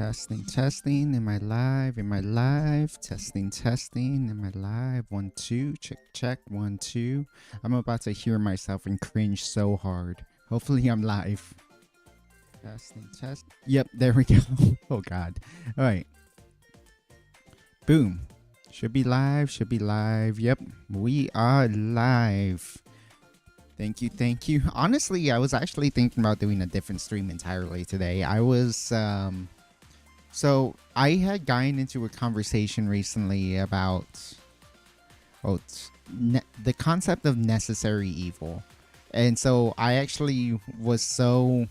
Testing, testing. Am I live? Am I live? Testing, testing. Am I live? 1, 2. Check, check. 1, 2. I'm about to hear myself and cringe so hard. Hopefully, I'm live. Testing, test. Yep, there we go. Oh, God. All right. Boom. Should be live. Should be live. Yep, we are live. Thank you, thank you. Honestly, I was actually thinking about doing a different stream entirely today. So I had gotten into a conversation recently about the concept of necessary evil. And so I actually was so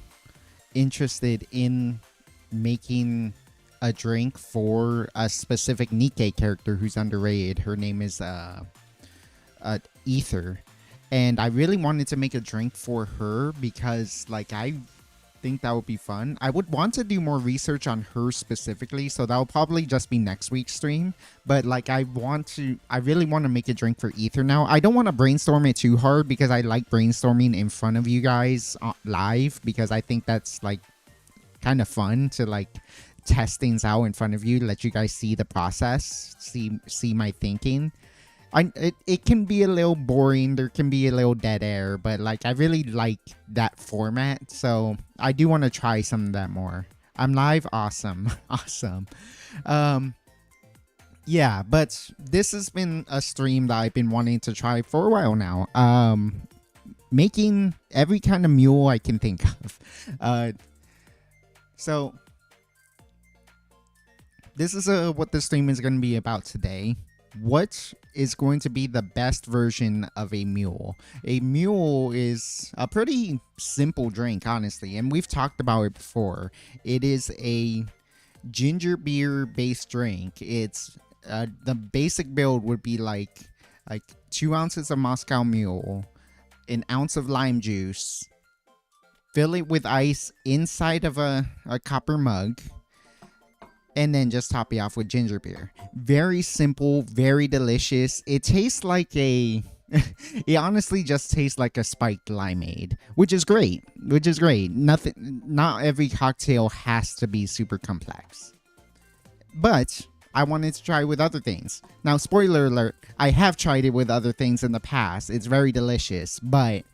interested in making a drink for a specific Nikkei character who's underrated. Her name is Ether. And I really wanted to make a drink for her because, like, I think that would be fun. I would want to do more research on her specifically, so that'll probably just be next week's stream. But, like, I really want to make a drink for Ether now. I don't want to brainstorm it too hard because I like brainstorming in front of you guys live, because I think that's, like, kind of fun to, like, test things out in front of you, let you guys see the process, see my thinking. It can be a little boring, there can be a little dead air, but like I really like that format, so I do want to try some of that more. I'm live. Awesome. Awesome. Yeah, but this has been a stream that I've been wanting to try for a while now. Making every kind of mule I can think of. So this is what the stream is going to be about today. What is going to be the best version of a mule? A mule is a pretty simple drink, honestly, and we've talked about it before. It is a ginger beer based drink. It's the basic build would be like 2 ounces of Moscow Mule, an ounce of lime juice, fill it with ice inside of a copper mug, and then just top it off with ginger beer. Very simple, very delicious. It tastes like it honestly just tastes like a spiked limeade, which is great. Not every cocktail has to be super complex. But I wanted to try it with other things. Now, spoiler alert, I have tried it with other things in the past. It's very delicious, but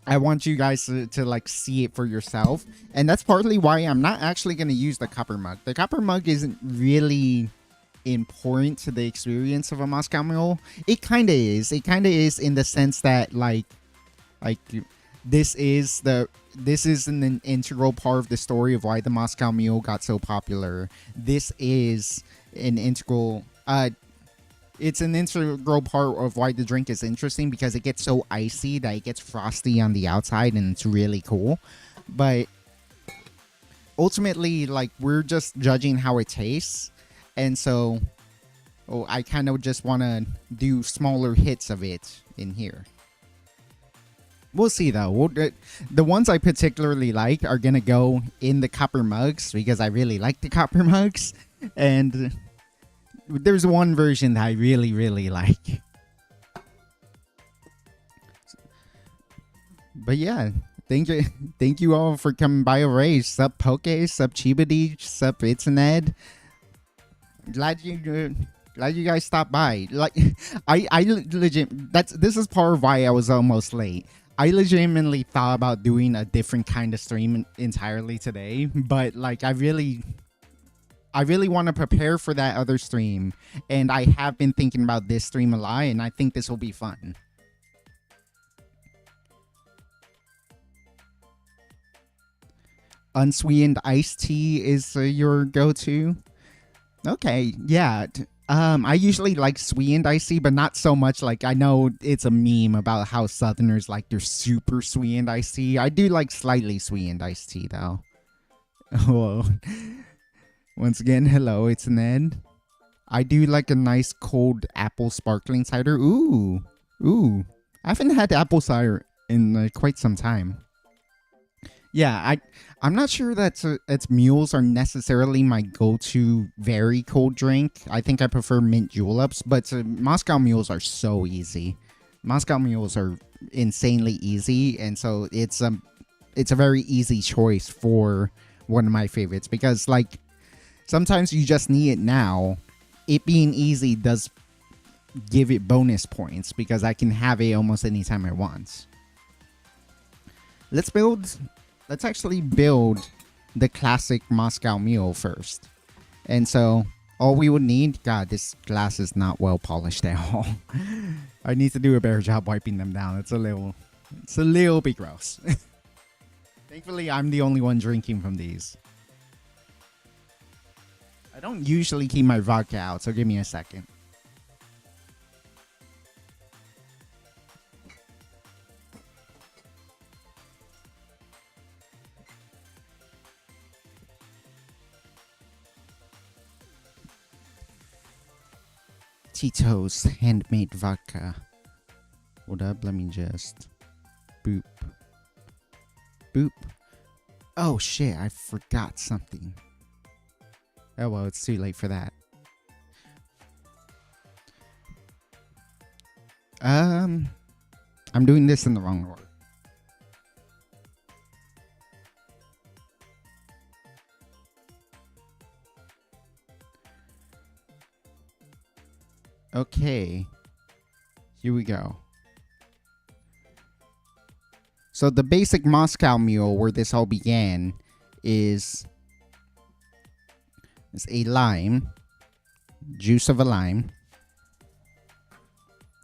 I want you guys to like see it for yourself. And that's partly why I'm not actually going to use the copper mug. The copper mug isn't really important to the experience of a Moscow Mule. It kind of is. It kind of is in the sense that like this is an integral part of the story of why the Moscow Mule got so popular. This is an integral it's an integral part of why the drink is interesting, because it gets so icy that it gets frosty on the outside, and it's really cool. But ultimately, like, we're just judging how it tastes, and so I kind of just want to do smaller hits of it in here. We'll see, though. The ones I particularly like are going to go in the copper mugs, because I really like the copper mugs, and there's one version that I really, really like. But yeah, thank you all for coming by already. Sup Poke, sup Chibadi, sup It's an Ed. Glad you guys stopped by. Like, I legit, this is part of why I was almost late. I legitimately thought about doing a different kind of stream entirely today, but like I really want to prepare for that other stream, and I have been thinking about this stream a lot, and I think this will be fun. Unsweetened iced tea is your go-to? Okay, yeah. I usually like sweetened iced tea, but not so much. Like, I know it's a meme about how Southerners like their super sweetened iced tea. I do like slightly sweetened iced tea, though. Whoa. Once again, hello, it's Ned. I do like a nice cold apple sparkling cider. Ooh. I haven't had apple cider in quite some time. Yeah, I'm not sure that it's mules are necessarily my go-to very cold drink. I think I prefer mint juleps, but Moscow mules are so easy. Moscow mules are insanely easy, and so it's a very easy choice for one of my favorites because, like, sometimes you just need it now. It being easy does give it bonus points because I can have it almost anytime I want. Let's actually build the classic Moscow Mule first. And so all we would need, God, this glass is not well polished at all. I need to do a better job wiping them down. It's a little bit gross. Thankfully, I'm the only one drinking from these. I don't usually keep my vodka out, so give me a second. Tito's handmade vodka. Hold up, let me just boop. Boop. Oh shit, I forgot something. Oh well, it's too late for that. I'm doing this in the wrong order. Okay, here we go. So the basic Moscow Mule, where this all began, is a lime, juice of a lime.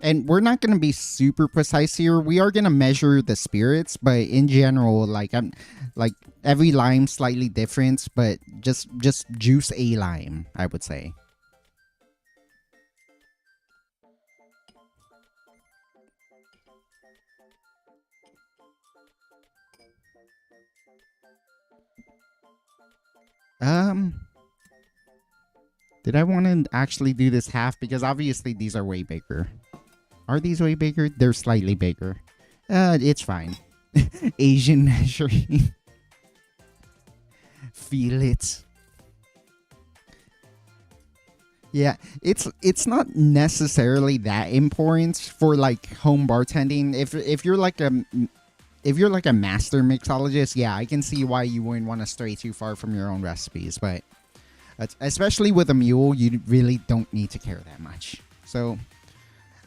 And we're not going to be super precise here. We are going to measure the spirits, but in general, like every lime slightly different, but just juice a lime, I would say. Did I want to actually do this half? Because obviously these are way bigger. Are these way bigger? They're slightly bigger. It's fine. Asian measuring. Feel it. Yeah, it's not necessarily that important for like home bartending. If you're like a master mixologist, yeah, I can see why you wouldn't want to stray too far from your own recipes, but especially with a mule, you really don't need to care that much. So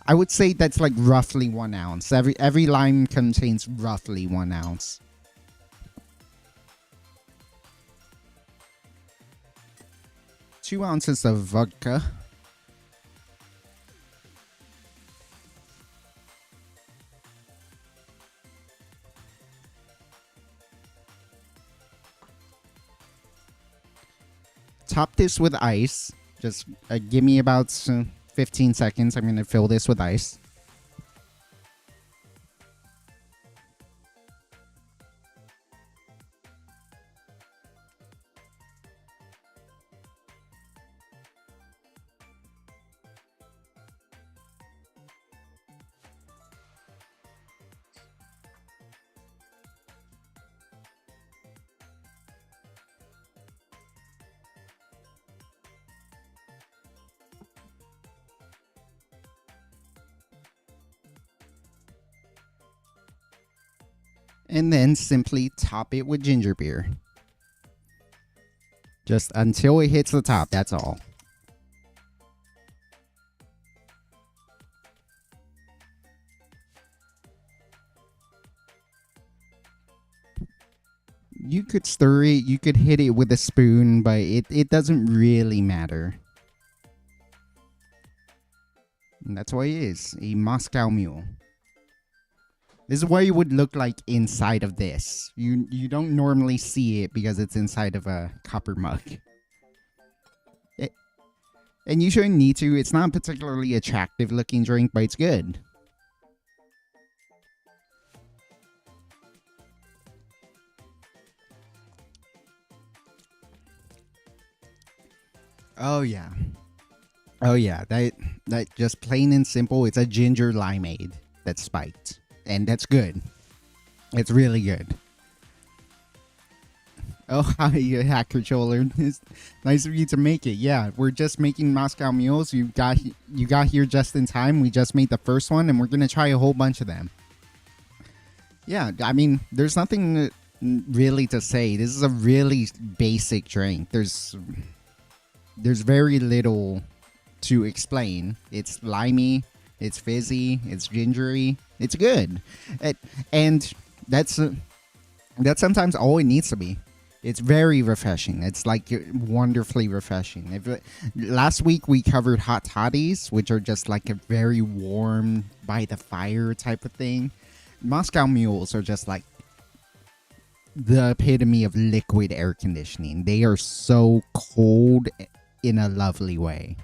I would say that's like roughly 1 ounce. Every lime contains roughly 1 ounce. Two ounces of vodka. Top this with ice. Just give me about 15 seconds. I'm going to fill this with ice. And then simply top it with ginger beer. Just until it hits the top, that's all. You could stir it, you could hit it with a spoon, but it doesn't really matter. And that's what it is, a Moscow Mule. This is what it would look like inside of this. You don't normally see it because it's inside of a copper mug. And you shouldn't need to. It's not a particularly attractive looking drink, but it's good. Oh yeah. Oh yeah, that just plain and simple, it's a ginger limeade that's spiked. And that's good. It's really good. Oh, hi, you hacker troller. It's nice of you to make it. Yeah, we're just making Moscow Mules. You got here just in time. We just made the first one, and we're gonna try a whole bunch of them. Yeah, I mean, there's nothing really to say. This is a really basic drink. There's very little to explain. It's limey, it's fizzy, it's gingery. It's good, it, and that's sometimes all it needs to be. It's very refreshing. It's like wonderfully refreshing. Last week we covered hot toddies, which are just like a very warm by the fire type of thing. Moscow mules are just like the epitome of liquid air conditioning. They are so cold in a lovely way.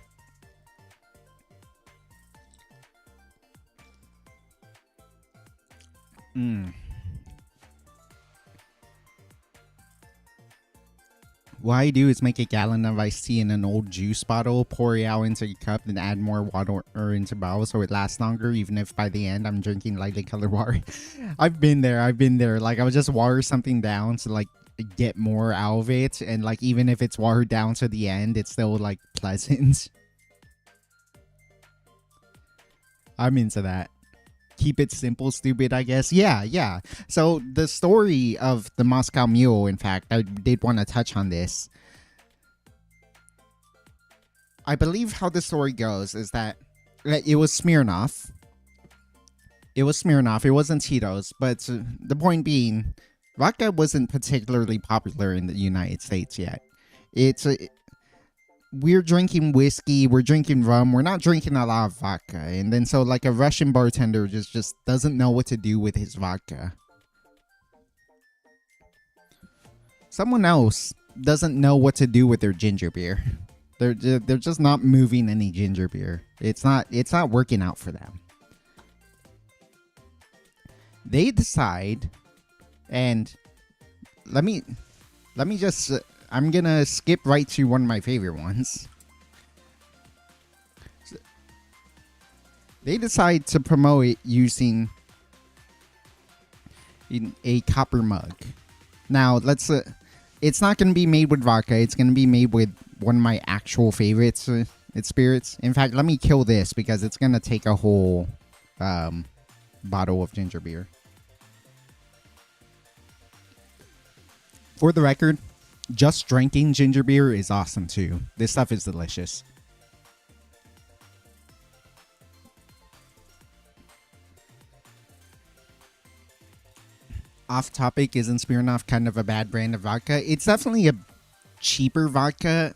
What I do is make a gallon of iced tea in an old juice bottle, pour it out into a cup, then add more water into bottles so it lasts longer, even if by the end I'm drinking lightly colored water. I've been there. Like, I would just water something down to, like, get more out of it. And, like, even if it's watered down to the end, it's still, like, pleasant. I'm into that. Keep it simple, stupid, I guess. Yeah. So the story of the Moscow Mule, in fact, I did want to touch on this. I believe how the story goes is that it was Smirnoff. It was Smirnoff. It wasn't Tito's. But the point being, vodka wasn't particularly popular in the United States yet. It's we're drinking whiskey, we're drinking rum, we're not drinking a lot of vodka. And then so like a Russian bartender just doesn't know what to do with his vodka. Someone else doesn't know what to do with their ginger beer. They're just not moving any ginger beer. It's not working out for them. They decide, and let me just I'm gonna skip right to one of my favorite ones. They decide to promote it using a copper mug. Now, it's not going to be made with vodka. It's going to be made with one of my actual favorites, it's spirits. In fact, let me kill this because it's going to take a whole bottle of ginger beer. For the record, just drinking ginger beer is awesome too. This stuff is delicious. Off topic, isn't Smirnoff kind of a bad brand of vodka? It's definitely a cheaper vodka.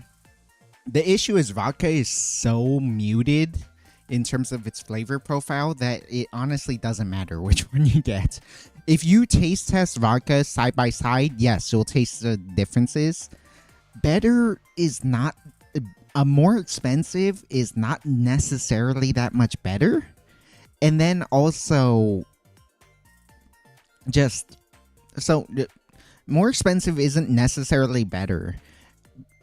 The issue is vodka is so muted in terms of its flavor profile that it honestly doesn't matter which one you get. If you taste test vodka side by side, yes, you'll taste the differences. Better is not, a more expensive is not necessarily that much better. And then also, more expensive isn't necessarily better.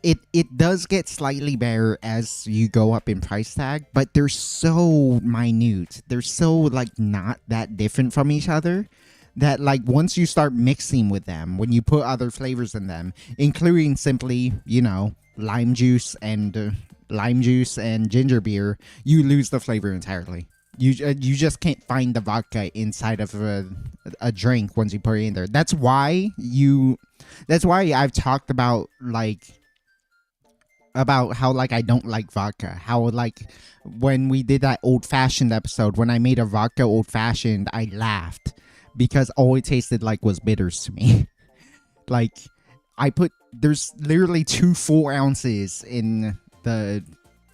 It does get slightly better as you go up in price tag, but they're so minute. They're so like not that different from each other that like once you start mixing with them, when you put other flavors in them, including simply, lime juice and ginger beer, you lose the flavor entirely. You just can't find the vodka inside of a drink once you put it in there. That's why I've talked about how like I don't like vodka. How like when we did that old fashioned episode, when I made a vodka old fashioned, I laughed because all it tasted like was bitters to me. Like there's literally 2 full ounces in the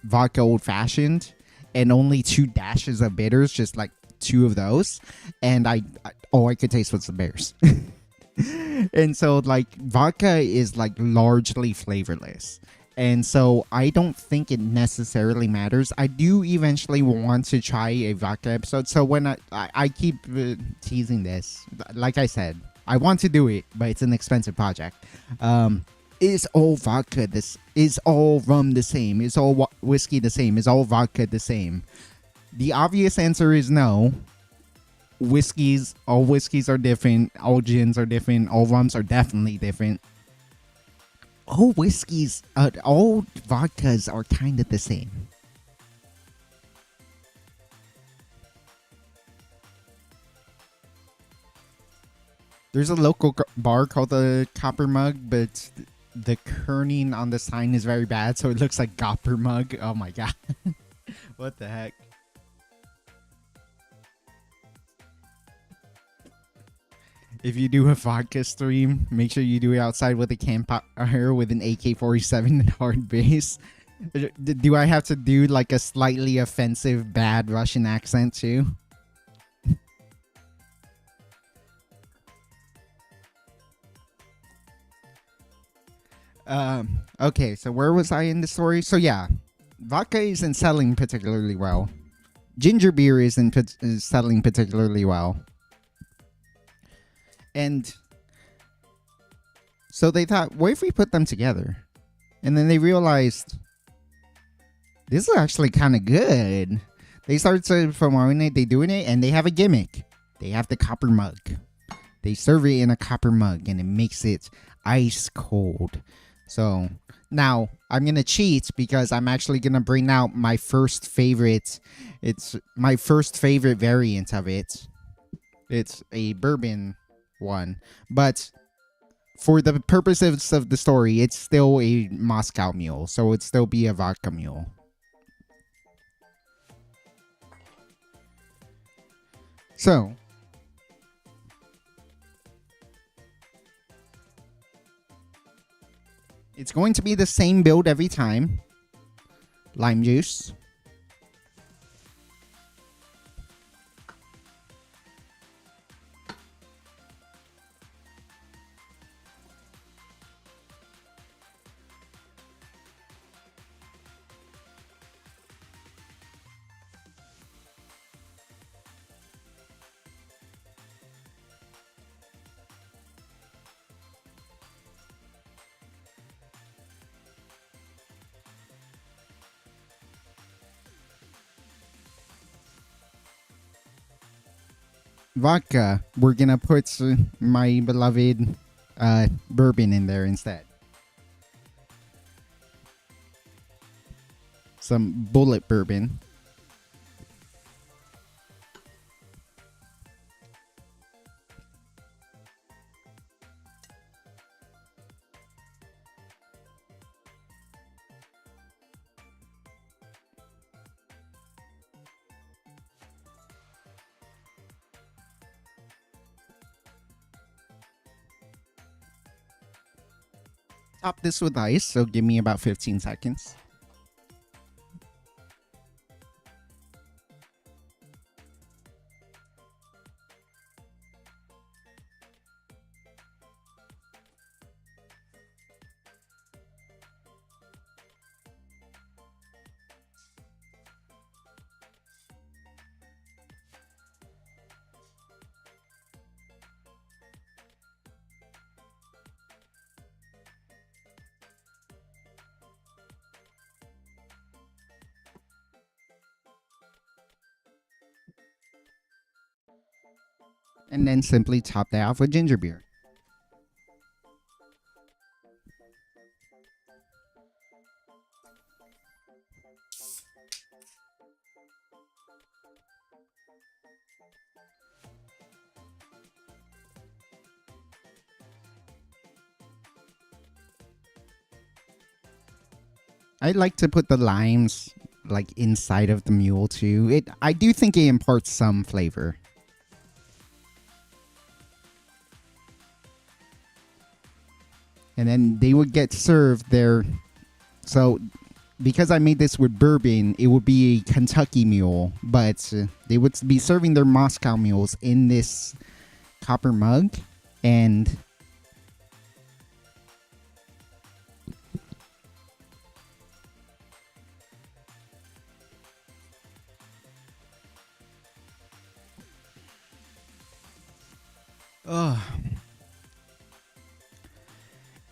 vodka old fashioned and only 2 dashes of bitters, just like 2 of those, and all I could taste was the bitters. And so like vodka is like largely flavorless. And so I don't think it necessarily matters. I do eventually want to try a vodka episode. So when I keep teasing this, like I said, I want to do it, but it's an expensive project. Is all vodka is all rum the same? Is all whiskey the same? Is all vodka the same? The obvious answer is no. All whiskeys are different. All gins are different. All rums are definitely different. All vodkas are kind of the same. There's a local bar called the Copper Mug, but the kerning on the sign is very bad, so it looks like Gopper Mug. Oh my god. What the heck? If you do a vodka stream, make sure you do it outside with a campfire with an AK-47 and hard base. Do I have to do like a slightly offensive bad Russian accent too? Okay, so where was I in the story? So yeah, vodka isn't selling particularly well. Ginger beer isn't selling particularly well. And so they thought, what if we put them together? And then they realized, this is actually kind of good. They started promoting it, they doing it, and they have a gimmick. They have the copper mug. They serve it in a copper mug, and it makes it ice cold. So now I'm gonna cheat because I'm actually gonna bring out my first favorite. It's my first favorite variant of it. It's a bourbon one, but for the purposes of the story, it's still a Moscow Mule, so it'd still be a vodka mule. So it's going to be the same build every time. Lime juice. Vodka. We're gonna put my beloved bourbon in there instead. Some bullet bourbon. Top this with ice, so give me about 15 seconds. And then simply top that off with ginger beer. I like to put the limes like inside of the mule too. I do think it imparts some flavor. And then they would get served there. So because I made this with bourbon, it would be a Kentucky mule, but they would be serving their Moscow mules in this copper mug. And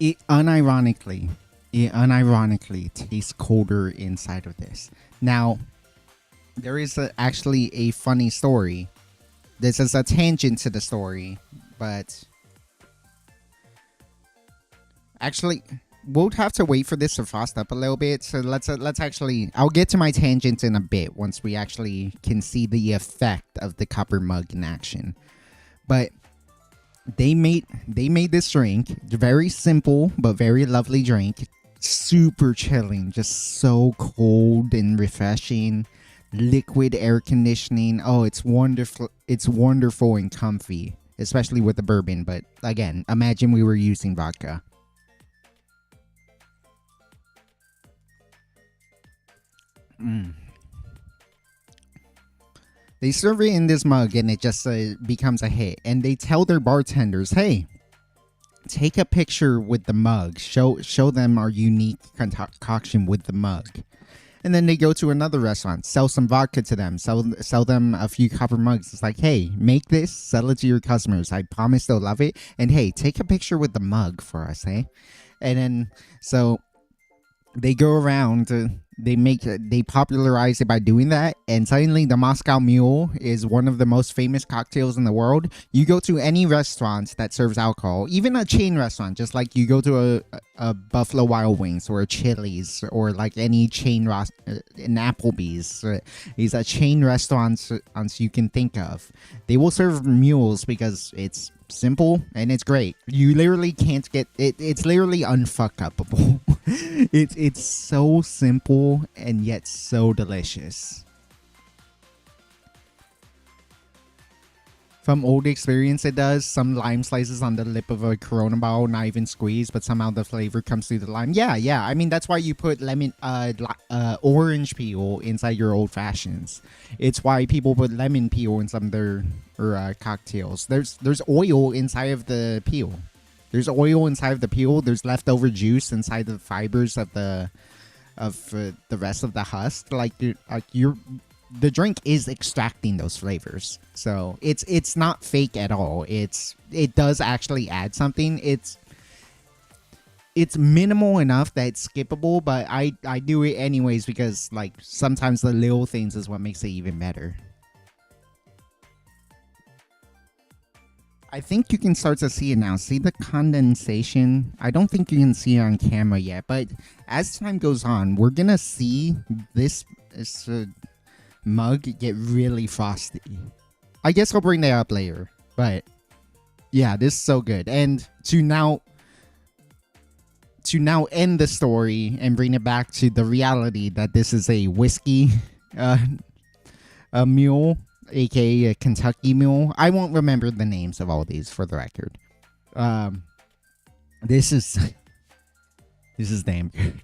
it unironically tastes colder inside of this. Now, there is actually a funny story. This is a tangent to the story, but actually, we'll have to wait for this to frost up a little bit. So let's actually, I'll get to my tangent in a bit once we actually can see the effect of the copper mug in action. But They made this drink, very simple but very lovely drink, super chilling, just so cold and refreshing. Liquid air conditioning. Oh, it's wonderful. It's wonderful and comfy, especially with the bourbon. But again, imagine we were using vodka. Mm. They serve it in this mug and it just becomes a hit. And they tell their bartenders, "Hey, take a picture with the mug. Show them our unique concoction with the mug." And then they go to another restaurant, sell some vodka to them, sell them a few copper mugs. It's like, "Hey, make this, sell it to your customers. I promise they'll love it. And hey, take a picture with the mug for us, hey?" And then so they go around, they popularize it by doing that, and suddenly the Moscow Mule is one of the most famous cocktails in the world. You go to any restaurant that serves alcohol, even a chain restaurant, just like you go to a Buffalo Wild Wings or a Chili's or like any chain an Applebee's, these are chain restaurants you can think of. They will serve mules because it's simple and it's great. You literally can't get it. It's literally unfuck upable. It's so simple and yet so delicious. From old experience, it does. Some lime slices on the lip of a Corona bottle, not even squeezed, but somehow the flavor comes through the lime. Yeah, yeah. I mean, that's why you put orange peel inside your old fashions. It's why people put lemon peel in some of their cocktails. There's oil inside of the peel. There's oil inside of the peel. There's leftover juice inside the fibers of the rest of the husk. You're the drink is extracting those flavors, so it's not fake at all. It does actually add something. It's minimal enough that it's skippable, but I do it anyways because like sometimes the little things is what makes it even better. I think you can start to see it now. See the condensation? I don't think you can see it on camera yet, but as time goes on, we're gonna see this mug get really frosty. I guess I'll bring that up later, but yeah, this is so good. And to now end the story and bring it back to the reality that this is a whiskey uh, a mule, aka a Kentucky mule. I won't remember the names of all these for the record. Um, this is this is damn good.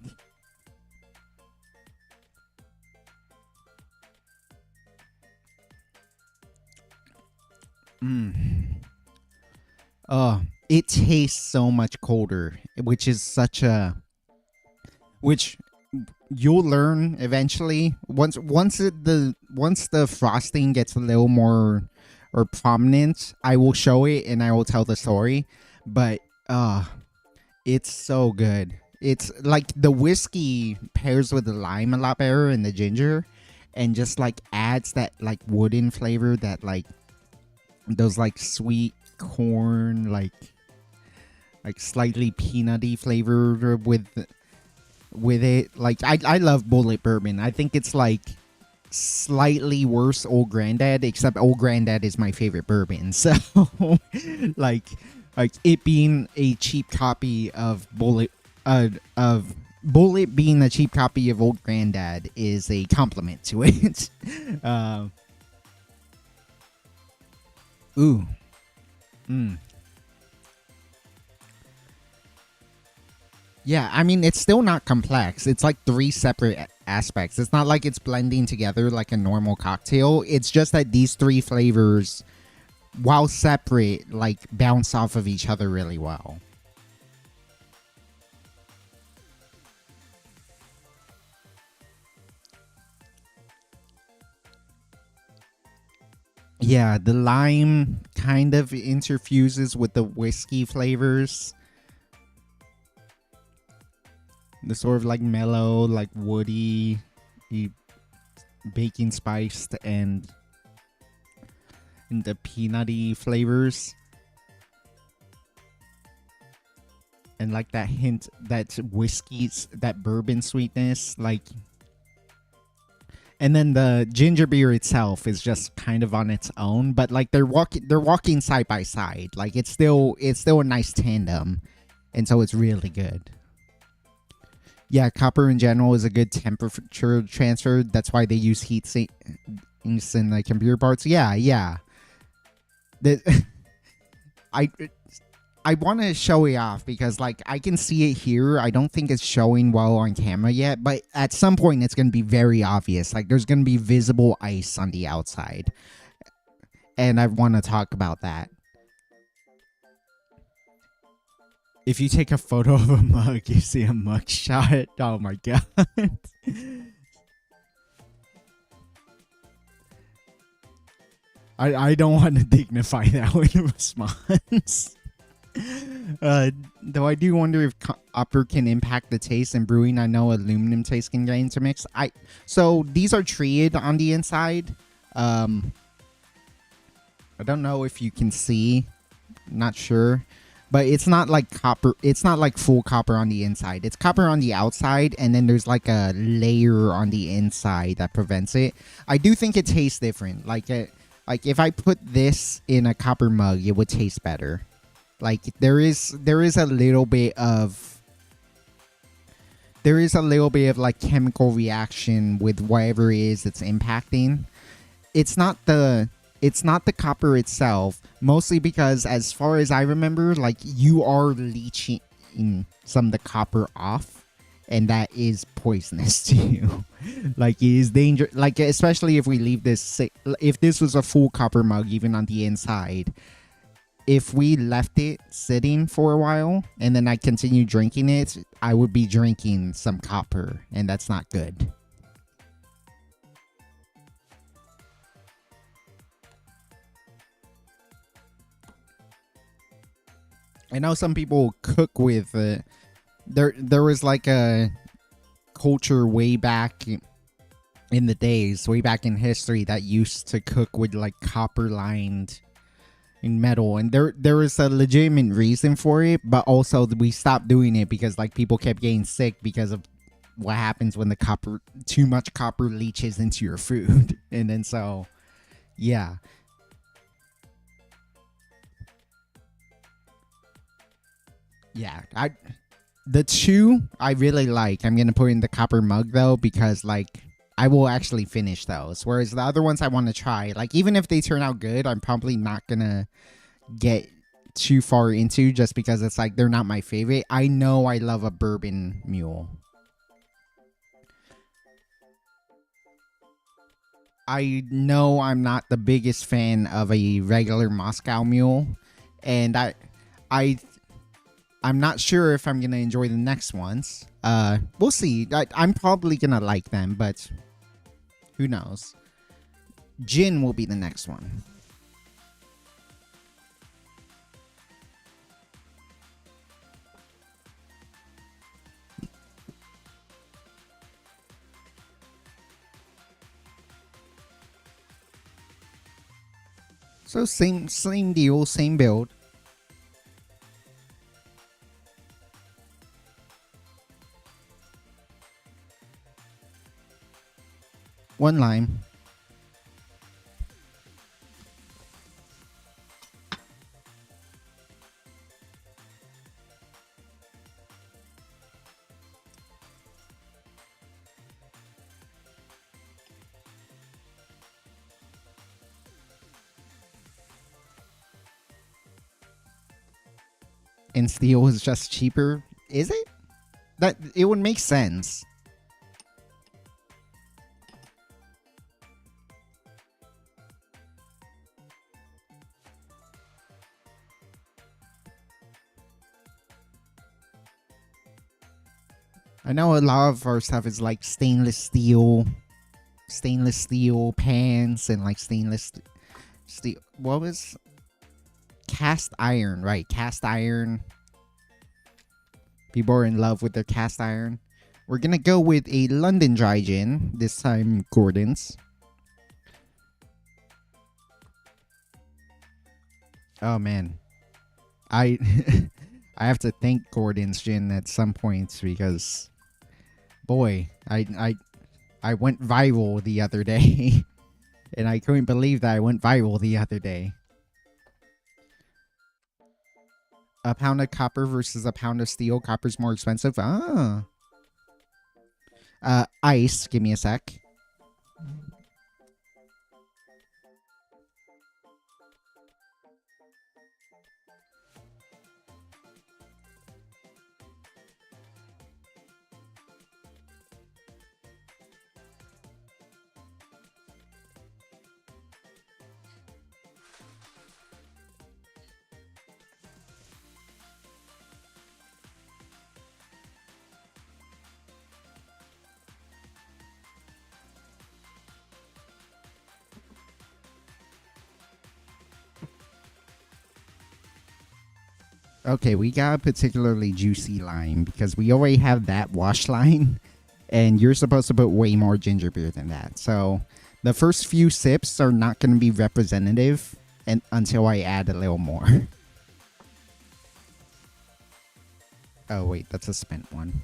Mm. It tastes so much colder, which is such a which you'll learn eventually once the frosting gets a little more or prominent. I will show it and I will tell the story, but it's so good. It's like the whiskey pairs with the lime a lot better and the ginger, and just like adds that like wooden flavor, that like those like sweet corn, like slightly peanutty flavor with it. Like I love Bullet Bourbon. I think it's like slightly worse Old Grandad, except Old Grandad is my favorite bourbon. So like like it being a cheap copy of Bullet being a cheap copy of Old Grandad is a compliment to it. uh, ooh. Mm. Yeah, I mean, it's still not complex. It's like three separate aspects. It's not like it's blending together like a normal cocktail. It's just that these three flavors, while separate, like bounce off of each other really well. Yeah, the lime kind of interfuses with the whiskey flavors. The sort of like mellow, like woody, baking spiced, and the peanutty flavors, and like that hint, that whiskey, that bourbon sweetness. Like And then the ginger beer itself is just kind of on its own, but like they're walking side by side. Like it's still a nice tandem, and so it's really good. Yeah, copper in general is a good temperature transfer. That's why they use heat sinks in the computer parts. Yeah, yeah. The, I I want to show it off because like I can see it here. I don't think it's showing well on camera yet, but at some point it's going to be very obvious. Like there's going to be visible ice on the outside. And I want to talk about that. If you take a photo of a mug, you see a mug shot. Oh my god. I don't want to dignify that with a response. Though I do wonder if copper can impact the taste in brewing. I know aluminum taste can get intermixed. So these are treated on the inside. I don't know if you can see. Not sure. But it's not like copper. It's not like full copper on the inside. It's copper on the outside, and then there's like a layer on the inside that prevents it. I do think it tastes different. Like if I put this in a copper mug, it would taste better. Like there is a little bit of like chemical reaction with whatever it is that's impacting. It's not the copper itself, mostly because as far as I remember, like you are leaching some of the copper off, and that is poisonous to you. Like it is dangerous. Like especially if we leave this, if this was a full copper mug, even on the inside. If we left it sitting for a while and then I continue drinking it, I would be drinking some copper, and that's not good. I know some people cook with there was like a culture way back in the days, way back in history, that used to cook with like copper lined in metal, and there was a legitimate reason for it, but also we stopped doing it because like people kept getting sick because of what happens when too much copper leaches into your food. And then so yeah. Yeah, the two I really like. I'm gonna put in the copper mug though, because like I will actually finish those. Whereas the other ones I want to try, like even if they turn out good, I'm probably not gonna get too far into, just because it's like they're not my favorite. I know I love a bourbon mule. I know I'm not the biggest fan of a regular Moscow mule, and I I'm not sure if I'm gonna enjoy the next ones. We'll see. I'm probably gonna like them, but who knows? Gin will be the next one. So same deal, same build. One lime. And steel is just cheaper. Is it? That it would make sense. I know a lot of our stuff is like stainless steel pans, and like stainless steel. What was cast iron? Right, cast iron. People are in love with their cast iron. We're gonna go with a London dry gin this time, Gordon's. Oh man, I I have to thank Gordon's gin at some points, because boy, I I went viral the other day. And I couldn't believe that I went viral the other day. A pound of copper versus a pound of steel. Copper's more expensive. Ah. Ice. Give me a sec. Okay, we got a particularly juicy lime because we already have that wash line, and you're supposed to put way more ginger beer than that. So the first few sips are not going to be representative until I add a little more. Oh, wait, that's a spent one.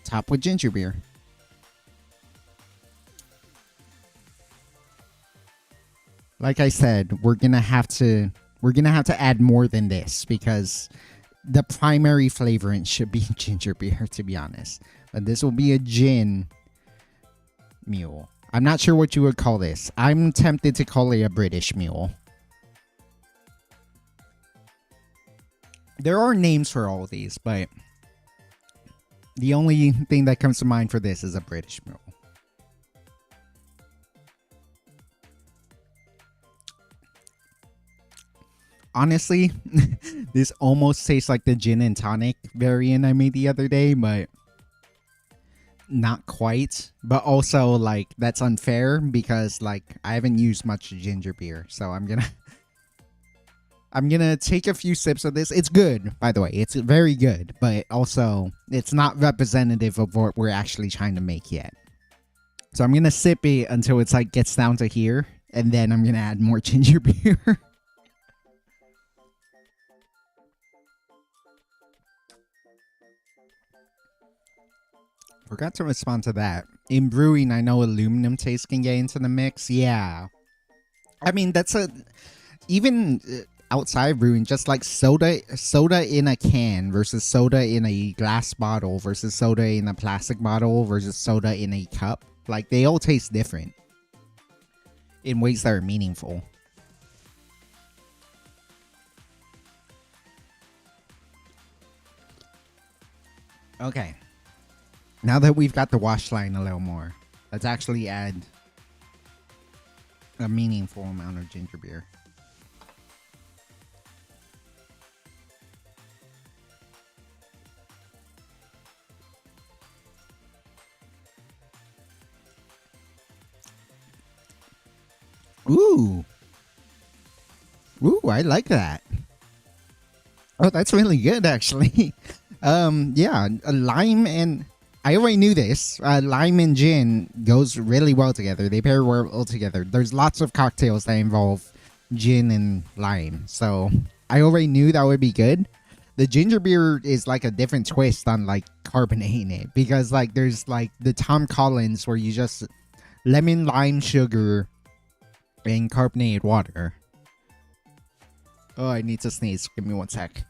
Top with ginger beer. Like I said, we're gonna have to add more than this because the primary flavorant should be ginger beer, to be honest. But this will be a gin mule. I'm not sure what you would call this. I'm tempted to call it a British mule. There are names for all of these, but the only thing that comes to mind for this is a British mule. Honestly, this almost tastes like the gin and tonic variant I made the other day, but not quite. But also, like, that's unfair because, like, I haven't used much ginger beer, so I'm gonna take a few sips of this. It's good, by the way. It's very good, but also it's not representative of what we're actually trying to make yet. So I'm gonna sip it until it's like gets down to here, and then I'm gonna add more ginger beer. Forgot to respond to that. In brewing, I know aluminum taste can get into the mix. Yeah. I mean, that's even outside brewing, just like soda in a can versus soda in a glass bottle versus soda in a plastic bottle versus soda in a cup. Like, they all taste different in ways that are meaningful. Okay. Now that we've got the wash line a little more, let's actually add a meaningful amount of ginger beer. Ooh. Ooh, I like that. Oh, that's really good, actually. Yeah, lime and... I already knew this. Lime and gin goes really well together. They pair well together. There's lots of cocktails that involve gin and lime. So I already knew that would be good. The ginger beer is like a different twist on like carbonating it. Because like there's like the Tom Collins where you just lemon, lime, sugar, and carbonated water. Oh, I need to sneeze. Give me one sec.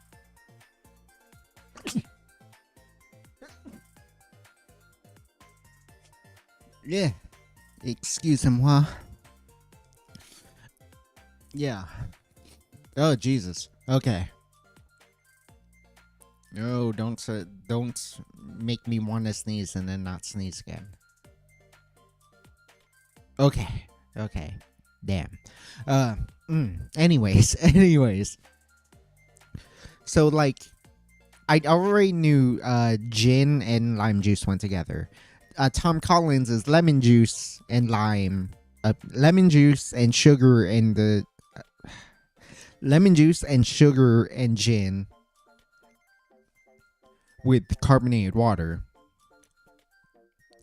Yeah. Excusez-moi. Yeah. Oh, Jesus. Okay. No, don't make me want to sneeze and then not sneeze again. Okay. Okay. Damn. Anyways. So, like, I already knew gin and lime juice went together. Tom Collins is lemon juice and lime. Lemon juice and sugar and the... lemon juice and sugar and gin with carbonated water.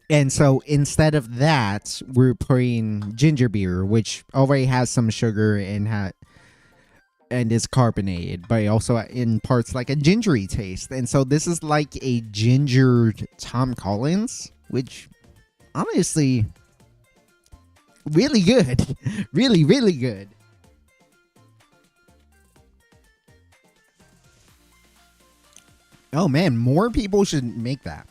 And so instead of that, we're putting ginger beer, which already has some sugar and and is carbonated, but also in parts like a gingery taste. And so this is like a gingered Tom Collins, which honestly, really good. Really, really good. Oh man, more people should make that.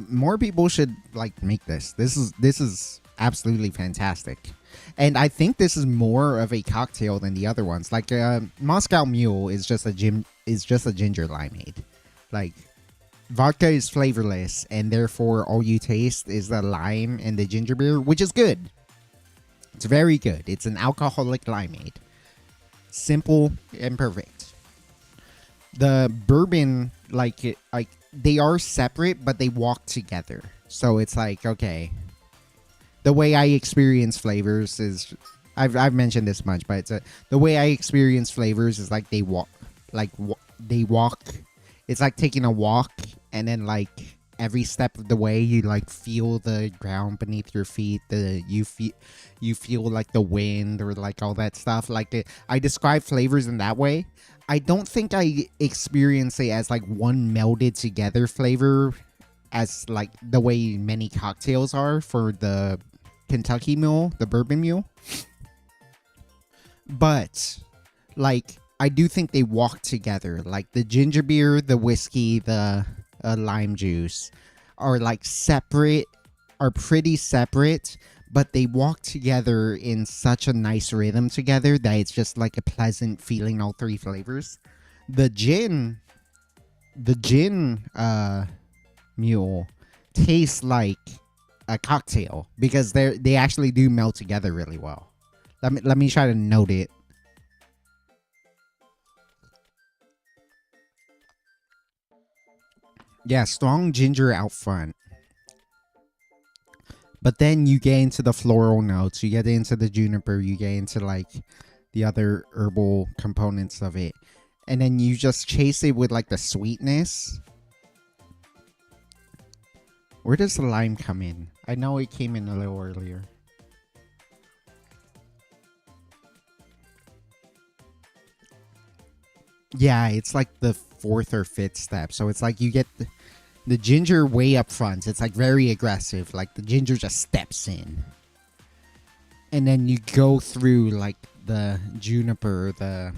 More people should like make this. This is absolutely fantastic, and I think this is more of a cocktail than the other ones. Like Moscow Mule is just a ginger limeade. Like vodka is flavorless, and therefore all you taste is the lime and the ginger beer, which is good. It's very good. It's an alcoholic limeade, simple and perfect. The bourbon, like they are separate, but they walk together. So it's like, okay, the way I experience flavors is, I've mentioned this much, but the way I experience flavors is like they walk, they walk. It's like taking a walk, and then like every step of the way you like feel the ground beneath your feet. You feel like the wind or like all that stuff. Like I describe flavors in that way. I don't think I experience it as like one melded together flavor as like the way many cocktails are for the Kentucky Mule, the bourbon mule. But like I do think they walk together. Like the ginger beer, the whiskey, the lime juice are like separate, are pretty separate, but they walk together in such a nice rhythm together that it's just like a pleasant feeling, all three flavors. The gin mule tastes like a cocktail because they actually do melt together really well. Let me try to note it. Yeah, strong ginger out front. But then you get into the floral notes, you get into the juniper, you get into like the other herbal components of it. And then you just chase it with like the sweetness. Where does the lime come in? I know it came in a little earlier. Yeah, it's like the fourth or fifth step. So it's like you get the ginger way up front. It's like very aggressive. Like the ginger just steps in. And then you go through like the juniper, the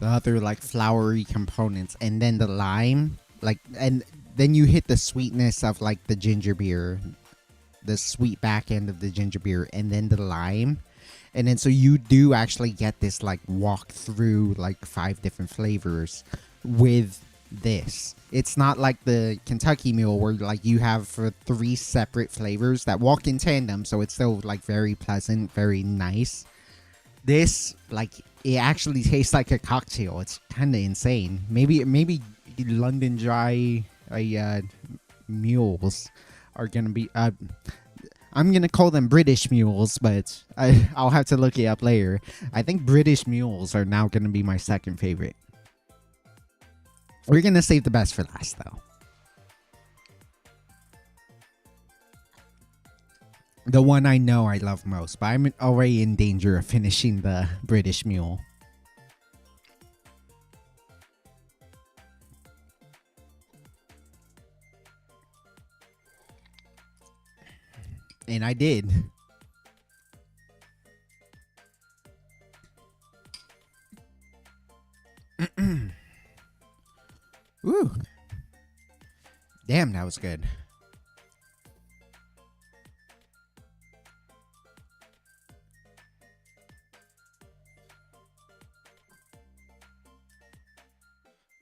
other like flowery components, and then the lime, like, and then you hit the sweetness of like the ginger beer, the sweet back end of the ginger beer, and then the lime. And then so you do actually get this like walk through like 5 different flavors with this. It's not like the Kentucky Mule where like you have 3 separate flavors that walk in tandem, so it's still like very pleasant, very nice. This, like, it actually tastes like a cocktail. It's kind of insane. Maybe London Dry mules are gonna be. I'm gonna call them British mules, but I'll have to look it up later. I think British mules are now gonna be my second favorite. We're gonna save the best for last, though. The one I know I love most, but I'm already in danger of finishing the British Mule. And I did. Ooh. Damn, that was good.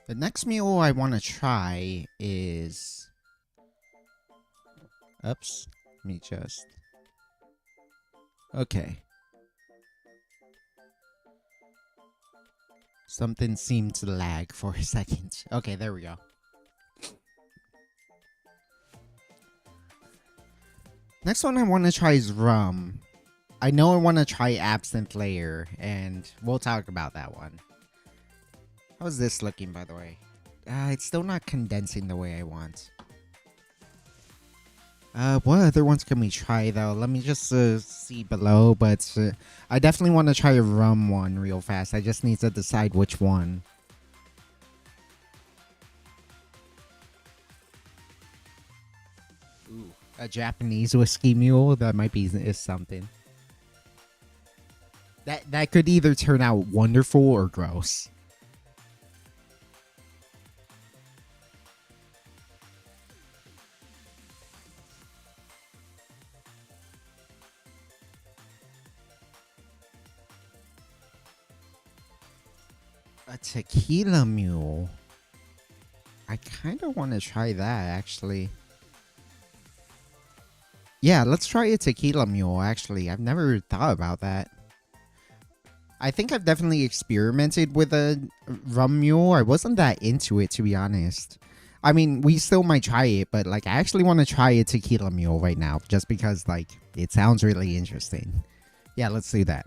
The next mule I want to try is... Oops. Let me just... Okay. Something seemed to lag for a second. Okay, there we go. Next one I want to try is rum. I know I want to try absinthe layer, and we'll talk about that one. How's this looking, by the way? It's still not condensing the way I want. What other ones can we try though? Let me just see below, but I definitely want to try a rum one real fast. I just need to decide which one. Ooh, a Japanese whiskey mule, that might be is something. That could either turn out wonderful or gross. A tequila mule. I kind of want to try that actually. Yeah, let's try a tequila mule actually. I've never thought about that. I think I've definitely experimented with a rum mule. I wasn't that into it, to be honest. I mean, we still might try it, but like, I actually want to try a tequila mule right now, just because like it sounds really interesting. Yeah, let's do that.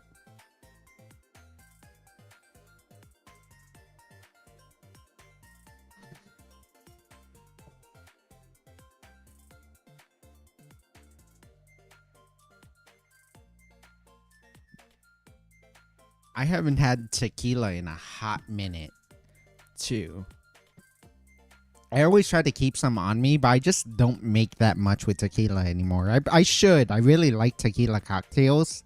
I haven't had tequila in a hot minute, too. I always try to keep some on me, but I just don't make that much with tequila anymore. I should. I really like tequila cocktails.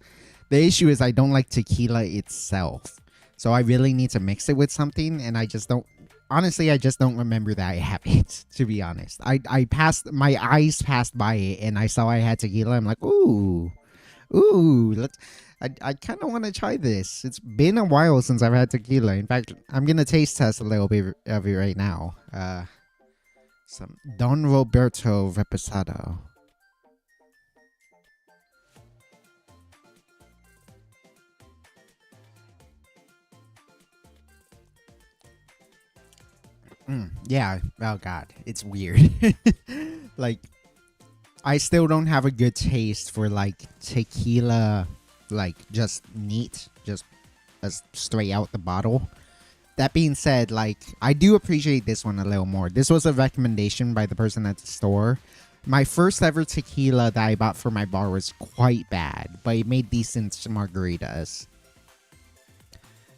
The issue is I don't like tequila itself. So I really need to mix it with something, and I just don't. Honestly, I just don't remember that I have it, to be honest. I passed, my eyes passed by it, and I saw I had tequila. I'm like, ooh, ooh, let's. I kind of want to try this. It's been a while since I've had tequila. In fact, I'm gonna taste test a little bit of it right now. Some Don Roberto Reposado. Yeah. Oh God, it's weird. Like, I still don't have a good taste for like tequila, like just neat, just as straight out the bottle. That being said, like, I do appreciate this one a little more. This was a recommendation by the person at the store. My first ever tequila that I bought for my bar was quite bad, but it made decent margaritas.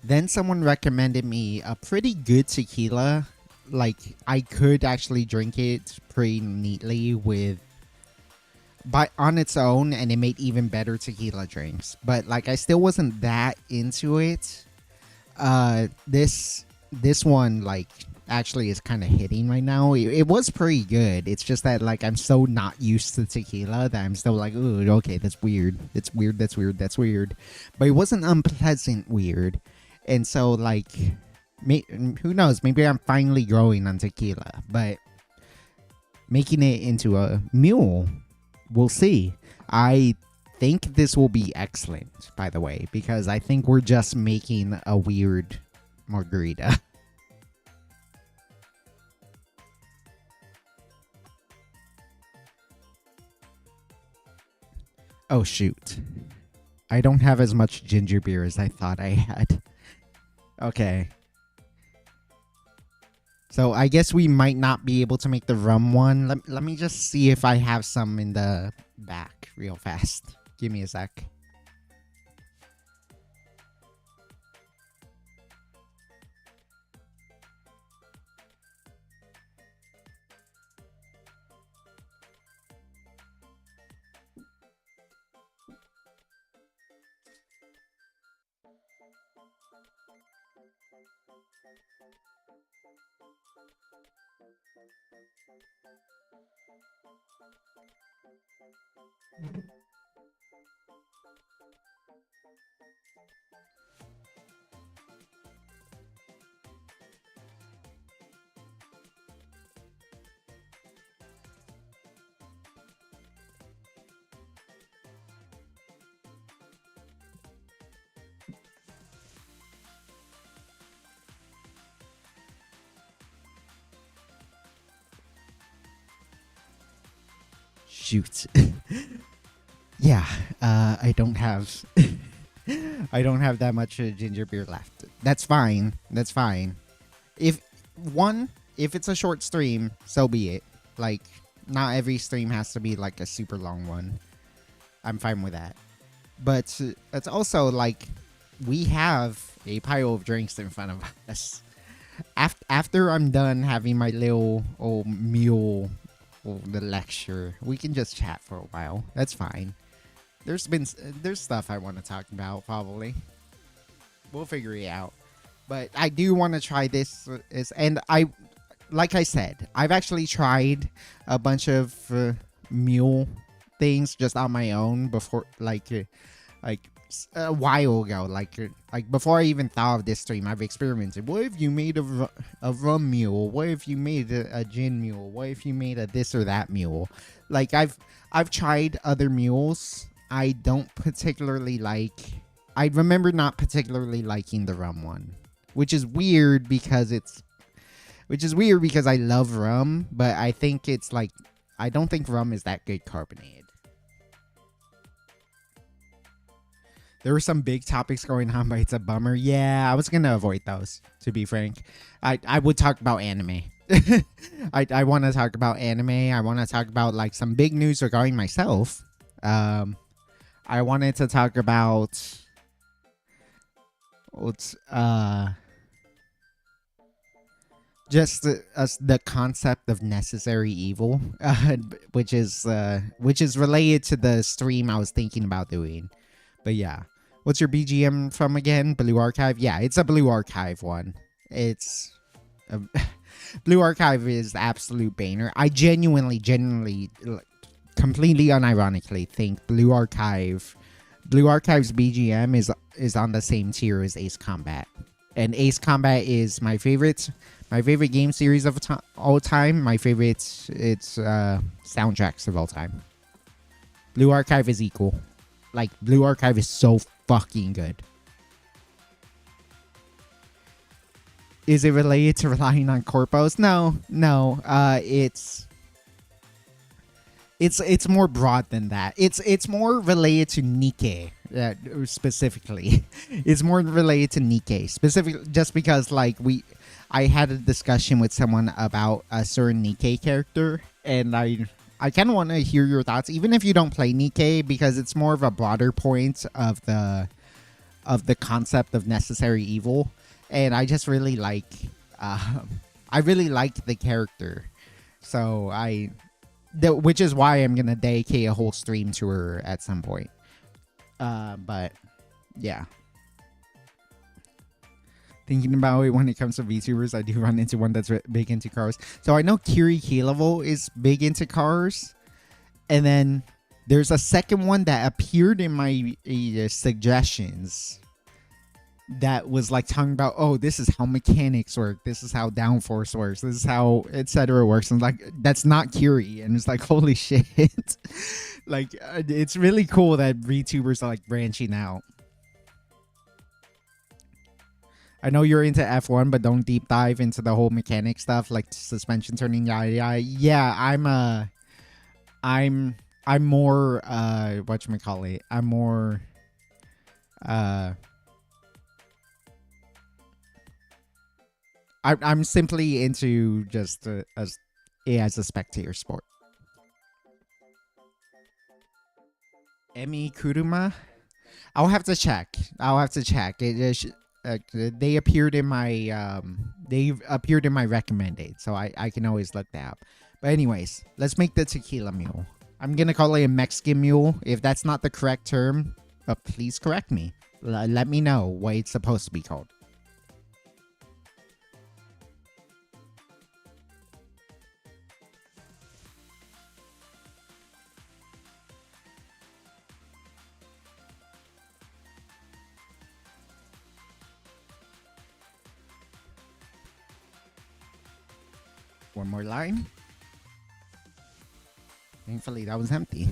Then someone recommended me a pretty good tequila. Like, I could actually drink it pretty neatly with, but on its own, and it made even better tequila drinks. But like, I still wasn't that into it. This one like actually is kind of hitting right now. It was pretty good. It's just that like I'm so not used to tequila that I'm still like, ooh, okay, that's weird. It's weird. That's weird. That's weird. But it wasn't unpleasant weird. And so like, who knows? Maybe I'm finally growing on tequila. But making it into a mule, we'll see. I think this will be excellent, by the way, because I think we're just making a weird margarita. Oh, shoot. I don't have as much ginger beer as I thought I had. Okay. So I guess we might not be able to make the rum one. Let me just see if I have some in the back real fast. Give me a sec. Shoot. Yeah, I don't have I don't have that much ginger beer left. That's fine. That's fine. If one, if it's a short stream, so be it. Like, not every stream has to be like a super long one. I'm fine with that. But it's also like we have a pile of drinks in front of us. After I'm done having my little old mule the lecture, we can just chat for a while. That's fine. There's stuff I want to talk about probably. We'll figure it out. But I do want to try this and like I said, I've actually tried a bunch of mule things just on my own before, like a while ago, like before I even thought of this stream. I've experimented. What if you made a rum mule? What if you made a gin mule? What if you made a this or that mule? Like I've tried other mules. I don't particularly like. I remember not particularly liking the rum one, which is weird because I love rum, but I think it's like I don't think rum is that good carbonated. There were some big topics going on, but it's a bummer. Yeah, I was going to avoid those, to be frank. I would talk about anime. I want to talk about anime. I want to talk about like some big news regarding myself. I wanted to talk about just the concept of necessary evil, which is related to the stream I was thinking about doing. But yeah, what's your BGM from again? Blue Archive? Yeah, it's a Blue Archive one. It's Blue Archive is the absolute banger. I genuinely, completely unironically think Blue Archive's BGM is on the same tier as Ace Combat, and Ace Combat is my favorite game series of all time. My favorite soundtracks of all time. Blue Archive is equal. Like, Blue Archive is so fucking good. Is it related to relying on corpos? No. It's more broad than that. It's more related to Nikkei, specifically. It's more related to Nikkei, specifically just because like I had a discussion with someone about a certain Nikkei character, and I kind of want to hear your thoughts, even if you don't play Nikkei, because it's more of a broader point of the concept of necessary evil, and I just really like the character, so which is why I'm gonna dedicate a whole stream to her at some point. But yeah. Thinking about it when it comes to VTubers, I do run into one that's big into cars. So I know Kiri Kilevo is big into cars. And then there's a second one that appeared in my suggestions that was like talking about, oh, this is how mechanics work. This is how downforce works. This is how etc. works. And like, that's not Kiri. And it's like, holy shit. Like, it's really cool that VTubers are like branching out. I know you're into F1, but don't deep dive into the whole mechanic stuff, like suspension turning, yada yada. Yeah, I'm more whatchamacallit. I'm simply into just as a spectator sport. Emi Kuruma? I'll have to check. They appeared in my recommended, so I can always look that up. But anyways, let's make the tequila mule. I'm gonna call it a Mexican mule. If that's not the correct term, please correct me. Let me know what it's supposed to be called. One more line. Thankfully, that was empty.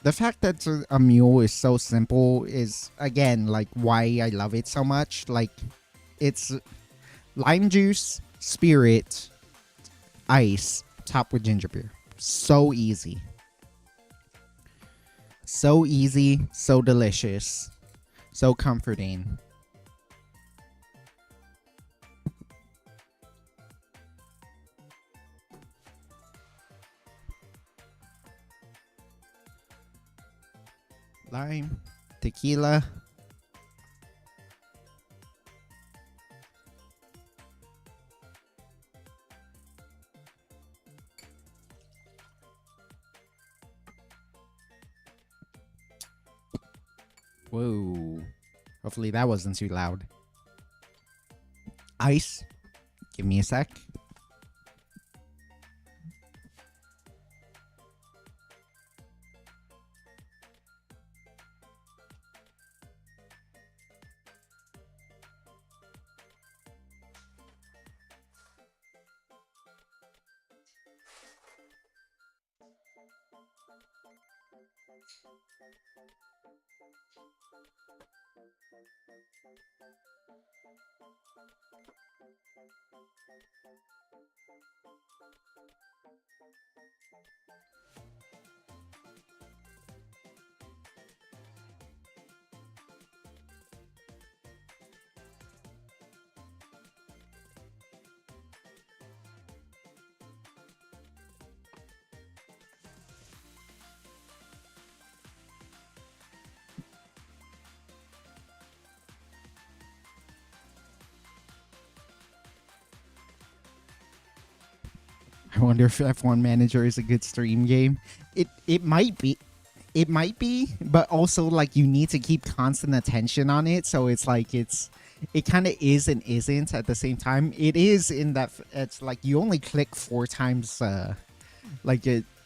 The fact that a mule is so simple is, again, like why I love it so much. Like, it's lime juice, spirit, ice, topped with ginger beer. So easy. So easy, so delicious, so comforting. Lime, tequila. Whoa. Hopefully that wasn't too loud. Ice. Give me a sec. I wonder if F1 Manager is a good stream game. It might be. It might be, but also like you need to keep constant attention on it. So it's like it kind of is and isn't at the same time. It is in that it's like you only click 4 times.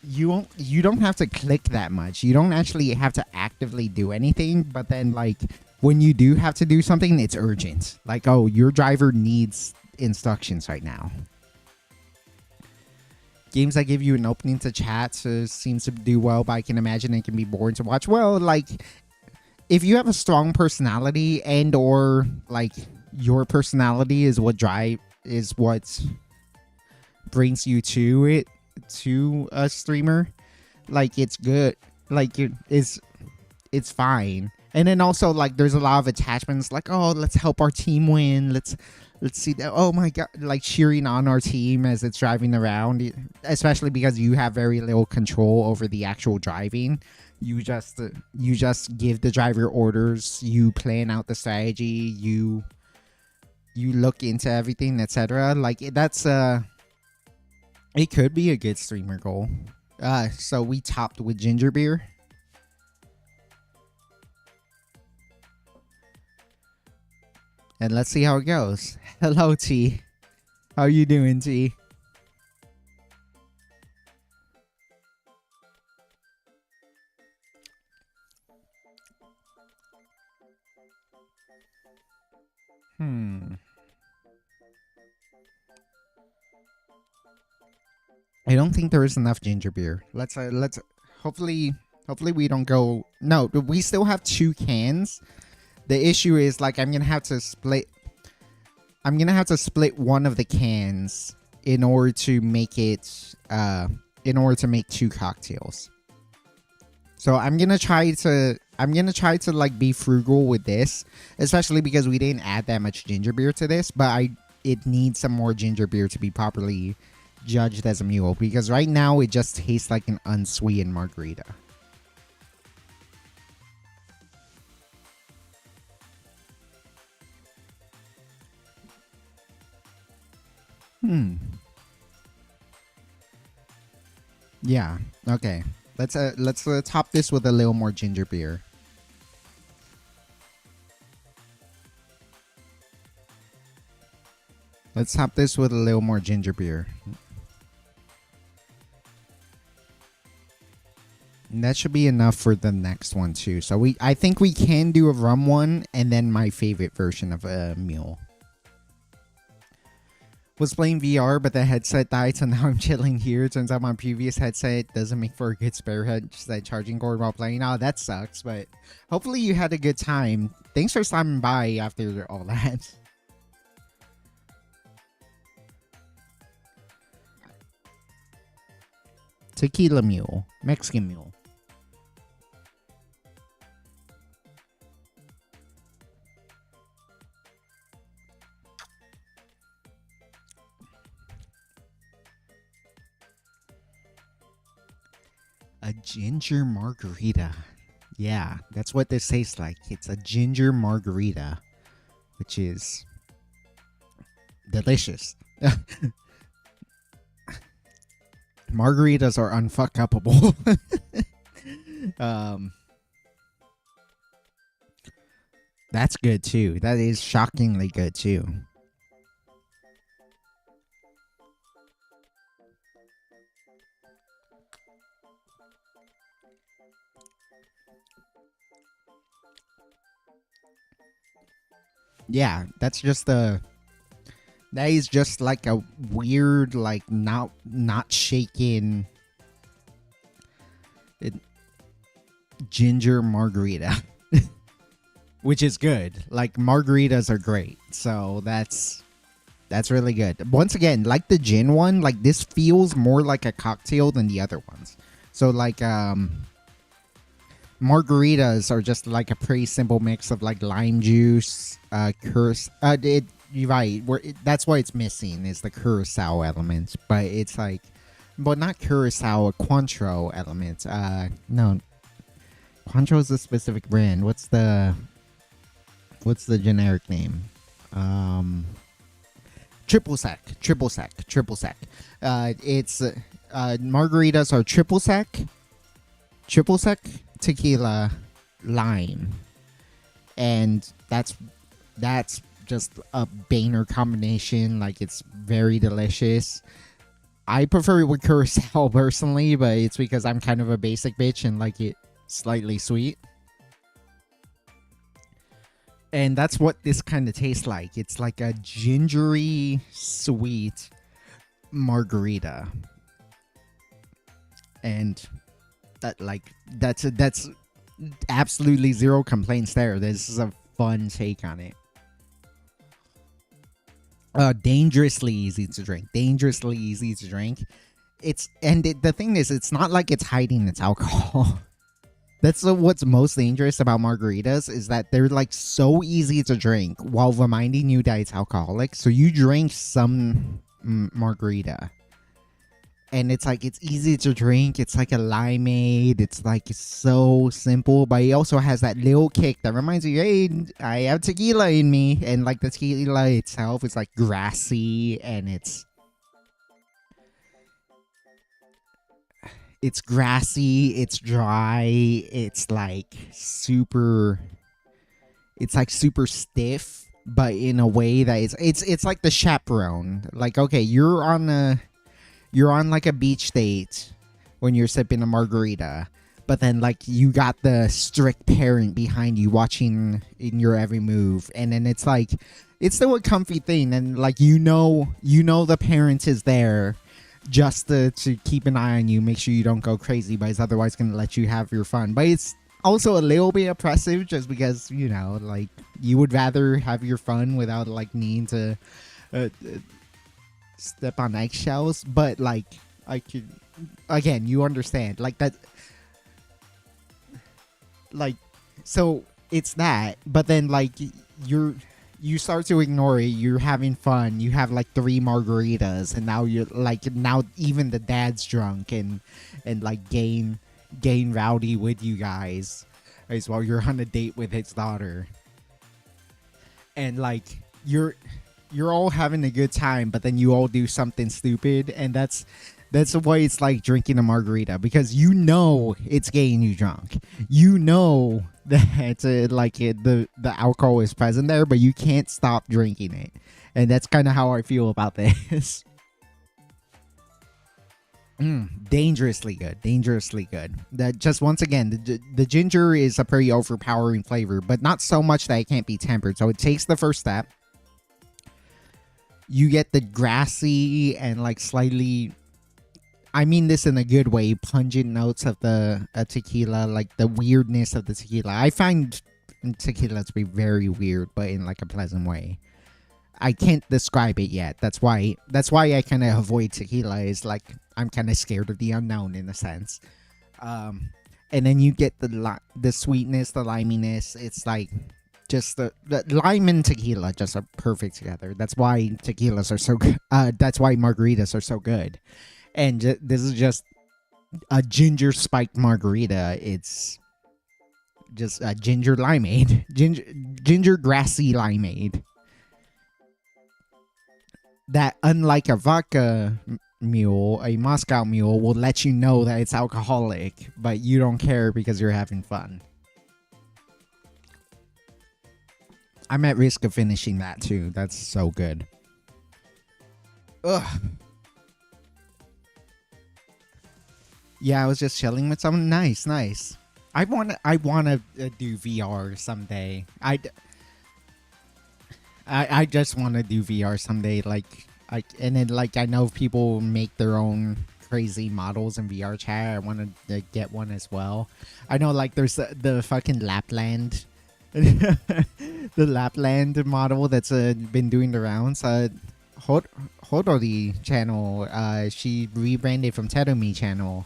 You don't have to click that much. You don't actually have to actively do anything. But then like when you do have to do something, it's urgent. Like, oh, your driver needs instructions right now. Games that give you an opening to chat seems to do well, but I can imagine it can be boring to watch. Well, like, if you have a strong personality and or, like, your personality is what brings you to a streamer, like, it's good. Like, it's fine. And then also, like, there's a lot of attachments, like, oh, let's help our team win. Let's see that. Oh my god, like cheering on our team as it's driving around, especially because you have very little control over the actual driving. You just give the driver orders, you plan out the strategy, you look into everything, etc. Like that's it could be a good streamer goal. So we topped with ginger beer. And let's see how it goes. Hello, T. How you doing, T? I don't think there is enough ginger beer. Let's hopefully we don't go. No, we still have 2 cans. The issue is like I'm gonna have to split one of the cans in order to make it in order to make 2 cocktails. So I'm gonna try to like be frugal with this, especially because we didn't add that much ginger beer to this, but it needs some more ginger beer to be properly judged as a mule, because right now it just tastes like an unsweetened margarita. Yeah. Okay. Let's top this with a little more ginger beer. Let's top this with a little more ginger beer. And that should be enough for the next one too. So I think we can do a rum one and then my favorite version of a mule. Was playing VR, but the headset died, so now I'm chilling here. Turns out my previous headset doesn't make for a good spare headset charging cord while playing. Oh, that sucks, but hopefully you had a good time. Thanks for stopping by after all that. Tequila mule. Mexican mule. A ginger margarita. Yeah, that's what this tastes like. It's a ginger margarita, which is delicious. Margaritas are unfuckupable. um, that's good too. That is shockingly good too. Yeah, that's just the. That is just like a weird, like not shaken ginger margarita, which is good. Like margaritas are great, so that's really good. Once again, like the gin one, like this feels more like a cocktail than the other ones. So like margaritas are just like a pretty simple mix of like lime juice, you're right. That's why it's missing is the curacao element, but it's like, but not curacao, Cointreau element. No, Cointreau is a specific brand. What's the generic name? Triple sec. It's margaritas are triple sec, tequila, lime, and that's just a banger combination. Like it's very delicious. I prefer it with curacao personally, but it's because I'm kind of a basic bitch and like it slightly sweet. And that's what this kind of tastes like. It's like a gingery sweet margarita. And that's absolutely zero complaints there. This is a fun take on it. Dangerously easy to drink. The thing is, it's not like it's hiding its alcohol. That's what's most dangerous about margaritas is that they're like so easy to drink while reminding you that it's alcoholic. So you drink some margarita, and it's like it's easy to drink. It's like a limeade. It's like it's so simple, but it also has that little kick that reminds you, hey, I have tequila in me. And like the tequila itself is like grassy, and it's grassy, it's dry, it's like super stiff, but in a way that it's like the chaperone. Like, okay, you're on like a beach date when you're sipping a margarita, but then like you got the strict parent behind you watching in your every move, and then it's like it's still a comfy thing, and like you know the parent is there just to keep an eye on you, make sure you don't go crazy, but it's otherwise gonna let you have your fun. But it's also a little bit oppressive just because, you know, like you would rather have your fun without like needing to step on eggshells. But like I could, again, you understand like that, like, so it's that, but then like you start to ignore it. You're having fun. You have like 3 margaritas, and now you're like, now even the dad's drunk and like getting rowdy with you guys as well. You're on a date with his daughter, and like you're all having a good time, but then you all do something stupid, and that's why it's like drinking a margarita, because you know it's getting you drunk. You know that the alcohol is present there, but you can't stop drinking it, and that's kind of how I feel about this. Dangerously good. That just once again, the ginger is a pretty overpowering flavor, but not so much that it can't be tempered. So it takes the first step. You get the grassy and like slightly, I mean this in a good way, pungent notes of the tequila, like the weirdness of the tequila. I find tequila to be very weird, but in like a pleasant way. I can't describe it yet. That's why I kind of avoid tequila. Is like I'm kind of scared of the unknown in a sense. Um, and then you get the sweetness, the liminess. It's like just the lime and tequila just are perfect together. That's why tequilas are so good. That's why margaritas are so good. And this is just a ginger spiked margarita. It's just a ginger limeade, ginger grassy limeade. That unlike a vodka mule, a Moscow mule will let you know that it's alcoholic, but you don't care because you're having fun. I'm at risk of finishing that too. That's so good. Ugh. Yeah, I was just chilling with someone. Nice. I wanna do VR someday. I just want to do VR someday. And then like I know people make their own crazy models in VR chat. I want to get one as well. I know like there's the fucking Lapland, the Lapland model that's been doing the rounds. Hodori channel. She rebranded from Terumi channel.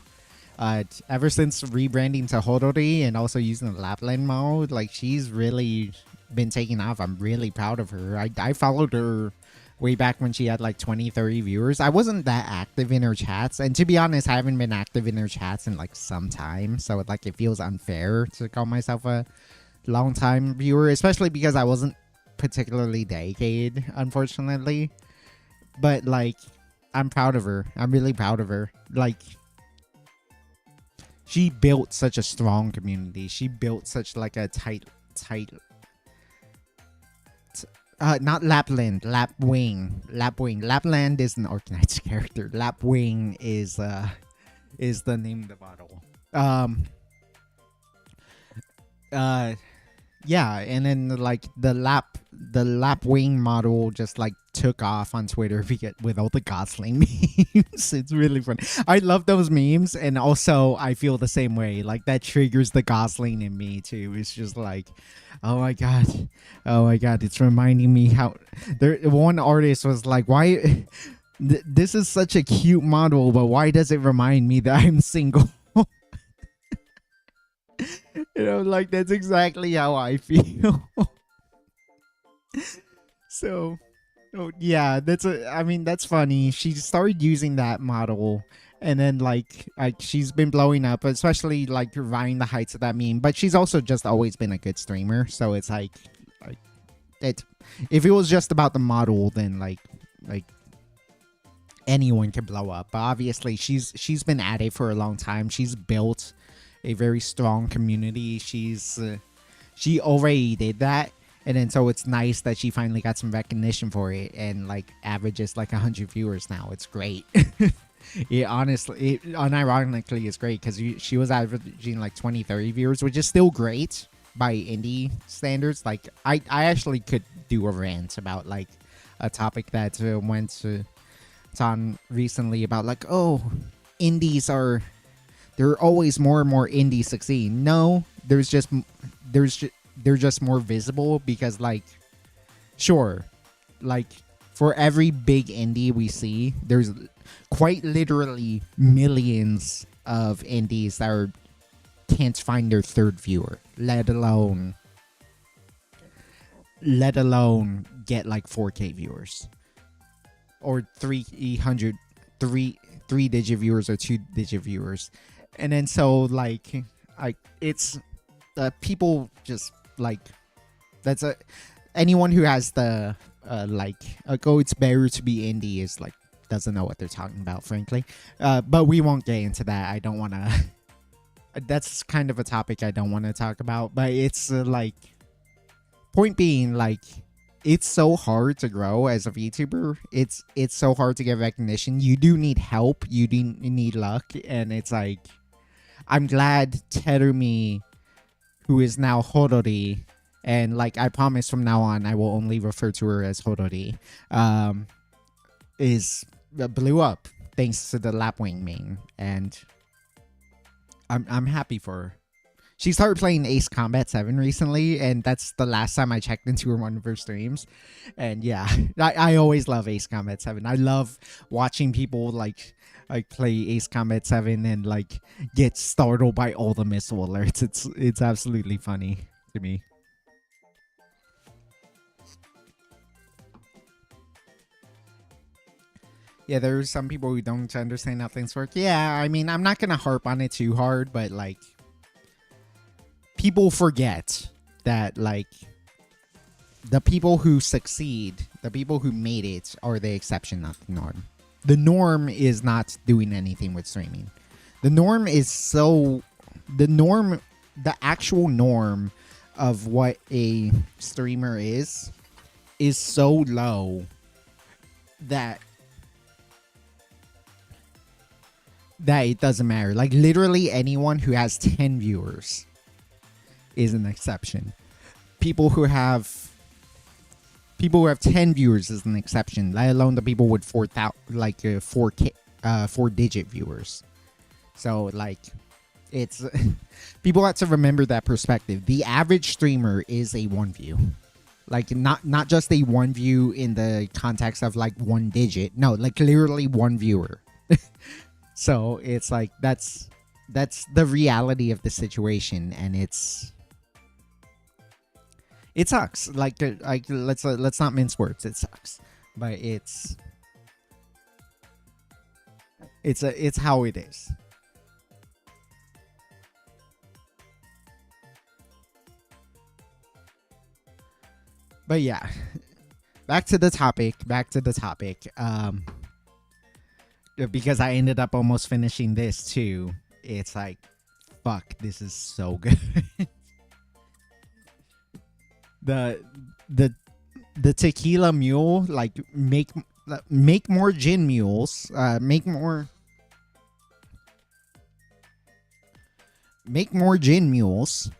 Ever since rebranding to Hodori and also using the Lapland mode, like she's really been taking off. I'm really proud of her. I followed her way back when she had like 20-30 viewers. I wasn't that active in her chats, and to be honest, I haven't been active in her chats in like some time, so it feels unfair to call myself a long time viewer, especially because I wasn't particularly dedicated, unfortunately. But like I'm proud of her. I'm really proud of her. Like she built such a strong community. She built such like a tight not Lapland, Lapwing. Lapland is an Arcanite's character. Lapwing is the name of the bottle. Yeah, and then like the Lapwing model just like took off on Twitter with all the Gosling memes. It's really fun. I love those memes, and also I feel the same way. Like that triggers the Gosling in me too. It's just like, oh my god, it's reminding me how one artist was like, why this is such a cute model, but why does it remind me that I'm single? Like that's exactly how I feel. So, oh yeah, that's funny. She started using that model, and then like she's been blowing up, especially like riding the heights of that meme. But she's also just always been a good streamer, so it's like it. If it was just about the model, then like anyone can blow up. But obviously, she's been at it for a long time. She's built a very strong community. She already did that, and then so it's nice that she finally got some recognition for it, and like averages like 100 viewers now. It's great. Unironically, it's great because she was averaging like 20-30 viewers, which is still great by indie standards. Like I actually could do a rant about like a topic that went on recently about like, oh, indies are, there are always more and more indies succeeding. No, they're just more visible because like, sure, like for every big indie we see, there's quite literally millions of indies that can't find their third viewer, let alone get like 4K viewers or 300 three-digit viewers or 2-digit viewers. And then so like it's people just like, that's anyone who has the oh, it's better to be indie is like doesn't know what they're talking about, frankly. But we won't get into that. I don't want to. That's kind of a topic I don't want to talk about. But it's like, point being, like, it's so hard to grow as a VTuber. It's so hard to get recognition. You do need help. You do need luck, and it's like, I'm glad Terumi, who is now Hodori, and like I promise from now on I will only refer to her as Hodori, is blew up thanks to the Lapwing meme, and I'm happy for her. She started playing Ace Combat 7 recently, and that's the last time I checked into one of her streams. And yeah, I always love Ace Combat 7. I love watching people like play Ace Combat 7 and like get startled by all the missile alerts. It's absolutely funny to me. Yeah, there's some people who don't understand how things work. Yeah, I mean, I'm not gonna harp on it too hard, but like people forget that like the people who succeed, the people who made it are the exception, not the norm. The norm is not doing anything with streaming. The norm is the actual norm of what a streamer is so low that it doesn't matter. Like literally anyone who has 10 viewers is an exception. People who have 10 viewers is an exception, let alone the people with 4-digit viewers. So like it's people have to remember that perspective. The average streamer is a 1 view. Like not just a 1 view in the context of like 1 digit. No, like literally 1 viewer. So it's like that's the reality of the situation, and it sucks. Like let's not mince words. It sucks, but it's how it is. But yeah, back to the topic. Because I ended up almost finishing this too. It's like, fuck, this is so good. the tequila mule, like make more gin mules. Make more gin mules.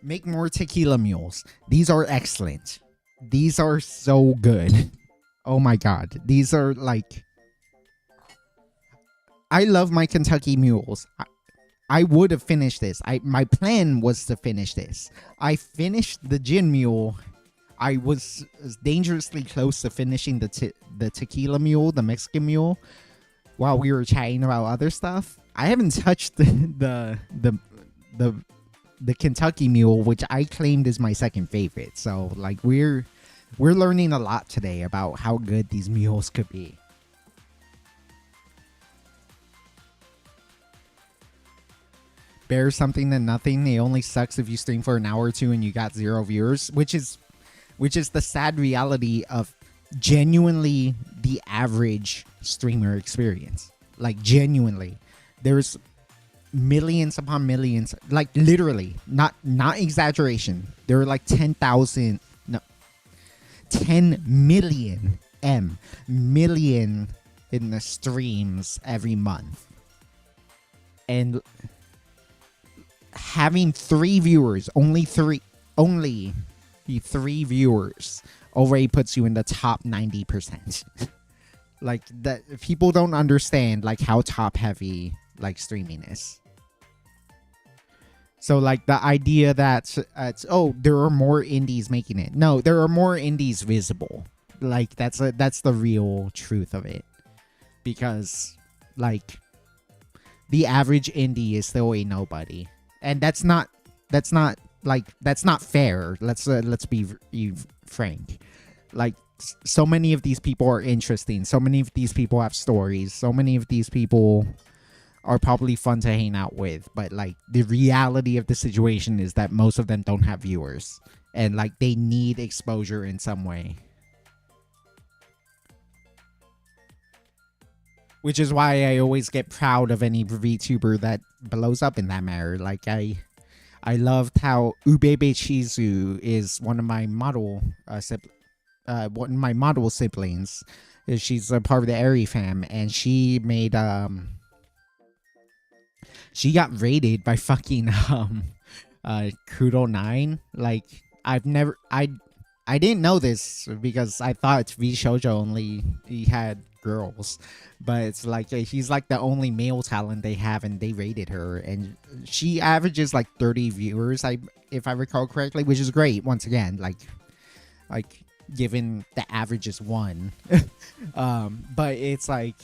Make more tequila mules. These are excellent. These are so good. Oh my god. These are like... I love my Kentucky mules. I would have finished this. My plan was to finish this. I finished the gin mule. I was dangerously close to finishing the tequila mule, the Mexican mule, while we were chatting about other stuff. I haven't touched the Kentucky mule, which I claimed is my second favorite. So like we're learning a lot today about how good these mules could be. Better something than nothing. It only sucks if you stream for an hour or two and you got 0 viewers, which is the sad reality of genuinely the average streamer experience. Like genuinely, there's millions upon millions, like literally, not exaggeration. There are like 10 million million in the streams every month, and having 3 viewers, only three viewers already puts you in the top 90%. Like that, people don't understand like how top heavy like streaming is. So like the idea that there are more indies making it. No, there are more indies visible. Like that's the real truth of it. Because like the average indie is still a nobody. And that's not fair. Let's be frank. Like so many of these people are interesting. So many of these people have stories. So many of these people are probably fun to hang out with, but like the reality of the situation is that most of them don't have viewers, and like they need exposure in some way. Which is why I always get proud of any VTuber that blows up in that manner. Like I loved how Ubebe Chizu is one of my model siblings. She's a part of the Airy fam, and she made she got raided by fucking Kudo9. Like I didn't know this because I thought V Shoujo only had girls, but it's like he's like the only male talent they have, and they rated her, and she averages like 30 viewers, if I recall correctly, which is great. Once again, like given the average is 1, but it's like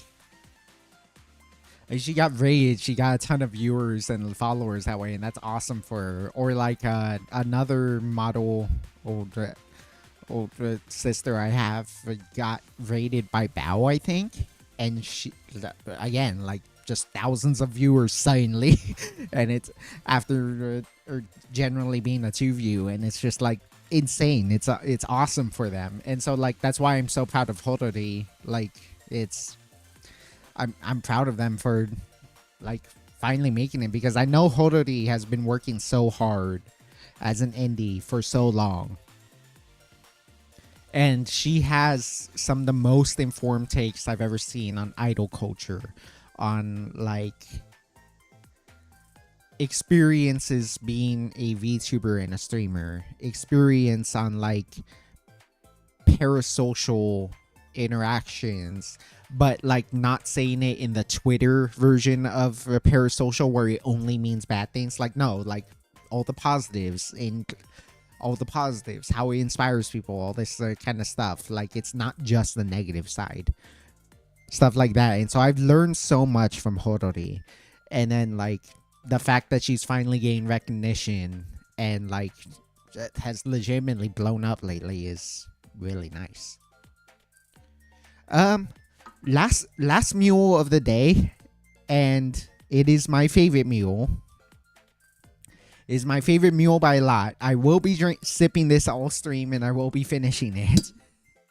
she got rated, she got a ton of viewers and followers that way, and that's awesome for her. Or like another model, older sister I have, got rated by Bao, I think, and she, again, like just thousands of viewers suddenly, and it's after generally being a 2 view, and it's just like insane. It's awesome for them, and so like that's why I'm so proud of Horori. Like I'm proud of them for like finally making it, because I know Horori has been working so hard as an indie for so long. And she has some of the most informed takes I've ever seen on idol culture, on like experiences being a VTuber and a streamer, experience on like parasocial interactions, but like not saying it in the Twitter version of a parasocial where it only means bad things. Like, no, like all the positives, how it inspires people, all this kind of stuff. Like, it's not just the negative side, stuff like that. And so I've learned so much from Horori, and then like the fact that she's finally getting recognition and like has legitimately blown up lately is really nice. Last mule of the day, and it is my favorite mule. Is my favorite mule by a lot. I will be sipping this all stream, and I will be finishing it.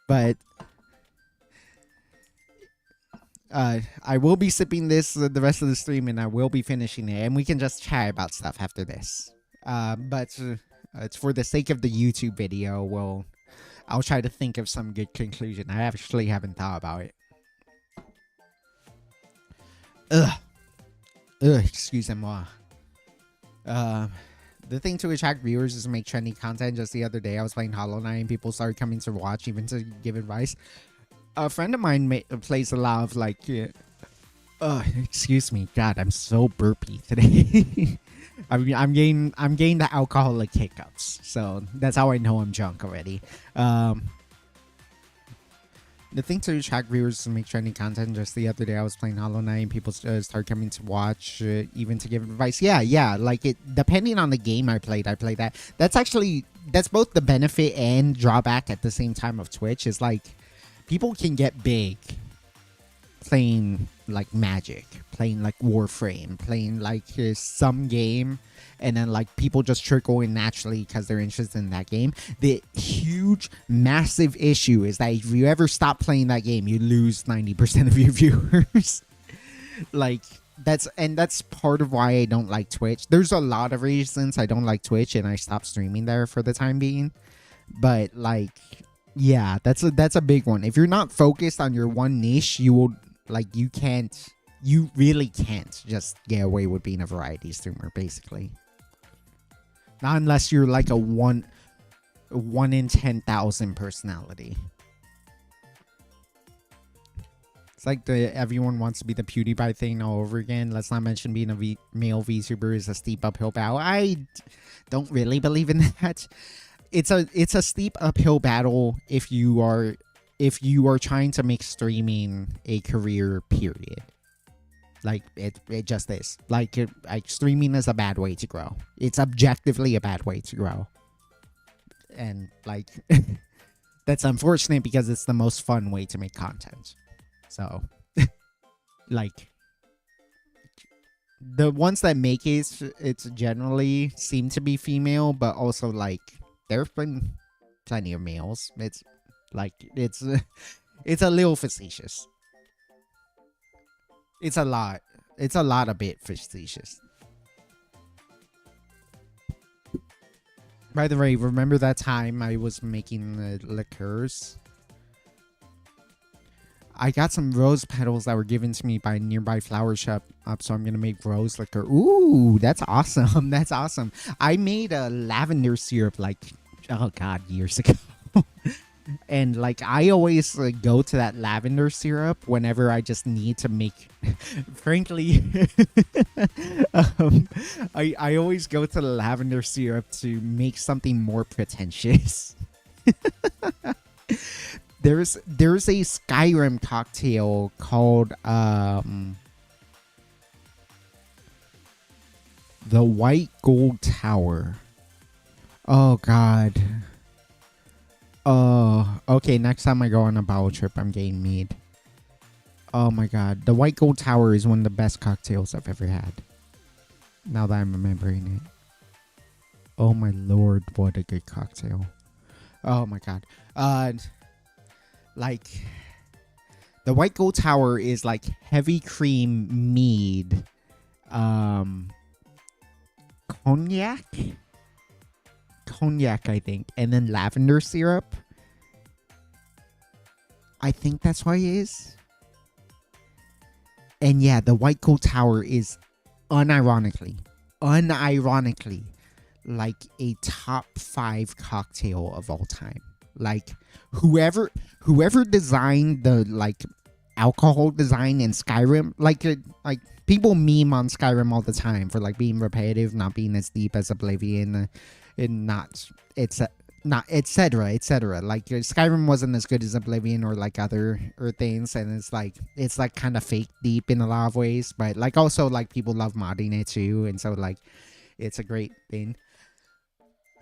But I will be sipping this the rest of the stream, and I will be finishing it. And we can just chat about stuff after this. But it's for the sake of the YouTube video. I'll try to think of some good conclusion. I actually haven't thought about it. Excusez-moi. The thing to attract viewers is to make trendy content. Just the other day, I was playing Hollow Knight, and people started coming to watch, even to give advice. A friend of mine plays a lot of like... excuse me. God, I'm so burpy today. I'm getting the alcoholic hiccups, so that's how I know I'm drunk already. The thing to attract viewers is to make trendy content. Just the other day, I was playing Hollow Knight, and people started coming to watch, even to give advice. Yeah. Like, it depending on the game I played that. That's both the benefit and drawback at the same time of Twitch. Is like, people can get big playing like Magic, playing like Warframe, playing like some game, and then like people just trickle in naturally because they're interested in that game. The huge, massive issue is that if you ever stop playing that game, you lose 90% of your viewers. Like, that's part of why I don't like Twitch. There's a lot of reasons I don't like Twitch, and I stopped streaming there for the time being. But like, yeah, that's a big one. If you're not focused on your one niche, you really can't just get away with being a variety streamer, basically. Not unless you're like a one in 10,000 personality. It's like everyone wants to be the PewDiePie thing all over again. Let's not mention being a male VTuber is a steep uphill battle. I don't really believe in that. It's a steep uphill battle if you are trying to make streaming a career, period. Like, it just is. Like streaming is a bad way to grow. It's objectively a bad way to grow. And, like, that's unfortunate because it's the most fun way to make content. So, like, the ones that make it, it's generally seem to be female, but also, like, there have been plenty of males. It's, like, it's a little facetious. It's a lot a bit facetious. By the way, remember that time I was making liqueurs? I got some rose petals that were given to me by a nearby flower shop, so I'm gonna make rose liqueur. Ooh, that's awesome. That's awesome. I made a lavender syrup like, oh god, years ago. And like I always go to that lavender syrup whenever I just need to make frankly um, I always go to the lavender syrup to make something more pretentious. There's a Skyrim cocktail called the White Gold Tower. Oh god. Oh, okay, next time I go on a bottle trip, I'm getting mead. Oh my god. The White Gold Tower is one of the best cocktails I've ever had. Now that I'm remembering it. Oh my lord, what a good cocktail. Oh my god. Like the White Gold Tower is like heavy cream mead. Cognac, I think, and then lavender syrup. I think that's what it is. And yeah, the White Gold Tower is unironically, like a top 5 cocktail of all time. Like whoever designed the like alcohol design in Skyrim, like people meme on Skyrim all the time for like being repetitive, not being as deep as Oblivion, and not etc. Like Skyrim wasn't as good as Oblivion or like other things, and it's like kind of fake deep in a lot of ways, but like also like people love modding it too, and so like it's a great thing.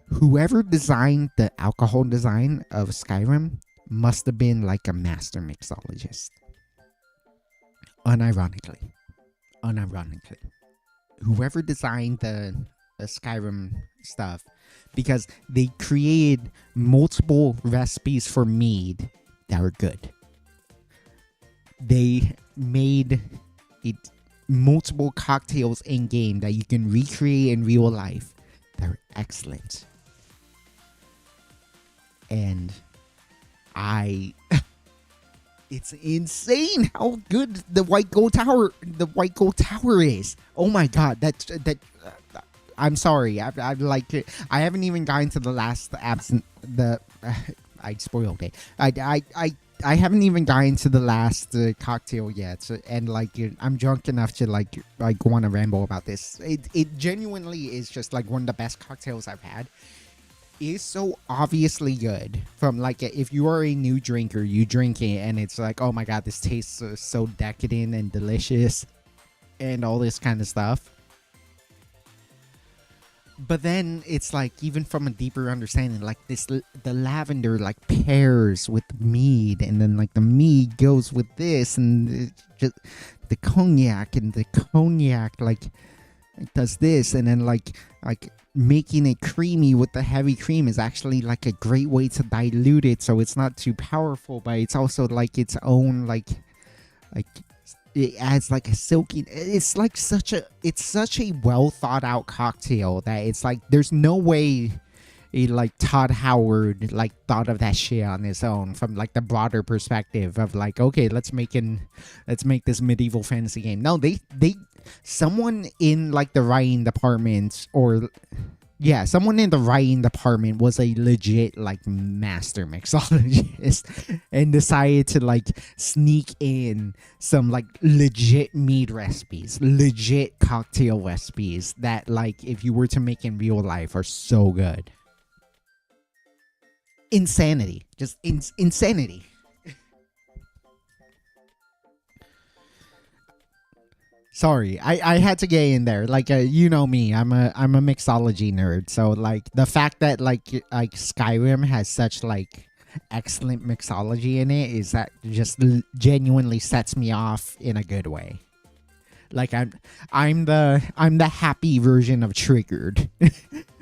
Whoever designed the alcohol design of Skyrim must have been like a master mixologist. Unironically. Whoever designed the Skyrim stuff, because they created multiple recipes for mead that were good. They made multiple cocktails in game that you can recreate in real life that are excellent. And it's insane how good the White Gold Tower is. Oh my god, I'm sorry. I like it. I haven't even gotten to the last absent. I spoiled it. I haven't even gotten to the last cocktail yet, and like I'm drunk enough to like want to ramble about this. It genuinely is just like one of the best cocktails I've had. Is so obviously good. From like if you are a new drinker, you drink it and it's like, oh my god, this tastes so decadent and delicious, and all this kind of stuff. But then it's like, even from a deeper understanding, like the lavender like pairs with mead, and then like the mead goes with this, and just the cognac like does this, and then like making it creamy with the heavy cream is actually like a great way to dilute it so it's not too powerful, but it's also like its own like it adds like a silky. It's like such a well thought out cocktail that it's like there's no way like Todd Howard like thought of that shit on his own from like the broader perspective of like, okay, let's make this medieval fantasy game. No, they someone in like the writing department, or yeah, someone in the writing department was a legit like master mixologist and decided to like sneak in some like legit mead recipes, legit cocktail recipes that like if you were to make in real life are so good. Insanity. Just insanity. Sorry, I had to get in there. Like, you know me, I'm a mixology nerd. So like the fact that like Skyrim has such like excellent mixology in it is that just genuinely sets me off in a good way. Like I'm the happy version of triggered,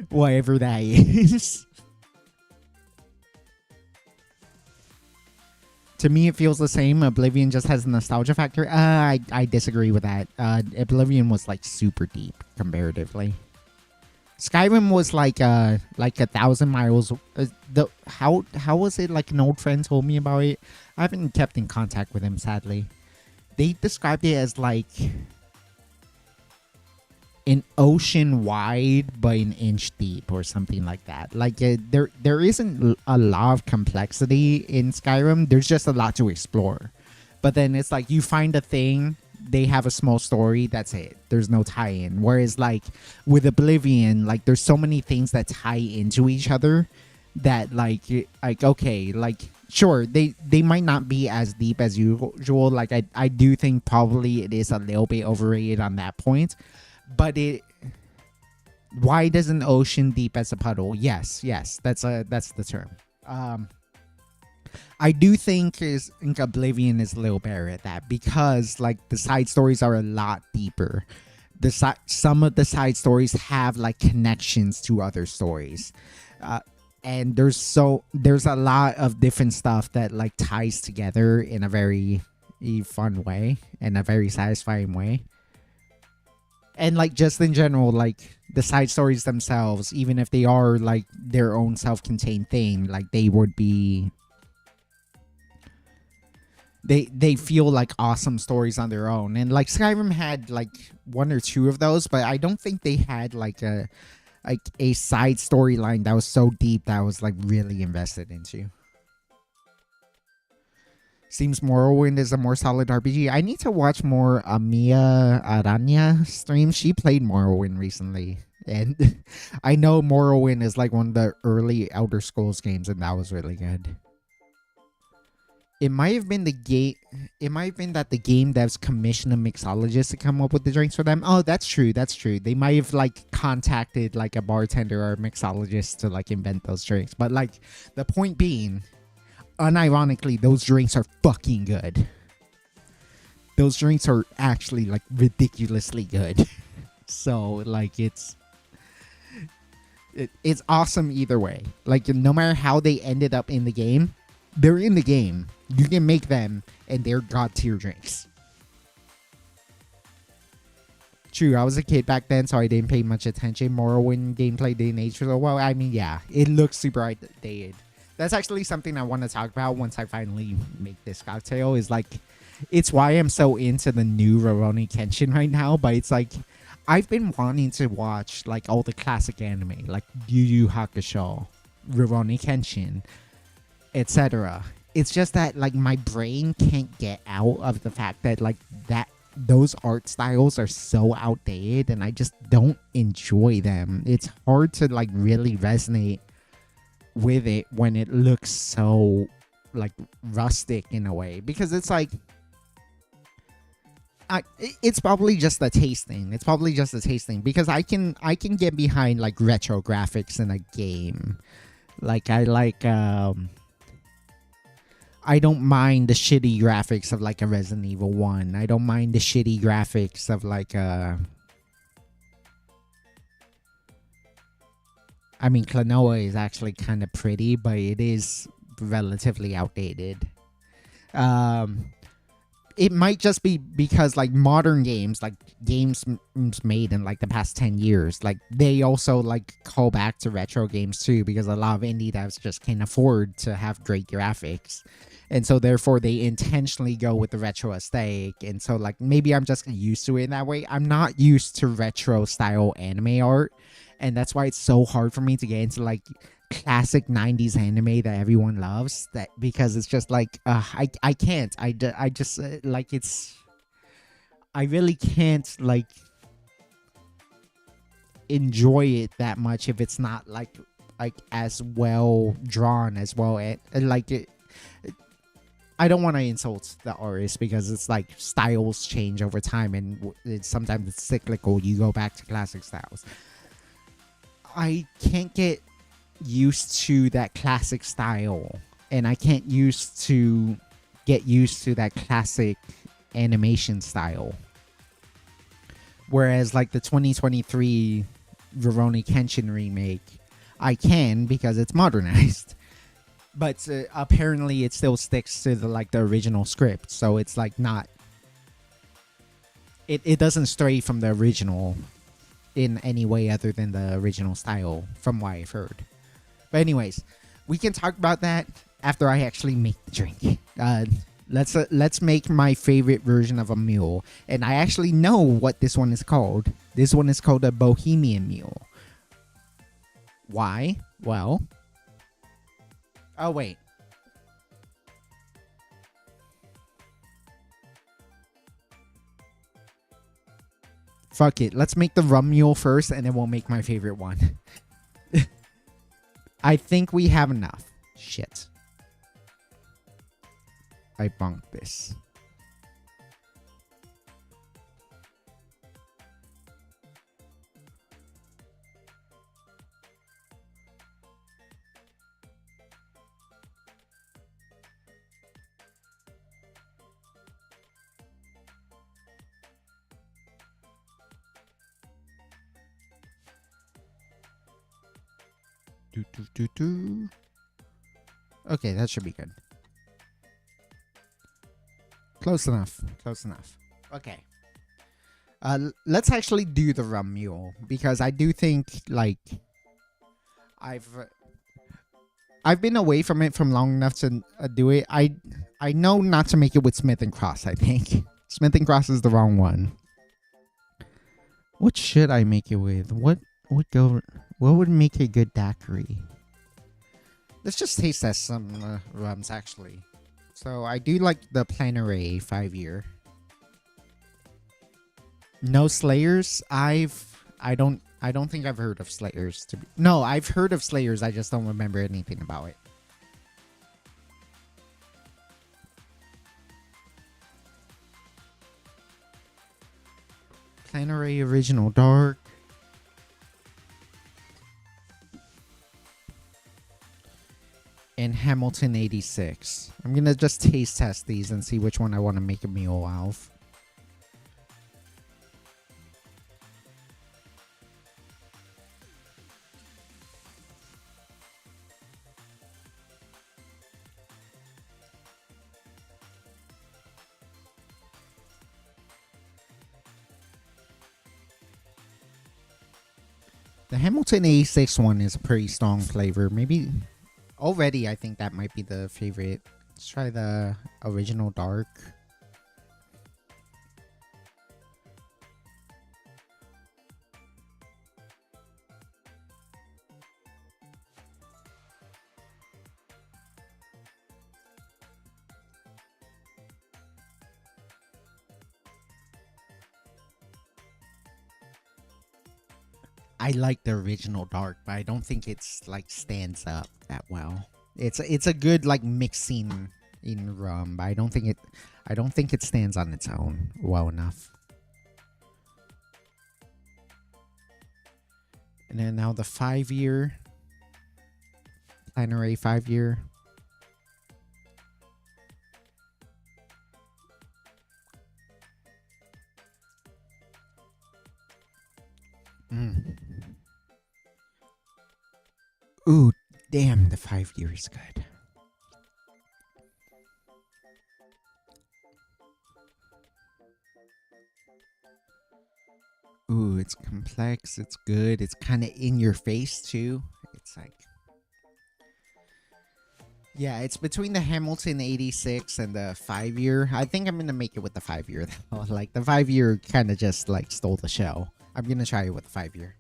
whatever that is. To me, it feels the same. Oblivion just has a nostalgia factor. I disagree with that. Oblivion was like super deep comparatively. Skyrim was like 1,000 miles. How was it? Like an old friend told me about it. I haven't kept in contact with him, sadly. They described it as like an ocean wide but an inch deep or something like that. Like there isn't a lot of complexity in Skyrim. There's just a lot to explore. But then it's like you find a thing, they have a small story, that's it. There's no tie-in. Whereas like with Oblivion, like there's so many things that tie into each other that like okay, like sure, they might not be as deep as usual. Like I do think probably it is a little bit overrated on that point. But wide as an ocean, deep as a puddle. Yes, that's the term. I do think Oblivion is a little better at that because like the side stories are a lot deeper. Some of the side stories have like connections to other stories, and there's a lot of different stuff that like ties together in a very fun way and a very satisfying way. And like just in general, like the side stories themselves, even if they are like their own self-contained thing, like they would be. They feel like awesome stories on their own. And like Skyrim had like one or two of those, but I don't think they had like a side storyline that was so deep that I was like really invested into. Seems Morrowind is a more solid RPG. I need to watch more Mia Aranya stream. She played Morrowind recently. And I know Morrowind is like one of the early Elder Scrolls games, and that was really good. It might have been that the game devs commissioned a mixologist to come up with the drinks for them. Oh, that's true. They might have like contacted like a bartender or a mixologist to like invent those drinks. But like the point being, unironically, those drinks are fucking good. Those drinks are actually like ridiculously good. So like it's awesome either way. Like no matter how they ended up in the game, they're in the game. You can make them, and they're god tier drinks. True, I was a kid back then, so I didn't pay much attention. Morrowind gameplay didn't age so well. I mean, yeah, it looks super outdated. That's actually something I want to talk about once I finally make this cocktail. Is like, it's why I'm so into the new Rurouni Kenshin right now. But it's like, I've been wanting to watch like all the classic anime, like Yu Yu Hakusho, Rurouni Kenshin, etc. It's just that like my brain can't get out of the fact that like those art styles are so outdated, and I just don't enjoy them. It's hard to like really resonate with it when it looks so like rustic in a way, because it's like it's probably just a taste thing. Because I can get behind like retro graphics in a game. Like I don't mind the shitty graphics of like a Resident Evil 1. I don't mind the shitty graphics of like I mean, Klonoa is actually kind of pretty, but it is relatively outdated. It might just be because like modern games, like games made in like the past 10 years, like they also like call back to retro games too, because a lot of indie devs just can't afford to have great graphics. And so therefore they intentionally go with the retro aesthetic. And so like maybe I'm just used to it in that way. I'm not used to retro style anime art. And that's why it's so hard for me to get into like classic 90s anime that everyone loves, that because it's just like I can't. I just like it's I really can't like enjoy it that much if it's not like as well drawn as well. Like it, I don't want to insult the artist because it's like styles change over time, and sometimes it's cyclical. You go back to classic styles. I can't get used to that classic style, and I can't get used to that classic animation style. Whereas like the 2023 Rurouni Kenshin remake, I can, because it's modernized. But apparently it still sticks to the original script, so it's like not. It doesn't stray from the original in any way other than the original style, from what I've heard. But anyways, we can talk about that after I actually make the drink. Let's make my favorite version of a mule, and I actually know what this one is called. This one is called a Bohemian Mule. Why? Well, oh wait. Fuck it. Let's make the rum mule first, and then we'll make my favorite one. I think we have enough. Shit. I bunked this. Okay, that should be good. Close enough. Close enough. Okay. Let's actually do the rum mule, because I do think like I've been away from it from long enough to do it. I know not to make it with Smith and Cross. I think Smith and Cross is the wrong one. What should I make it with? What would make a good daiquiri? Let's just taste test some rums actually. So I do like the Planere 5-year. No Slayers. I don't think I've heard of Slayers to be. No, I've heard of Slayers. I just don't remember anything about it. Planere Original Dark. And Hamilton 86. I'm gonna just taste test these and see which one I want to make a mule out of. The Hamilton 86 one is a pretty strong flavor. Maybe already I think that might be the favorite. Let's try the Original Dark. I like the Original Dark, but I don't think it's like stands up that well. It's a good like mixing in rum, but I don't think it stands on its own well enough. And then now the 5-year Planere 5-year. Ooh, damn, the 5-year is good. Ooh, it's complex, it's good, it's kind of in your face too. It's like, yeah, it's between the Hamilton 86 and the 5-year. I think I'm gonna make it with the 5-year though. Like the 5-year kind of just like stole the show. I'm gonna try it with the 5-year.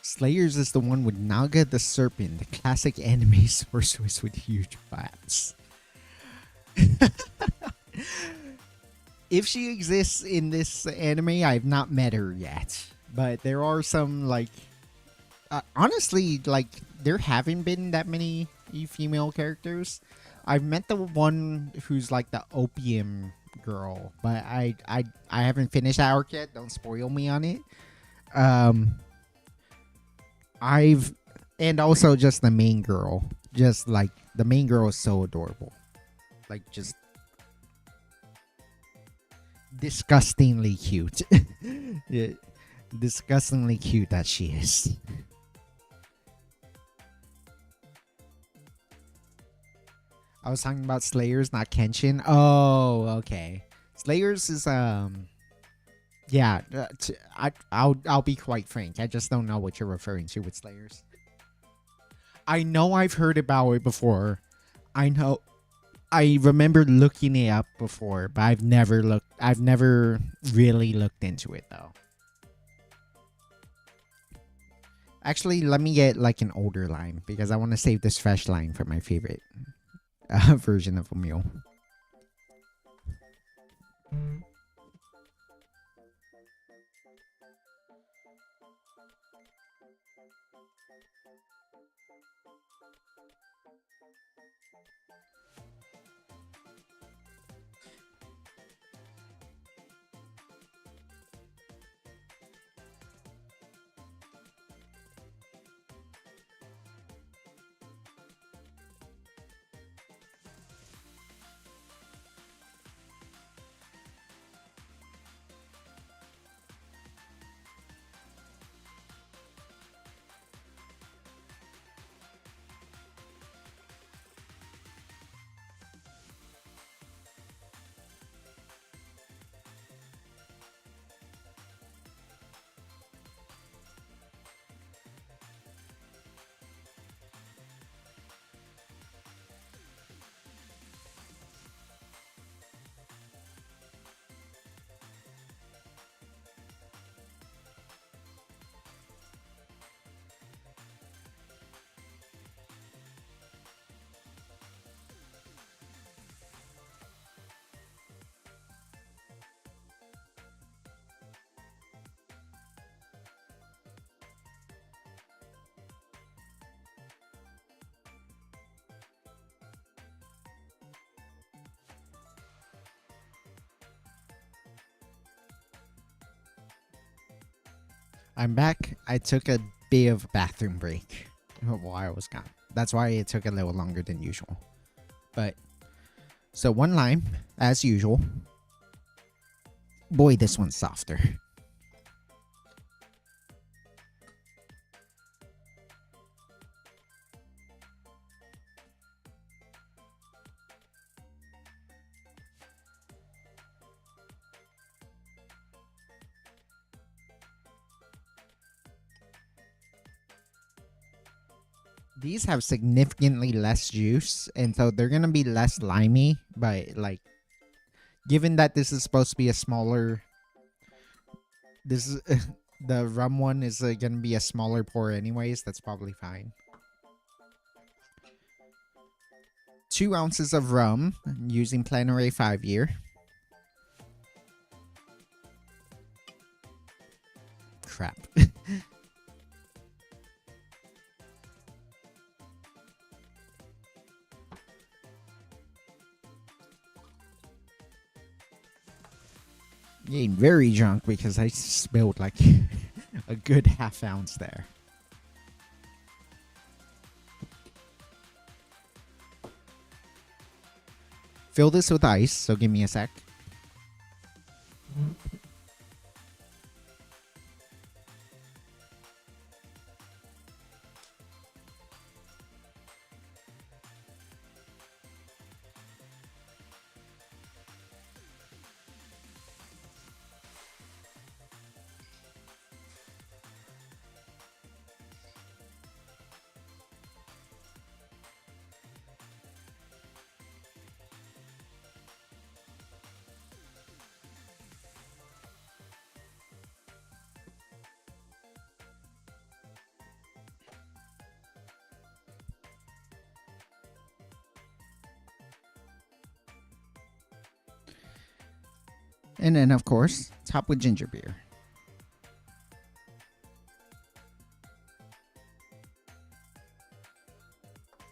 Slayers is the one with Naga the Serpent, the classic anime sorceress with huge bats. If she exists in this anime, I've not met her yet. But there are some, like... honestly, like, there haven't been that many female characters. I've met the one who's, like, the opium girl. But I haven't finished that arc yet. Don't spoil me on it. And also just the main girl. Just, like, the main girl is so adorable. Like, just... Disgustingly cute. Yeah, disgustingly cute that she is. I was talking about Slayers, not Kenshin. Oh, okay. Slayers is yeah. I'll be quite frank. I just don't know what you're referring to with Slayers. I know I've heard about it before. I know I remember looking it up before, but I've never really looked into it though. Actually, let me get like an older line because I want to save this fresh line for my favorite version of a mule. I'm back. I took a bit of a bathroom break while I was gone. That's why it took a little longer than usual. But so one line, as usual. Boy, this one's softer. These have significantly less juice, and so they're gonna be less limey. But like, given that this is supposed to be a smaller, this is the rum one is gonna be a smaller pour anyways. That's probably fine. 2 ounces of rum using Plenary 5-year. Crap. Getting very drunk because I spilled like a good ½ ounce there. Fill this with ice, so give me a sec. And then, of course, top with ginger beer.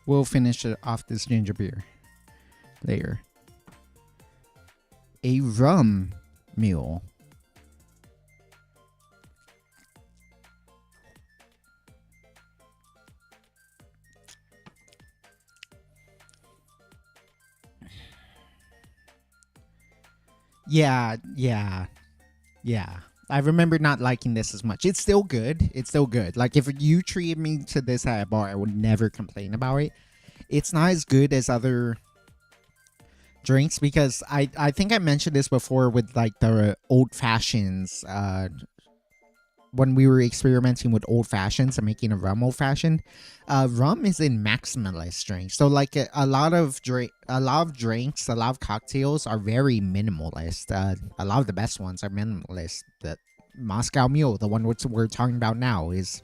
We'll finish off this ginger beer later. A rum mule. Yeah, yeah, yeah. I remember not liking this as much. It's still good. It's still good. Like if you treated me to this at a bar, I would never complain about it. It's not as good as other drinks because I think I mentioned this before with like the old fashions when we were experimenting with old fashions and making a rum old fashioned. Rum is in maximalist drinks, so like a lot of drinks, a lot of cocktails are very minimalist. A lot of the best ones are minimalist. The Moscow Mule, the one which we're talking about now, is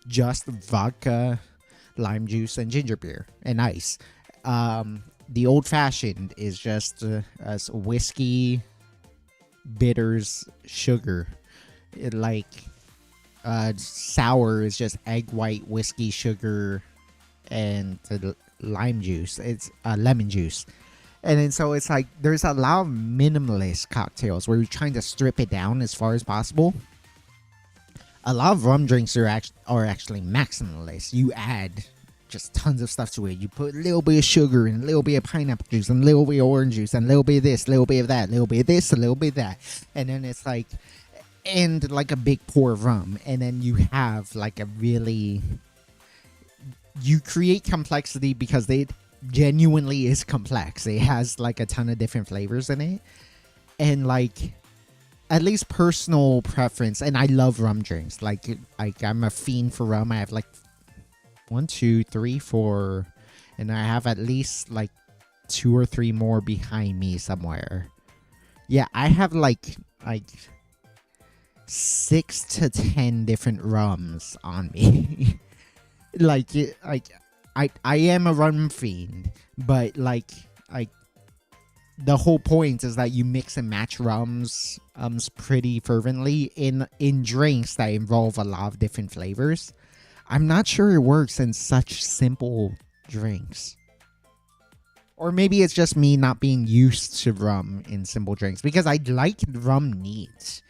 just vodka, lime juice, and ginger beer and ice. The old fashioned is just whiskey, bitters, sugar. Like sour is just egg white, whiskey, sugar, and the lime juice. It's lemon juice. And then so it's like there's a lot of minimalist cocktails where you're trying to strip it down as far as possible. A lot of rum drinks are actually maximalist. You add just tons of stuff to it. You put a little bit of sugar and a little bit of pineapple juice and a little bit of orange juice and a little bit of this, a little bit of that, a little bit of this, a little bit of that. And then it's like, and like a big pour of rum. And then you have like a really, you create complexity because it genuinely is complex. It has like a ton of different flavors in it. And like, at least personal preference, and I love rum drinks. Like I'm a fiend for rum. I have like 1, 2, 3, 4, and I have at least like 2 or 3 more behind me somewhere. Yeah, I have like 6 to 10 different rums on me. I am a rum fiend, but like the whole point is that you mix and match rums pretty fervently in drinks that involve a lot of different flavors. I'm not sure it works in such simple drinks. Or maybe it's just me not being used to rum in simple drinks because I like rum neat.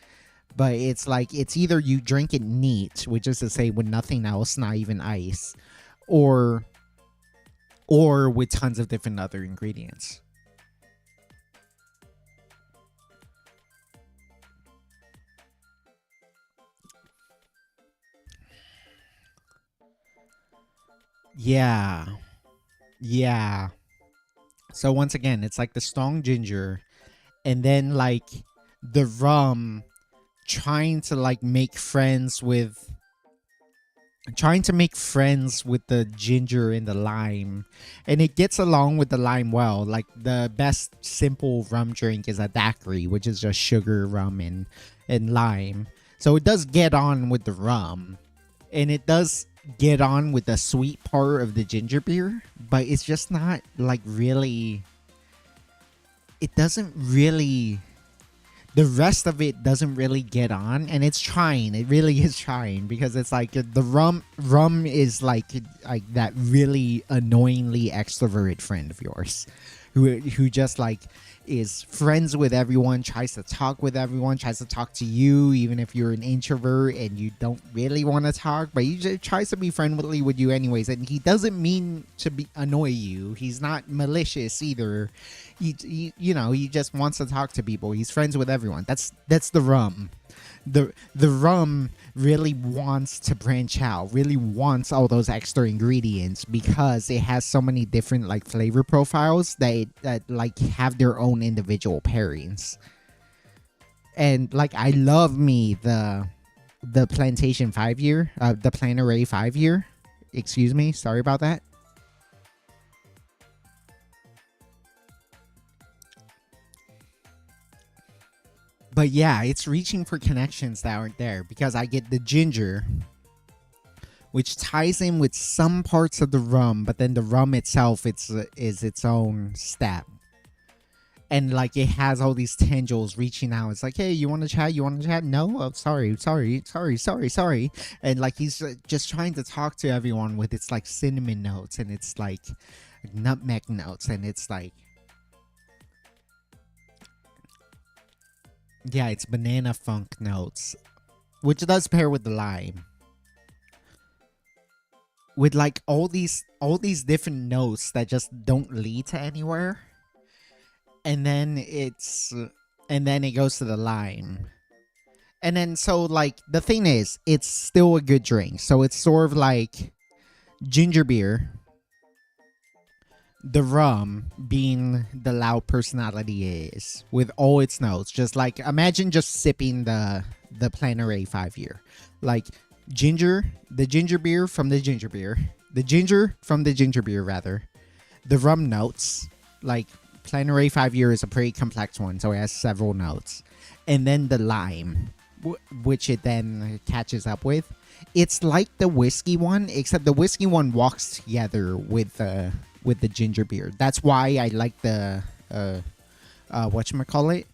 But it's like it's either you drink it neat, which is to say with nothing else, not even ice, or with tons of different other ingredients. Yeah. Yeah. So once again, it's like the strong ginger and then like the rum trying to like make friends with the ginger and the lime, and it gets along with the lime well. Like the best simple rum drink is a daiquiri, which is just sugar, rum, and lime. So it does get on with the rum, and it does get on with the sweet part of the ginger beer, but it's just not like really, it doesn't really, the rest of it doesn't really get on, and it's trying. It really is trying because it's like the rum is like that really annoyingly extroverted friend of yours who just like is friends with everyone, tries to talk with everyone, tries to talk to you even if you're an introvert and you don't really want to talk, but he just tries to be friendly with you anyways, and he doesn't mean to be annoy you. He's not malicious either. He just wants to talk to people. He's friends with everyone. That's the rum. The rum really wants to branch out, really wants all those extra ingredients because it has so many different like flavor profiles that like have their own individual pairings. And like I love me the plantation 5-year, the Plantaray 5-year. Excuse me, sorry about that. But yeah, it's reaching for connections that aren't there because I get the ginger, which ties in with some parts of the rum, but then the rum itself is its own step. And like it has all these tendrils reaching out. It's like, hey, you want to chat? You want to chat? No, oh, sorry. And like he's just trying to talk to everyone with its like cinnamon notes and it's like nutmeg notes, and it's like, yeah, it's banana funk notes, which does pair with the lime. With like all these different notes that just don't lead to anywhere. And then and then it goes to the lime. And then so like the thing is, it's still a good drink. So it's sort of like ginger beer, the rum being the loud personality is with all its notes. Just like imagine just sipping the Planet 5 year. Like ginger, the ginger beer from the ginger beer, the ginger from the ginger beer rather, the rum notes. Like Planet 5 year is a pretty complex one, so it has several notes. And then the lime, which it then catches up with. It's like the whiskey one, except the whiskey one walks together with the ginger beer. That's why I like the whatchamacallit.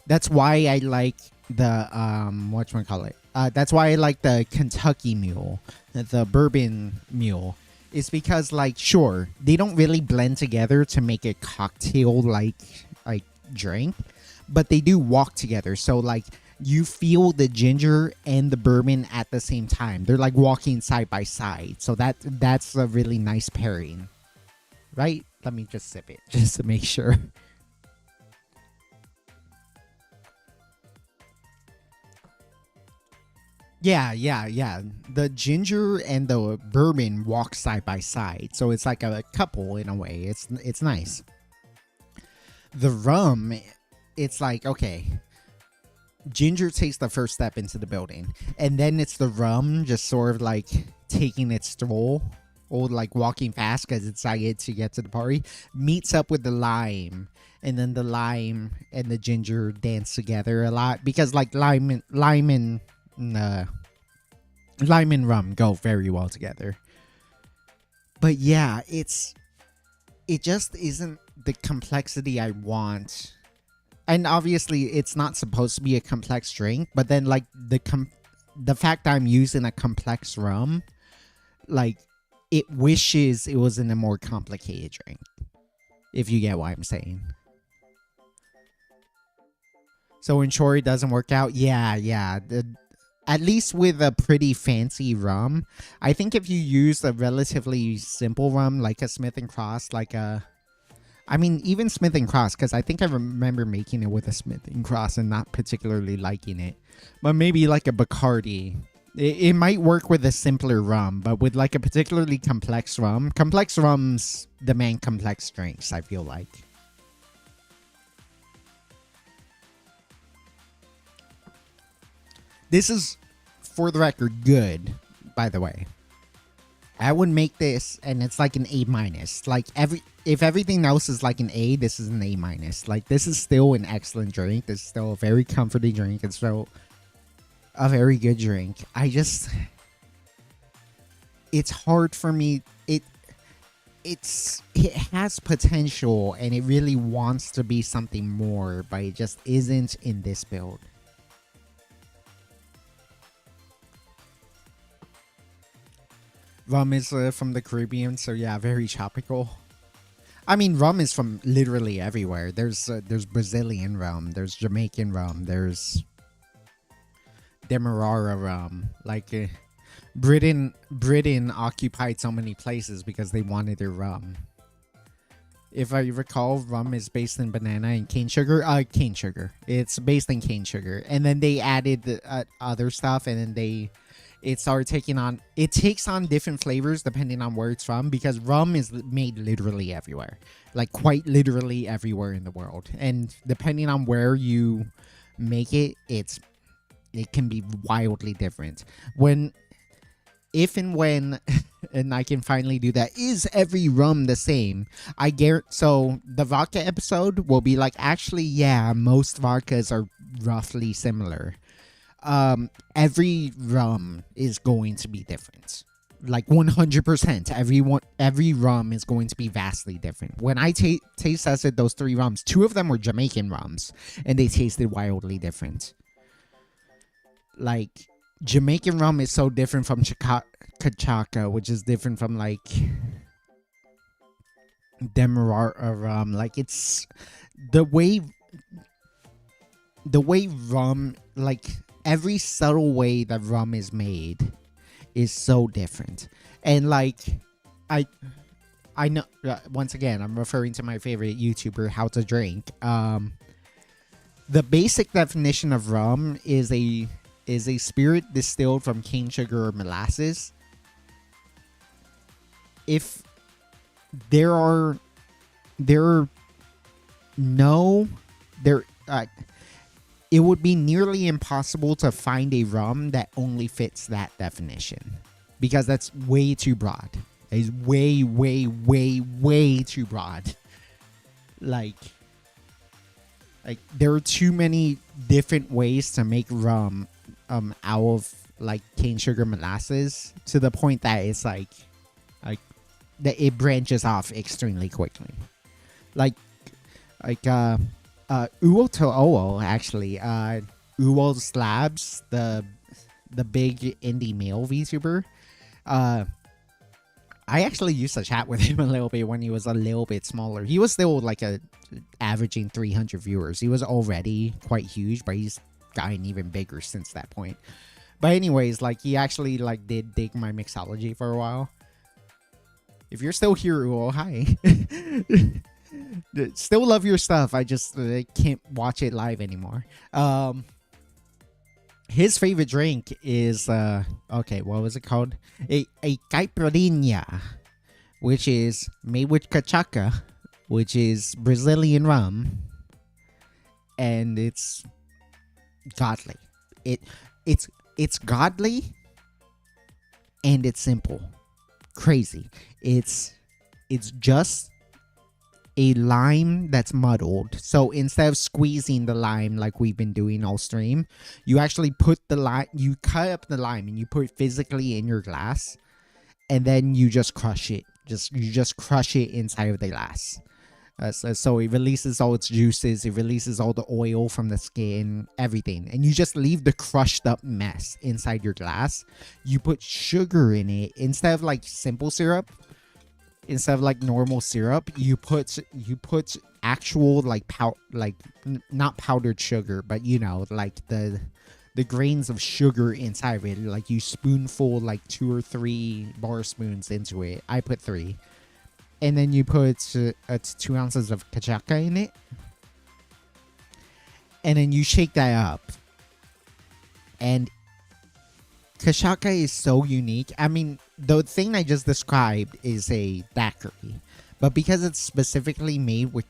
That's why I like the whatchamacallit. That's why I like the Kentucky Mule, the bourbon mule. It's because like sure, they don't really blend together to make a cocktail like drink, but they do walk together. So like you feel the ginger and the bourbon at the same time. They're like walking side by side. So that's a really nice pairing. Right? Let me just sip it just to make sure. Yeah. The ginger and the bourbon walk side by side. So it's like a couple in a way. It's nice. The rum, it's like, okay, ginger takes the first step into the building, and then it's the rum just sort of like taking its stroll or like walking fast because it's excited to get to the party, meets up with the lime, and then the lime and the ginger dance together a lot because like lime and rum go very well together. But yeah, it just isn't the complexity I want. And obviously it's not supposed to be a complex drink, but then like the fact I'm using a complex rum, like it wishes it was in a more complicated drink. If you get what I'm saying. So in short, it doesn't work out. Yeah. At least with a pretty fancy rum, I think if you use a relatively simple rum like a Smith and Cross, even Smith and Cross, because I think I remember making it with a Smith and Cross and not particularly liking it. But maybe like a Bacardi. It might work with a simpler rum, but with like a particularly complex rums demand complex drinks, I feel like. This is, for the record, good, by the way. I would make this, and it's like an A minus. Like if everything else is like an A, this is an A minus. Like this is still an excellent drink. This is still a very comforting drink. It's still a very good drink. It's hard for me. It has potential, and it really wants to be something more, but it just isn't in this build. Rum is from the Caribbean, so yeah, very tropical. I mean, rum is from literally everywhere. There's Brazilian rum, there's Jamaican rum, there's Demerara rum. Like Britain occupied so many places because they wanted their rum. If I recall, rum is based in banana and cane sugar. Cane sugar. It's based in cane sugar, and then they added the, other stuff, and then it started taking on. It takes on different flavors depending on where it's from, because rum is made literally everywhere, like quite literally everywhere in the world, and depending on where you make it, it can be wildly different. If and when and I can finally do that, is every rum the same? I guarantee. So the vodka episode will be like, actually, yeah, most vodkas are roughly similar. Every rum is going to be different, like 100%. Every rum is going to be vastly different. When I taste tested those 3 rums, 2 of them were Jamaican rums, and they tasted wildly different. Like, Jamaican rum is so different from Cachaca, which is different from like Demerara rum. Like, it's the way rum, like every subtle way that rum is made is so different. And like I know. Once again, I'm referring to my favorite YouTuber, How to Drink. The basic definition of rum is a spirit distilled from cane sugar or molasses. If there are no there it would be nearly impossible to find a rum that only fits that definition, because that's way too broad. It's way too broad. Like there are too many different ways to make rum out of like cane sugar molasses, to the point that it's like that it branches off extremely quickly. Like Uo to Oo, actually. Uo Slabs, the big indie male VTuber. I actually used to chat with him a little bit when he was a little bit smaller. He was still like averaging 300 viewers. He was already quite huge, but he's gotten even bigger since that point. But anyways, like he actually like did dig my mixology for a while. If you're still here, Uo, hi. Still love your stuff. I just can't watch it live anymore. His favorite drink is okay, what was it called? A caipirinha, which is made with cachaca, which is Brazilian rum, and it's godly. It's godly, and it's simple. Crazy. It's just a lime that's muddled. So instead of squeezing the lime like we've been doing all stream, you actually put the lime, you cut up the lime and you put it physically in your glass, and then you just crush it. You just crush it inside of the glass. So it releases all its juices, it releases all the oil from the skin, everything. And you just leave the crushed up mess inside your glass. You put sugar in it instead of like simple syrup. Instead of like normal syrup, you put actual like not powdered sugar, but you know, like the grains of sugar inside of it. Like you spoonful like 2 or 3 bar spoons into it. I put 3, and then you put 2 ounces of cachaca in it, and then you shake that up. And cachaca is so unique. I mean, the thing I just described is a daiquiri, but because it's specifically made with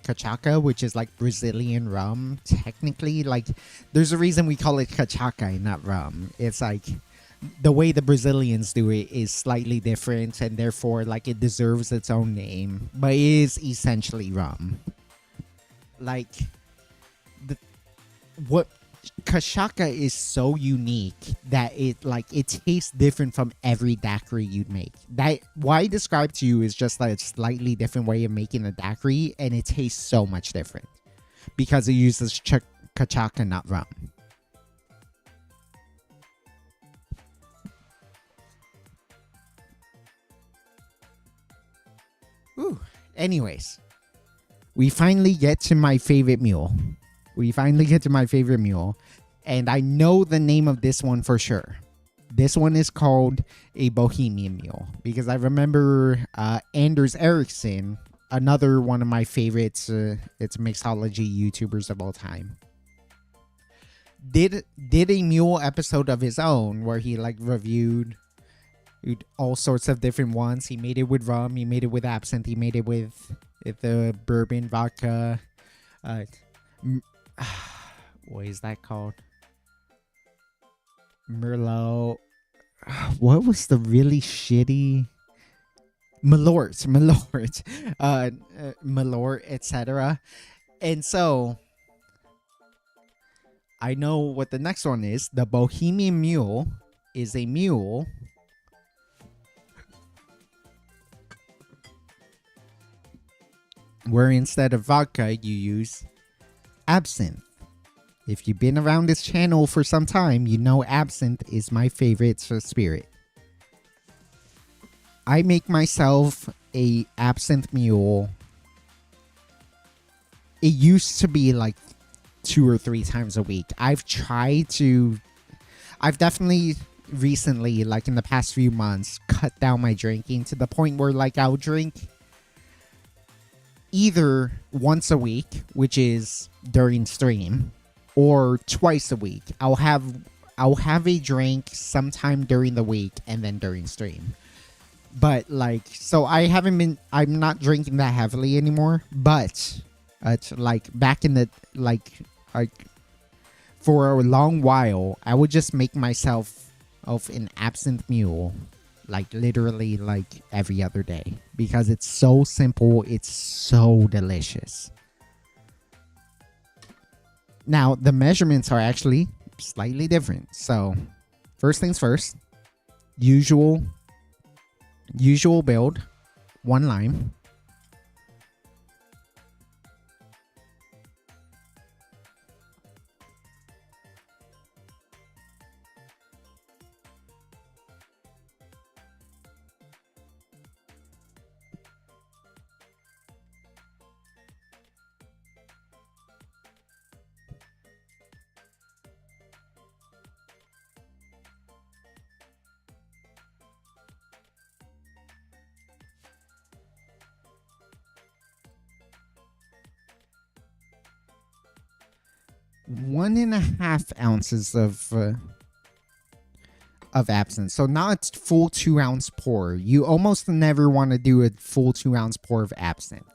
cachaca, which is like Brazilian rum, technically, like there's a reason we call it cachaca and not rum. It's like the way the Brazilians do it is slightly different, and therefore like it deserves its own name, but it is essentially rum. Like what cachaca is so unique that it tastes different from every daiquiri you'd make. That what I described to you is just a slightly different way of making a daiquiri, and it tastes so much different because it uses cachaca, not rum. Ooh. Anyways, we finally get to my favorite mule. And I know the name of this one for sure. This one is called a Bohemian Mule, because I remember Anders Ericsson, another one of my favorites, it's mixology YouTubers of all time, did a mule episode of his own where he like reviewed all sorts of different ones. He made it with rum, he made it with absinthe, he made it with the bourbon, vodka, what is that called? Merlot. What was the really shitty? Malort, Malort, etc. And so I know what the next one is. The Bohemian Mule is a mule where instead of vodka you use absinthe. If you've been around this channel for some time, you know absinthe is my favorite spirit. I make myself a absinthe mule. It used to be like 2 or 3 times a week. I've definitely recently, like in the past few months, cut down my drinking to the point where like I'll drink either once a week, which is during stream, or twice a week. I'll have a drink sometime during the week and then during stream. But like, so I'm not drinking that heavily anymore, but it's like back in the like for a long while, I would just make myself of an absinthe mule, like literally like every other day, because it's so simple, it's so delicious. Now, the measurements are actually slightly different. So, first things first, usual build, 1 lime. One and a half ounces of absinthe. So not full 2-ounce pour. You almost never want to do a full 2-ounce pour of absinthe.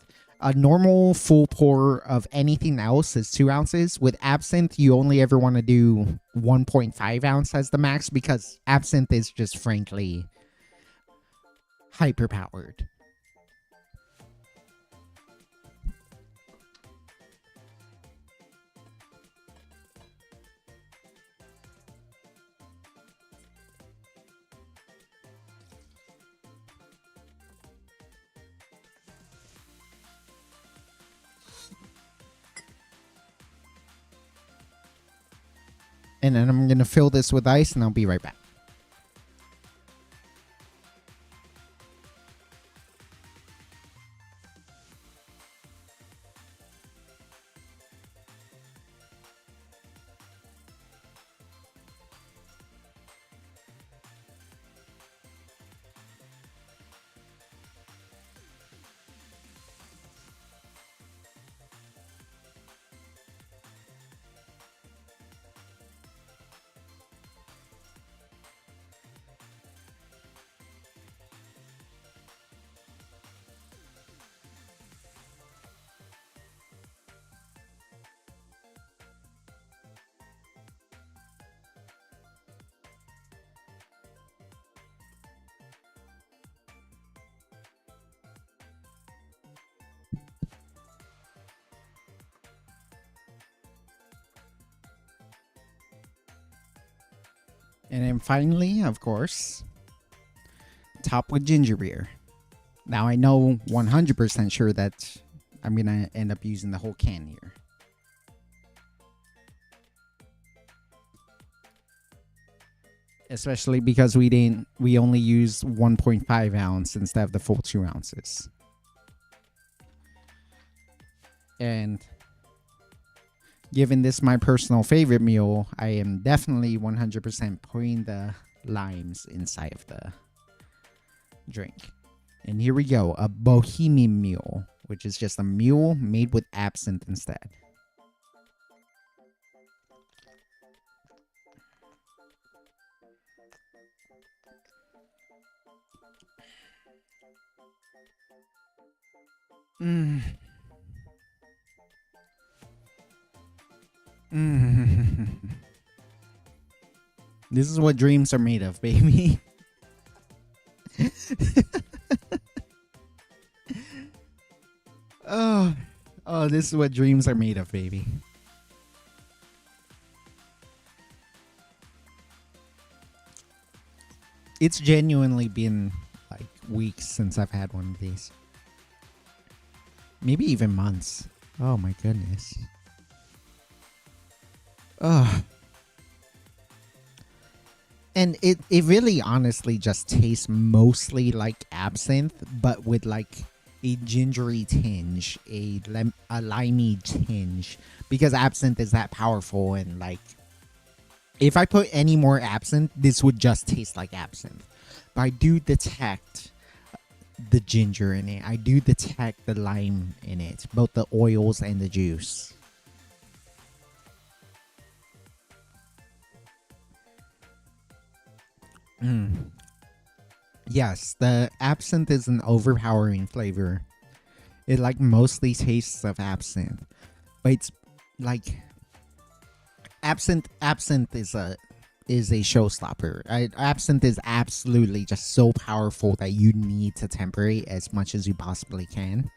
A normal full pour of anything else is 2 ounces. With absinthe, you only ever want to do 1.5 ounce as the max, because absinthe is just frankly hyper-powered. And then I'm going to fill this with ice, and I'll be right back. And then finally, of course, top with ginger beer. Now I know 100% sure that I'm going to end up using the whole can here. Especially because we only used 1.5 ounce instead of the full 2 ounces. And given this my personal favorite mule, I am definitely 100% putting the limes inside of the drink. And here we go, a Bohemian mule, which is just a mule made with absinthe instead. This is what dreams are made of, baby. Oh, this is what dreams are made of, baby. It's genuinely been like weeks since I've had one of these. Maybe even months. Oh my goodness. Ugh. And it really honestly just tastes mostly like absinthe, but with like a gingery tinge, a limey tinge, because absinthe is that powerful, and like If I put any more absinthe, this would just taste like absinthe. But I do detect the ginger in it. I do detect the lime in it, both the oils and the juice. Mm. Yes, the absinthe is an overpowering flavor. It like mostly tastes of absinthe, but it's like absinthe is a showstopper. Absinthe is absolutely just so powerful that you need to temper it as much as you possibly can.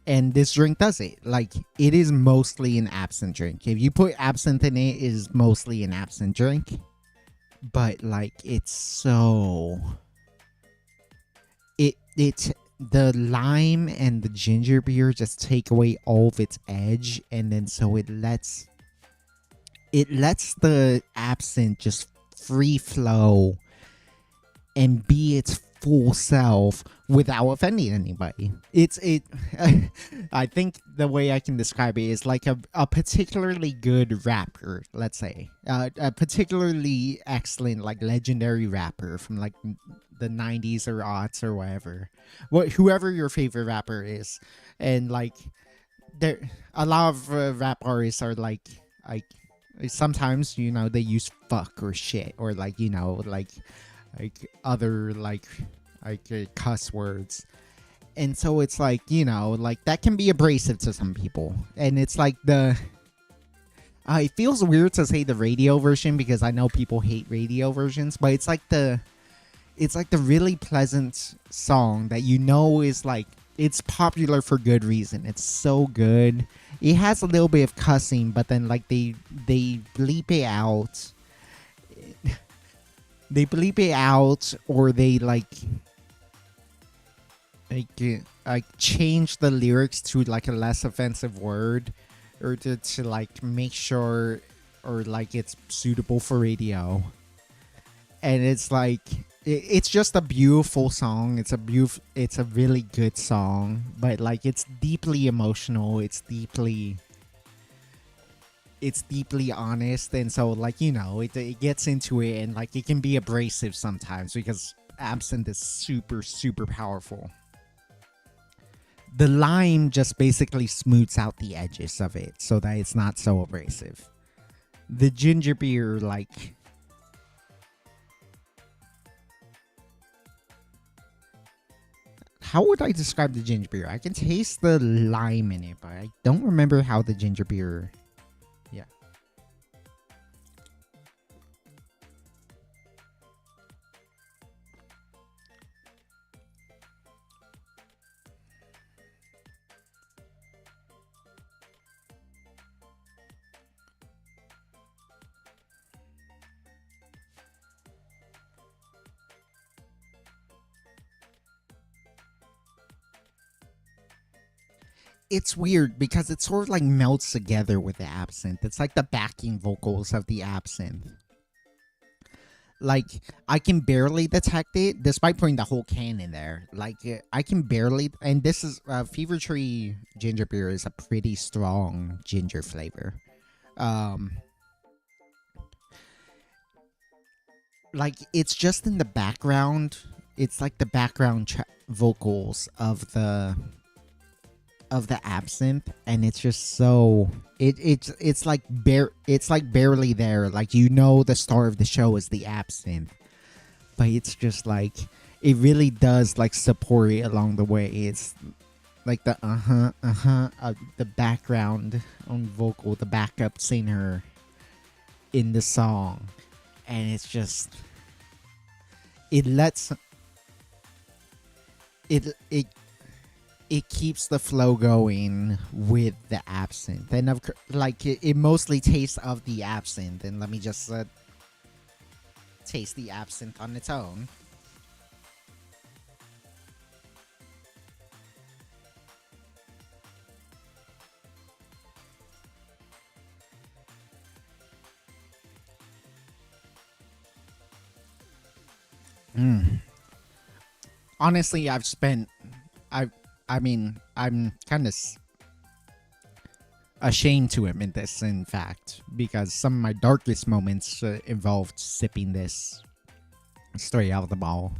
And this drink does it. Like, it is mostly an absinthe drink. If you put absinthe in it, it is mostly an absinthe drink. But like, it's so it the lime and the ginger beer just take away all of its edge, and then so it lets the absinthe just free flow and be its full self without offending anybody. I think the way I can describe it is like a particularly good rapper, let's say. A particularly excellent, like legendary rapper from like the 90s or aughts or whatever. Whoever your favorite rapper is. And like there a lot of rap artists are like sometimes they use fuck or shit or like other cuss words, and so it's like like that can be abrasive to some people, and it's like it feels weird to say the radio version because I know people hate radio versions, but it's like the really pleasant song that is like it's popular for good reason. It's so good. It has a little bit of cussing, but then like they bleep it out. They bleep it out, or they like change the lyrics to like a less offensive word, or to like make sure, or like it's suitable for radio. And it's like it's just a beautiful song. It's a really good song, but like it's deeply emotional. It's deeply honest, and so like it gets into it, and like it can be abrasive sometimes because absinthe is super super powerful. The lime just basically smooths out the edges of it so that it's not so abrasive. The ginger beer, like, how would I describe the ginger beer? I can taste the lime in it, but I don't remember how the ginger beer. Yeah. It's weird because it sort of like melts together with the absinthe. It's like the backing vocals of the absinthe. Like, I can barely detect it despite putting the whole can in there. Like, I can barely, and this is Fever Tree ginger beer is a pretty strong ginger flavor. Um, like it's just in the background. It's like the background vocals of the absinthe, and it's just so it's like barely there. Like the star of the show is the absinthe, but it's just like it really does like support it along the way. It's like the the background on vocal, the backup singer in the song, and it's just it lets it it keeps the flow going with the absinthe, and like it mostly tastes of the absinthe. And let me just taste the absinthe on its own. Mm. Honestly, I I mean, I'm kind of ashamed to admit this, in fact, because some of my darkest moments involved sipping this straight out of the bottle.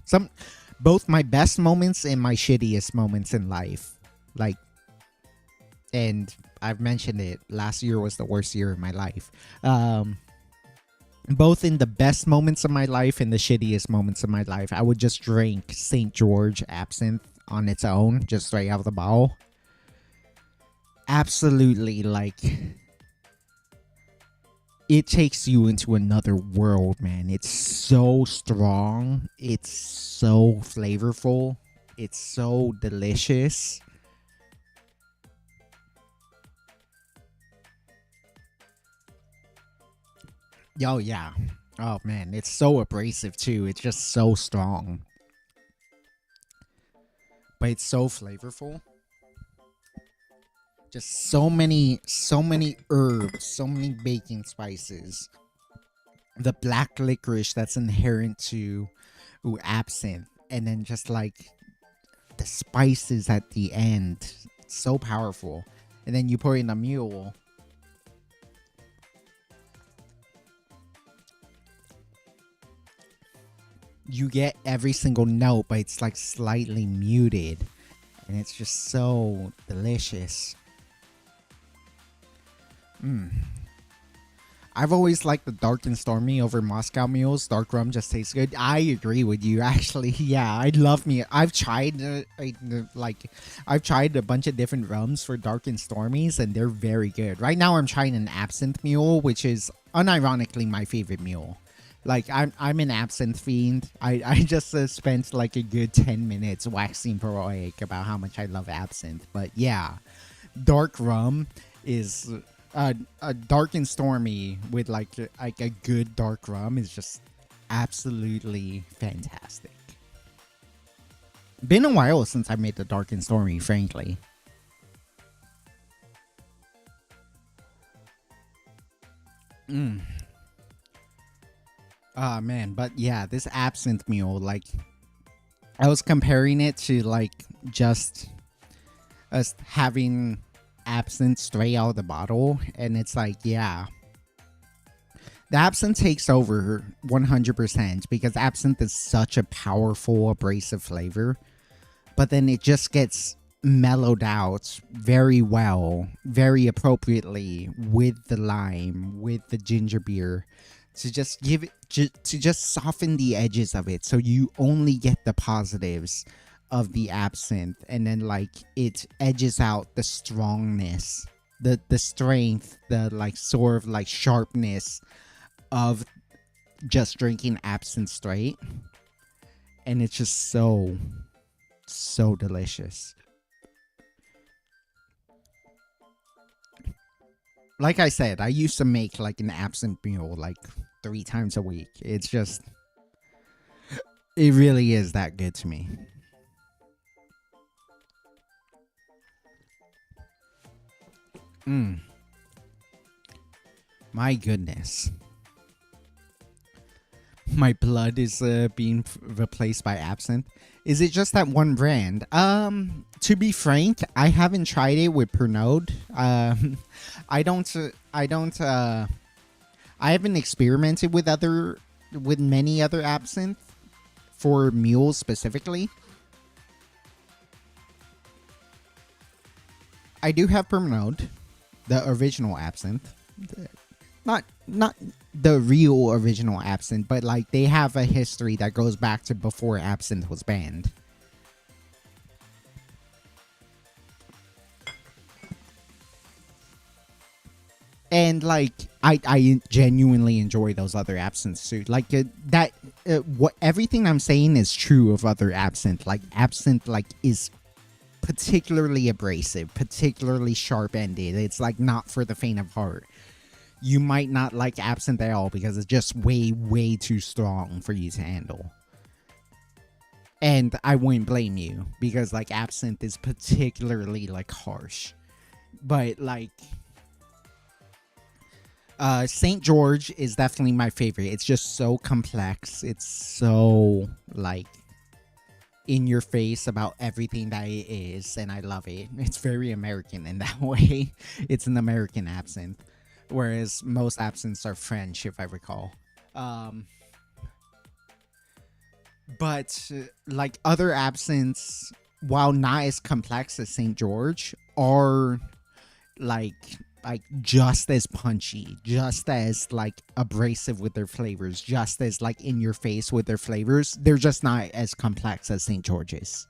Both my best moments and my shittiest moments in life. Like, and I've mentioned it, last year was the worst year of my life. Both in the best moments of my life and the shittiest moments of my life, I would just drink St. George absinthe on its own, just straight out of the bottle. Absolutely, like, it takes you into another world, man. It's so strong. It's so flavorful. It's so delicious. Oh, yeah. Oh, man. It's so abrasive, too. It's just so strong. But it's so flavorful. Just so many herbs, so many baking spices. The black licorice that's inherent to absinthe. And then just like the spices at the end. So powerful. And then you pour in a mule. You get every single note, but it's like slightly muted. And it's just so delicious. I've always liked the dark and stormy over Moscow mules. Dark rum just tastes good. I agree with you, actually. Yeah, I love me. I've tried I've tried a bunch of different rums for dark and stormies, and they're very good. Right now, I'm trying an absinthe mule, which is unironically my favorite mule. Like, I'm an absinthe fiend. I just spent like a good 10 minutes waxing poetic about how much I love absinthe. But yeah, dark rum is a dark and stormy with like a good dark rum is just absolutely fantastic. Been a while since I made the dark and stormy, frankly. Ah, man, but yeah, this absinthe mule, like, I was comparing it to like just us having absinthe straight out of the bottle, and it's like, yeah, the absinthe takes over 100% because absinthe is such a powerful abrasive flavor, but then it just gets mellowed out very well, very appropriately with the lime, with the ginger beer, to just give it to just soften the edges of it, so you only get the positives of the absinthe, and then like it edges out the strongness, the strength, the like sort of like sharpness of just drinking absinthe straight, and it's just so delicious. Like I said, I used to make like an absinthe meal like 3 times a week. It's just, it really is that good to me. My goodness. My blood is being replaced by absinthe. Is it just that one brand? To be frank, I haven't tried it with Pernod. I don't. I haven't experimented with many other absinthe for mules specifically. I do have Pernod, the original absinthe. Not the real original absinthe, but like they have a history that goes back to before absinthe was banned. And like I genuinely enjoy those other absinthes too. Like what everything I'm saying is true of other absinthe. Like absinthe like is particularly abrasive, particularly sharp ended. It's like not for the faint of heart. You might not like absinthe at all because it's just way too strong for you to handle. And I wouldn't blame you because like absinthe is particularly like harsh. But like St. George is definitely my favorite. It's just so complex. It's so like in your face about everything that it is, and I love it. It's very American in that way. It's an American absinthe, whereas most absinthes are French, if I recall. Um, but like other absinthes, while not as complex as St. George, are like just as punchy, just as like abrasive with their flavors, just as like in your face with their flavors. They're just not as complex as St. George's.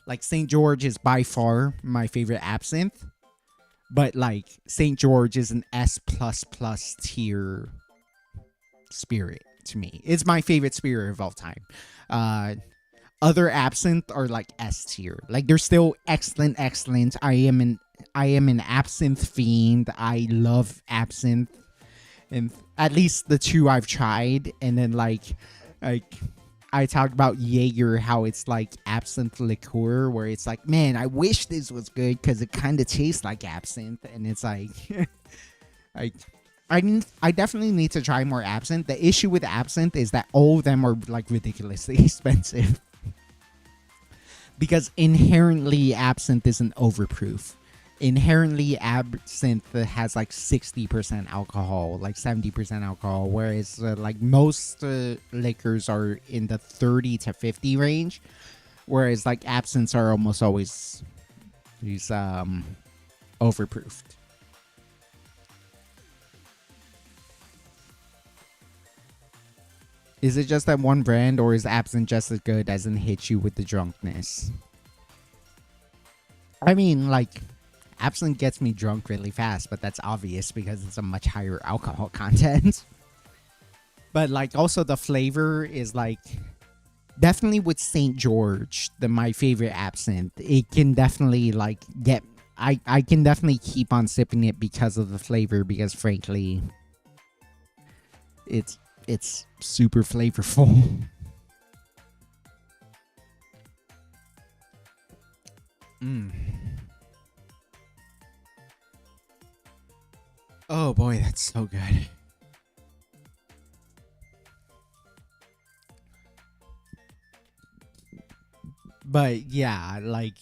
Like St. George is by far my favorite absinthe, but like St. George is an S plus plus tier spirit to me. It's my favorite spirit of all time. Uh Other absinthe are like S tier. Like they're still excellent, excellent. I am an absinthe fiend. I love absinthe, and at least the two I've tried. And then like I talked about Jaeger, how it's like absinthe liqueur, where it's like, man, I wish this was good because it kind of tastes like absinthe, and it's like, like I definitely need to try more absinthe. The issue with absinthe is that all of them are like ridiculously expensive because inherently absinthe isn't overproof. Inherently absinthe has like 60% alcohol, like 70% alcohol, whereas like most liquors are in the 30 to 50 range, whereas like absinthes are almost always these overproofed. Is it just that one brand, or is absinthe just as good as it hits you with the drunkenness? I mean, like, absinthe gets me drunk really fast, but that's obvious because it's a much higher alcohol content. But, like, also the flavor is, like, definitely with St. George, my favorite absinthe, it can definitely, like, get... I can definitely keep on sipping it because of the flavor, because, frankly, it's super flavorful. Mm. Oh boy, that's so good. But yeah, like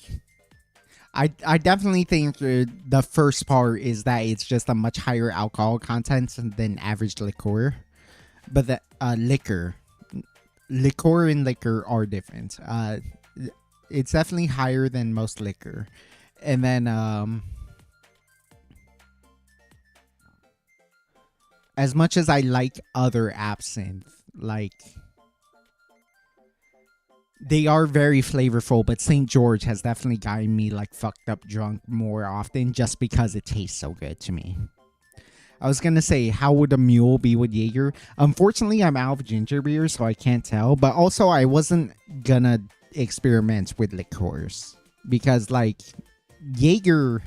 I definitely think the first part is that it's just a much higher alcohol content than average liqueur. But the liqueur and liquor are different. It's definitely higher than most liquor. And then as much as I like other absinthe, like they are very flavorful, but St. George has definitely gotten me like fucked up drunk more often just because it tastes so good to me. I was gonna say, how would a mule be with Jaeger? Unfortunately, I'm out of ginger beer, so I can't tell. But also, I wasn't gonna experiment with liqueurs because, like, Jaeger,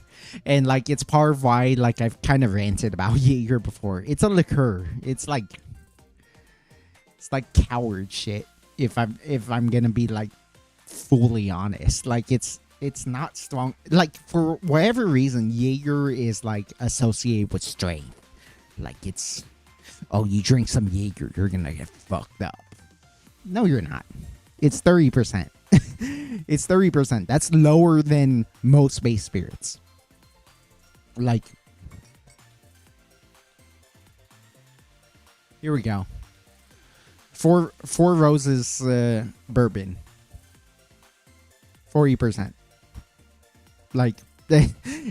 and like, it's part of why, like, I've kind of ranted about Jaeger before. It's a liqueur. It's like coward shit. If I'm gonna be like fully honest, like it's not strong. Like for whatever reason, Jaeger is like associated with strength. Like it's, oh, you drink some Jaeger, you're gonna get fucked up. No, you're not. It's 30%. It's 30%. That's lower than most base spirits. Like, here we go. Four Roses bourbon. 40%. Like,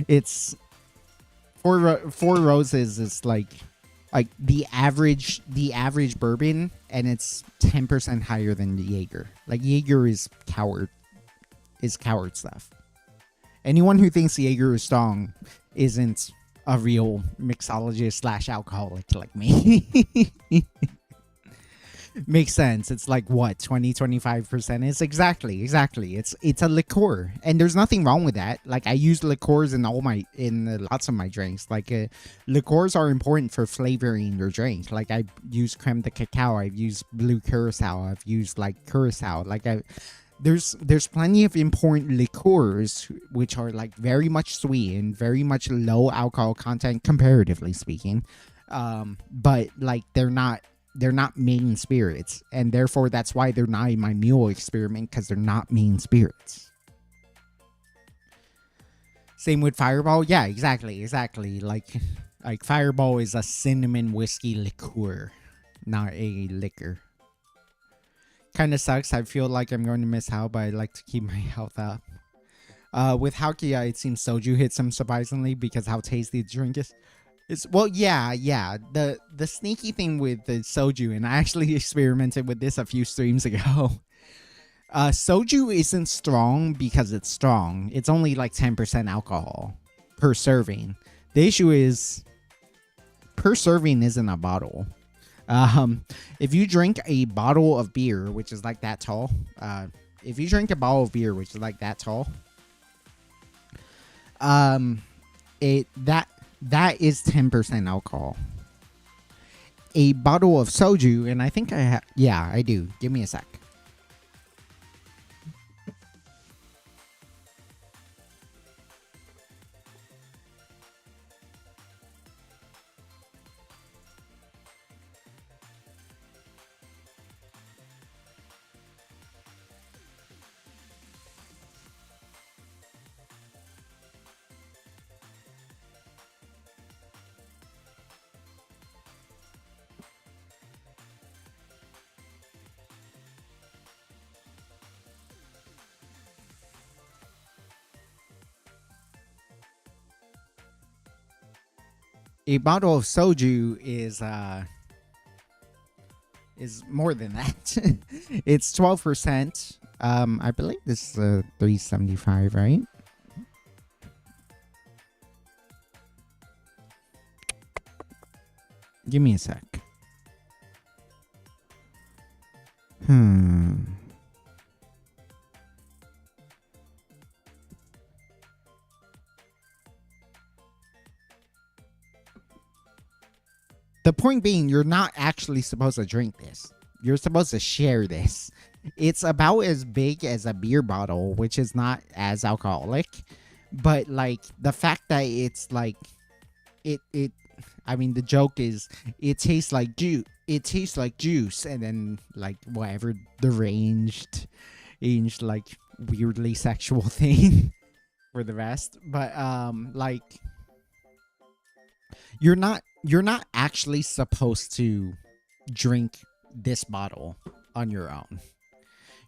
it's Four Roses is like the average bourbon, and it's 10% higher than the Jaeger. Like Jaeger is coward stuff. Anyone who thinks Jaeger is strong isn't a real mixologist / alcoholic like me. Makes sense. It's like what, 20-25% is exactly. It's a liqueur, and there's nothing wrong with that. Like I use liqueurs in lots of my drinks. Like liqueurs are important for flavoring your drink. Like I use creme de cacao, I've used blue curacao, I've used like curacao. Like there's plenty of important liqueurs which are like very much sweet and very much low alcohol content comparatively speaking. But like they're not they're not main spirits, and therefore that's why they're not in my mule experiment, because they're not main spirits. Same with Fireball. Yeah, exactly. Like Fireball is a cinnamon whiskey liqueur, not a liquor. Kind of sucks. I feel like I'm going to miss out, but I like to keep my health up. With Hakia, it seems soju hits him surprisingly because how tasty the drink is. It's well, yeah. The sneaky thing with the soju, and I actually experimented with this a few streams ago. Soju isn't strong because it's strong. It's only like 10% alcohol per serving. The issue is per serving isn't a bottle. If you drink a bottle of beer, which is like that tall, if you drink a bottle of beer, which is like that tall, that is 10% alcohol. A bottle of soju, and I think I do. Give me a sec. A bottle of soju is more than that. It's 12%. I believe this is 375, right? Give me a sec. The point being, you're not actually supposed to drink this. You're supposed to share this. It's about as big as a beer bottle, which is not as alcoholic. But like the fact that it's like it I mean the joke is it tastes like juice. It tastes like juice, and then like whatever deranged like weirdly sexual thing for the rest. But like you're not actually supposed to drink this bottle on your own.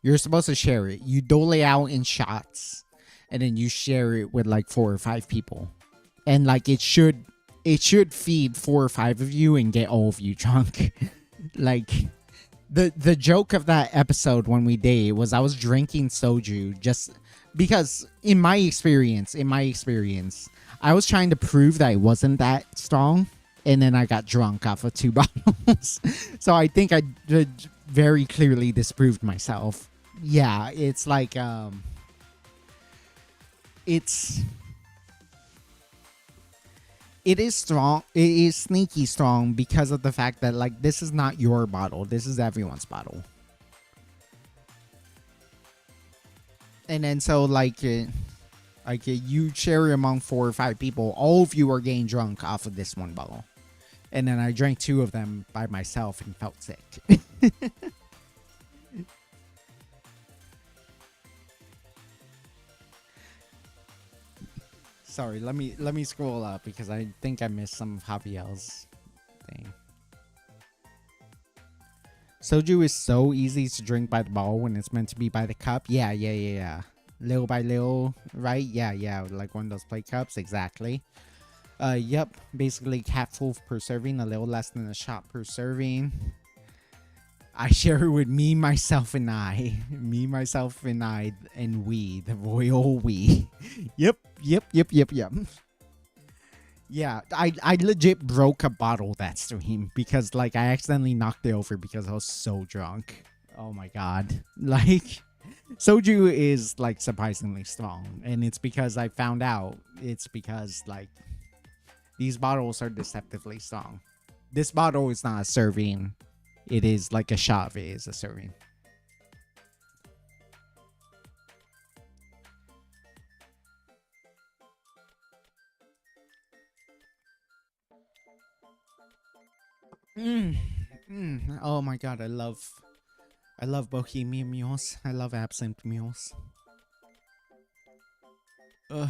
You're supposed to share it. You dole it out in shots, and then you share it with like 4 or 5 people, and like it should feed 4 or 5 of you and get all of you drunk. Like the joke of that episode when we did was I was drinking soju just because in my experience, I was trying to prove that it wasn't that strong, and then I got drunk off of 2 bottles. So I think I very clearly disproved myself. Yeah, it's like it is strong. It is sneaky strong because of the fact that like this is not your bottle. This is everyone's bottle. And then so like you share it among 4 or 5 people. All of you are getting drunk off of this one bottle. And then I drank 2 of them by myself and felt sick. Sorry, let me scroll up because I think I missed some of Javiel's thing. Soju is so easy to drink by the bottle when it's meant to be by the cup. Yeah. Little by little, right? Yeah. Like one of those play cups, exactly. Yep. Basically, capful per serving, a little less than a shot per serving. I share it with me, myself, and I. Me, myself, and I, and we, the royal we. Yep. Yeah, I legit broke a bottle that stream because like I accidentally knocked it over because I was so drunk. Oh my god. Like soju is like surprisingly strong, and it's because I found out it's because like these bottles are deceptively strong. This bottle is not a serving. It is like a shot of it is a serving. Oh my god, I love Bohemian Mules. I love Absinthe Mules. Ugh.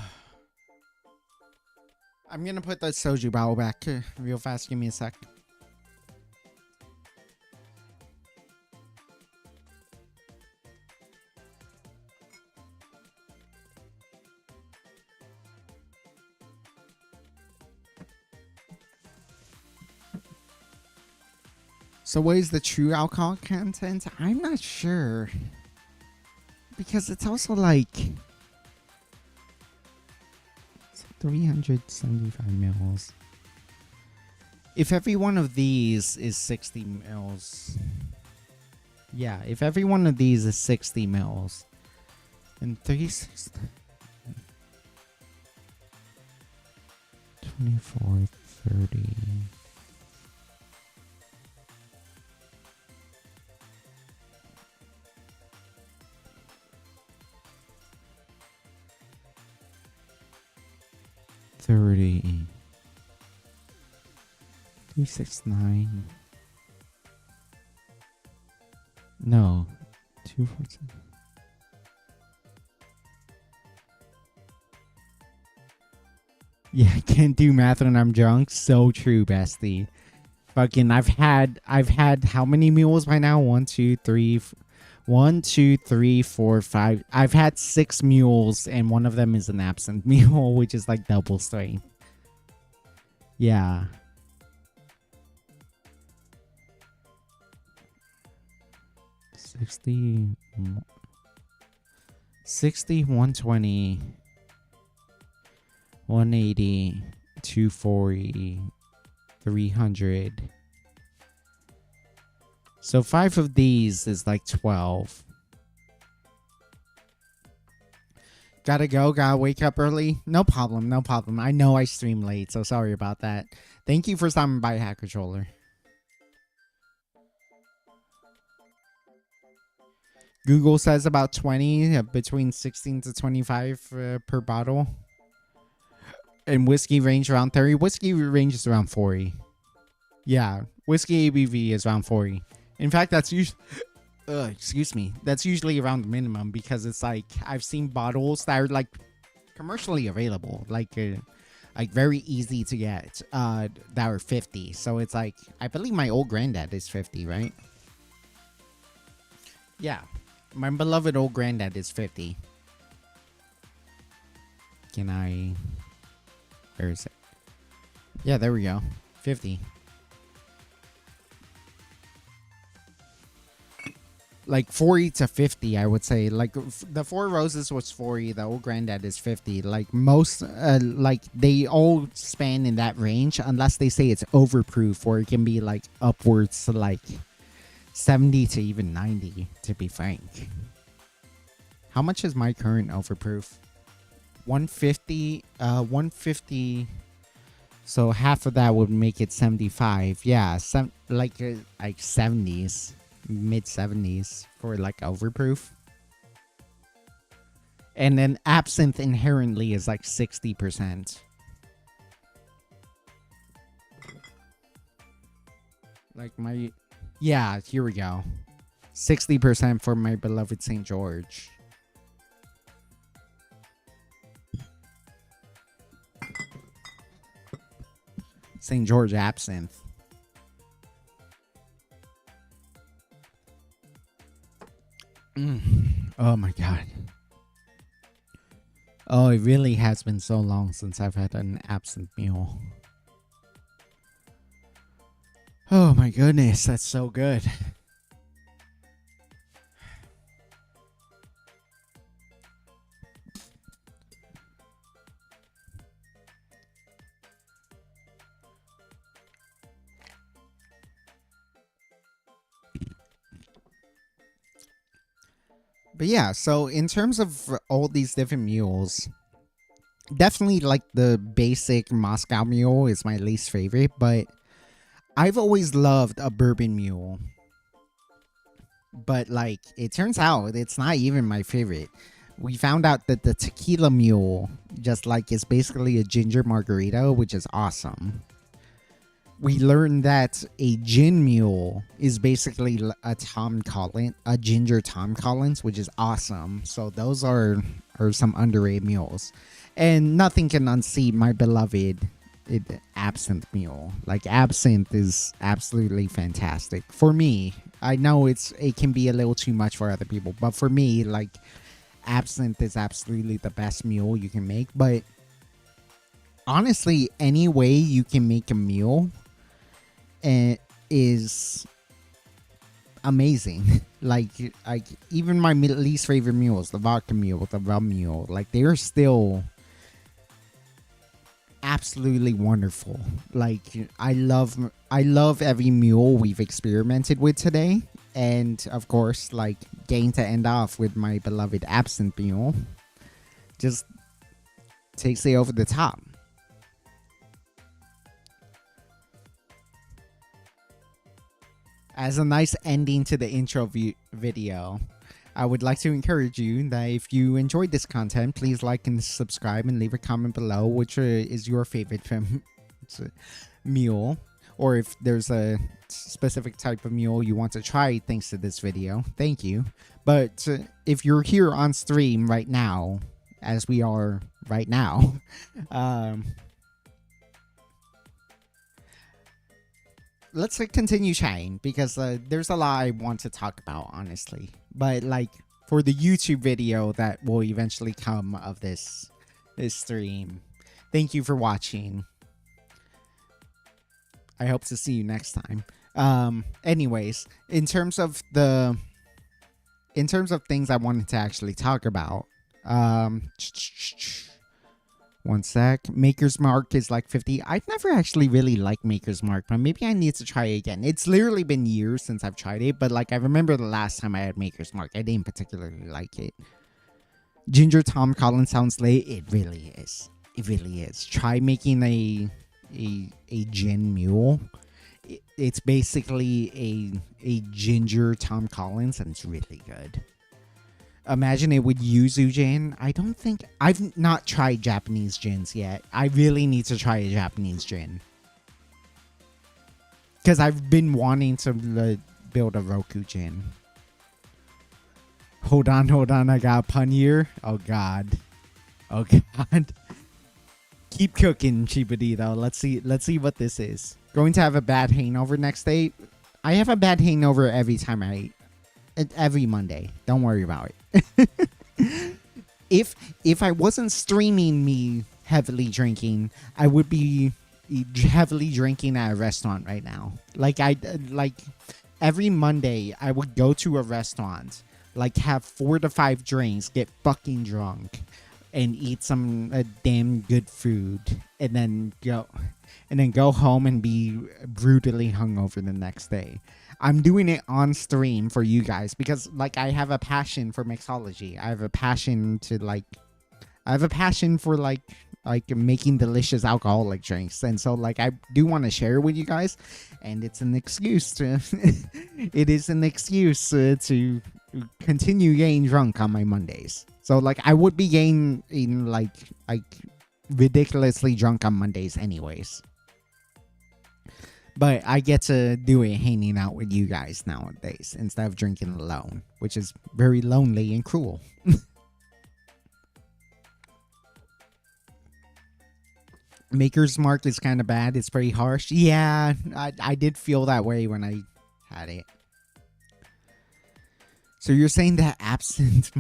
I'm gonna put the soju bottle back real fast. Give me a sec. So what is the true alcohol content? I'm not sure. Because it's also like 375 mils. If every one of these is 60 mils. Yeah, if every one of these is 60 mils. And 360. 24, 30. $30. 369. No. 247. Yeah, I can't do math when I'm drunk. So true, bestie. Fucking, I've had how many mules by now? 1, 2, 3, 1, 2, 3, 4, 5. I've had 6 mules, and one of them is an absinthe mule, which is like double strength. Yeah. $60, 120, 180, 240, 300. So 5 of these is like 12. Gotta go, gotta wake up early. No problem, no problem. I know I stream late, so sorry about that. Thank you for stopping by, Hack Controller. Google says about 20, between 16 to 25 per bottle. And whiskey range around 30. Whiskey range is around 40. Yeah, whiskey ABV is around 40. In fact, that's usually... excuse me. That's usually around the minimum because it's like... I've seen bottles that are like commercially available. Like very easy to get. That are 50. So it's like... I believe my old granddad is 50, right? Yeah. My beloved old granddad is 50. Can I... Where is it? Yeah, there we go. 50. Like 40 to 50, I would say. Like the Four Roses was 40. The old granddad is 50. Like most, like they all span in that range unless they say it's overproof, or it can be like upwards to like 70 to even 90, to be frank. How much is my current overproof? 150. 150. So half of that would make it 75. Yeah, like 70s, mid 70s for like overproof. And then absinthe inherently is like 60%. Like my... Yeah, here we go. 60% for my beloved St. George. St. George absinthe. Oh my god. Oh, it really has been so long since I've had an absinthe mule. Oh my goodness, that's so good. But yeah, so in terms of all these different mules, definitely like the basic Moscow mule is my least favorite, but I've always loved a bourbon mule. But like, it turns out it's not even my favorite. We found out that the tequila mule just like is basically a ginger margarita, which is awesome. we learned that a gin mule is basically a Tom Collins, a ginger Tom Collins, which is awesome. So those are some underrated mules, and nothing can unseat my beloved absinthe mule. Like, absinthe is absolutely fantastic for me. I know it can be a little too much for other people, but for me, like, absinthe is absolutely the best mule you can make. But honestly, any way you can make a mule is amazing. like even my least favorite mules, the vodka mule, the rum mule, like, they're still absolutely wonderful. Like, I love every mule we've experimented with today. And of course, like, getting to end off with my beloved absinthe mule just takes it over the top. As a nice ending to the intro video, I would like to encourage you that if you enjoyed this content, please like and subscribe and leave a comment below which is your favorite mule, or if there's a specific type of mule you want to try thanks to this video. Thank you. But if you're here on stream right now, as we are right now, let's continue chatting, because there's a lot I want to talk about, honestly. But like, for the YouTube video that will eventually come of this stream, thank you for watching. I hope to see you next time. Anyways, in terms of things I wanted to actually talk about, one sec. Maker's Mark is like 50. I've never actually really liked Maker's Mark, but maybe I need to try it again. It's literally been years since I've tried it, but like, I remember the last time I had Maker's Mark, I didn't particularly like it. Ginger Tom Collins sounds late. It really is. It really is. Try making a gin mule. It's basically a ginger Tom Collins, and it's really good. Imagine it with yuzu gin. I've not tried Japanese gins yet. I really need to try a Japanese gin, because I've been wanting to build a Roku gin. Hold on. I got a pun here. Oh god. Keep cooking, Chibadito. Let's see what this is. Going to have a bad hangover next day. I have a bad hangover every time every Monday. Don't worry about it. If I wasn't streaming me heavily drinking, I would be heavily drinking at a restaurant right now. Like, every Monday I would go to a restaurant, like, have 4 to 5 drinks, get fucking drunk, and eat some damn good food, and then go home and be brutally hungover the next day. I'm doing it on stream for you guys because, like, I have a passion for mixology. I have a passion for making delicious alcoholic drinks, and so, like, I do want to share it with you guys, and it's an excuse to it is an excuse to continue getting drunk on my Mondays. So, like, I would be getting like ridiculously drunk on Mondays anyways. But I get to do it hanging out with you guys nowadays instead of drinking alone, which is very lonely and cruel. Maker's Mark is kind of bad. It's pretty harsh. Yeah, I did feel that way when I had it. So you're saying that absinthe...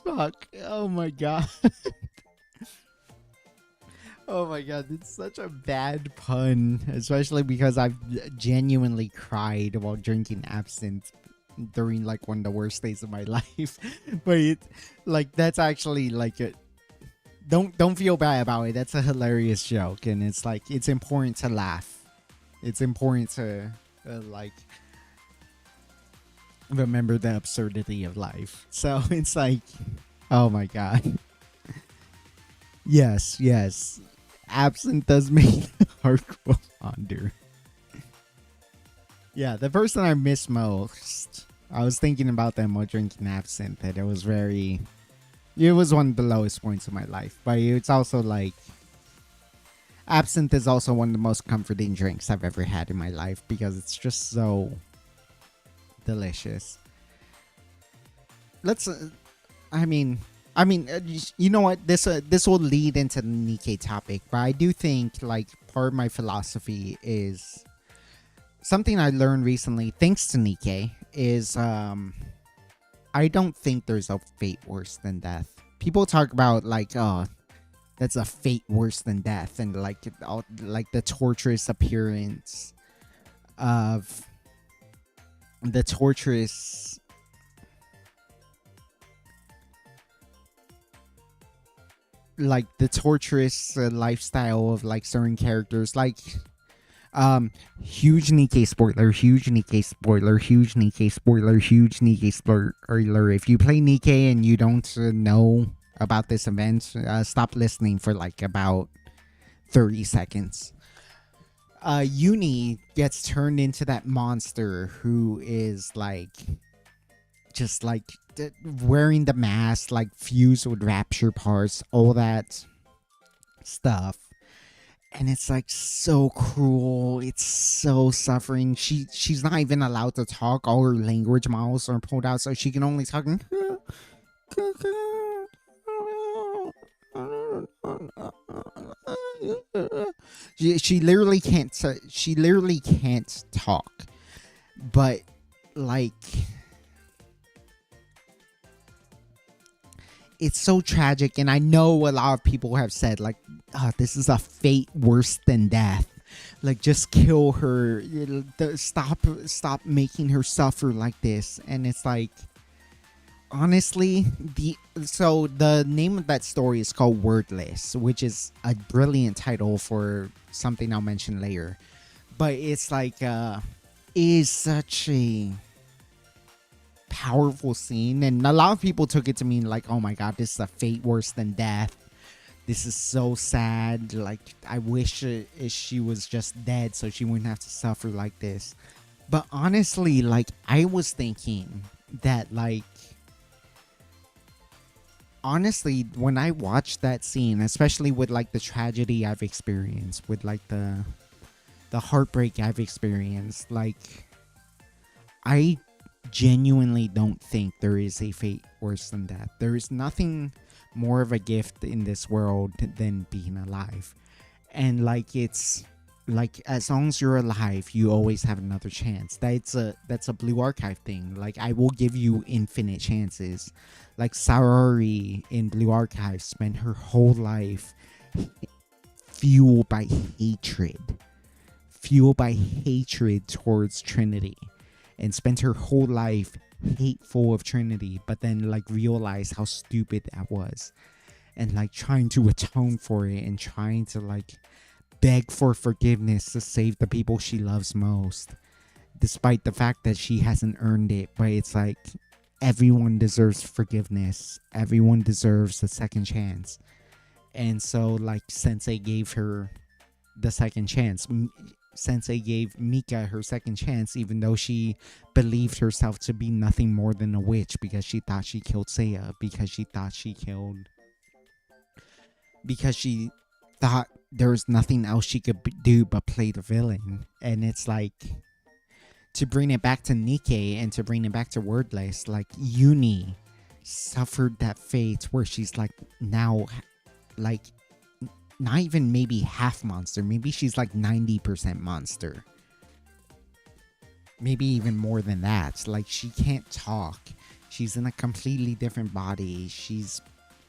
Fuck. Oh my god. Oh my god, it's such a bad pun, especially because I've genuinely cried while drinking absinthe during like one of the worst days of my life. But it, like, that's actually like a, don't feel bad about it. That's a hilarious joke, and it's like, it's important to laugh. It's important to like remember the absurdity of life. So it's like, oh my god. Yes. Absinthe does make the heart grow fonder. Yeah, the person I miss most. I was thinking about them while drinking absinthe, and it was one of the lowest points of my life. But it's also like, absinthe is also one of the most comforting drinks I've ever had in my life because it's just so delicious. Let's, I mean, you know what? This will lead into the Nikkei topic, but I do think like part of my philosophy is something I learned recently, thanks to Nikkei, is I don't think there's a fate worse than death. People talk about like, oh, that's a fate worse than death, and like like the torturous appearance of the torturous lifestyle of like certain characters, like huge Nikkei spoiler, huge Nikkei spoiler, huge Nikkei spoiler, huge Nikkei spoiler. If you play Nikkei and you don't know about this event, stop listening for like about 30 seconds. Uni gets turned into that monster who is like just like wearing the mask, like fused with rapture parts, all that stuff. And it's like so cruel. It's so suffering. She's not even allowed to talk. All her language models are pulled out, so she can only talk. She literally can't. She literally can't talk. But like, it's so tragic, and I know a lot of people have said like, oh, this is a fate worse than death. Like, just kill her. Stop making her suffer like this. And it's like, honestly, the name of that story is called Wordless, which is a brilliant title for something I'll mention later. But it's like, is such a powerful scene, and a lot of people took it to mean like, oh my god, this is a fate worse than death. This is so sad. Like, I wish she was just dead so she wouldn't have to suffer like this. But honestly, like, I was thinking that, like, honestly, when I watched that scene, especially with like the tragedy I've experienced, with like the heartbreak I've experienced, like, I genuinely don't think there is a fate worse than death. There is nothing more of a gift in this world than being alive. And like, it's like, as long as you're alive, you always have another chance. That's a Blue Archive thing. Like, I will give you infinite chances. Like, Sarori in Blue Archive spent her whole life fueled by hatred towards Trinity, and spent her whole life hateful of Trinity, but then like realized how stupid that was, and like trying to atone for it, and trying to like beg for forgiveness to save the people she loves most, despite the fact that she hasn't earned it. But it's like, everyone deserves forgiveness, everyone deserves a second chance. And so like, Sensei gave her the second chance. Sensei gave Mika her second chance, even though she believed herself to be nothing more than a witch, because she thought she killed Seiya, because she thought there was nothing else she could do but play the villain. And it's like, to bring it back to Nikkei and to bring it back to Wordless, like, Uni suffered that fate where she's like, now, like, not even maybe half monster. Maybe she's like 90% monster. Maybe even more than that. Like, she can't talk. She's in a completely different body. She's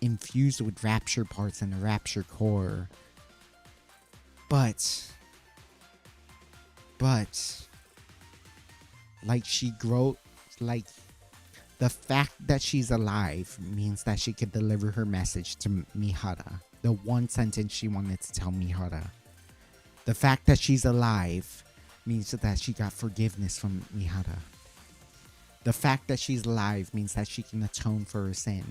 infused with rapture parts and a rapture core. But like, like, the fact that she's alive means that she could deliver her message to Mihara. The one sentence she wanted to tell Mihara. The fact that she's alive means that she got forgiveness from Mihara. The fact that she's alive means that she can atone for her sin.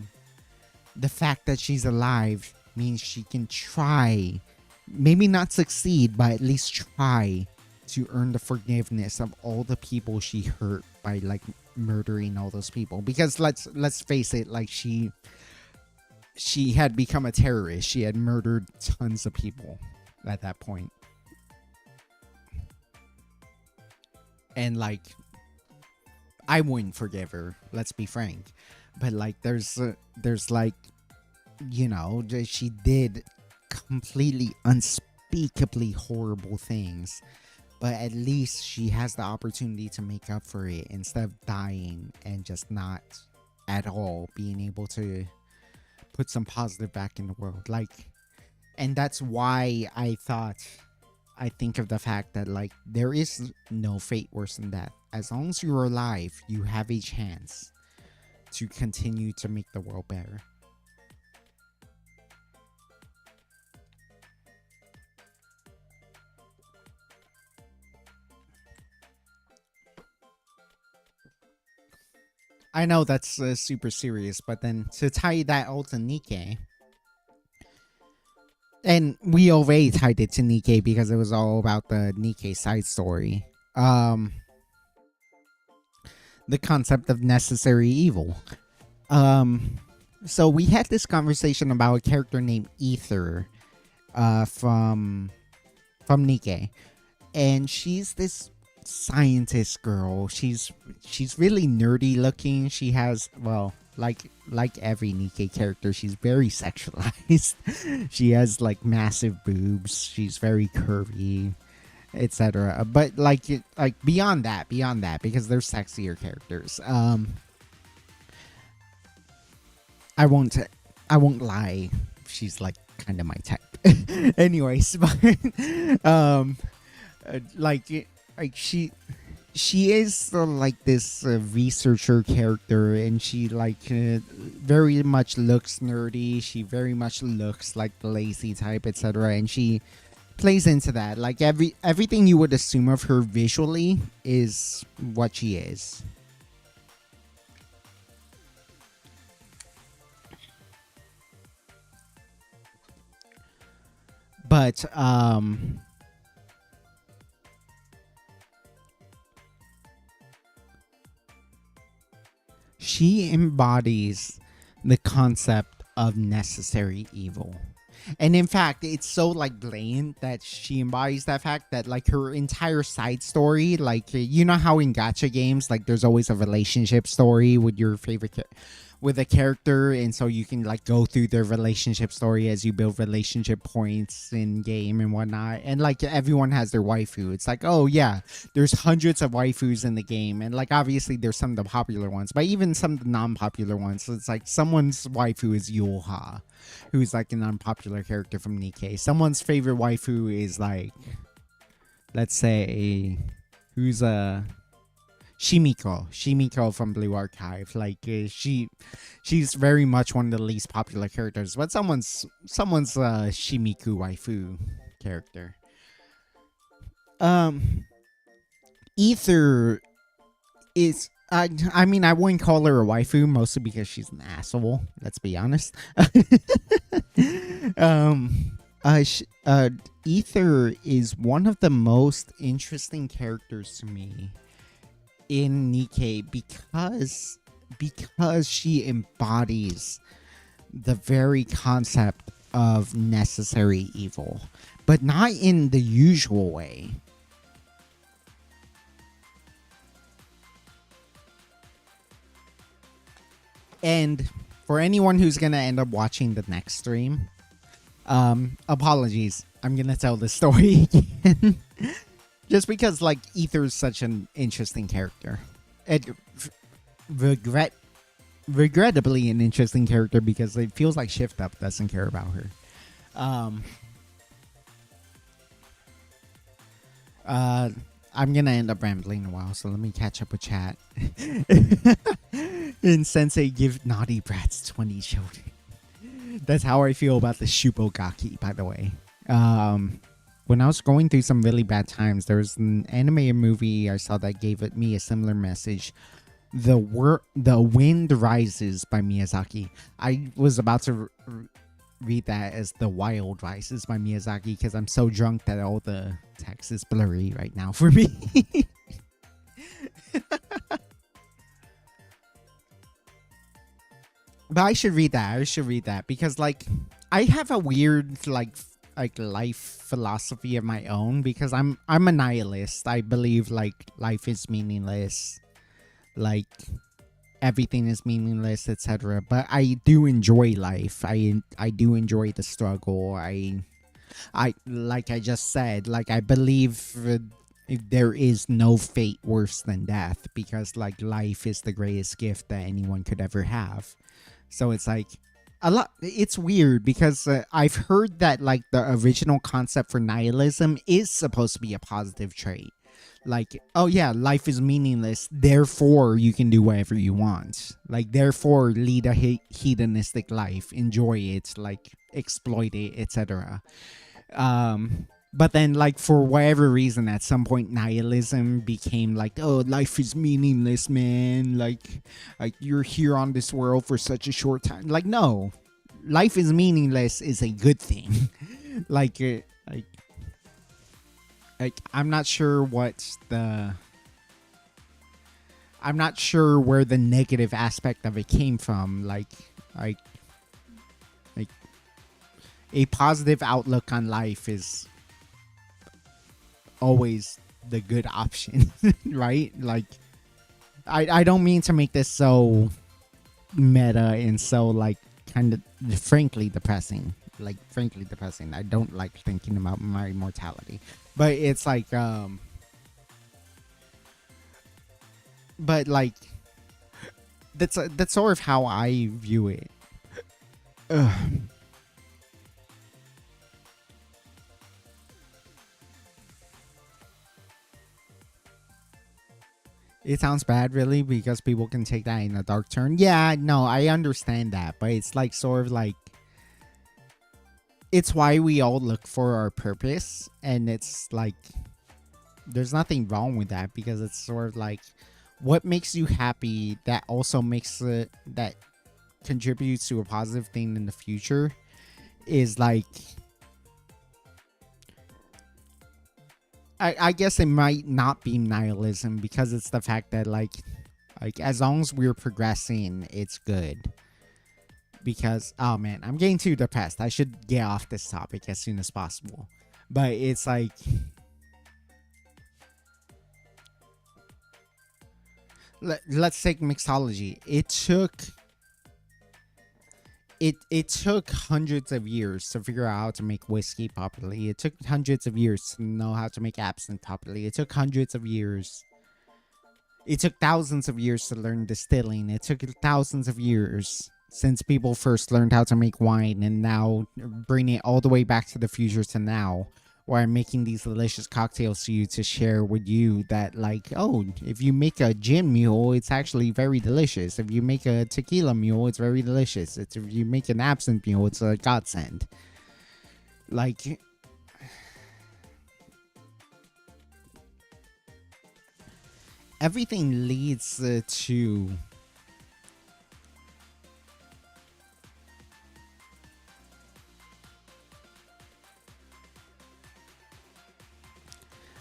The fact that she's alive means she can try maybe not succeed, but at least try to earn the forgiveness of all the people she hurt by like murdering all those people. Because let's face it, like she had become a terrorist. She had murdered tons of people at that point. And like I wouldn't forgive her, let's be frank. But like there's like, she did completely unspeakably horrible things, but at least she has the opportunity to make up for it instead of dying and just not at all being able to put some positive back in the world. Like, and that's why I think of the fact that like there is no fate worse than that. As long as you're alive, you have a chance to continue to make the world better. I know that's super serious, but then to tie that all to Nikkei, and we already tied it to Nikkei because it was all about the Nikkei side story. The concept of necessary evil. So we had this conversation about a character named Ether, from Nikkei, and she's this scientist girl. She's really nerdy looking. She has, well, like every Nikkei character, she's very sexualized. She has like massive boobs. She's very curvy, etc. But like beyond that, because there's sexier characters. I won't lie. She's like kind of my type. Anyways, but like she is like this researcher character, and she like very much looks nerdy. She very much looks like the lazy type, etc. And she plays into that. Like everything you would assume of her visually is what she is. But she embodies the concept of necessary evil. And in fact, it's so like blatant that she embodies that fact that like her entire side story, like you know how in gacha games, like there's always a relationship story with your with a character, and so you can like go through their relationship story as you build relationship points in game and whatnot. And like everyone has their waifu. It's like, oh yeah, there's hundreds of waifus in the game, and like obviously there's some of the popular ones, but even some of the non-popular ones. So it's like someone's waifu is Yulha, who's like an unpopular character from Nikkei. Someone's favorite waifu is like, let's say, who's a Shimiko from Blue Archive. Like she's very much one of the least popular characters, but someone's Shimiku waifu character. Ether is, I mean, I wouldn't call her a waifu, mostly because she's an asshole. Let's be honest. Ether is one of the most interesting characters to me in Nikkei because she embodies the very concept of necessary evil, but not in the usual way. And for anyone who's gonna end up watching the next stream, apologies, I'm gonna tell the story again. Just because, like, Ether's such an interesting character. Regrettably an interesting character because it feels like Shift Up doesn't care about her. I'm gonna end up rambling a while, so let me catch up with chat. And Sensei give naughty brats 20 children. That's how I feel about the Shupogaki, by the way. When I was going through some really bad times, there was an anime or movie I saw that gave me a similar message. The Wind Rises by Miyazaki. I was about to read that as The Wild Rises by Miyazaki because I'm so drunk that all the text is blurry right now for me. But I should read that. I should read that because like I have a weird like life philosophy of my own because I'm a nihilist. I believe like life is meaningless. Like everything is meaningless, etc. But I do enjoy life. I do enjoy the struggle. I like I just said, like I believe there is no fate worse than death because like life is the greatest gift that anyone could ever have. So it's like a lot. It's weird because I've heard that like the original concept for nihilism is supposed to be a positive trait. Like, oh yeah, life is meaningless, therefore you can do whatever you want. Like, therefore lead a hedonistic life, enjoy it, like exploit it, etc. But then like for whatever reason at some point nihilism became like, oh, life is meaningless, man, like you're here on this world for such a short time. Like, no, life is meaningless is a good thing. like I'm not sure I'm not sure where the negative aspect of it came from. Like a positive outlook on life is always the good option, right? Like I don't mean to make this so meta and so like kind of frankly depressing. Like frankly depressing. I don't like thinking about my mortality. But it's like but like that's sort of how I view it. Ugh. It sounds bad, really, because people can take that in a dark turn. Yeah, no, I understand that, but it's like sort of like it's why we all look for our purpose, and it's like there's nothing wrong with that because it's sort of like what makes you happy that also makes it that contributes to a positive thing in the future is like I guess it might not be nihilism because it's the fact that like as long as we're progressing, it's good. Because oh man, I'm getting too depressed. I should get off this topic as soon as possible. But it's like let's take mixology. It took hundreds of years to figure out how to make whiskey properly. It took hundreds of years to know how to make absinthe properly. It took hundreds of years. It took thousands of years to learn distilling. It took thousands of years since people first learned how to make wine, and now bring it all the way back to the future to now, where I'm making these delicious cocktails to you to share with you that like, oh, if you make a gin mule, it's actually very delicious. If you make a tequila mule, it's very delicious. If you make an absinthe mule, it's a godsend. Like, everything leads to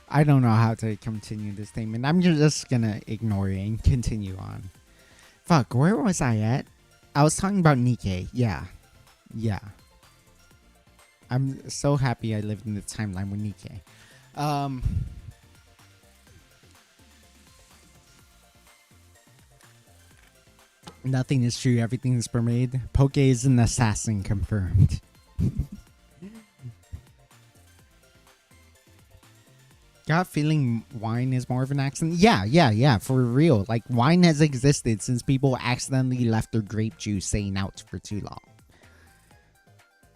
I don't know how to continue this statement. I'm just gonna ignore it and continue on. Fuck, where was I at? I was talking about Nikkei. Yeah. Yeah. I'm so happy I lived in the timeline with Nikkei. Nothing is true. Everything is permitted. Poke is an assassin confirmed. Got a feeling wine is more of an accident? Yeah, for real. Like, wine has existed since people accidentally left their grape juice staying out for too long.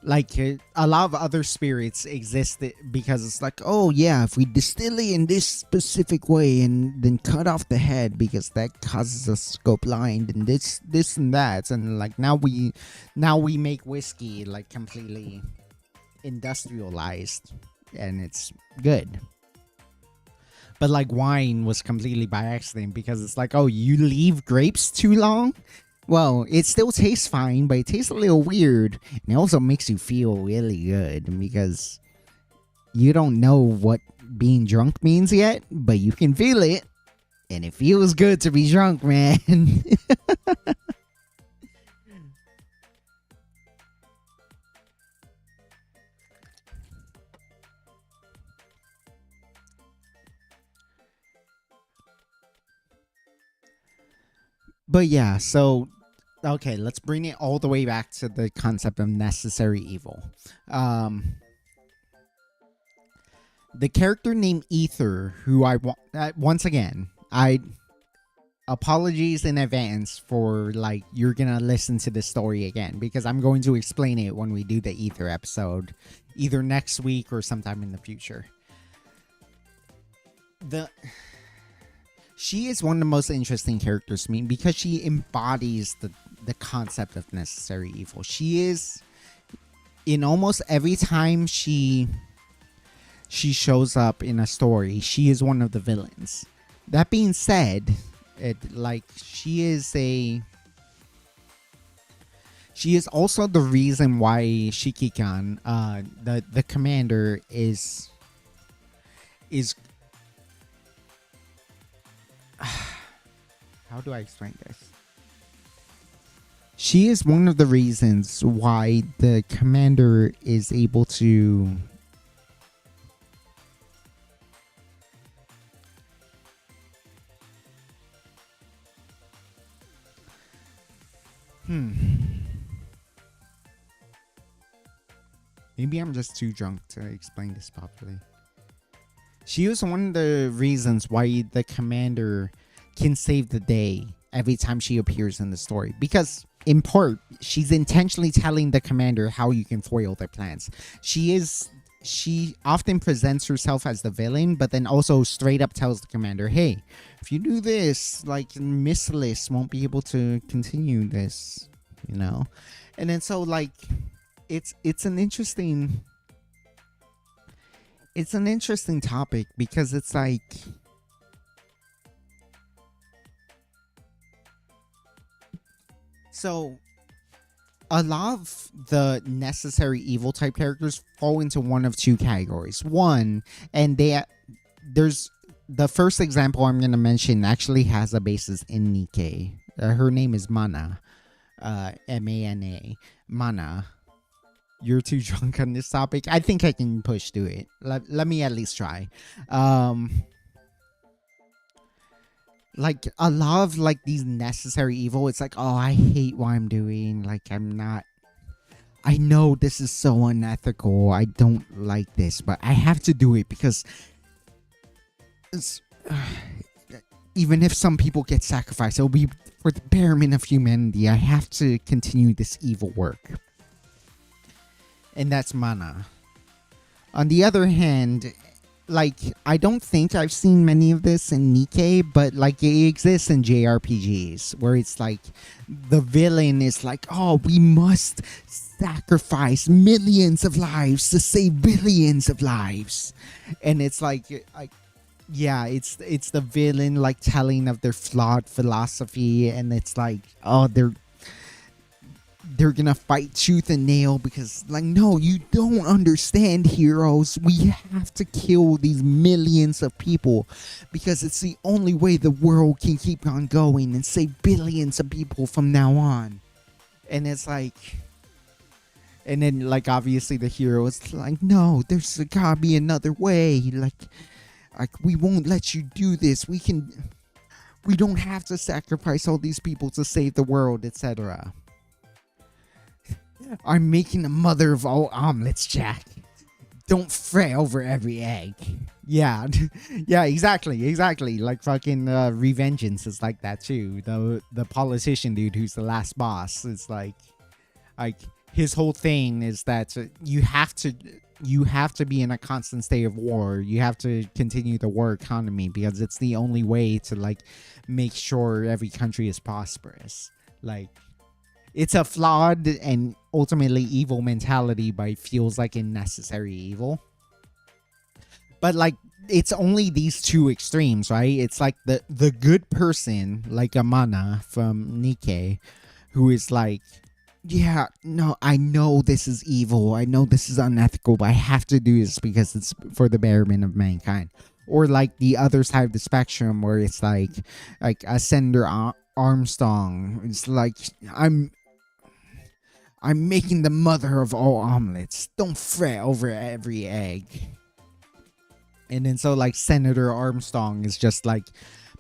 Like, a lot of other spirits exist because it's like, oh yeah, if we distill it in this specific way and then cut off the head because that causes us to go blind and this and that. And like, now we make whiskey like completely industrialized and it's good. But like wine was completely by accident because it's like, oh, you leave grapes too long? Well, it still tastes fine, but it tastes a little weird. And it also makes you feel really good because you don't know what being drunk means yet, but you can feel it. And it feels good to be drunk, man. But yeah, so okay, let's bring it all the way back to the concept of necessary evil. Um, the character named Ether, who once again, I apologies in advance for like you're gonna listen to the story again because I'm going to explain it when we do the Ether episode, either next week or sometime in the future. The She is one of the most interesting characters to me because she embodies the concept of necessary evil. She is in almost every time she shows up in a story, she is one of the villains. That being said, she is also the reason why Shikikan, the commander, is how do I explain this? She is one of the reasons why the commander is able to Maybe I'm just too drunk to explain this properly. She was one of the reasons why the commander can save the day every time she appears in the story. Because, in part, she's intentionally telling the commander how you can foil their plans. She often presents herself as the villain, but then also straight up tells the commander, hey, if you do this, like, Missilis won't be able to continue this, you know? And then so, like, it's an interesting topic because it's like so a lot of the necessary evil type characters fall into one of two categories. One, and there's the first example I'm going to mention actually has a basis in Nikkei. Her name is Mana, Mana. Mana. You're too drunk on this topic. I think I can push through it. Let me at least try. Like a lot of like these necessary evil, it's like, oh, I hate what I'm doing. Like I know this is so unethical. I don't like this, but I have to do it because it's, even if some people get sacrificed, it'll be for the betterment of humanity. I have to continue this evil work. And that's Mana. On the other hand, like, I don't think I've seen many of this in Nikkei, but like it exists in JRPGs where it's like the villain is like, oh, we must sacrifice millions of lives to save billions of lives. And it's like yeah, it's the villain like telling of their flawed philosophy, and it's like, oh, they're gonna fight tooth and nail because, like, no, you don't understand, heroes. We have to kill these millions of people because it's the only way the world can keep on going and save billions of people from now on. And it's like, and then like obviously the hero is like, no, there's gotta be another way. Like we won't let you do this. We don't have to sacrifice all these people to save the world, etc. I'm making the mother of all omelets, Jack. Don't fret over every egg. Yeah, yeah, exactly. Like fucking Revengeance is like that too. The politician dude who's the last boss is like his whole thing is that you have to be in a constant state of war. You have to continue the war economy because it's the only way to like make sure every country is prosperous. Like, it's a flawed and ultimately evil mentality, but it feels like a necessary evil. But like, it's only these two extremes, right? It's like the good person, like Amana from Nikkei, who is like, yeah, no, I know this is evil. I know this is unethical, but I have to do this because it's for the betterment of mankind. Or like the other side of the spectrum where it's like a Senator Armstrong. It's like, I'm I'm making the mother of all omelets. Don't fret over every egg. And then so like Senator Armstrong is just like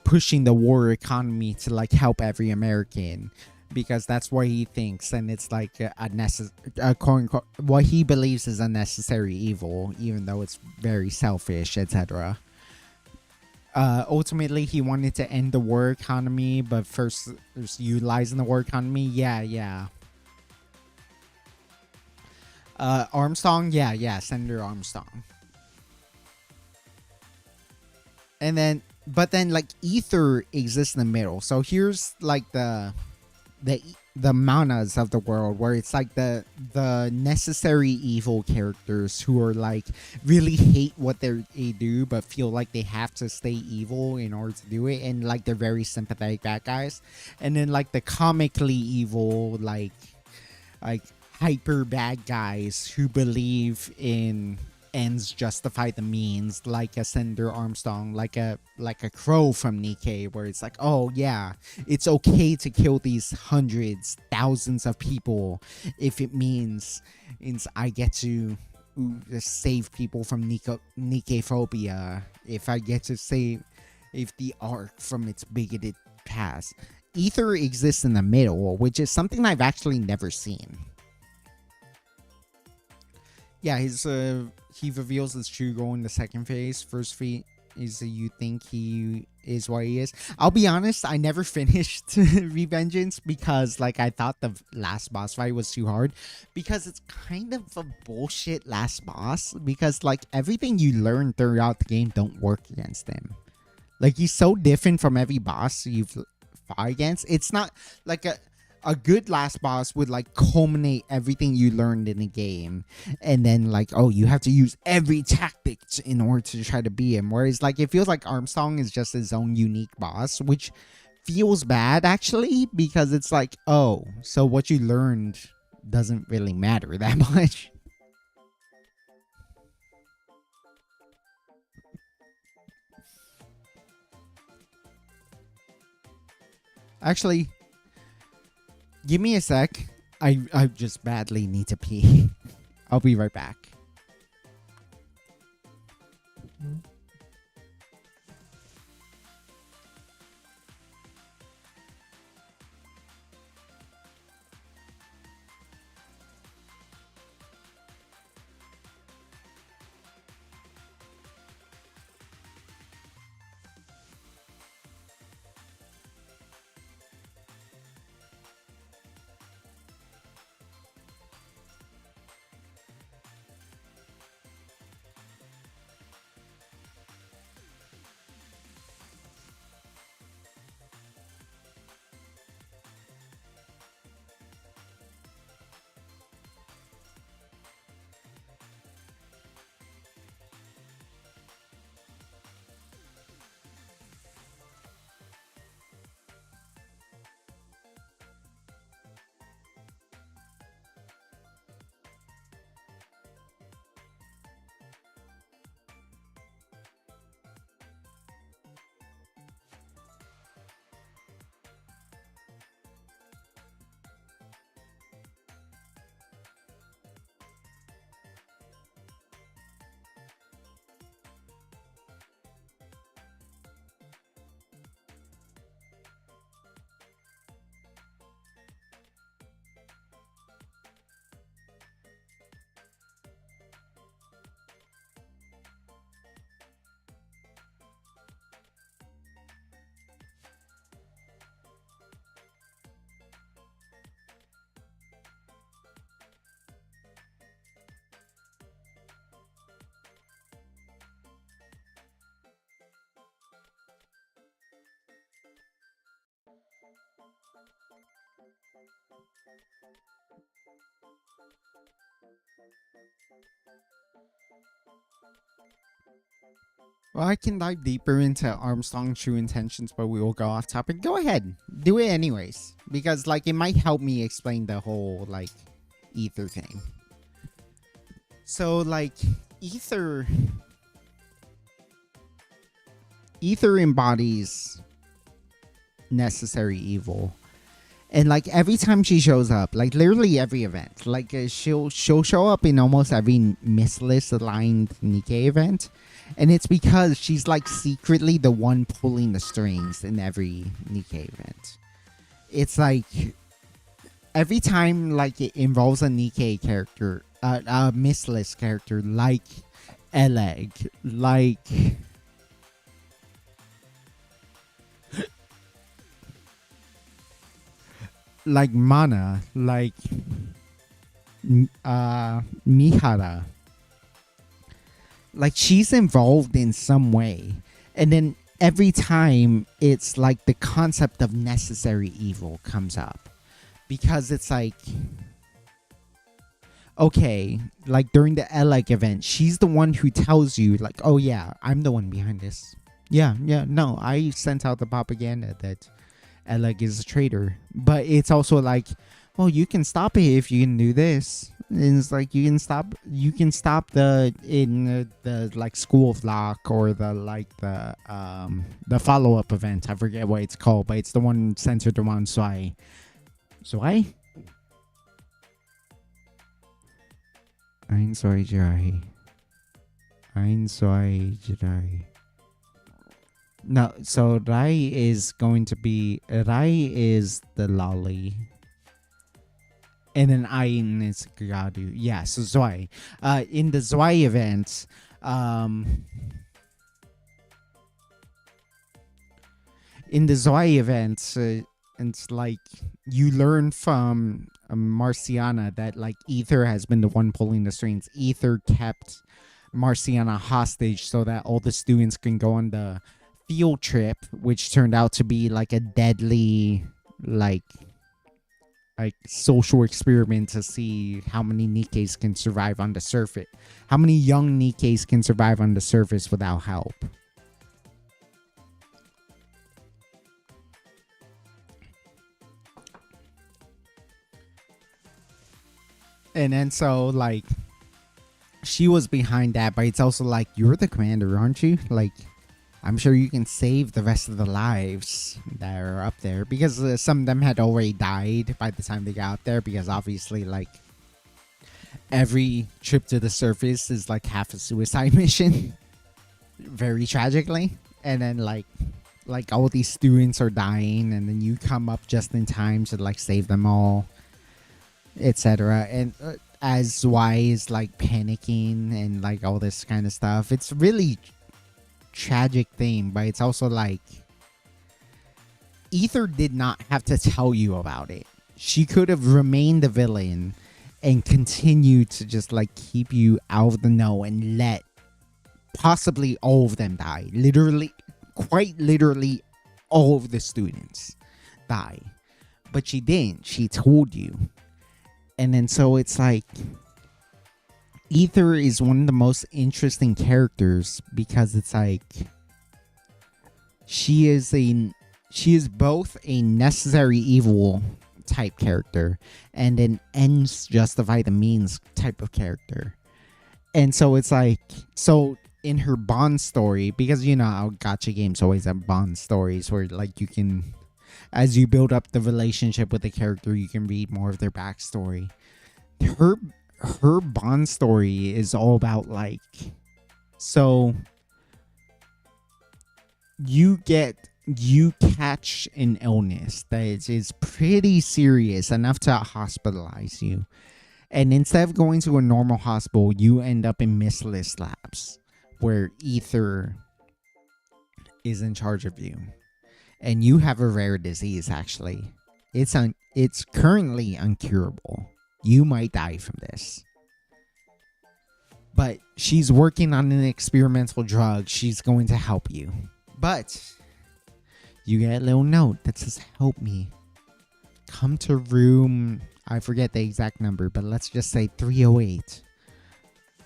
pushing the war economy to like help every American because that's what he thinks, and it's like a quote unquote, what he believes is a necessary evil, even though it's very selfish, etc. Ultimately, he wanted to end the war economy, but first utilizing the war economy. Yeah, yeah. Armstrong. Yeah, yeah. Senator Armstrong. And then, but then like ether exists in the middle. So here's like the the manas of the world, where it's like the necessary evil characters who are like really hate what they do but feel like they have to stay evil in order to do it, and like they're very sympathetic bad guys. And then like the comically evil, like hyper bad guys who believe in ends justify the means, like a Senator Armstrong, like a crow from Nikkei, where it's like, oh yeah, it's okay to kill these hundreds, thousands of people if it means I get to save people from Nikkei phobia, if I get to save if the arc from its bigoted past. Ether exists in the middle, which is something I've actually never seen. Yeah, he reveals his true goal in the second phase. First phase is that you think he is what he is. I'll be honest, I never finished Revengeance because like I thought the last boss fight was too hard, because it's kind of a bullshit last boss, because like everything you learn throughout the game don't work against him. Like he's so different from every boss you've fought against. It's not like a good last boss would like culminate everything you learned in the game, and then like, oh, you have to use every tactic in order to try to beat him. Whereas like it feels like Armstrong is just his own unique boss, which feels bad actually, because it's like, oh, so what you learned doesn't really matter that much. Actually, give me a sec. I just badly need to pee. I'll be right back. Well, I can dive deeper into Armstrong's true intentions, but we will go off topic. Go ahead. Do it anyways. Because, like, it might help me explain the whole, like, ether thing. So, like, ether... Ether embodies necessary evil. And, like, every time she shows up, like, literally every event, like, she'll show up in almost every misaligned Nikkei event. And it's because she's, like, secretly the one pulling the strings in every Nikkei event. It's like, every time, like, it involves a Nikkei character, a missless character, like Eleg, like Mana, like Mihara. Like, she's involved in some way. And then every time it's like the concept of necessary evil comes up. Because it's like, okay, like during the Eleg event, she's the one who tells you, like, oh yeah, I'm the one behind this. Yeah, no, I sent out the propaganda that Eleg is a traitor. But it's also like, well, you can stop it if you can do this. And it's like, you can stop the like school of lock, or the follow-up event. I forget what it's called, but it's the one centered around Zwei. Ein Zwei Jirai. No, so Rai is the lolly. And then Ain is Gadu. Yeah, so Zwei. In the Zwei event, it's like you learn from Marciana that, like, Ether has been the one pulling the strings. Ether kept Marciana hostage so that all the students can go on the field trip, which turned out to be like a deadly, like social experiment to see how many Nikkeis can survive on the surface. How many young Nikkeis can survive on the surface without help. And then so, like, she was behind that, but it's also like, you're the commander, aren't you? Like, I'm sure you can save the rest of the lives that are up there, because some of them had already died by the time they got up there, because obviously, like, every trip to the surface is like half a suicide mission, very tragically. And then like all these students are dying, and then you come up just in time to like save them all, etc. And as Zwei is like panicking and like all this kind of stuff, it's really tragic thing. But it's also like, Ether did not have to tell you about it. She could have remained the villain and continued to just like keep you out of the know and let possibly all of them die. Literally, quite literally, all of the students die. But she didn't. She told you. And then so it's like, Ether is one of the most interesting characters, because it's like, she is both a necessary evil type character and an ends justify the means type of character. And so it's like, so in her Bond story, because you know how gacha games always have Bond stories where like you can, as you build up the relationship with the character, you can read more of their backstory. Her Bond story is all about like, so you catch an illness that is pretty serious enough to hospitalize you. And instead of going to a normal hospital, you end up in Missless Labs, where Ether is in charge of you. And you have a rare disease, actually. It's currently uncurable. You might die from this. But she's working on an experimental drug. She's going to help you. But you get a little note that says, help me. Come to room, I forget the exact number, but let's just say 308.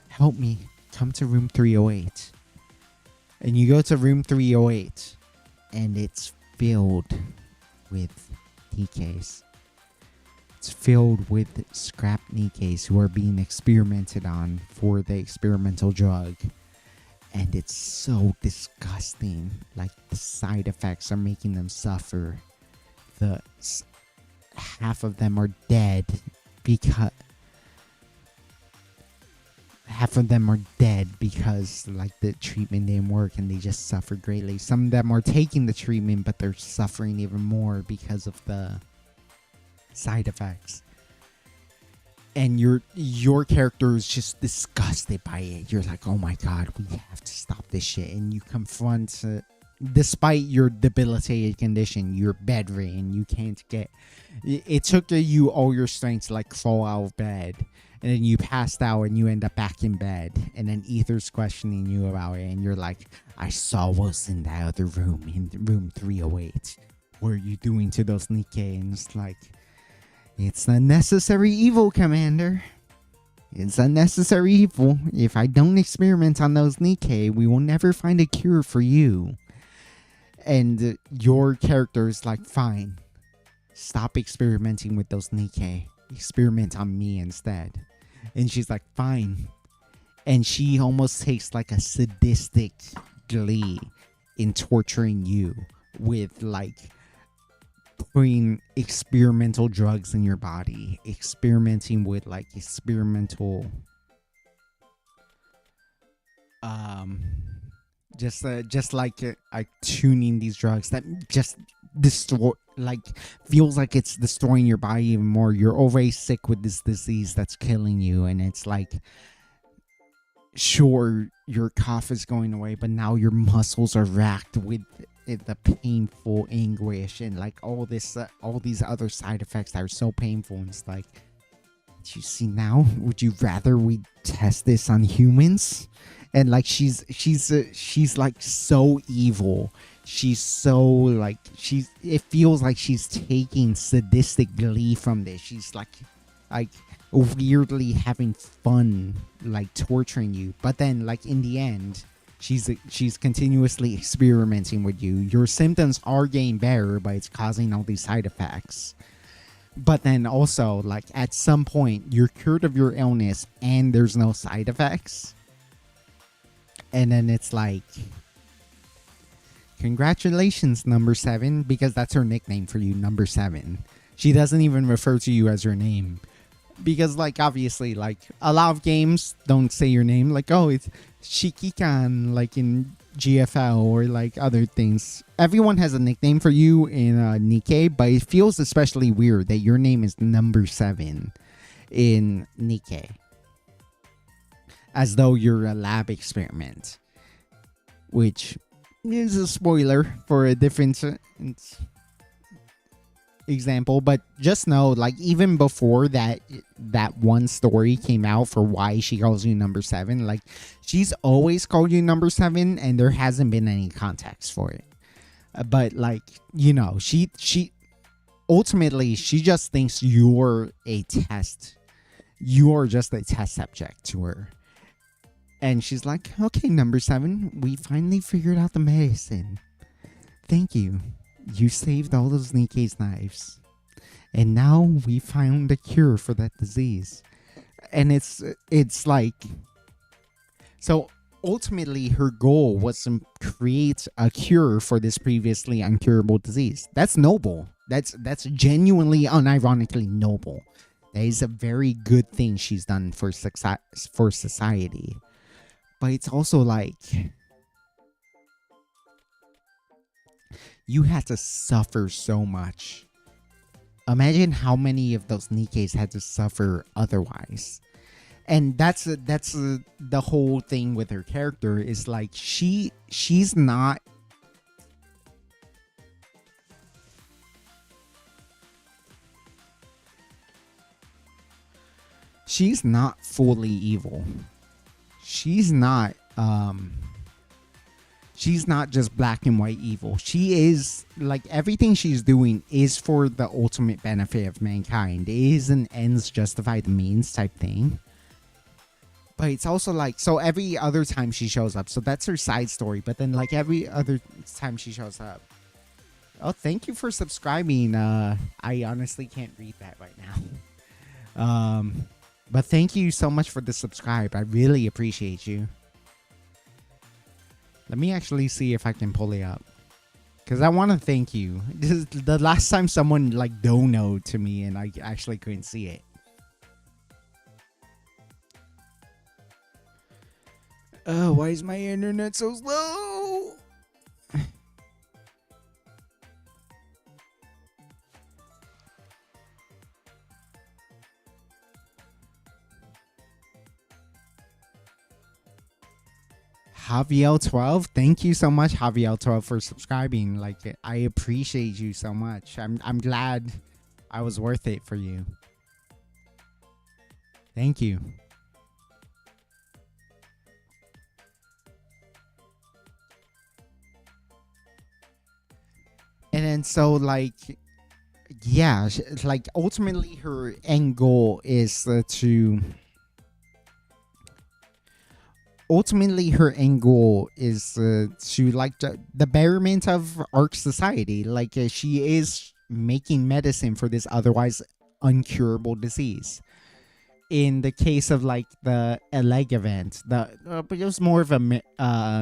Help me. Come to room 308. And you go to room 308, and it's filled with Nikes. It's filled with scrap Nikes who are being experimented on for the experimental drug. And it's so disgusting. Like, the side effects are making them suffer. Half of them are dead because like the treatment didn't work and they just suffer greatly. Some of them are taking the treatment, but they're suffering even more because of the side effects. And your character is just disgusted by it. You're like, oh my god, we have to stop this shit. And you confront, despite your debilitated condition, you're bedridden. You can't get. It took you all your strength to like crawl out of bed, and then you passed out and you end up back in bed. And then Ether's questioning you about it, and you're like, I saw what's in that other room, in room 308. What are you doing to those Nikkei? And it's like, it's a necessary evil, Commander. It's a necessary evil. If I don't experiment on those Nikkei, we will never find a cure for you. And your character is like, fine. Stop experimenting with those Nikkei. Experiment on me instead. And she's like, fine. And she almost takes like a sadistic glee in torturing you with like putting experimental drugs in your body, experimenting with like experimental just like tuning these drugs that just destroy, like, feels like it's destroying your body even more. You're already sick with this disease that's killing you, and it's like, sure, your cough is going away, but now your muscles are racked with the painful anguish and like all these other side effects that are so painful. And it's like, do you see now? Would you rather we test this on humans? And like she's like so evil. She's so like it feels like she's taking sadistic glee from this. She's like weirdly having fun, like torturing you. But then like in the end, she's continuously experimenting with you. Your symptoms are getting better, but it's causing all these side effects. But then also, like, at some point, you're cured of your illness and there's no side effects. And then it's like, congratulations, number 7, because that's her nickname for you, number 7. She doesn't even refer to you as her name. Because, like, obviously, like, a lot of games don't say your name. Like, oh, it's Shikikan, like in GFL or, like, other things. Everyone has a nickname for you in Nikkei, but it feels especially weird that your name is number 7 in Nikkei. As though you're a lab experiment. Which is a spoiler for a different example, but just know, like, even before that one story came out for why she calls you number 7, like, she's always called you number 7 and there hasn't been any context for it. But like, you know, she ultimately, she just thinks you're just a test subject to her. And she's like, okay, number 7, we finally figured out the medicine. Thank you. You saved all those Nikkei's knives. And now we found a cure for that disease. And it's like... So ultimately, her goal was to create a cure for this previously uncurable disease. That's noble. That's genuinely, unironically noble. That is a very good thing she's done for society. But it's also like... You had to suffer so much. Imagine how many of those Nikkeis had to suffer otherwise. And that's the whole thing with her character is like she's not fully evil. She's not just black and white evil. She is, like, everything she's doing is for the ultimate benefit of mankind. It is an ends justify the means type thing. But it's also like, so every other time she shows up, so that's her side story. But then like every other time she shows up, oh, thank you for subscribing. I honestly can't read that right now. But thank you so much for the subscribe. I really appreciate you. Let me actually see if I can pull it up, because I want to thank you. This is the last time someone like donoed to me and I actually couldn't see it. Oh, why is my internet so slow? Javiel12, thank you so much, Javiel12, for subscribing. Like, I appreciate you so much. I'm glad I was worth it for you. Thank you. And then so like, yeah, like ultimately her end goal is to like the betterment of Ark society. Like she is making medicine for this otherwise uncurable disease. In the case of like the Eleg event, but it was more of a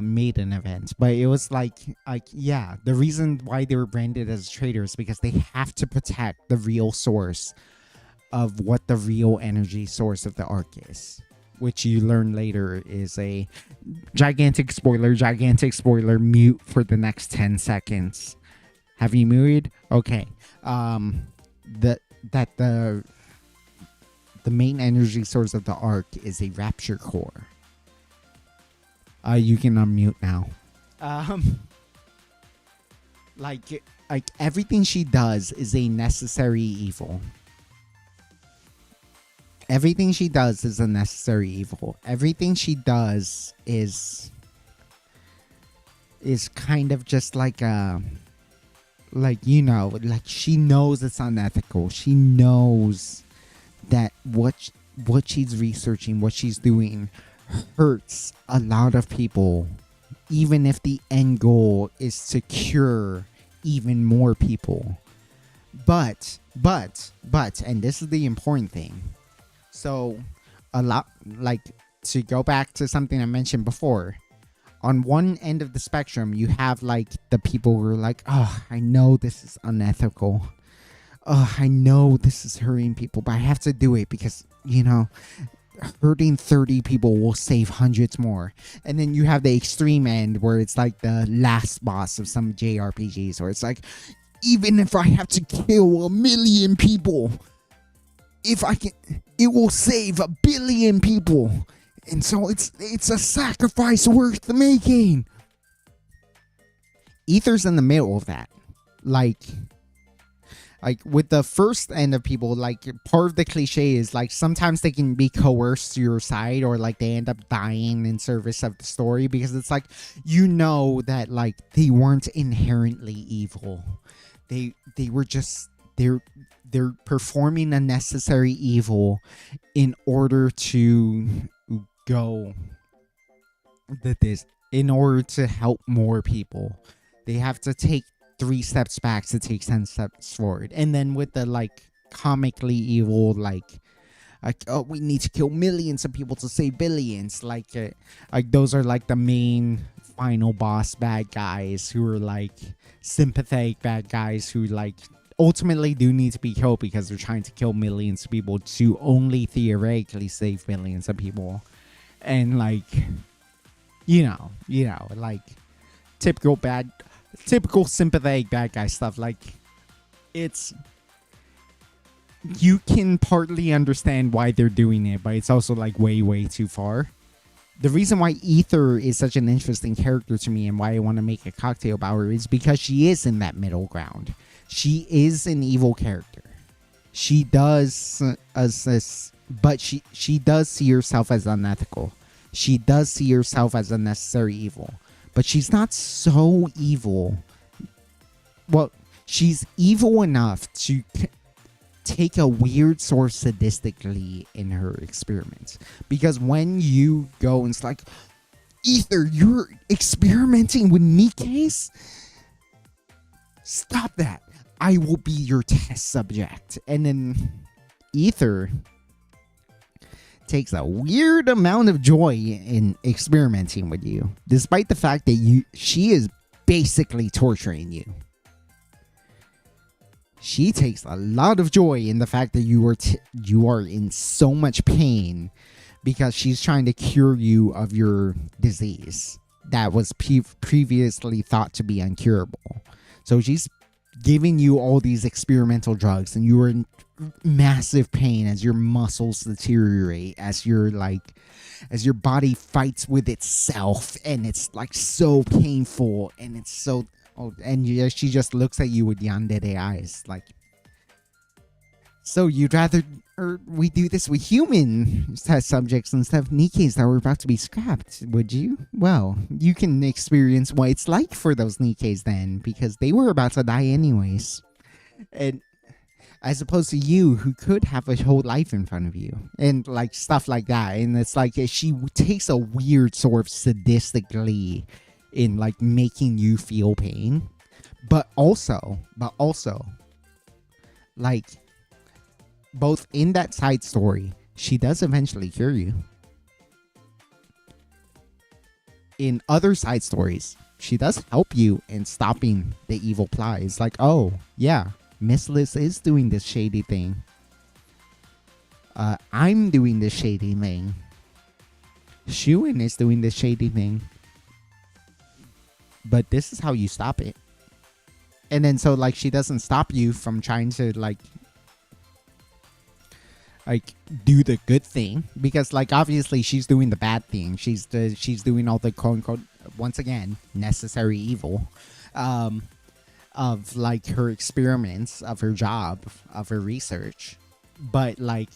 maiden event. But it was like yeah, the reason why they were branded as traitors because they have to protect the real source of what the real energy source of the Ark is, which you learn later is a gigantic spoiler, mute for the next 10 seconds. Have you muted? Okay. The main energy source of the Ark is a rapture core. You can unmute now. Like everything she does is a necessary evil. Everything she does is a necessary evil. Everything she does is kind of just like like she knows it's unethical. She knows that what she's researching, what she's doing hurts a lot of people, even if the end goal is to cure even more people. But and this is the important thing. So a lot, like, to go back to something I mentioned before, on one end of the spectrum you have like the people who are like, oh, I know this is unethical, oh, I know this is hurting people, but I have to do it because, you know, hurting 30 people will save hundreds more. And then you have the extreme end where it's like the last boss of some JRPGs, where it's like, even if I have to kill 1 million people, if I can, it will save 1 billion people. And so it's a sacrifice worth making. Ether's in the middle of that. Like with the first end of people, like part of the cliche is like sometimes they can be coerced to your side, or like they end up dying in service of the story, because it's like, you know, that like they weren't inherently evil. They were just, they're performing a necessary evil in order to go in order to help more people. They have to take 3 steps back to take 10 steps forward. And then with the like comically evil, like oh, we need to kill millions of people to save billions, like those are like the main final boss bad guys, who are like sympathetic bad guys who like ultimately do need to be killed because they're trying to kill millions of people to only theoretically save millions of people. And like, you know, like typical sympathetic bad guy stuff. Like, it's, you can partly understand why they're doing it, but it's also like way too far. The reason why Ether is such an interesting character to me and why I want to make a cocktail about her is because she is in that middle ground. She is an evil character. She does but she does see herself as unethical. She does see herself as a necessary evil. But she's not so evil. Well, she's evil enough to take a weird source sadistically in her experiments. Because when you go and it's like, Ether, you're experimenting with Nikes? Stop that. I will be your test subject. And then Ether takes a weird amount of joy in experimenting with you, despite the fact that she is basically torturing you. She takes a lot of joy in the fact that you are in so much pain because she's trying to cure you of your disease that was previously thought to be incurable. So she's giving you all these experimental drugs, and you are in massive pain as your muscles deteriorate, as your body fights with itself, and it's like so painful, and it's so. Oh, and she just looks at you with yandere eyes, like, so you'd rather we do this with human test subjects instead of Nikes that were about to be scrapped, would you? Well, you can experience what it's like for those Nikes then, because they were about to die anyways. And as opposed to you, who could have a whole life in front of you, and like stuff like that. And it's like she takes a weird sort of sadistic glee in like making you feel pain, but also like, both in that side story, she does eventually cure you. In other side stories, she does help you in stopping the evil plot. It's like, oh yeah, Miss Liz is doing this shady thing. I'm doing this shady thing. Shuin is doing this shady thing. But this is how you stop it. And then so like she doesn't stop you from trying to like do the good thing, because like obviously she's doing the bad thing. She's doing all the quote unquote, once again, necessary evil of like her experiments, of her job, of her research. But like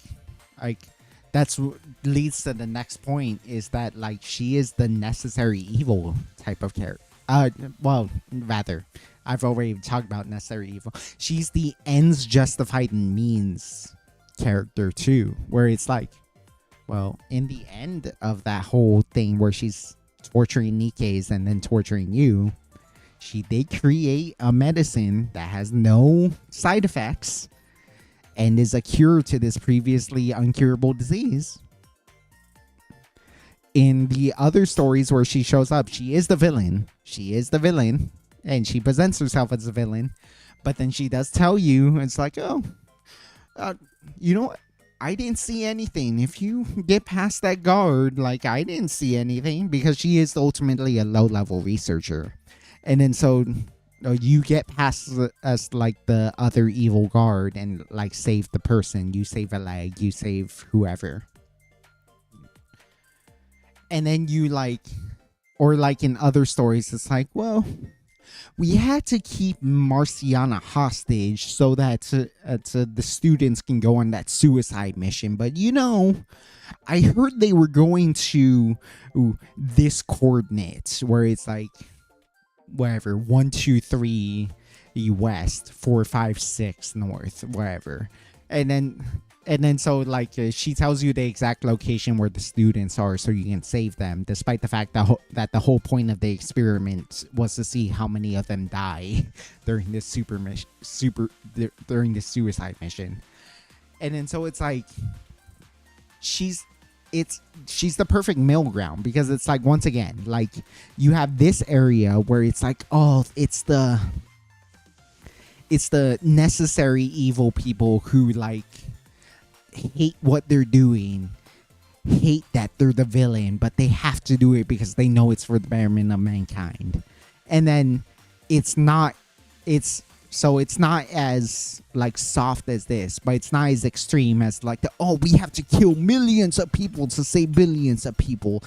that's what leads to the next point, is that like she is the necessary evil type of character. Well, rather, I've already talked about necessary evil. She's the ends justify the means character too, where it's like, well, in the end of that whole thing where she's torturing Nikes and then torturing you, she did create a medicine that has no side effects and is a cure to this previously uncurable disease. In the other stories where she shows up, she is the villain. She is the villain, and she presents herself as a villain. But then she does tell you, it's like, oh, you know what? I didn't see anything. If you get past that guard, like, I didn't see anything, because she is ultimately a low-level researcher. And then so you get past as like the other evil guard and like save the person. You save a leg. You save whoever. And then you like, or like in other stories, it's like, well, we had to keep Marciana hostage so that the students can go on that suicide mission. But, you know, I heard they were going to this coordinate where it's like, whatever, 1, 2, 3 west, 4, 5, 6 north, whatever. And then so like she tells you the exact location where the students are so you can save them, despite the fact that the whole point of the experiment was to see how many of them die during this during this suicide mission. And then so it's like she's the perfect middle ground, because it's like, once again, like you have this area where it's like, oh, it's the necessary evil people who like hate what they're doing, hate that they're the villain, but they have to do it because they know it's for the betterment of mankind. And then it's not as like soft as this, but it's not as extreme as like we have to kill millions of people to save billions of people.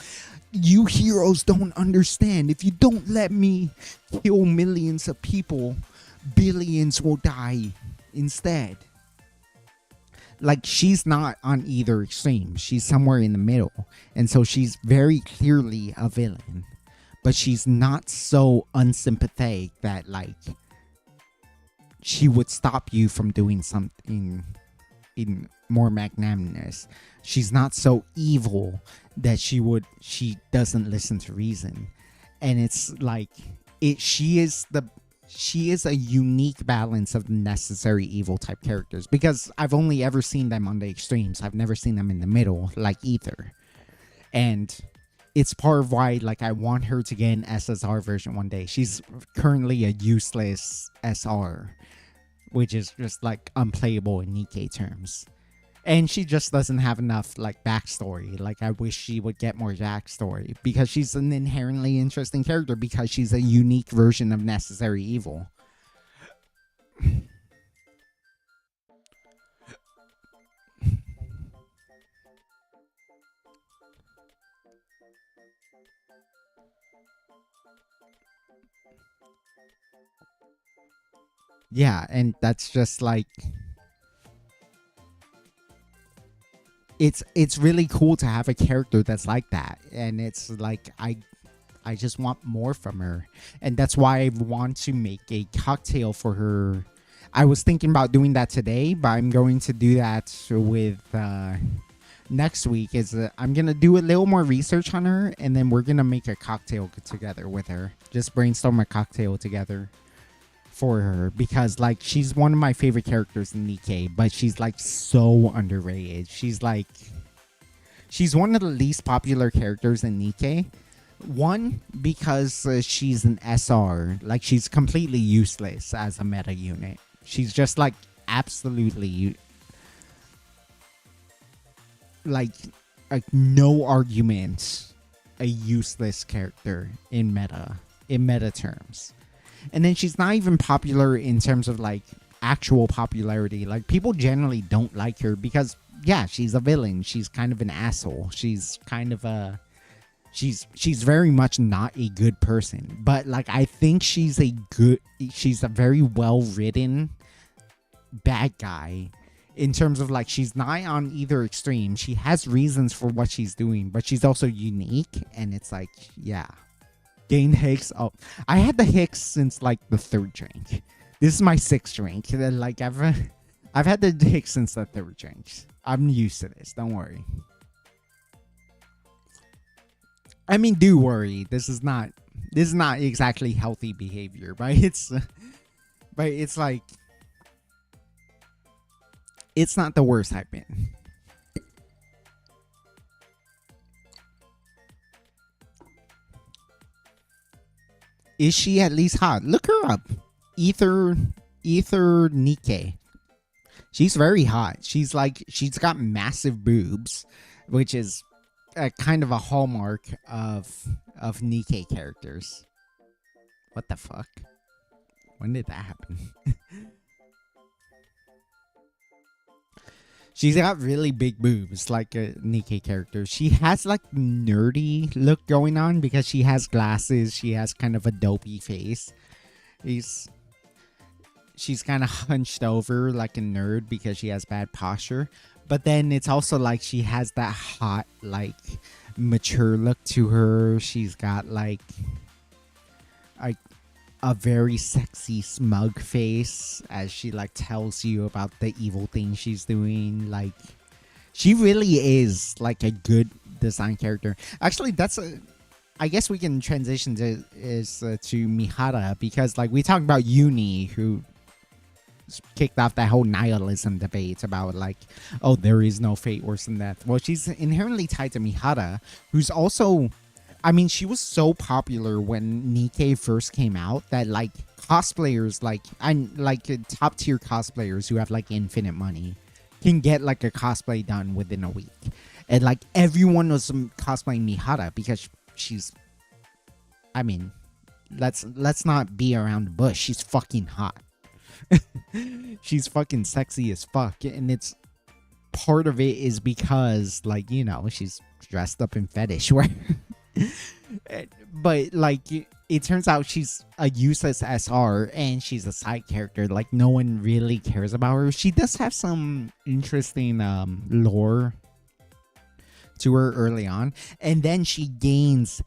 You heroes don't understand. If you don't let me kill millions of people, billions will die instead. Like, she's not on either extreme. She's somewhere in the middle. And so she's very clearly a villain. But she's not so unsympathetic that, like, she would stop you from doing something more magnanimous. She's not so evil that she doesn't listen to reason. And it's like she is a unique balance of necessary evil type characters, because I've only ever seen them on the extremes. I've never seen them in the middle like Ether. And it's part of why like I want her to get an SSR version one day. She's currently a useless SR, which is just like unplayable in Nikkei terms. And she just doesn't have enough like backstory. Like I wish she would get more backstory, because she's an inherently interesting character, because she's a unique version of necessary evil. Yeah, and that's just like it's really cool to have a character that's like that. And it's like I just want more from her. And that's why I want to make a cocktail for her. I was thinking about doing that today, but I'm going to do that with next week. Is I'm gonna do a little more research on her, and then we're gonna make a cocktail together with her. Just brainstorm a cocktail together for her, because like she's one of my favorite characters in Nikkei, but she's like so underrated. She's one of the least popular characters in Nikkei. One, because she's an SR, like she's completely useless as a meta unit. She's just like absolutely like no argument, a useless character in meta terms. And then she's not even popular in terms of like actual popularity. Like people generally don't like her because yeah, she's a villain. She's kind of an asshole. She's kind of a she's very much not a good person. But like I think she's a very well written bad guy in terms of like she's not on either extreme. She has reasons for what she's doing, but she's also unique, and it's like, yeah. Gain Hicks. Oh, I had the Hicks since like the 3rd drink. This is my 6th drink. Like I've had the Hicks since the 3rd drink. I'm used to this. Don't worry. I mean, do worry. This is not exactly healthy behavior, but it's like it's not the worst I've been. Is she at least hot? Look her up. Ether Nikkei. She's very hot. She's got massive boobs, which is a kind of a hallmark of Nikkei characters. What the fuck? When did that happen? She's got really big boobs, like a Nikkei character. She has like nerdy look going on because she has glasses. She has kind of a dopey face. She's kind of hunched over like a nerd because she has bad posture. But then it's also like she has that hot, like mature look to her. She's got like a very sexy smug face as she like tells you about the evil thing she's doing. Like she really is like a good design character. Actually, I guess we can transition to Mihara, because like we talked about Uni, who kicked off that whole nihilism debate about like, oh, there is no fate worse than death. Well, she's inherently tied to Mihara, who's also, I mean, she was so popular when Nikkei first came out that like cosplayers, like top tier cosplayers who have like infinite money can get like a cosplay done within a week. And like everyone was cosplaying Mihara because she's, I mean, let's not be around the bush. She's fucking hot. She's fucking sexy as fuck. And it's part of it is because like, you know, she's dressed up in fetish wear. But like it turns out she's a useless SR and she's a side character. Like no one really cares about her. She does have some interesting lore to her early on, and then she gains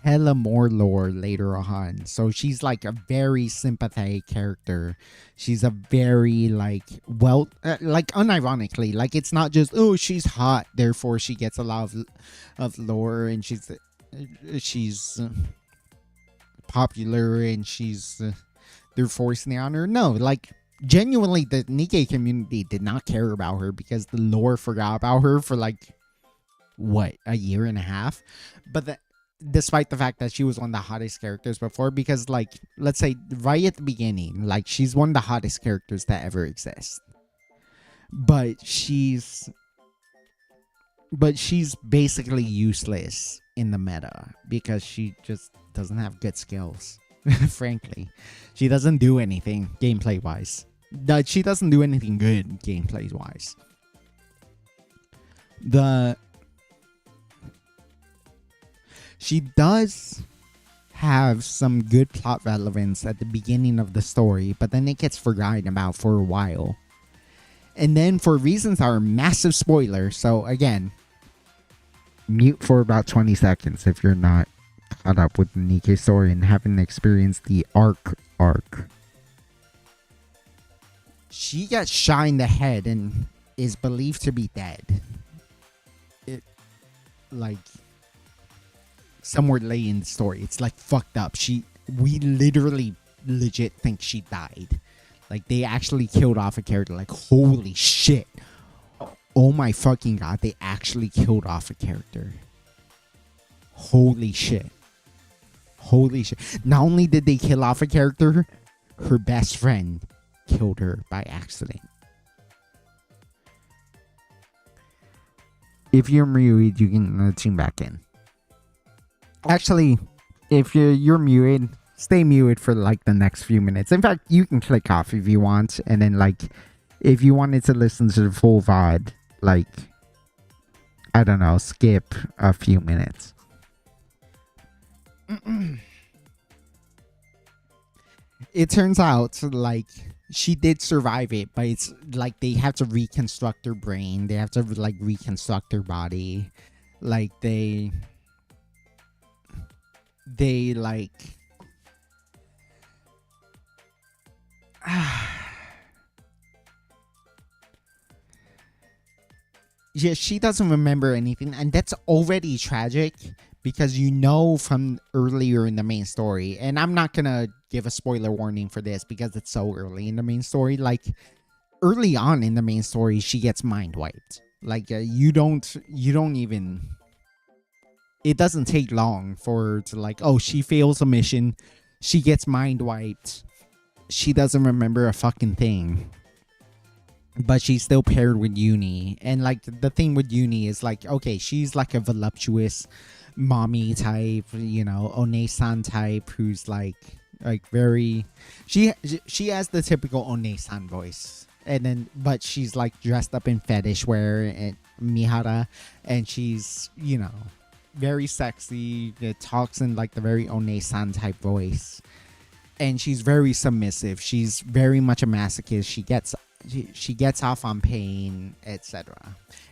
hella more lore later on. So she's like a very sympathetic character. She's a very like like unironically, like it's not just oh she's hot, therefore she gets a lot of lore, and she's popular, and she's they're forcing the honor. No, like genuinely, the Nikkei community did not care about her because the lore forgot about her for like what, a year and a half. But despite the fact that she was one of the hottest characters before, because like let's say right at the beginning, like she's one of the hottest characters that ever exist. But she's basically useless in the meta because she just doesn't have good skills. Frankly, she doesn't do anything gameplay wise. She doesn't do anything good gameplay wise. She does have some good plot relevance at the beginning of the story, but then it gets forgotten about for a while. And then for reasons that are massive spoilers, so again, mute for about 20 seconds if you're not caught up with the Nikkei story and haven't experienced the arc. She gets shot in the head and is believed to be dead. It, like, somewhere late in the story, it's like fucked up. We literally legit think she died. Like, they actually killed off a character. Like, holy shit. Oh my fucking god, they actually killed off a character. Holy shit. Holy shit. Not only did they kill off a character, her best friend killed her by accident. If you're muted, you can tune back in. Actually, if you're muted, stay muted for like the next few minutes. In fact, you can click off if you want, and then like if you wanted to listen to the full VOD, like I don't know, skip a few minutes. It turns out like she did survive it, but it's like they have to reconstruct her brain. They have to like reconstruct her body. Like they like yeah, she doesn't remember anything, and that's already tragic because you know from earlier in the main story, and I'm not gonna give a spoiler warning for this because it's so early in the main story. Like early on in the main story, she gets mind wiped. Like you don't even. It doesn't take long for her to like, oh, she fails a mission, she gets mind wiped, she doesn't remember a fucking thing. But she's still paired with Uni. And like the thing with Uni is like, okay, she's like a voluptuous mommy type, you know, One-san type who's like very she has the typical One-san voice. And then but she's like dressed up in fetish wear and Mihara, and she's, you know, very sexy. It talks in like the very One-san type voice. And she's very submissive. She's very much a masochist. She gets off on pain, etc.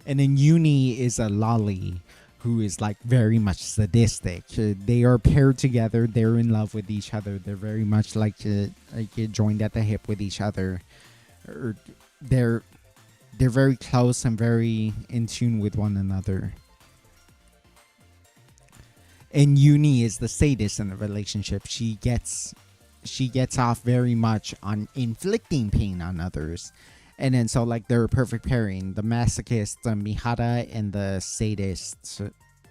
And then Uni is a lolly who is like very much sadistic. They are paired together. They're in love with each other. They're very much like joined at the hip with each other. They're very close and very in tune with one another. And Uni is the sadist in the relationship. She gets off very much on inflicting pain on others. And then so like they're a perfect pairing. The masochist, Mihara, and the sadist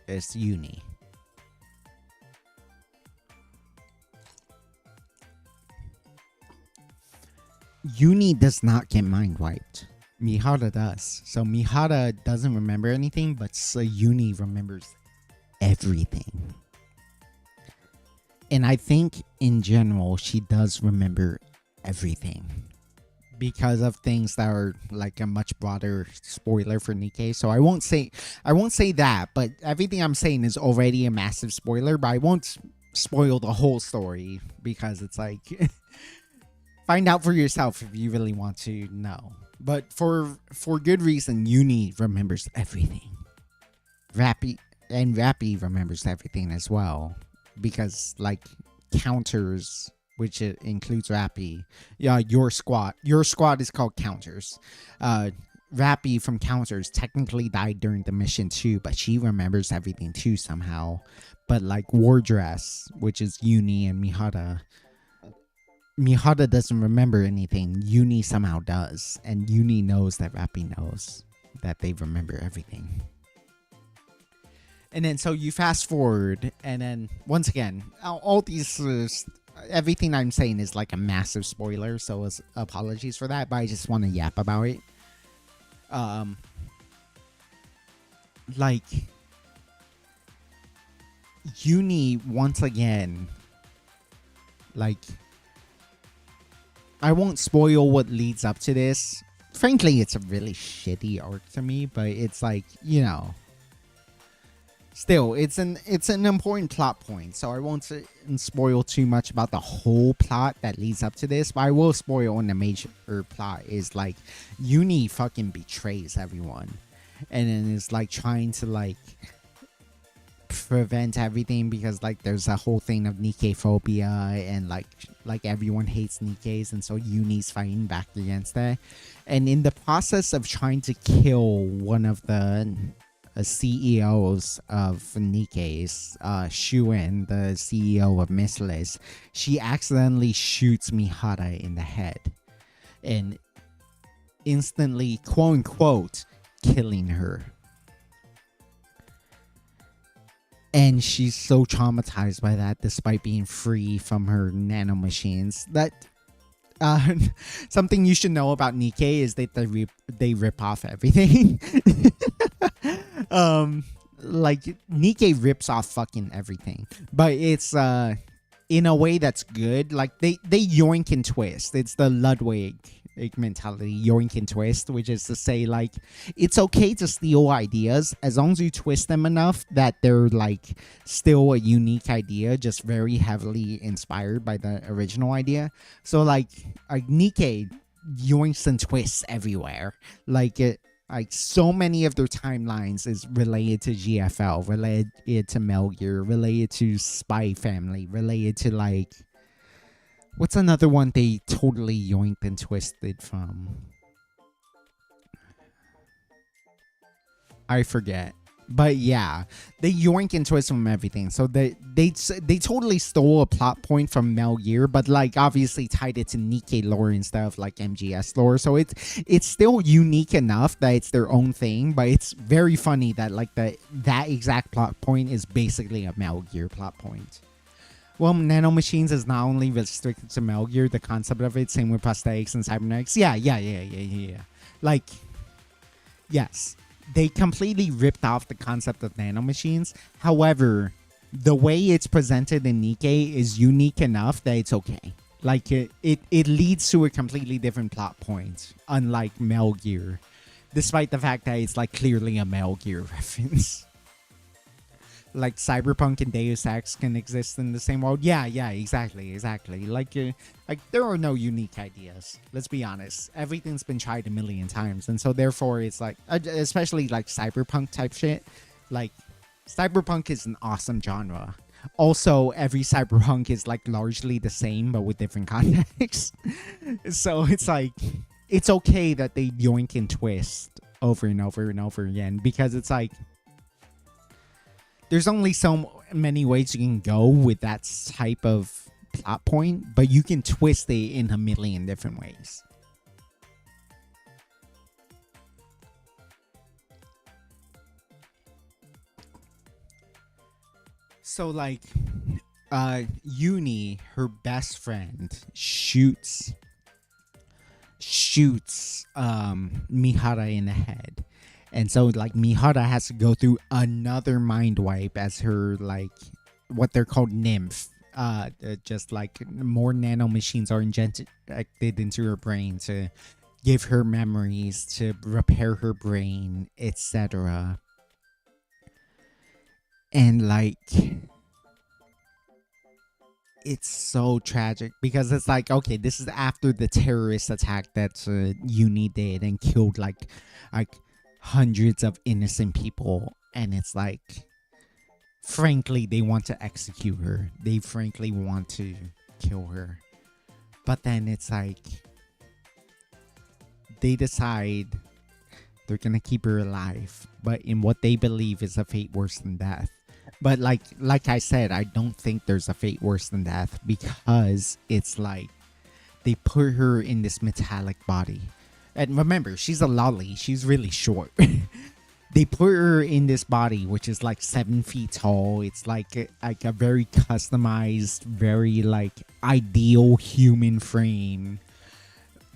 is Uni. Uni does not get mind wiped. Mihara does. So Mihara doesn't remember anything, but Uni remembers everything. And I think in general she does remember everything because of things that are like a much broader spoiler for Nikkei. So I won't say that, but everything I'm saying is already a massive spoiler, but I won't spoil the whole story because it's like find out for yourself if you really want to know. But for good reason, Uni remembers everything. Rappy and Rappy remembers everything as well, because like counters, which it includes Rappy. Yeah, your squad is called counters. Rappy from counters technically died during the mission too, but she remembers everything too somehow. But like Wardress, which is Uni and Mihara doesn't remember anything. Uni somehow does, and Uni knows that Rappy knows that they remember everything. And then so you fast forward, and then once again, all these everything I'm saying is like a massive spoiler, so apologies for that. But I just want to yap about it. Like Uni once again, like I won't spoil what leads up to this. Frankly, it's a really shitty arc to me, but it's like, still, it's an important plot point, so I won't spoil too much about the whole plot that leads up to this, but I will spoil on the major plot is like Uni fucking betrays everyone, and then is like trying to like prevent everything because like there's a whole thing of Nikkei phobia and like everyone hates Nikkeis, and so Uni's fighting back against that, and in the process of trying to kill one of the CEOs of Nikkeis, Shuen, the CEO of Mules, she accidentally shoots Mihara in the head and instantly, quote unquote, killing her. And she's so traumatized by that, despite being free from her nanomachines, that something you should know about Nikkei is that they rip off everything. Like Nikkei rips off fucking everything, but it's in a way that's good. Like they yoink and twist. It's the Ludwig mentality, yoink and twist, which is to say like it's okay to steal ideas as long as you twist them enough that they're like still a unique idea, just very heavily inspired by the original idea. So like Nikkei yoinks and twists everywhere. Like so many of their timelines is related to GFL, related to Metal Gear, related to Spy Family, related to like what's another one they totally yoinked and twisted from? I forget. But yeah, they yoink and twist from everything. So they totally stole a plot point from Metal Gear, but like obviously tied it to Nikkei lore instead of like MGS lore. So it's still unique enough that it's their own thing, but it's very funny that like that exact plot point is basically a Metal Gear plot point. Well, nanomachines is not only restricted to Metal Gear, the concept of it, same with prosthetics and cybernetics. Yeah. Like, yes, they completely ripped off the concept of nanomachines. However, the way it's presented in Nikkei is unique enough that it's okay. Like, it leads to a completely different plot point, unlike Metal Gear, despite the fact that it's like clearly a Metal Gear reference. Like Cyberpunk and Deus Ex can exist in the same world. Yeah, exactly. Like there are no unique ideas. Let's be honest. Everything's been tried a million times, and so therefore it's like, especially like Cyberpunk type shit. Like Cyberpunk is an awesome genre. Also, every Cyberpunk is like largely the same, but with different contexts. So it's like it's okay that they yoink and twist over and over and over again, because it's like, there's only so many ways you can go with that type of plot point, but you can twist it in a million different ways. So like, Uni, her best friend, shoots Mihara in the head. And so, like, Mihara has to go through another mind wipe as her, like, what they're called nymph. Just, like, more nanomachines are injected into her brain to give her memories, to repair her brain, etc. And, like, it's so tragic because it's like, okay, this is after the terrorist attack that Uni did and killed, like hundreds of innocent people, And it's like, frankly, they want to execute her. They frankly want to kill her. But then it's like, they decide they're gonna keep her alive, but in what they believe is a fate worse than death. But like I said, I don't think there's a fate worse than death, because it's like they put her in this metallic body. And remember, she's a lolly. She's really short. They put her in this body, which is like 7 feet tall. It's like a very customized, very like ideal human frame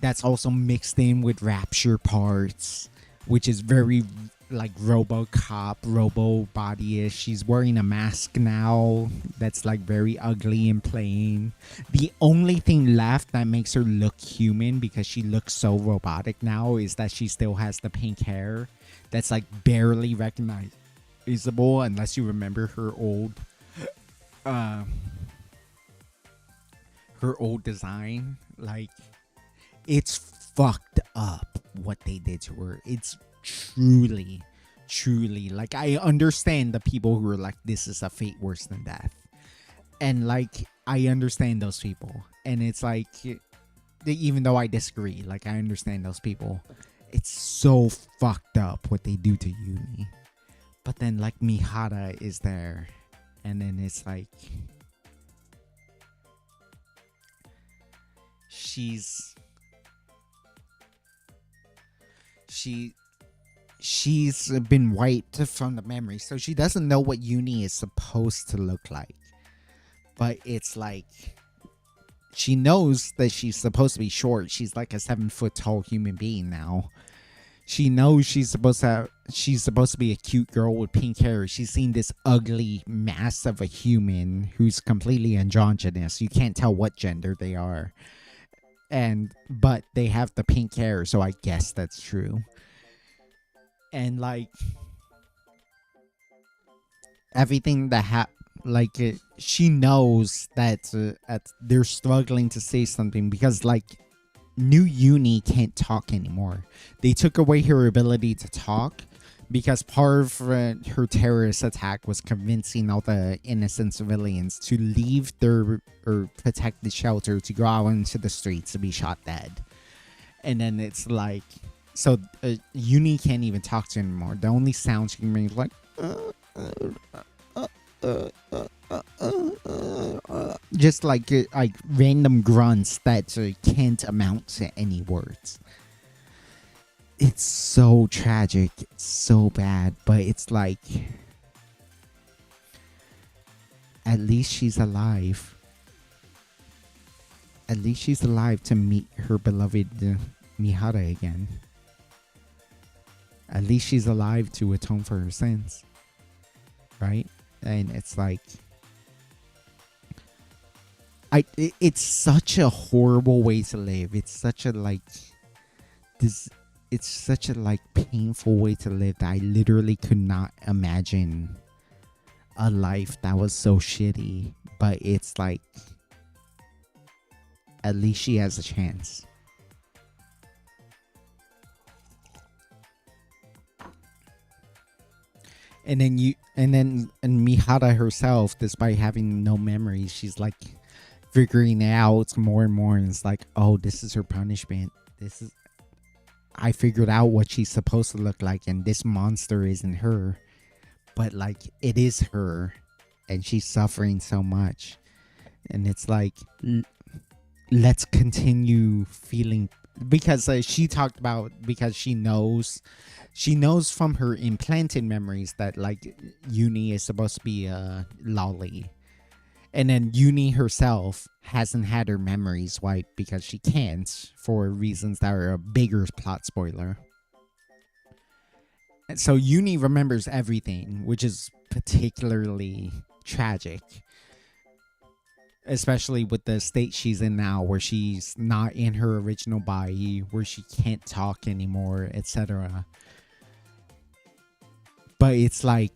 that's also mixed in with rapture parts, which is very like RoboCop, Robo body-ish. She's wearing a mask now that's like very ugly and plain. The only thing left that makes her look human, because she looks so robotic now, is that she still has the pink hair that's like barely recognizable unless you remember her old design. Like, it's fucked up what they did to her. It's truly like, I understand the people who are like, this is a fate worse than death, and like I understand those people, and it's like, even though I disagree, like I understand those people. It's so fucked up what they do to Uni. But then like Mihara is there, and then it's like, she's been wiped from the memory, so she doesn't know what Uni is supposed to look like. But it's like, she knows that she's supposed to be short. She's like a 7 foot tall human being now. She knows she's supposed to be a cute girl with pink hair. She's seen this ugly mass of a human who's completely androgynous. You can't tell what gender they are. But they have the pink hair, so I guess that's true. And like, everything that she knows that they're struggling to say something, because like, new Uni can't talk anymore. They took away her ability to talk, because part of her terrorist attack was convincing all the innocent civilians to leave their protected shelter to go out into the streets to be shot dead. And then it's like, so Uni can't even talk to her anymore. The only sound she can make is like, just like random grunts that can't amount to any words. It's so tragic, it's so bad, but it's like, at least she's alive. At least she's alive to meet her beloved Mihara again. At least she's alive to atone for her sins, right? And it's like, it's such a horrible way to live. It's such a like painful way to live that I literally could not imagine a life that was so shitty. But it's like, at least she has a chance. And then Mihara herself, despite having no memories, she's like figuring it out more and more, and it's like, oh, this is her punishment. I figured out what she's supposed to look like, and this monster isn't her, but like, it is her, and she's suffering so much. And it's like, let's continue feeling, because she talked about, because she knows from her implanted memories that like Uni is supposed to be a lolly. And then Uni herself hasn't had her memories wiped because she can't, for reasons that are a bigger plot spoiler. And so Uni remembers everything, which is particularly tragic. Especially with the state she's in now, where she's not in her original body, where she can't talk anymore, etc. But it's like,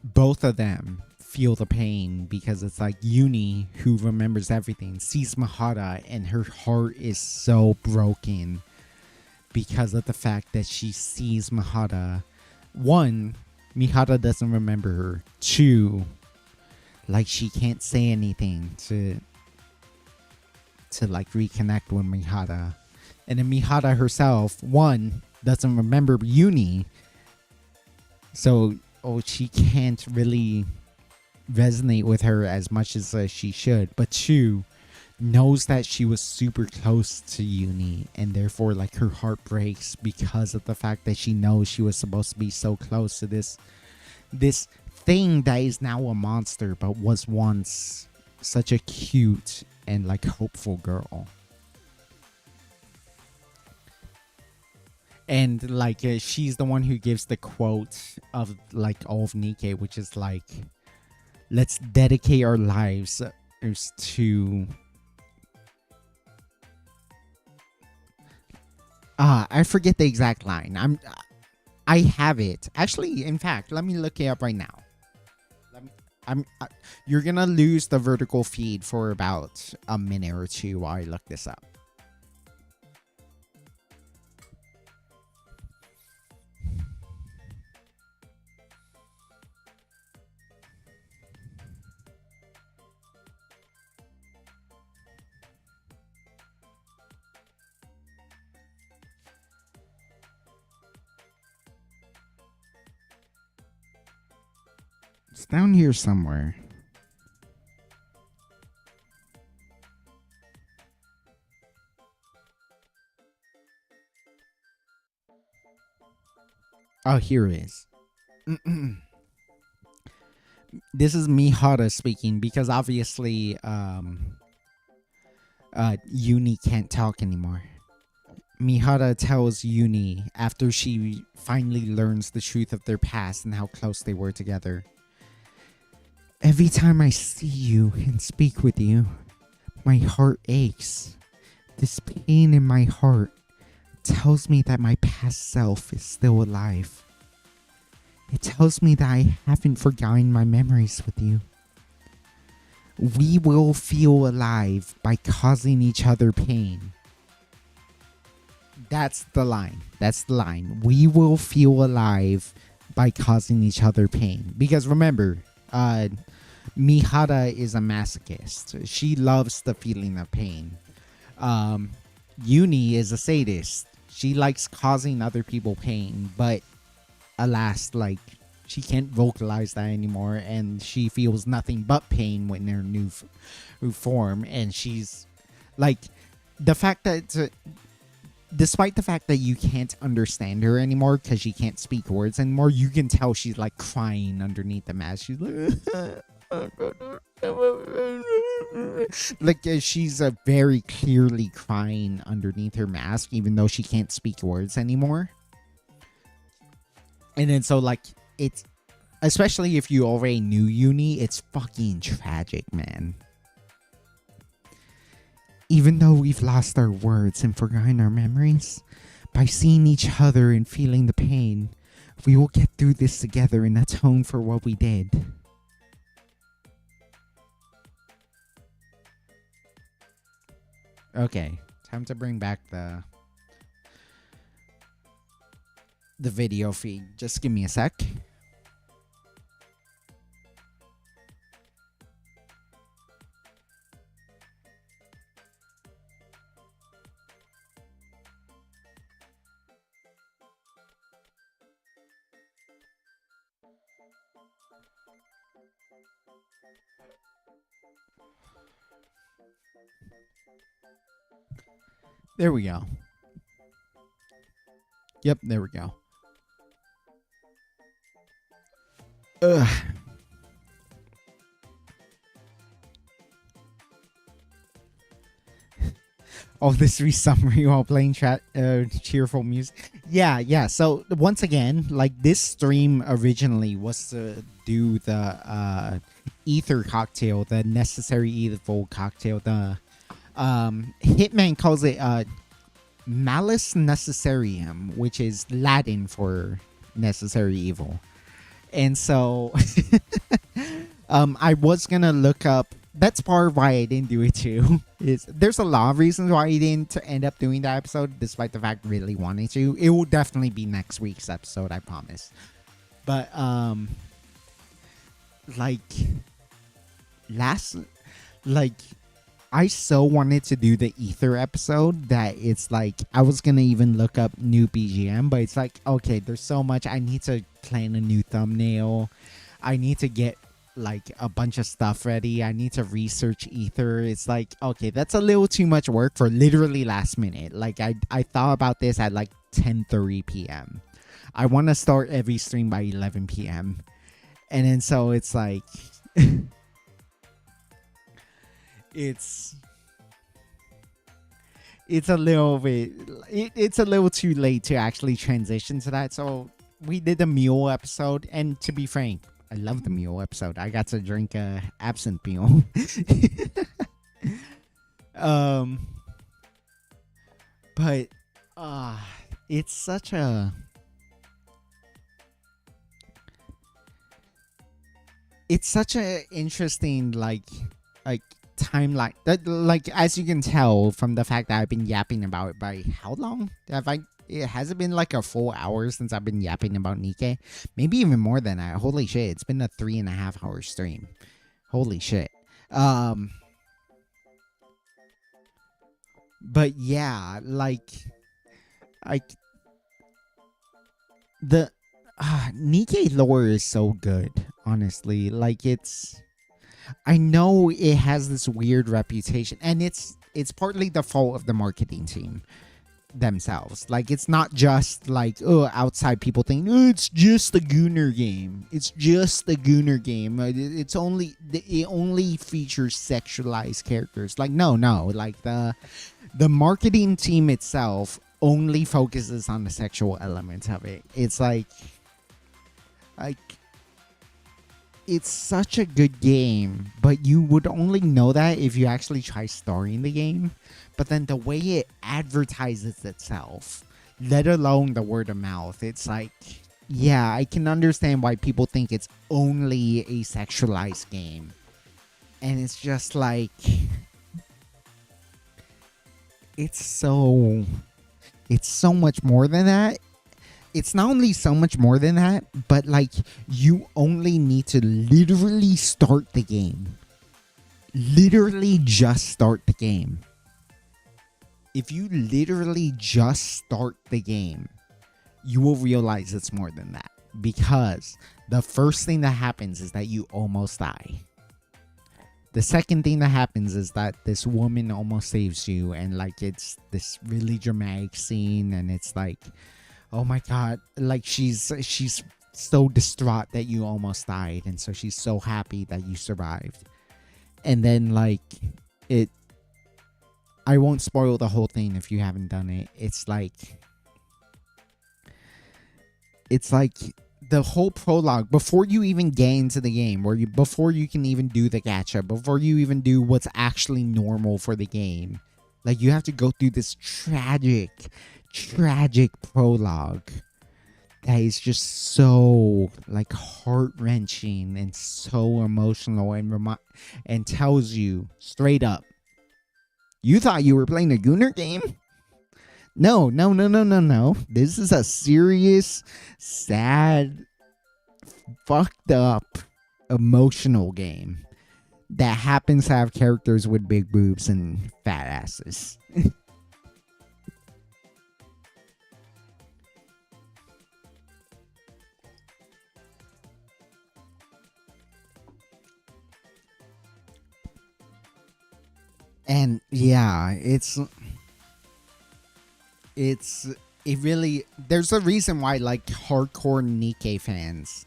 both of them feel the pain, because it's like Uni, who remembers everything, sees Mihara, and her heart is so broken because of the fact that she sees Mihara One, Mihara doesn't remember her. Two, like she can't say anything to like reconnect with Mihara. And then Mihara herself, one, doesn't remember Uni. So she can't really resonate with her as much as she should. But two, knows that she was super close to Uni, and therefore like her heart breaks because of the fact that she knows she was supposed to be so close to this thing that is now a monster but was once such a cute and like hopeful girl. And like she's the one who gives the quote of like all of Nikke, which is like, let's dedicate our lives to I forget the exact line. I have it. Actually, in fact, let me look it up right now. You're gonna lose the vertical feed for about a minute or two while I look this up. It's down here somewhere. Oh, here it is. This is Mihara speaking because obviously Uni can't talk anymore. Mihara tells Uni after she finally learns the truth of their past and how close they were together. Every time I see you and speak with you, my heart aches. This pain in my heart tells me that my past self is still alive. It tells me that I haven't forgotten my memories with you. We will feel alive by causing each other pain. That's the line. That's the line. We will feel alive by causing each other pain. Because remember, Mihara is a masochist. She loves the feeling of pain. Uni is a sadist. She likes causing other people pain, but alas, like, she can't vocalize that anymore, and she feels nothing but pain when in her new form. And she's like, the fact that despite the fact that you can't understand her anymore because she can't speak words anymore, you can tell she's like crying underneath the mask. She's like she's very clearly crying underneath her mask, even though she can't speak words anymore. And then so like, it's, especially if you already knew Uni, it's fucking tragic, man. Even though we've lost our words and forgotten our memories, by seeing each other and feeling the pain, we will get through this together and atone for what we did. Okay, time to bring back the video feed. Just give me a sec. There we go. Yep, there we go. Ugh. All this re-summary while playing cheerful music. Yeah. So once again, like, this stream originally was to do the ether cocktail, the necessary evil cocktail. The Hitman calls it malus necessarium, which is Latin for necessary evil. And so I was gonna look up, that's part of why I didn't do it too. There's a lot of reasons why I didn't end up doing that episode, despite the fact I really wanted to. It will definitely be next week's episode, I promise. But like last like I so wanted to do the Ether episode that it's like I was gonna even look up new BGM, but it's like, okay, there's so much. I need to plan a new thumbnail. I need to get like a bunch of stuff ready. I need to research Ether. It's like, okay, that's a little too much work for literally last minute. Like I thought about this at like 10:30 p.m. I want to start every stream by 11 p.m. And then so it's like it's a little bit it's a little too late to actually transition to that. So we did the mule episode, and to be frank, I love the mule episode. I got to drink a absinthe mule. um but it's such a interesting like timeline that, like, as you can tell from the fact that I've been yapping about it. By how long have I it hasn't been like a full hour since I've been yapping about Nikke, maybe even more than that. Holy shit, it's been a 3.5 hour stream. Holy shit. But yeah, like the Nikke lore is so good, honestly. Like, I know it has this weird reputation, and it's partly the fault of the marketing team themselves. Like, it's not just like, oh, outside people think, oh, it's just a Gunner game. It's just a Gunner game. It only features sexualized characters. Like, no. Like, the marketing team itself only focuses on the sexual elements of it. It's like it's such a good game, but you would only know that if you actually try starring the game. But then the way it advertises itself, let alone the word of mouth, it's like, yeah, I can understand why people think it's only a sexualized game. And it's just like, it's so much more than that. It's not only so much more than that, but like, you only need to literally start the game. Literally just start the game. If you literally just start the game, you will realize it's more than that. Because the first thing that happens is that you almost die. The second thing that happens is that this woman almost saves you, and like, it's this really dramatic scene, and it's like, oh my god, like, she's so distraught that you almost died, and so she's so happy that you survived. And then like, I won't spoil the whole thing if you haven't done it. It's like the whole prologue, before you even get into the game, before you can even do the gacha, before you even do what's actually normal for the game, like, you have to go through this tragic prologue that is just so like heart-wrenching and so emotional, and tells you straight up, you thought you were playing a Gunner game? No. This is a serious, sad, fucked up, emotional game that happens to have characters with big boobs and fat asses. And yeah, it really, there's a reason why like hardcore Nikke fans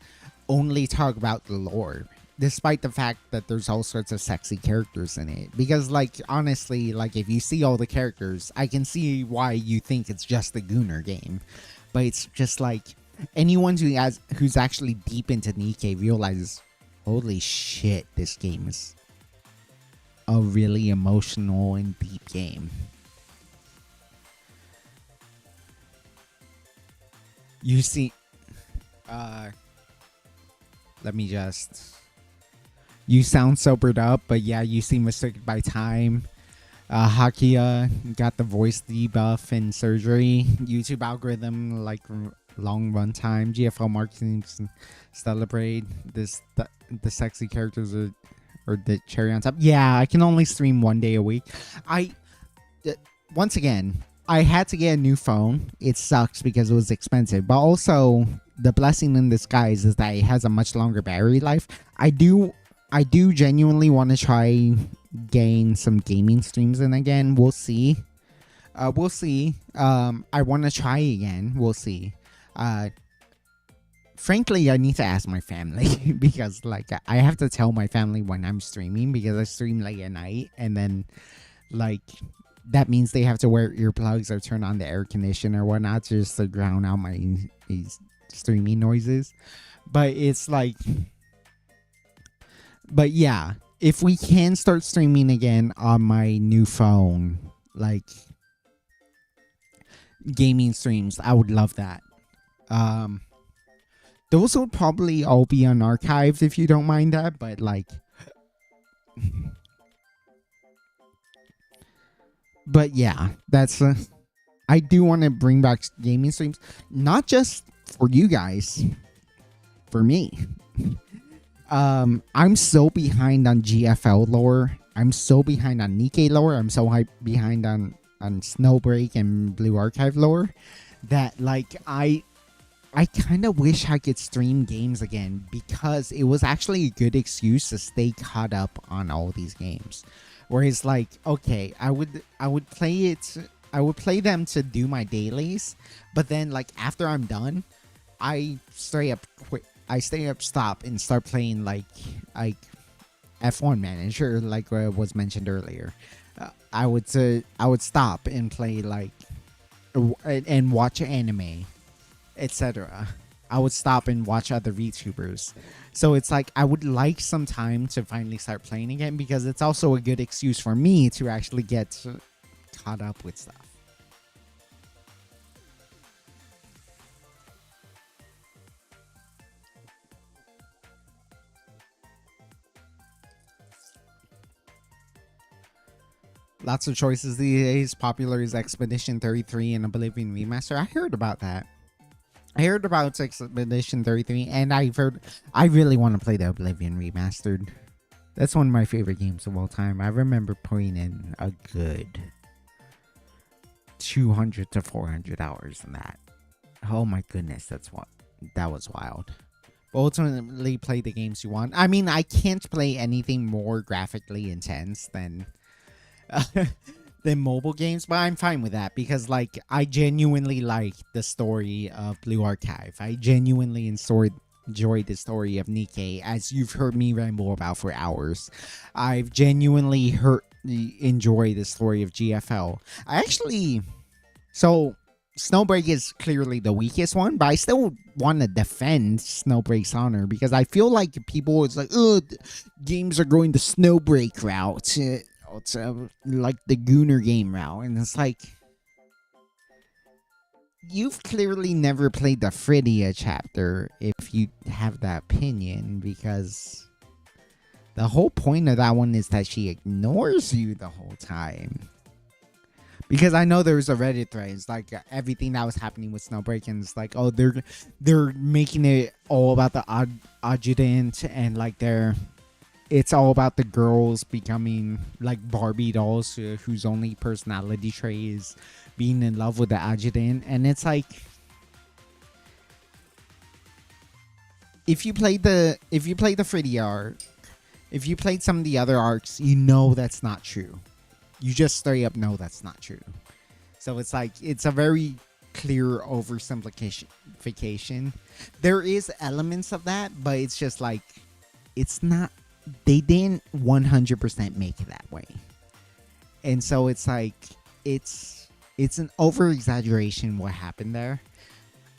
only talk about the lore, despite the fact that there's all sorts of sexy characters in it. Because like, honestly, like, if you see all the characters, I can see why you think it's just a Gunner game. But it's just like, anyone who's actually deep into Nikke realizes, holy shit, this game is a really emotional and deep game. You see, let me just, you sound sobered up, but yeah, you seem restricted by time. Hakia got the voice debuff and surgery. YouTube algorithm long runtime. GFL marketing celebrate this the sexy characters or the cherry on top. Yeah, I can only stream 1 day a week. I once again, I had to get a new phone. It sucks because it was expensive, but also the blessing in disguise is that it has a much longer battery life. I do genuinely want to try gain some gaming streams in again. We'll see. We'll see. I want to try again. We'll see. Frankly, I need to ask my family because like I have to tell my family when I'm streaming because I stream late at night, and then like that means they have to wear earplugs or turn on the air conditioner or whatnot just to drown out my streaming noises. But it's like, but yeah, if we can start streaming again on my new phone, like gaming streams, I would love that. Those will probably all be unarchived if you don't mind that, but like but yeah, that's I do want to bring back gaming streams, not just for you guys, for me. I'm so behind on GFL lore. I'm so behind on Nikkei lore. I'm so behind on Snowbreak and Blue Archive lore that like I kind of wish I could stream games again because it was actually a good excuse to stay caught up on all these games. Whereas like, okay, I would play them to do my dailies, but then like after I'm done, I stay up, stop and start playing like F1 Manager, like was mentioned earlier. I would stop and play like and watch anime, etc. I would stop and watch other VTubers. So it's like I would like some time to finally start playing again because it's also a good excuse for me to actually get caught up with stuff. Lots of choices these days. Popular is Expedition 33 and Oblivion Remaster. I heard about that. I heard about Expedition 33, and I really want to play the Oblivion Remastered. That's one of my favorite games of all time. I remember putting in a good 200 to 400 hours in that. Oh my goodness, that was wild. But ultimately, play the games you want. I mean, I can't play anything more graphically intense than mobile games, but I'm fine with that because like I genuinely like the story of Blue Archive. I genuinely enjoyed the story of Nikkei, as you've heard me ramble about for hours. I've genuinely enjoyed the story of GFL. So Snowbreak is clearly the weakest one, but I still want to defend Snowbreak's honor because I feel like people is like, oh, games are going the Snowbreak route. It's like the Gooner game route, and it's like you've clearly never played the Phrygia chapter if you have that opinion, because the whole point of that one is that she ignores you the whole time. Because I know there's a Reddit thread, it's like everything that was happening with Snowbreak, and it's like, oh, they're making it all about the adjutant, and like it's all about the girls becoming like Barbie dolls whose only personality trait is being in love with the adjutant. And it's like, if you played the Phrygia arc, if you played some of the other arcs, you know that's not true. You just straight up know that's not true. So it's like, it's a very clear oversimplification. There is elements of that, but it's just like, it's not, they didn't 100% make it that way. And so it's like, it's an over exaggeration what happened there.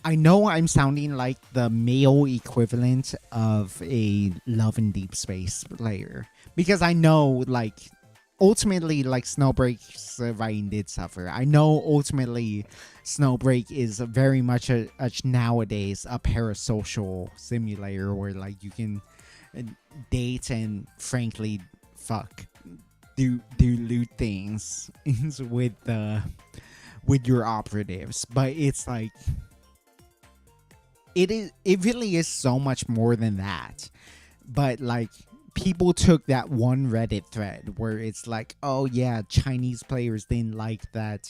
I know I'm sounding like the male equivalent of a Love in Deep Space player, because I know like ultimately like Snowbreak's writing did suffer. I know ultimately Snowbreak is very much a nowadays a parasocial simulator where like you can date and frankly fuck do lewd things with your operatives. But it's like, it really is so much more than that. But like, people took that one Reddit thread where it's like, oh yeah, Chinese players didn't like that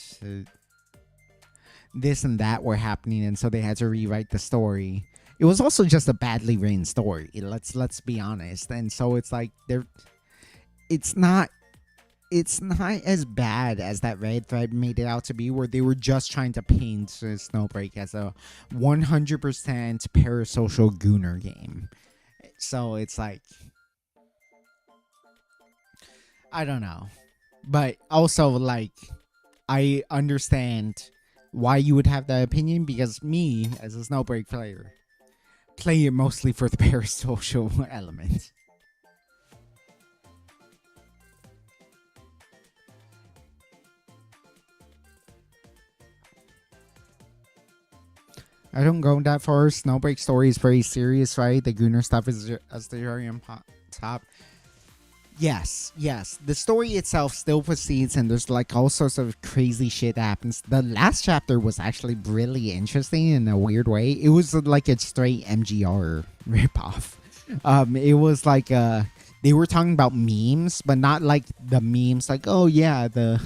this and that were happening, and so they had to rewrite the story. It was also just a badly written story. Let's be honest. And so it's like it's not it's not as bad as that Reddit thread made it out to be, where they were just trying to paint Snowbreak as a 100% parasocial gooner game. So it's like, I don't know. But also, like, I understand why you would have that opinion, because me, as a Snowbreak player, play it mostly for the parasocial element. I don't go that far. Snowbreak story is very serious, right? The Gooner stuff is as the cherry on top. Yes, yes. The story itself still proceeds, and there's like all sorts of crazy shit happens. The last chapter was actually really interesting in a weird way. It was like a straight MGR ripoff. It was like they were talking about memes, but not like the memes like, oh yeah, the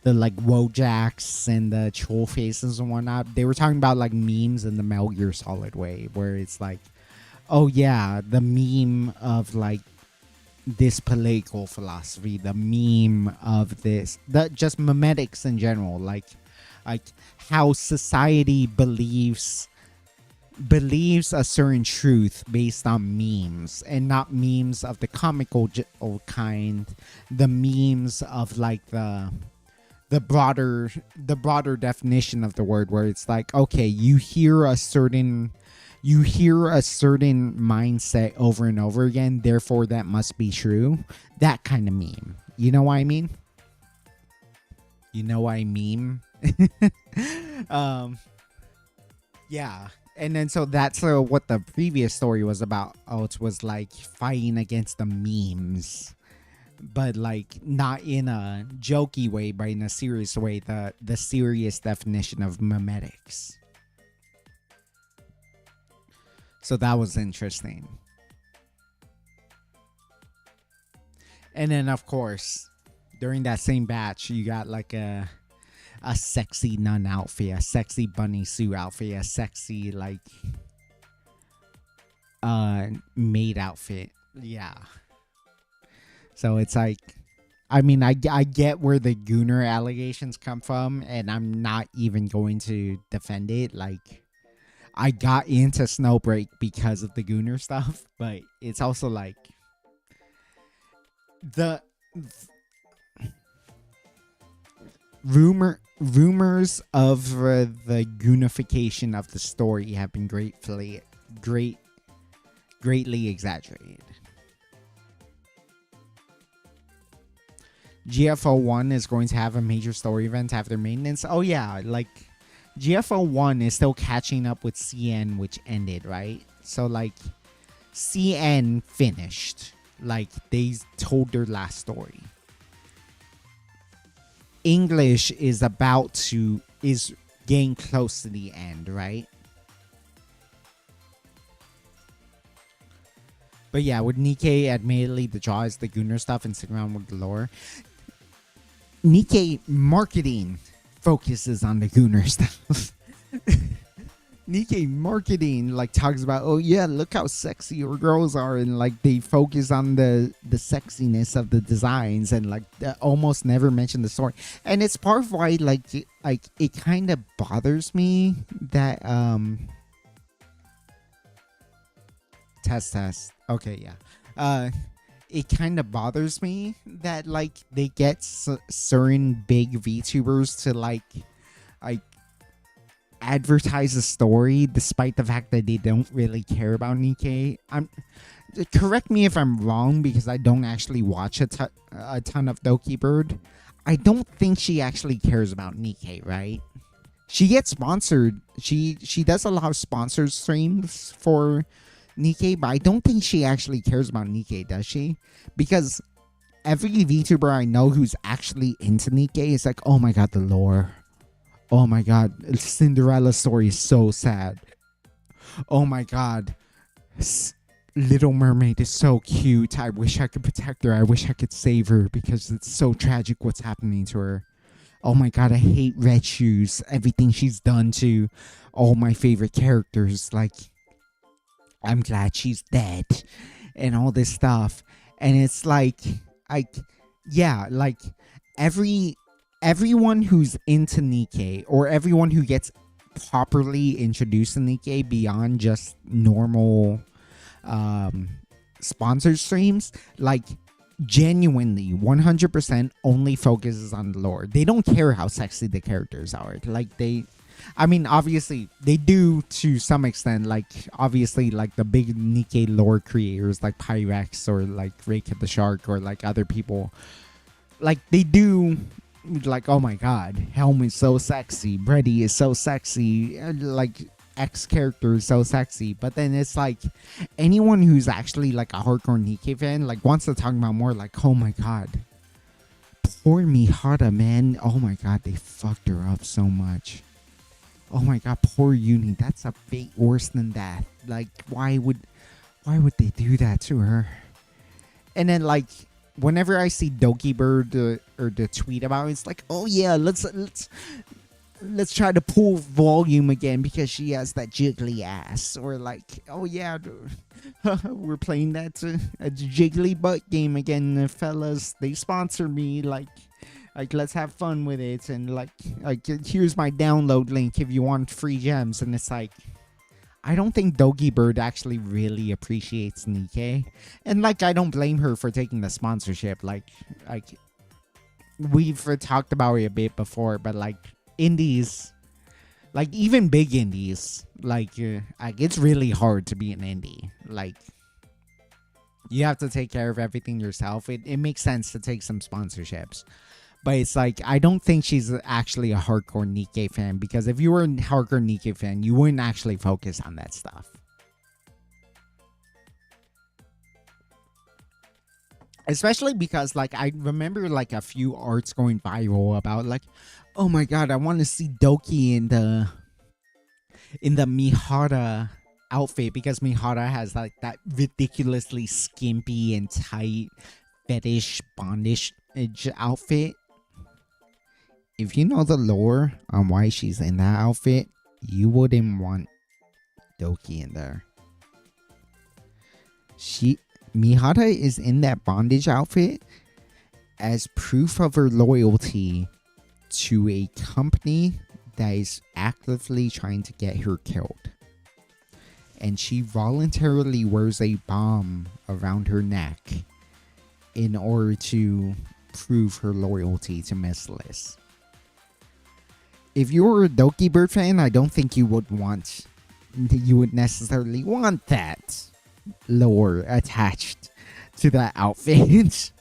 like Wojaks and the troll faces and whatnot. They were talking about like memes in the Metal Gear Solid way, where it's like, oh yeah, the meme of like this political philosophy, the meme of this, that just memetics in general, like how society believes a certain truth based on memes, and not memes of the comical kind, the memes of like the broader definition of the word, where it's like, okay, you hear a certain mindset over and over again, therefore that must be true. That kind of meme. You know what I mean? You know what I mean? um yeah. And then so that's what the previous story was about. Oh, it was like fighting against the memes, but like not in a jokey way, but in a serious way, the serious definition of memetics. So that was interesting. And then of course, during that same batch, you got like a sexy nun outfit, a sexy bunny suit outfit, a sexy like maid outfit. Yeah. So it's like, I mean, I get where the Gooner allegations come from, and I'm not even going to defend it. Like, I got into Snowbreak because of the Gooner stuff, but it's also like the rumors of the Goonification of the story have been greatly exaggerated. GFO1 is going to have a major story event after maintenance. Oh yeah, like GFO1 is still catching up with CN, which ended, right? So like CN finished. Like they told their last story. English is getting close to the end, right? But yeah, with Nikkei, admittedly, the draw is the Gooner stuff and sticking around with the lore. Nikkei marketing focuses on the Gooner stuff. Nikkei marketing like talks about, oh yeah, look how sexy your girls are, and like they focus on the sexiness of the designs, and like almost never mention the story. And it's part of why like it kind of bothers me that test. Okay, yeah. It kind of bothers me that like they get certain big VTubers to like advertise a story despite the fact that they don't really care about Nikkei. Correct me if I'm wrong, because I don't actually watch a ton of Doki Bird. I don't think she actually cares about Nikkei, right? She gets sponsored. She does a lot of sponsored streams for Nikkei, but I don't think she actually cares about Nikkei, does she? Because every VTuber I know who's actually into Nikkei is like, oh my god, the lore. Oh my god, Cinderella's story is so sad. Oh my god. Little Mermaid is so cute. I wish I could protect her. I wish I could save her because it's so tragic what's happening to her. Oh my god, I hate Red Shoes. Everything she's done to all my favorite characters. Like, I'm glad she's dead and all this stuff. And it's like, yeah, like everyone who's into Nikkei or everyone who gets properly introduced to Nikkei beyond just normal um sponsored streams, like genuinely 100% only focuses on the lore. They don't care how sexy the characters are. Like I mean, obviously they do to some extent. Like, obviously, like the big Nikkei lore creators like Pyrex or like Rake the Shark or like other people, like they do, like, oh my god, Helm is so sexy, Brady is so sexy, like X character is so sexy. But then it's like anyone who's actually like a hardcore Nikkei fan like wants to talk about more, like, oh my god, poor Mihara, man. Oh my god, they fucked her up so much. Oh my god, poor Uni. That's a fate worse than death. Like, why would they do that to her? And then like whenever I see Doki Bird or the tweet about it, it's like, oh yeah, let's try to pull volume again because she has that jiggly ass. Or like, oh yeah, we're playing that a jiggly butt game again, fellas. They sponsor me, like let's have fun with it. And like here's my download link if you want free gems. And it's like, I don't think Dogi Bird actually really appreciates Nikkei. And like, I don't blame her for taking the sponsorship. Like we've talked about it a bit before, but like indies, like even big indies, like it's really hard to be an indie. Like, you have to take care of everything yourself. It makes sense to take some sponsorships. But it's like, I don't think she's actually a hardcore Nikkei fan, because if you were a hardcore Nikkei fan, you wouldn't actually focus on that stuff. Especially because, like, I remember like a few arts going viral about like, oh my god, I want to see Doki in the Mihara outfit, because Mihara has like that ridiculously skimpy and tight fetish bondage outfit. If you know the lore on why she's in that outfit, you wouldn't want Doki in there. Mihara is in that bondage outfit as proof of her loyalty to a company that is actively trying to get her killed. And she voluntarily wears a bomb around her neck in order to prove her loyalty to Merciless. If you were a Doki Bird fan, I don't think you would necessarily want that lore attached to that outfit.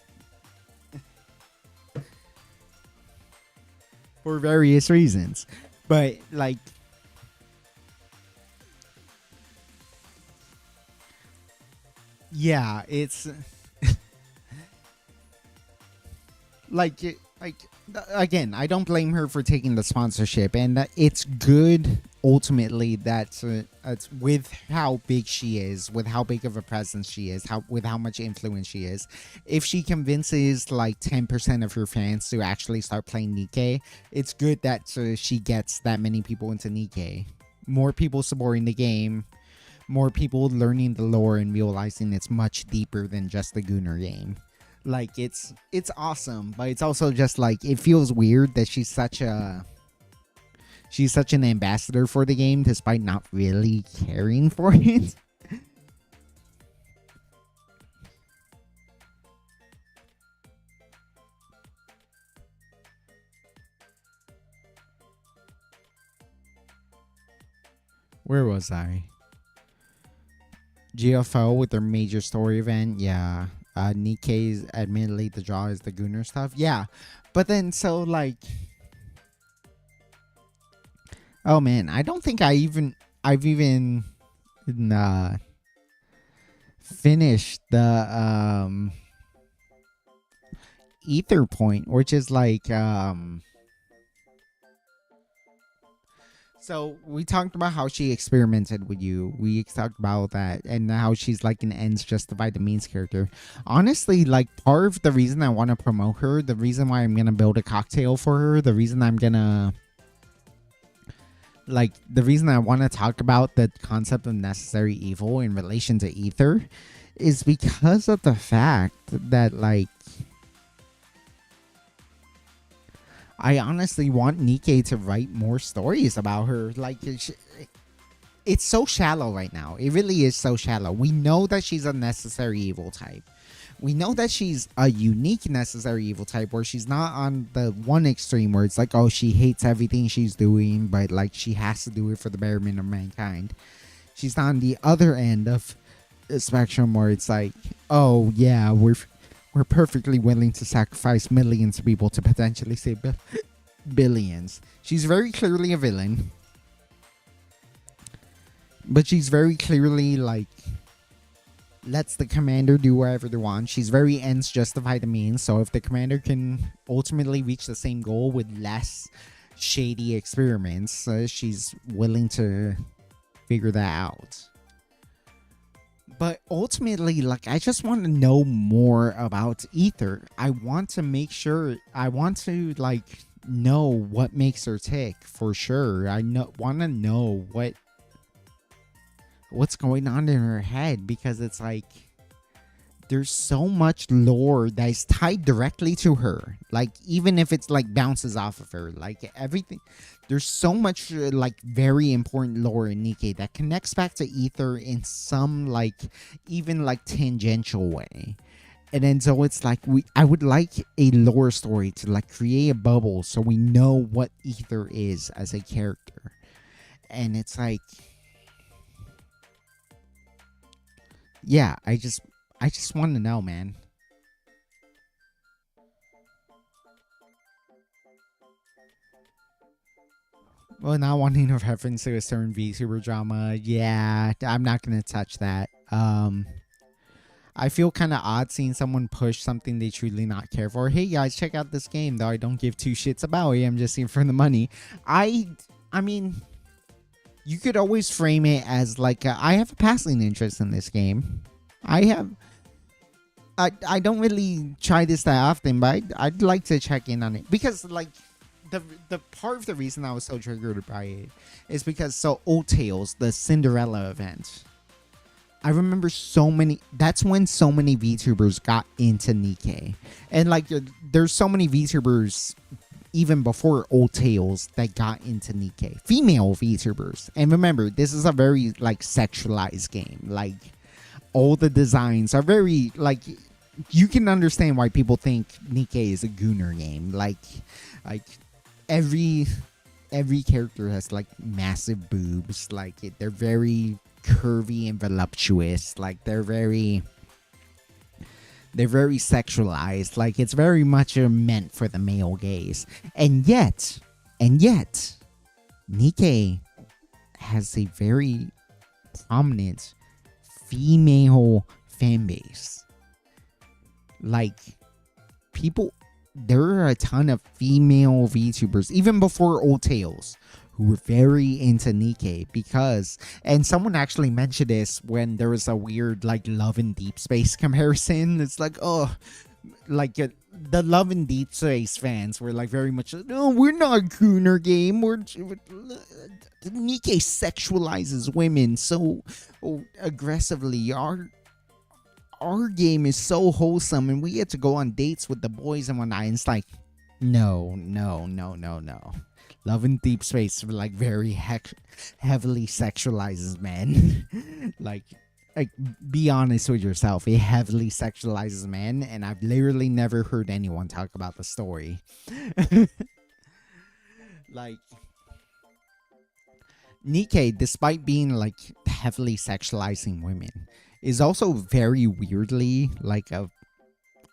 For various reasons. But like, yeah, it's like again, I don't blame her for taking the sponsorship, and it's good ultimately that it's with how big she is, with how big of a presence she is, with how much influence she is. If she convinces like 10% of her fans to actually start playing Nikkei, it's good that she gets that many people into Nikkei. More people supporting the game, more people learning the lore and realizing it's much deeper than just the Gunner game. Like, it's awesome, but it's also just like, it feels weird that she's such an ambassador for the game despite not really caring for it. Where was I? GFO with their major story event, yeah. Nikkei's admittedly the draw is the Gunner stuff, yeah. But then so like, oh man, I don't think I've even finished the Ether Point, which is like So we talked about how she experimented with you. We talked about that and how she's like an ends justify the means character. Honestly, like part of the reason I want to promote her, the reason why I'm gonna build a cocktail for her, the reason I'm gonna like the reason I want to talk about the concept of necessary evil in relation to Ether is because of the fact that like I honestly want Nikke to write more stories about her. Like, it's so shallow right now. It really is so shallow. We know that she's a necessary evil type. We know that she's a unique necessary evil type where she's not on the one extreme where it's like, oh, she hates everything she's doing, but like she has to do it for the betterment of mankind. She's on the other end of the spectrum where it's like, oh yeah, we're perfectly willing to sacrifice millions of people to potentially save billions. She's very clearly a villain, but she's very clearly like lets the commander do whatever they want. She's very ends justify the means. So if the commander can ultimately reach the same goal with less shady experiments, she's willing to figure that out. But ultimately, like, I just want to know more about Ether. I want to make sure, I want to, like, know what makes her tick for sure. I want to know what's going on in her head because it's like there's so much lore that is tied directly to her. Like, even if it's like bounces off of her, like everything, there's so much like very important lore in Nikke that connects back to Ether in some like even like tangential way. And then so it's like I would like a lore story to like create a bubble so we know what Ether is as a character. And it's like, yeah, I just want to know, man. Well, not wanting to reference to a certain VTuber drama, yeah, I'm not gonna touch that. I feel kind of odd seeing someone push something they truly not care for. Hey guys, check out this game, though I don't give two shits about it. I'm just here for the money. I mean, you could always frame it as like I have a passing interest in this game. I don't really try this that often, but I'd like to check in on it because like the part of the reason I was so triggered by it is because so Old Tales, the Cinderella event. I remember that's when so many VTubers got into Nikke. And like there's so many VTubers even before Old Tales that got into Nikke. Female VTubers. And remember, this is a very like sexualized game. Like all the designs are very like you can understand why people think Nikke is a gooner game. Like every character has like massive boobs. Like they're very curvy and voluptuous. Like they're very sexualized. Like it's very much meant for the male gaze. And yet, Nikke has a very prominent female fan base. Like there are a ton of female VTubers, even before Old Tales, who were very into Nikke because, and someone actually mentioned this when there was a weird like Love in Deep Space comparison. It's like, oh, like the Love in Deep Space fans were like very much, no, we're not a gooner game. Nikke sexualizes women so aggressively. Our game is so wholesome and we get to go on dates with the boys and whatnot. And it's like, no. Love in Deep Space like very heavily sexualizes men. like be honest with yourself. It heavily sexualizes men, and I've literally never heard anyone talk about the story. Like Nikke, despite being like heavily sexualizing women, is also very weirdly like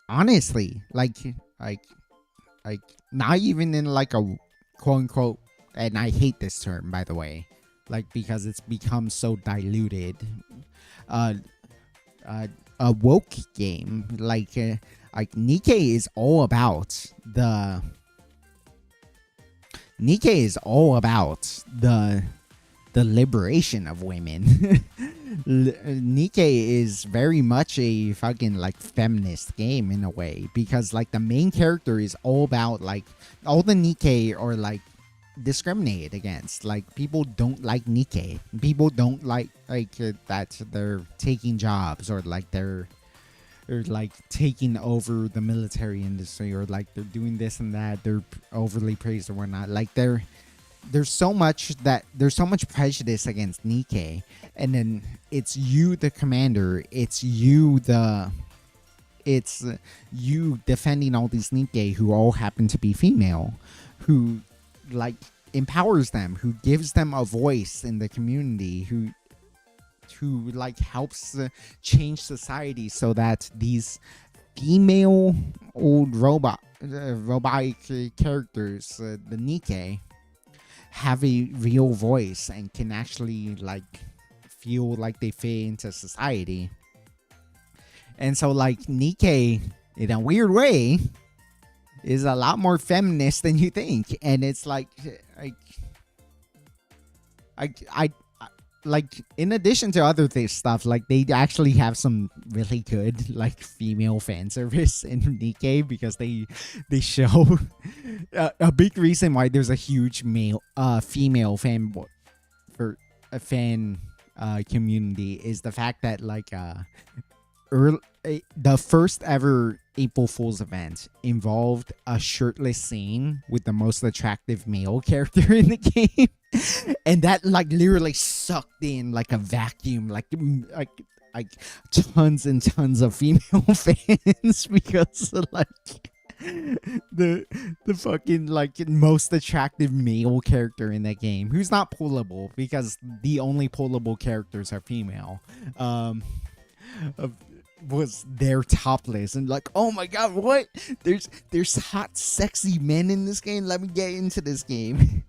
honestly like not even in like a quote unquote, and I hate this term by the way, like because it's become so diluted, a woke game. Like Nikke is all about the Nikkei is all about the liberation of women. Nikkei is very much a fucking like feminist game in a way, because like the main character is all about like all the Nikkei are like discriminated against. Like people don't like Nikkei. People don't like that they're taking jobs, or like they're or like taking over the military industry, or like they're doing this and that. They're overly praised or whatnot. Like there's so much prejudice against Nikkei, and then it's you the commander, it's you defending all these Nikkei who all happen to be female, who like empowers them, who gives them a voice in the community, who like helps change society so that these female old robotic characters, the Nikkei, have a real voice and can actually like feel like they fit into society. And so like Nikkei, in a weird way, is a lot more feminist than you think. And it's like I like, in addition to other stuff, like they actually have some really good like female fan service in Nikkei, because they show a big reason why there's a huge female for a fan community is the fact that like the first ever April Fool's event involved a shirtless scene with the most attractive male character in the game. And that like literally sucked in like a vacuum, like tons and tons of female fans, because like the fucking like most attractive male character in that game, who's not pullable because the only pullable characters are female, was there topless, and like, oh my god, what? There's hot sexy men in this game. Let me get into this game.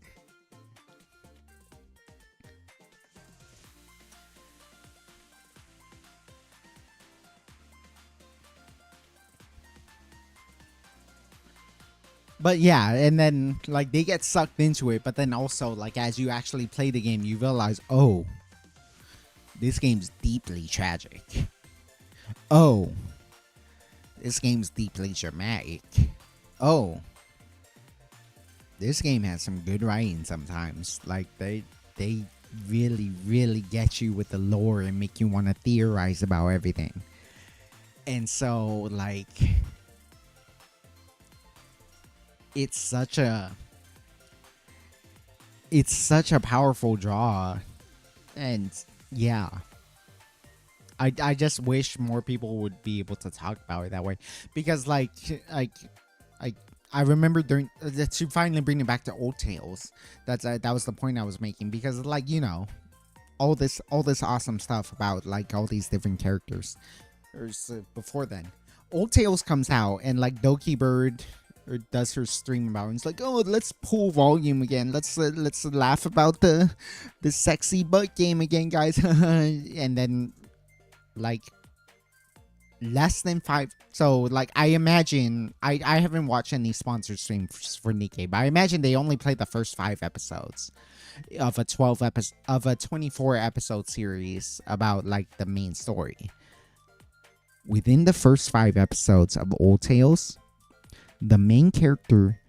But yeah, and then like they get sucked into it, but then also like as you actually play the game, you realize, oh, this game's deeply tragic. Oh, this game's deeply dramatic. Oh, this game has some good writing sometimes. Like they really get you with the lore and make you want to theorize about everything. And so like it's such a powerful draw. And yeah, I just wish more people would be able to talk about it that way, because like I remember during to finally bring it back to old tales. That was the point I was making, because like, you know, all this awesome stuff about like all these different characters. Before then, Old Tales comes out, and like Doki Bird does her stream about it, and it's like, oh, let's pull volume again. Let's laugh about the sexy butt game again, guys. And then like less than 5. So like I imagine I haven't watched any sponsored streams for Nikkei, but I imagine they only played the first 5 episodes of a 24 episode series about like the main story. Within the first 5 episodes of Old Tales, the main character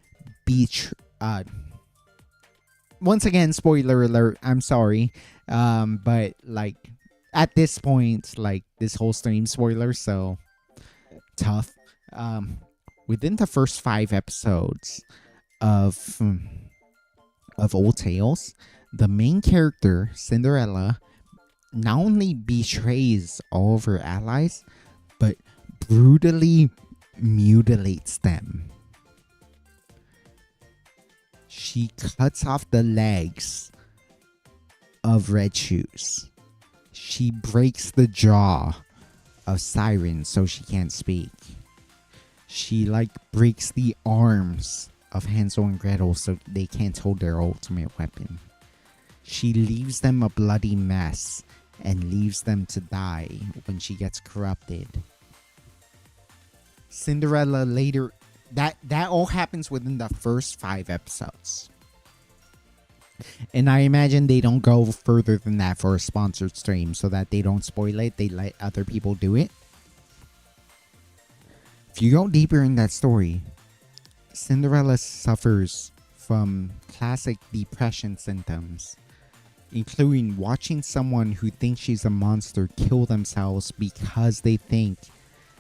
once again, spoiler alert, I'm sorry, but like at this point, like this whole stream spoiler, so tough. Within the first 5 episodes of Old Tales, the main character, Cinderella, not only betrays all of her allies, but brutally mutilates them. She cuts off the legs of Red Shoes. She breaks the jaw of Siren so she can't speak. She like breaks the arms of Hansel and Gretel so they can't hold their ultimate weapon. She leaves them a bloody mess and leaves them to die when she gets corrupted. Cinderella later, that all happens within the first 5 episodes. And I imagine they don't go further than that for a sponsored stream so that they don't spoil it. They let other people do it. If you go deeper in that story, Cinderella suffers from classic depression symptoms, including watching someone who thinks she's a monster kill themselves because they think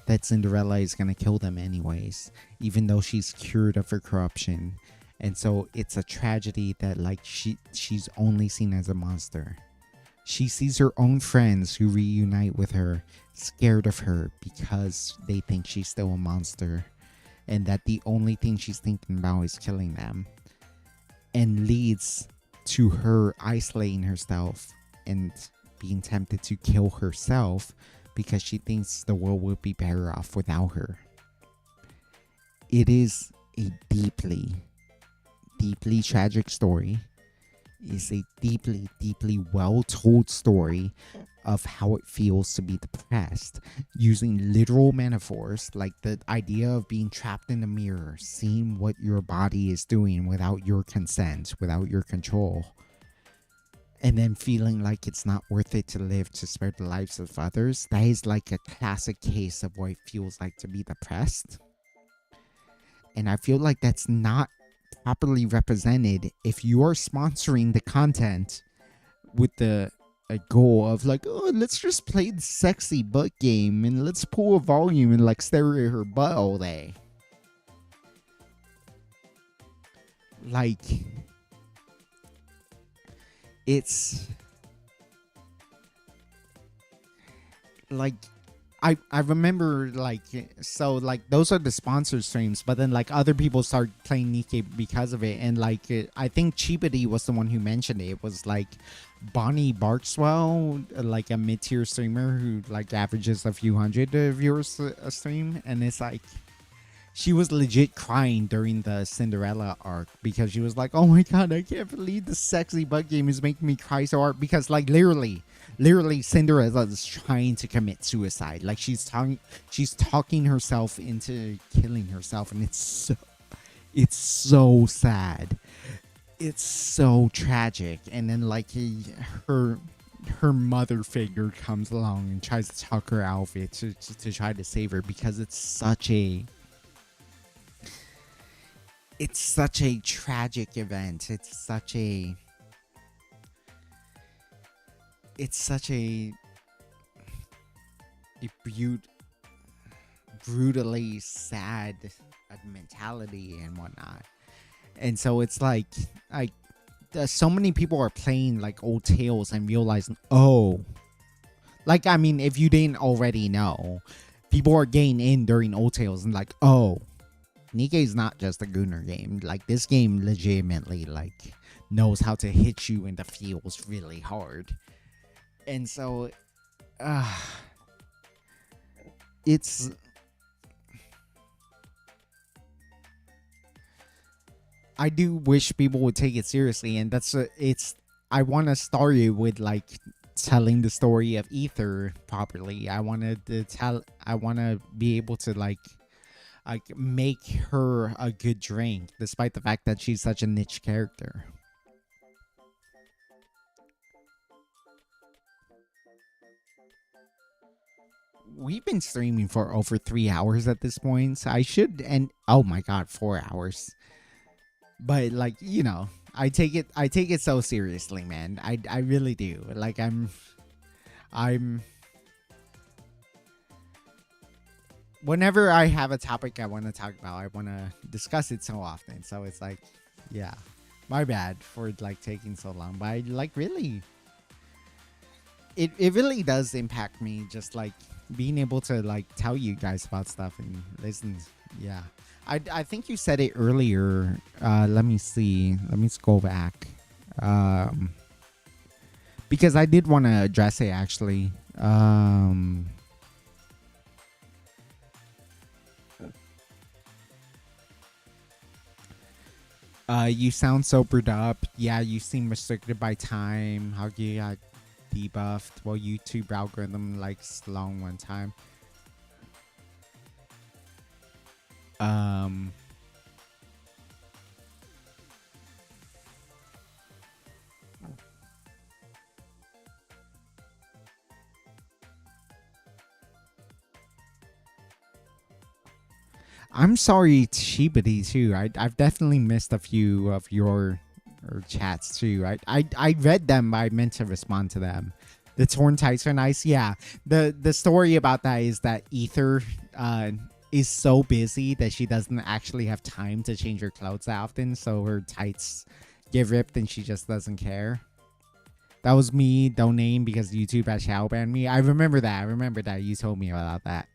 that Cinderella is going to kill them anyways, even though she's cured of her corruption. And so it's a tragedy that like she's only seen as a monster. She sees her own friends who reunite with her scared of her because they think she's still a monster, and that the only thing she's thinking about is killing them, and leads to her isolating herself and being tempted to kill herself because she thinks the world would be better off without her. It is a deeply, deeply tragic story. It's a deeply, deeply well told story of how it feels to be depressed, using literal metaphors like the idea of being trapped in a mirror, seeing what your body is doing without your consent, without your control, and then feeling like it's not worth it to live to spare the lives of others. That is like a classic case of what it feels like to be depressed. And I feel like that's not properly represented if you are sponsoring the content with the a goal of like, oh, let's just play the sexy butt game and let's pull a volume and like stare at her butt all day. Like, it's like I remember like, so like those are the sponsored streams, but then like other people start playing Nikkei because of it, and like I think Cheapity was the one who mentioned it. It was like Bonnie Barkswell, like a mid-tier streamer who like averages a few hundred viewers a stream, and it's like she was legit crying during the Cinderella arc because she was like, oh my god, I can't believe the sexy butt game is making me cry so hard, because like literally Cinderella is trying to commit suicide. Like she's talking herself into killing herself, and it's so sad. It's so tragic. And then like her mother figure comes along and tries to talk her out of it to try to save her, because it's such a tragic event. It's such a brutally sad mentality and whatnot. And so it's like so many people are playing like old tales and realizing, oh, like, I mean, if you didn't already know, people are getting in during old tales and like, oh, Nikkei is not just a Gunner game. Like, this game legitimately like knows how to hit you in the feels really hard. And so it's I do wish people would take it seriously, and I want to start it with like telling the story of Ether properly. I want to be able to like make her a good drink, despite the fact that she's such a niche character. We've been streaming for over 3 hours at this point, so I should end. Oh my god, 4 hours. But like, you know, I take it so seriously, man. I really do. Like, I'm whenever I have a topic I want to talk about, I want to discuss it so often. So it's like, yeah, my bad for like taking so long. But I like really, it really does impact me, just like being able to like tell you guys about stuff and listen. Yeah, I think you said it earlier. Let me see. Let me scroll back. Because I did want to address it actually. You sound sobered up. Yeah, you seem restricted by time. How you got debuffed? Well, YouTube algorithm likes long one time. I'm sorry, Shibadi too. I've definitely missed a few of your or chats too. I read them, but I meant to respond to them. The torn tights are nice. Yeah. The story about that is that Ether is so busy that she doesn't actually have time to change her clothes that often, so her tights get ripped and she just doesn't care. That was me donating because YouTube had shadow banned me. I remember that. I remember that. You told me about that.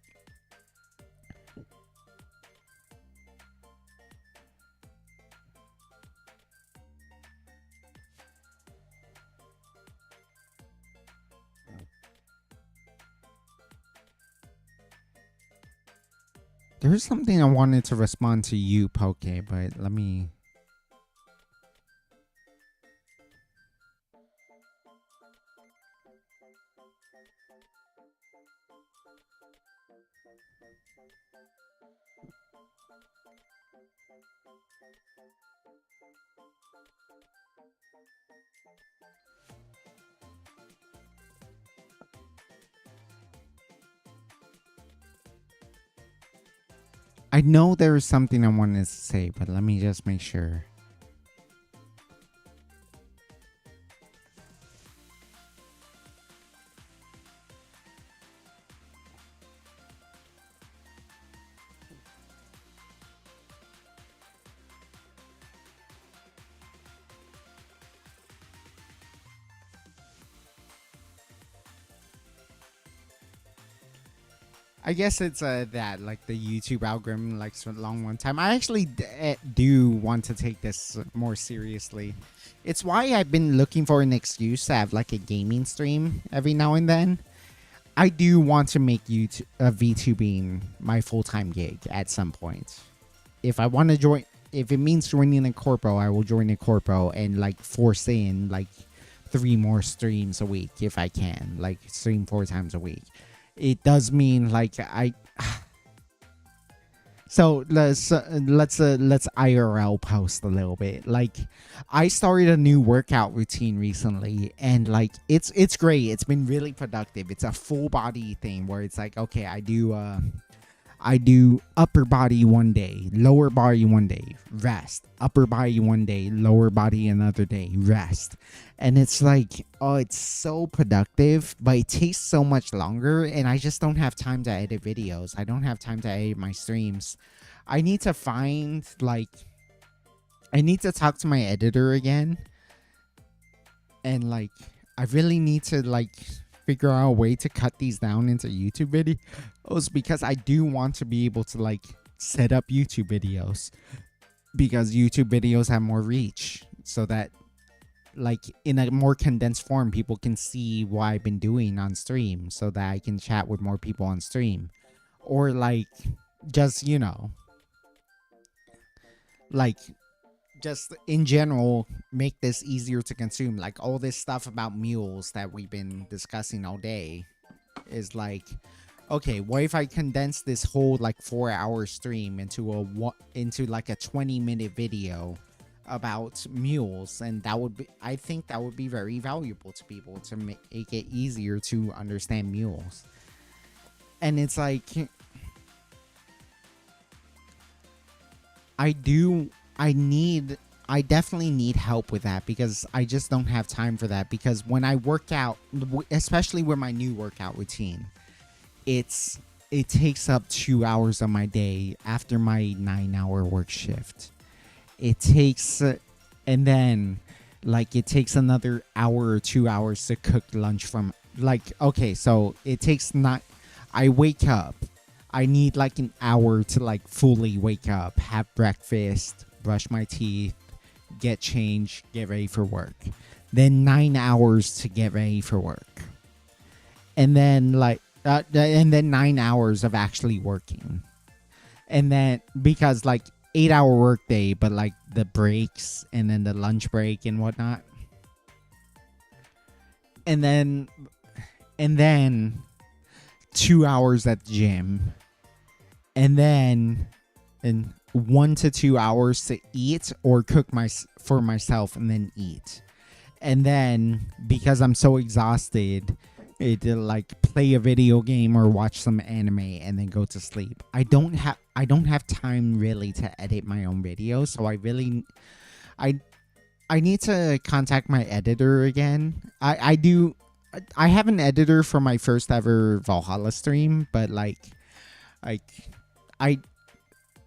There's something I wanted to respond to you, Poke, but let me. I know there was something I wanted to say, but let me just make sure. I guess it's that like the YouTube algorithm likes for a long one time. I actually do want to take this more seriously. It's why I've been looking for an excuse to have like a gaming stream every now and then. I do want to make YouTube VTubing my full-time gig at some point. If I want to join, if it means joining a corpo, I will join a corpo and like force in like 3 more streams a week if I can, like stream 4 times a week. It does mean like I. So let's IRL post a little bit. Like, I started a new workout routine recently, and like it's great. It's been really productive. It's a full body thing where it's like, okay, I do upper body one day, lower body one day, rest. Upper body one day, lower body another day, rest. And it's like, oh, it's so productive, but it takes so much longer, and I just don't have time to edit videos. I don't have time to edit my streams. I need to find, like, I need to talk to my editor again. And, like, I really need to, like, figure out a way to cut these down into YouTube videos because I do want to be able to like set up YouTube videos because YouTube videos have more reach so that like in a more condensed form people can see what I've been doing on stream so that I can chat with more people on stream or like just like just in general make this easier to consume. Like all this stuff about mules that we've been discussing all day is like, okay, what if I condense this whole like 4-hour stream into like a 20-minute video about mules, and that would be, I think that would be very valuable to people to make it easier to understand mules. And it's like I definitely need help with that because I just don't have time for that. Because when I work out, especially with my new workout routine, it takes up 2 hours of my day after my 9-hour work shift. It takes, and then like it takes another hour or 2 hours to cook lunch from like, okay, so it takes not, I wake up, I need like an hour to like fully wake up, have breakfast, brush my teeth, get changed, get ready for work. Then 9 hours to get ready for work. And then like, and then 9 hours of actually working. And then because like 8-hour workday, but like the breaks and then the lunch break and whatnot. And then 2 hours at the gym. And then 1 to 2 hours to eat or cook for myself and then eat. And then because I'm so exhausted, it like play a video game or watch some anime and then go to sleep. I don't have time really to edit my own videos, so I I need to contact my editor again. I have an editor for my first ever Valhalla stream, but like I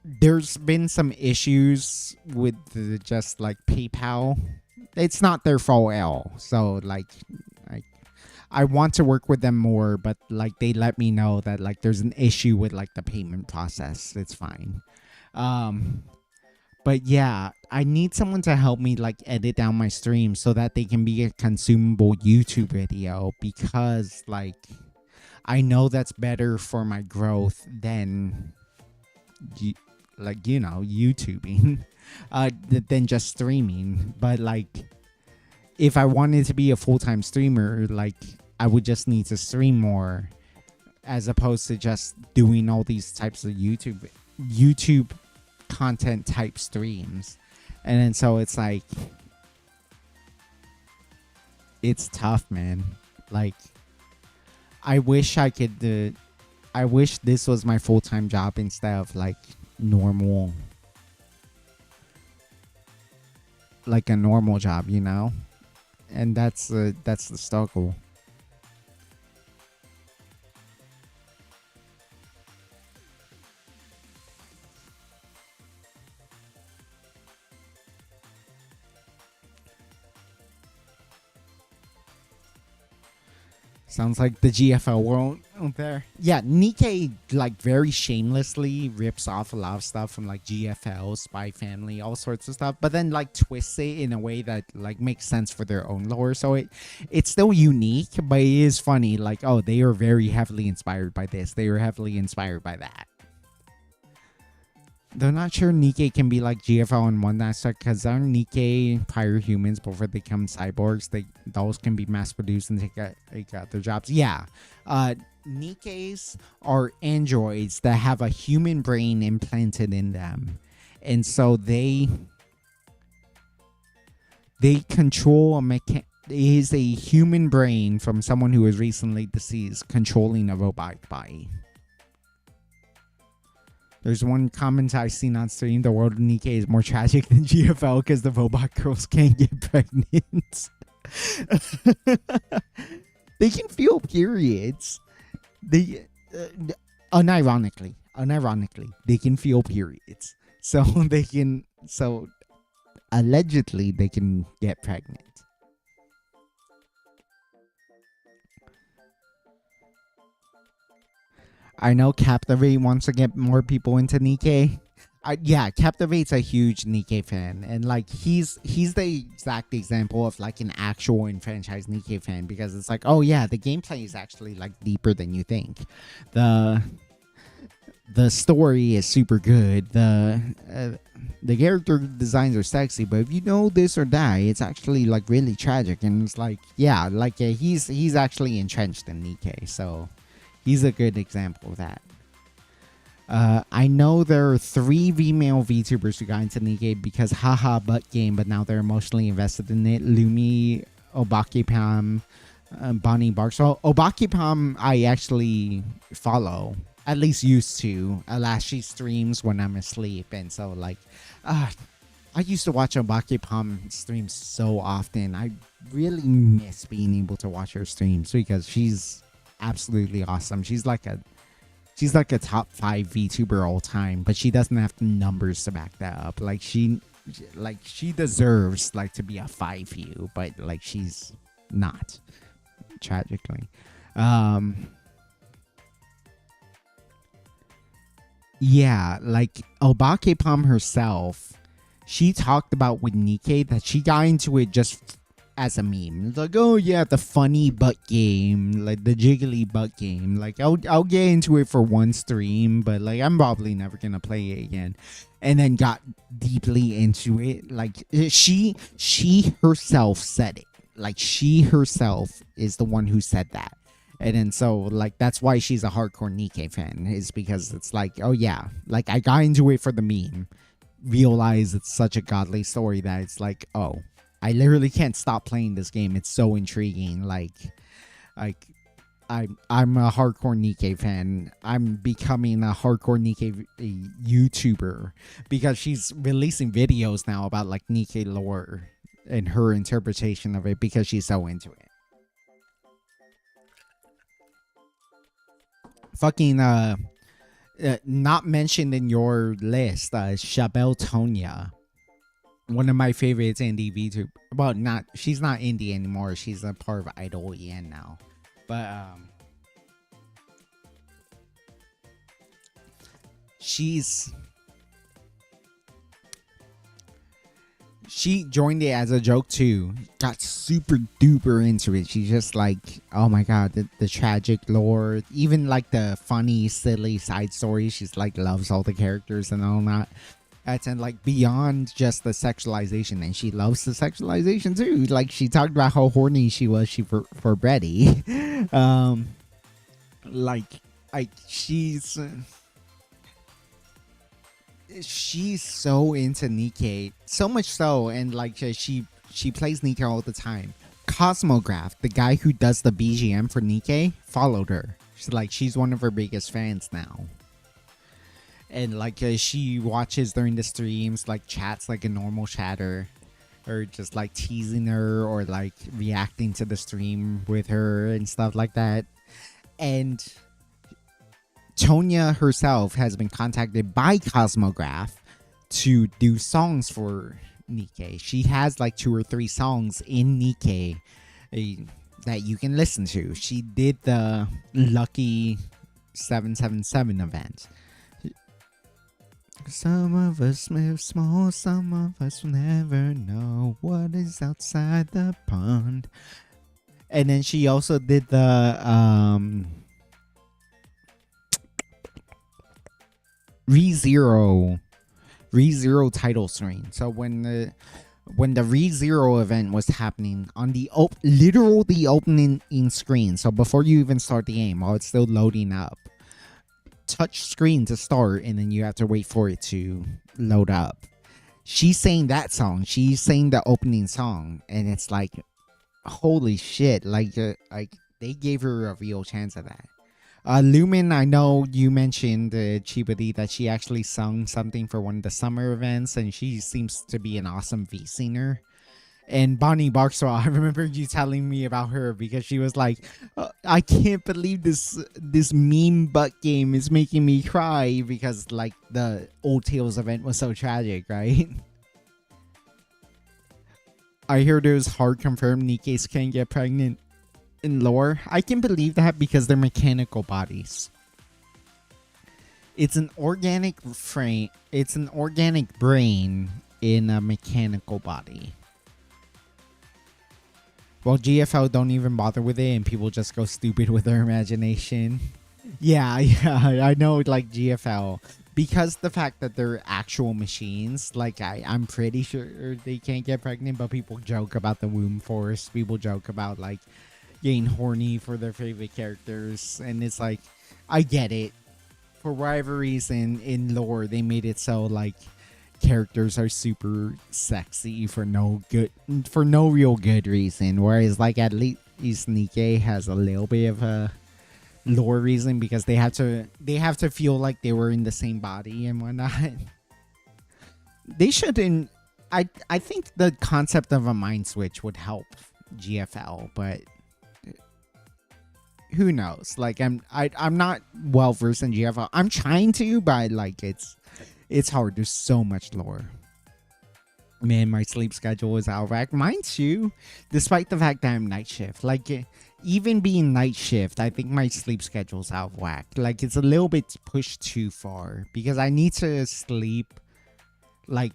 there's been some issues with just like PayPal. It's not their fault at all. So I I want to work with them more, but like they let me know that like there's an issue with like the payment process. It's fine. Um but yeah, I need someone to help me like edit down my stream so that they can be a consumable YouTube video, because like I know that's better for my growth than YouTubing, than just streaming. But like if I wanted to be a full-time streamer, like I would just need to stream more as opposed to just doing all these types of YouTube content type streams. And then so it's like it's tough, man. Like I wish I could I wish this was my full-time job instead of like normal, like a normal job, you know? And that's the struggle. Sounds like the GFL world out there. Yeah, Nikkei like very shamelessly rips off a lot of stuff from like GFL, Spy Family, all sorts of stuff, but then like twists it in a way that like makes sense for their own lore. So it's still unique, but it is funny. Like, oh, they are very heavily inspired by this. They are heavily inspired by that. They're not sure Nikkei can be like GFL in one aspect, because our Nikkei prior humans before they become cyborgs, those can be mass produced and take out their jobs. Yeah. Nikkeis are androids that have a human brain implanted in them. And so they control it is a human brain from someone who was recently deceased controlling a robotic body. There's one comment I've seen on stream: the world of Nikkei is more tragic than GFL because the robot girls can't get pregnant. They can feel periods. They unironically, they can feel periods. So allegedly they can get pregnant. I know Captivate wants to get more people into Nikkei. Yeah, Captivate's a huge Nikkei fan, and like he's the exact example of like an actual enfranchised Nikkei fan, because it's like, oh yeah, the gameplay is actually like deeper than you think. The story is super good. The character designs are sexy, but if you know this or that, it's actually like really tragic. And it's like, yeah, like he's actually entrenched in Nikkei, so he's a good example of that. I know there are 3 female VTubers who got into Nikkei because haha butt game, but now they're emotionally invested in it. Lumi, Obakipam, Bonnie Bark. So Obakipam I actually follow, at least used to. Alas, she streams when I'm asleep, and so like I used to watch Obakipam streams so often. I really miss being able to watch her streams because she's absolutely awesome. She's like a top 5 VTuber all time, but she doesn't have the numbers to back that up. Like she deserves like to be a 5U, but like she's not, tragically. Yeah, like Obakepom herself, she talked about with Nikkei that she got into it just as a meme. Like, oh yeah, the funny butt game, like the jiggly butt game. Like I'll get into it for one stream, but like I'm probably never gonna play it again. And then got deeply into it. Like she herself said it. Like she herself is the one who said that. And then so like that's why she's a hardcore Nikkei fan, is because it's like, oh yeah, like I got into it for the meme, realize it's such a godly story that it's like, oh, I literally can't stop playing this game. It's so intriguing. Like I'm a hardcore Nikkei fan. I'm becoming a hardcore Nikkei YouTuber because she's releasing videos now about like Nikkei lore and her interpretation of it because she's so into it. Fucking not mentioned in your list, Chabelle Tonya, one of my favorites indie VTuber. Well, not she's not indie anymore. She's a part of Idol EN now, but she's she joined it as a joke too. Got super duper into it. She's just like, oh my god, the tragic lore, even like the funny, silly side stories. She's like loves all the characters and all that. And like beyond just the sexualization, and she loves the sexualization too. Like she talked about how horny she was for Brady. Like she's so into Nikkei, so much so, and like she plays Nikkei all the time. Cosmograph, the guy who does the BGM for Nikkei, followed her. She's one of her biggest fans now, and like she watches during the streams, like chats like a normal chatter, or just like teasing her or like reacting to the stream with her and stuff like that. And Tonya herself has been contacted by Cosmograph to do songs for Nikkei. She has like 2 or 3 songs in Nikkei that you can listen to. She did the Lucky 777 event. Some of us live small, some of us will never know what is outside the pond. And then she also did the ReZero title screen. So when the ReZero event was happening on the opening screen, so before you even start the game, while it's still loading up, touch screen to start, and then you have to wait for it to load up. She's saying that song. She's saying the opening song, and it's like, holy shit! Like they gave her a real chance at that. Lumen, I know you mentioned Chibadi that she actually sung something for one of the summer events, and she seems to be an awesome V singer. And Bonnie Barkswell, I remember you telling me about her because she was like, I can't believe this meme butt game is making me cry because like the Old Tales event was so tragic, right? I hear there's hard confirmed Nikkeis can't get pregnant in lore. I can believe that because they're mechanical bodies. It's an organic frame. It's an organic brain in a mechanical body. Well, GFL don't even bother with it, and people just go stupid with their imagination. Yeah, I know, like GFL, because the fact that they're actual machines. Like I'm pretty sure they can't get pregnant, but people joke about the womb force. People joke about like getting horny for their favorite characters, and it's like, I get it. For whatever reason in lore, they made it so like characters are super sexy for no real good reason, whereas like at least Nikkei has a little bit of a lore reason because they have to feel like they were in the same body and whatnot. They shouldn't. I think the concept of a mind switch would help GFL, but who knows? Like I'm not well versed in GFL. I'm trying to, but like it's hard. There's so much lore. Man, my sleep schedule is out of whack. Mine too, despite the fact that I'm night shift. Like even being night shift, I think my sleep schedule's out of whack. Like it's a little bit pushed too far because I need to sleep like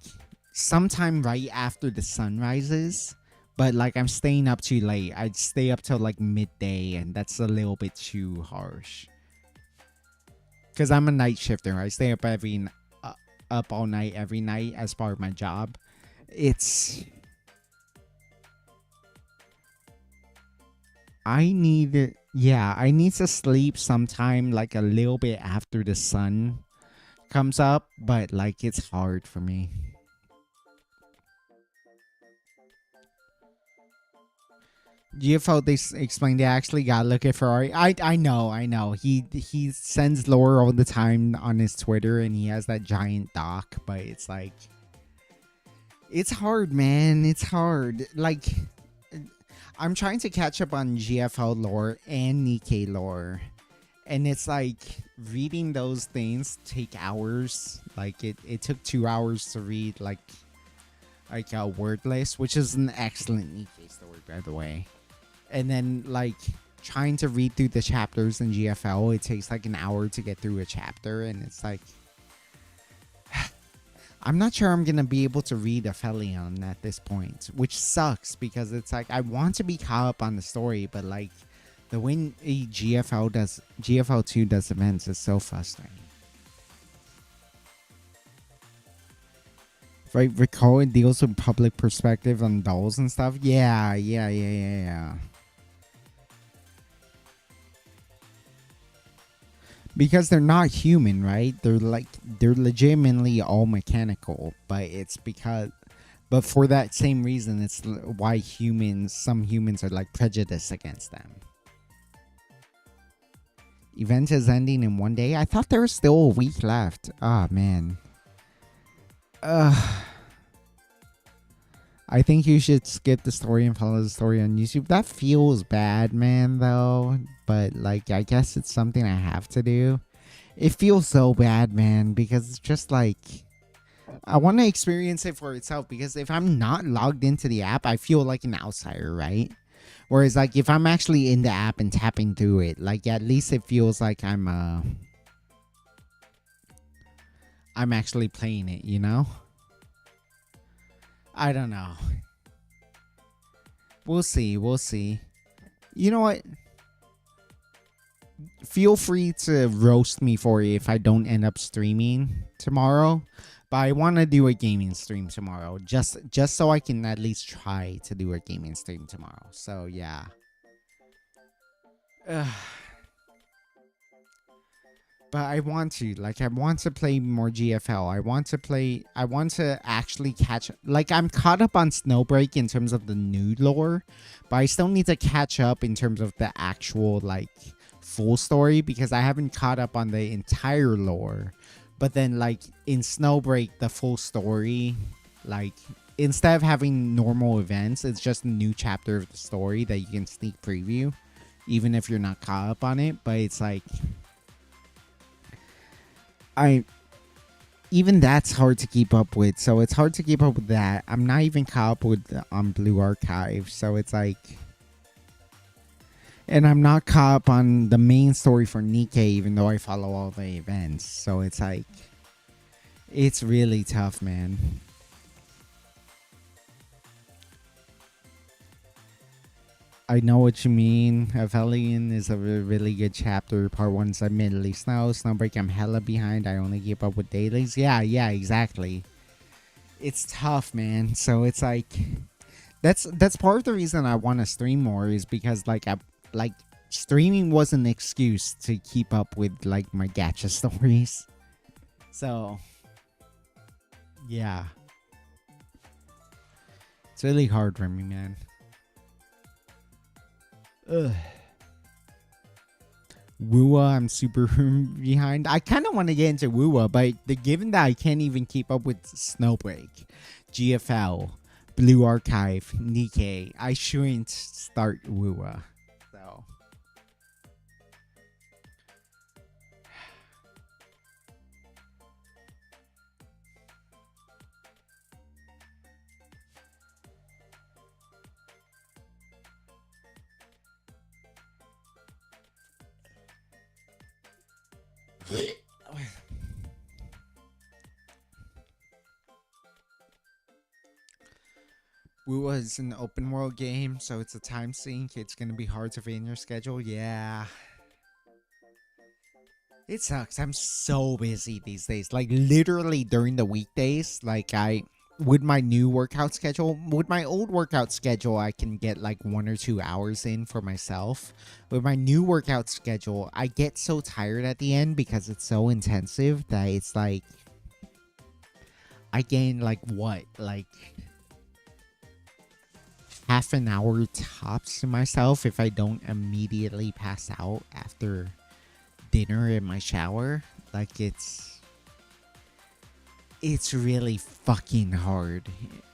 sometime right after the sun rises. But like I'm staying up too late. I'd stay up till like midday, and that's a little bit too harsh. Cause I'm a night shifter. I stay up up all night every night as part of my job. I need to sleep sometime like a little bit after the sun comes up, but like it's hard for me. GFO, explained they actually got look at Ferrari. I know. He sends lore all the time on his Twitter, and he has that giant doc. But it's like, it's hard, man. It's hard. Like, I'm trying to catch up on GFO lore and Nikkei lore, and it's like reading those things take hours. Like it took 2 hours to read like a wordless, which is an excellent Nikkei story, by the way. And then like trying to read through the chapters in GFL, it takes like an hour to get through a chapter, and it's like I'm not sure I'm gonna be able to read Aphelion at this point, which sucks because it's like I want to be caught up on the story, but like the way GFL2 does events is so frustrating. Right, recall it deals with public perspective on dolls and stuff. Yeah. Because they're not human, right? They're legitimately all mechanical, but for that same reason, it's why some humans are like prejudiced against them. Event is ending in 1 day. I thought there was still a week left. Ah, man. I think you should skip the story and follow the story on YouTube. That feels bad, man, though. But, like, I guess it's something I have to do. It feels so bad, man, because it's just like I want to experience it for itself, because if I'm not logged into the app, I feel like an outsider, right? Whereas, like, if I'm actually in the app and tapping through it, like, at least it feels like I'm actually playing it, you know? I don't know. We'll see. You know what? Feel free to roast me for it if I don't end up streaming tomorrow. But I want to do a gaming stream tomorrow, just so I can at least try to do a gaming stream tomorrow. So yeah. But I want to play more GFL. I want to actually catch, like, I'm caught up on Snowbreak in terms of the new lore, but I still need to catch up in terms of the actual, like, full story, because I haven't caught up on the entire lore. But then, like, in Snowbreak, the full story, like, instead of having normal events, it's just a new chapter of the story that you can sneak preview, even if you're not caught up on it. But it's like, even that's hard to keep up with. So it's hard to keep up with that. I'm not even caught up with on Blue Archive. So it's like, and I'm not caught up on the main story for Nikkei, even though I follow all the events. So it's like, it's really tough, man. I know what you mean. Aphelion is a really good chapter. Part 1's admittedly slow. Snowbreak, I'm hella behind. I only keep up with dailies. Yeah, exactly. It's tough, man. So it's like, that's part of the reason I want to stream more, is because like streaming was an excuse to keep up with like my gacha stories. So yeah, it's really hard for me, man. Ugh. Wua, I'm super behind. I kind of want to get into Wua, but given that I can't even keep up with Snowbreak, GFL, Blue Archive, Nikkei, I shouldn't start Wua. So Wua is an open world game, so it's a time sink. It's gonna be hard to fit in your schedule. Yeah. It sucks. I'm so busy these days. Like, literally during the weekdays, like, with my new workout schedule, with my old workout schedule, I can get like 1 or 2 hours in for myself. With my new workout schedule, I get so tired at the end because it's so intensive that it's like, I gain like what? Like half an hour tops to myself if I don't immediately pass out after dinner in my shower. Like it's really fucking hard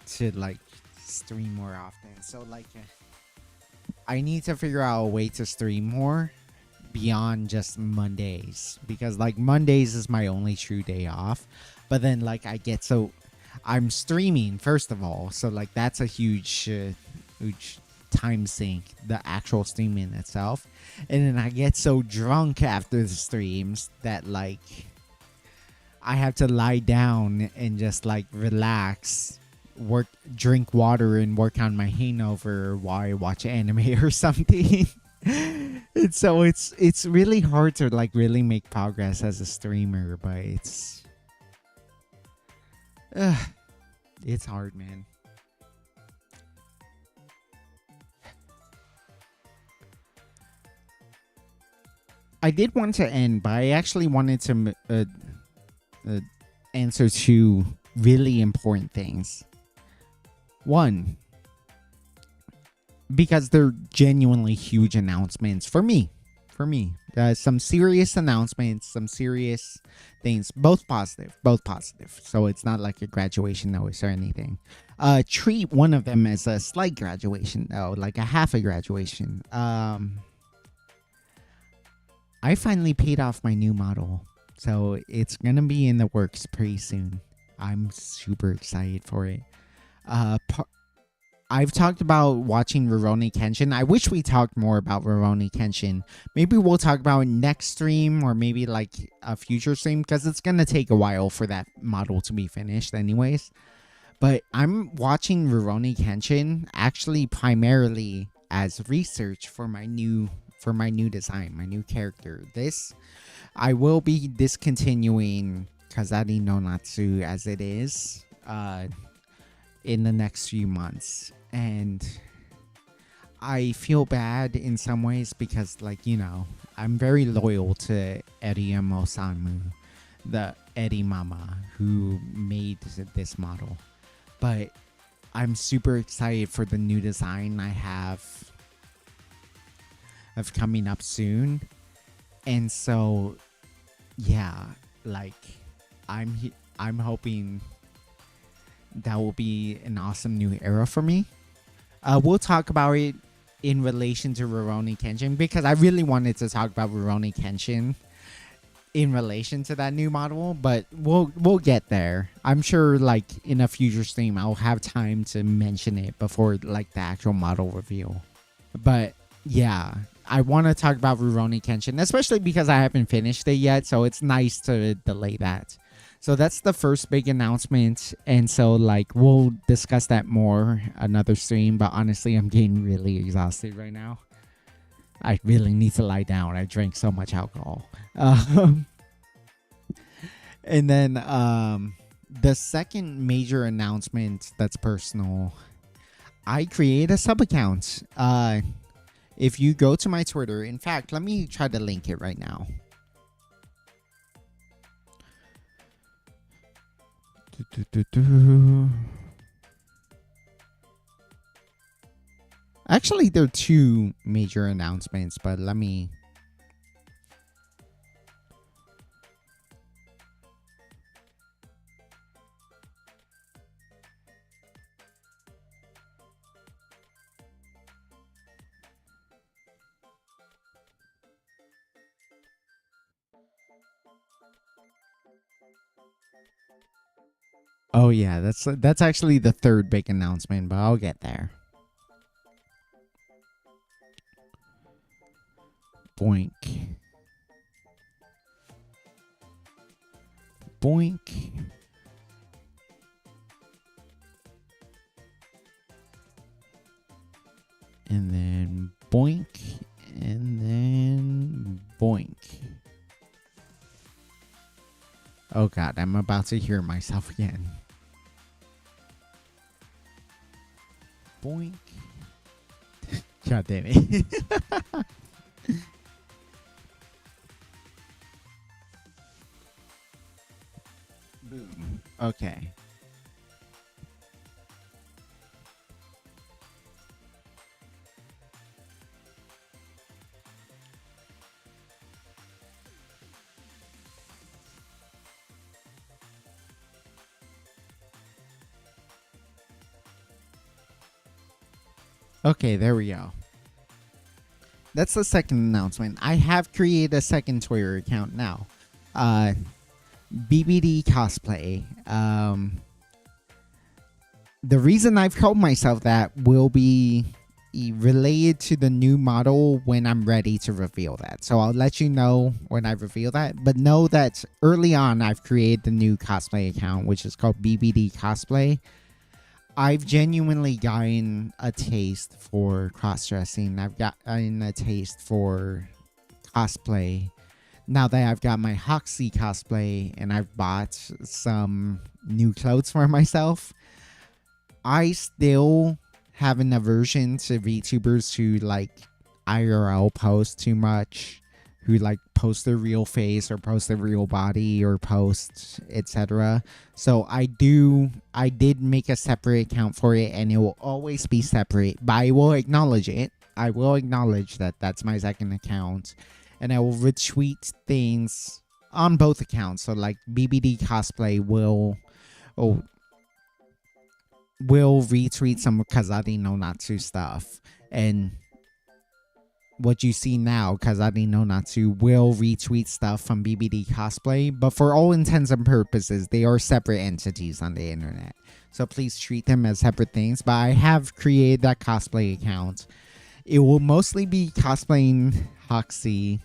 to like stream more often. So like I need to figure out a way to stream more beyond just Mondays, because like Mondays is my only true day off. But then like I'm streaming first of all, so like that's a huge time sink, the actual streaming itself. And then I get so drunk after the streams that like I have to lie down and just like relax, drink water and work on my hangover while I watch anime or something. And so it's really hard to like really make progress as a streamer, but it's hard, man. I did want to end, but I actually wanted to answer two really important things. One, because they're genuinely huge announcements for me. Some serious announcements, some serious things, both positive. So it's not like a graduation notice or anything. Treat one of them as a slight graduation though, like a half a graduation. I finally paid off my new model, so it's gonna be in the works pretty soon. I'm super excited for it. I've talked about watching Rurouni Kenshin. I wish we talked more about Rurouni Kenshin. Maybe we'll talk about it next stream, or maybe like a future stream, because it's gonna take a while for that model to be finished anyways. But I'm watching Rurouni Kenshin actually primarily as research for my new design, my new character. I will be discontinuing Kazari no Natsu as it is in the next few months. And I feel bad in some ways because, like, you know, I'm very loyal to Eriyama Osamu, the Eri Mama, who made this model. But I'm super excited for the new design I have of coming up soon. And so, yeah, like, I'm hoping that will be an awesome new era for me. We'll talk about it in relation to Rurouni Kenshin, because I really wanted to talk about Rurouni Kenshin in relation to that new model, but we'll get there. I'm sure like in a future stream I'll have time to mention it before like the actual model reveal. But yeah, I want to talk about Rurouni Kenshin, especially because I haven't finished it yet, so it's nice to delay that. So that's the first big announcement, and so like we'll discuss that more another stream, but honestly I'm getting really exhausted right now. I really need to lie down. I drank so much alcohol. And then the second major announcement that's personal, I create a sub account. If you go to my Twitter, in fact, let me try to link it right now. Actually, there are two major announcements, but let me... Oh yeah, that's actually the third big announcement, but I'll get there. Boink. Boink. And then boink. And then boink. Oh god, I'm about to hear myself again. Boink. God damn it. Boom. Okay. Okay, there we go. That's the second announcement. I have created a second Twitter account now. Uh, BBD Cosplay. The reason I've called myself that will be related to the new model when I'm ready to reveal that. So I'll let you know when I reveal that. But know that early on, I've created the new cosplay account, which is called BBD Cosplay. I've genuinely gotten a taste for cross-dressing. I've gotten a taste for cosplay. Now that I've got my Hoxie cosplay and I've bought some new clothes for myself, I still have an aversion to VTubers who like IRL post too much, who like post their real face or post their real body or post etc. So I did make a separate account for it, and it will always be separate, but I will acknowledge it. I will acknowledge that that's my second account, and I will retweet things on both accounts. So like BBD Cosplay will retweet some Kazari no Natsu stuff, and what you see now, Kazari no Natsu will retweet stuff from BBD Cosplay, but for all intents and purposes, they are separate entities on the internet. So please treat them as separate things, but I have created that cosplay account. It will mostly be cosplaying Hoxie.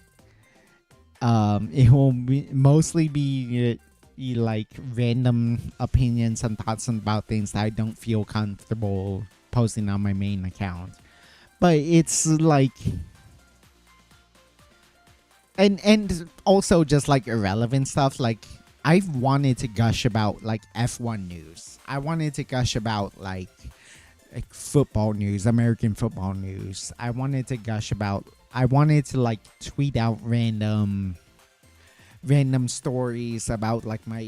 It will mostly be like random opinions and thoughts about things that I don't feel comfortable posting on my main account. But it's like, and also just like irrelevant stuff. Like I've wanted to gush about like F1 news. I wanted to gush about like football news, American football news. I wanted to like tweet out random stories about like my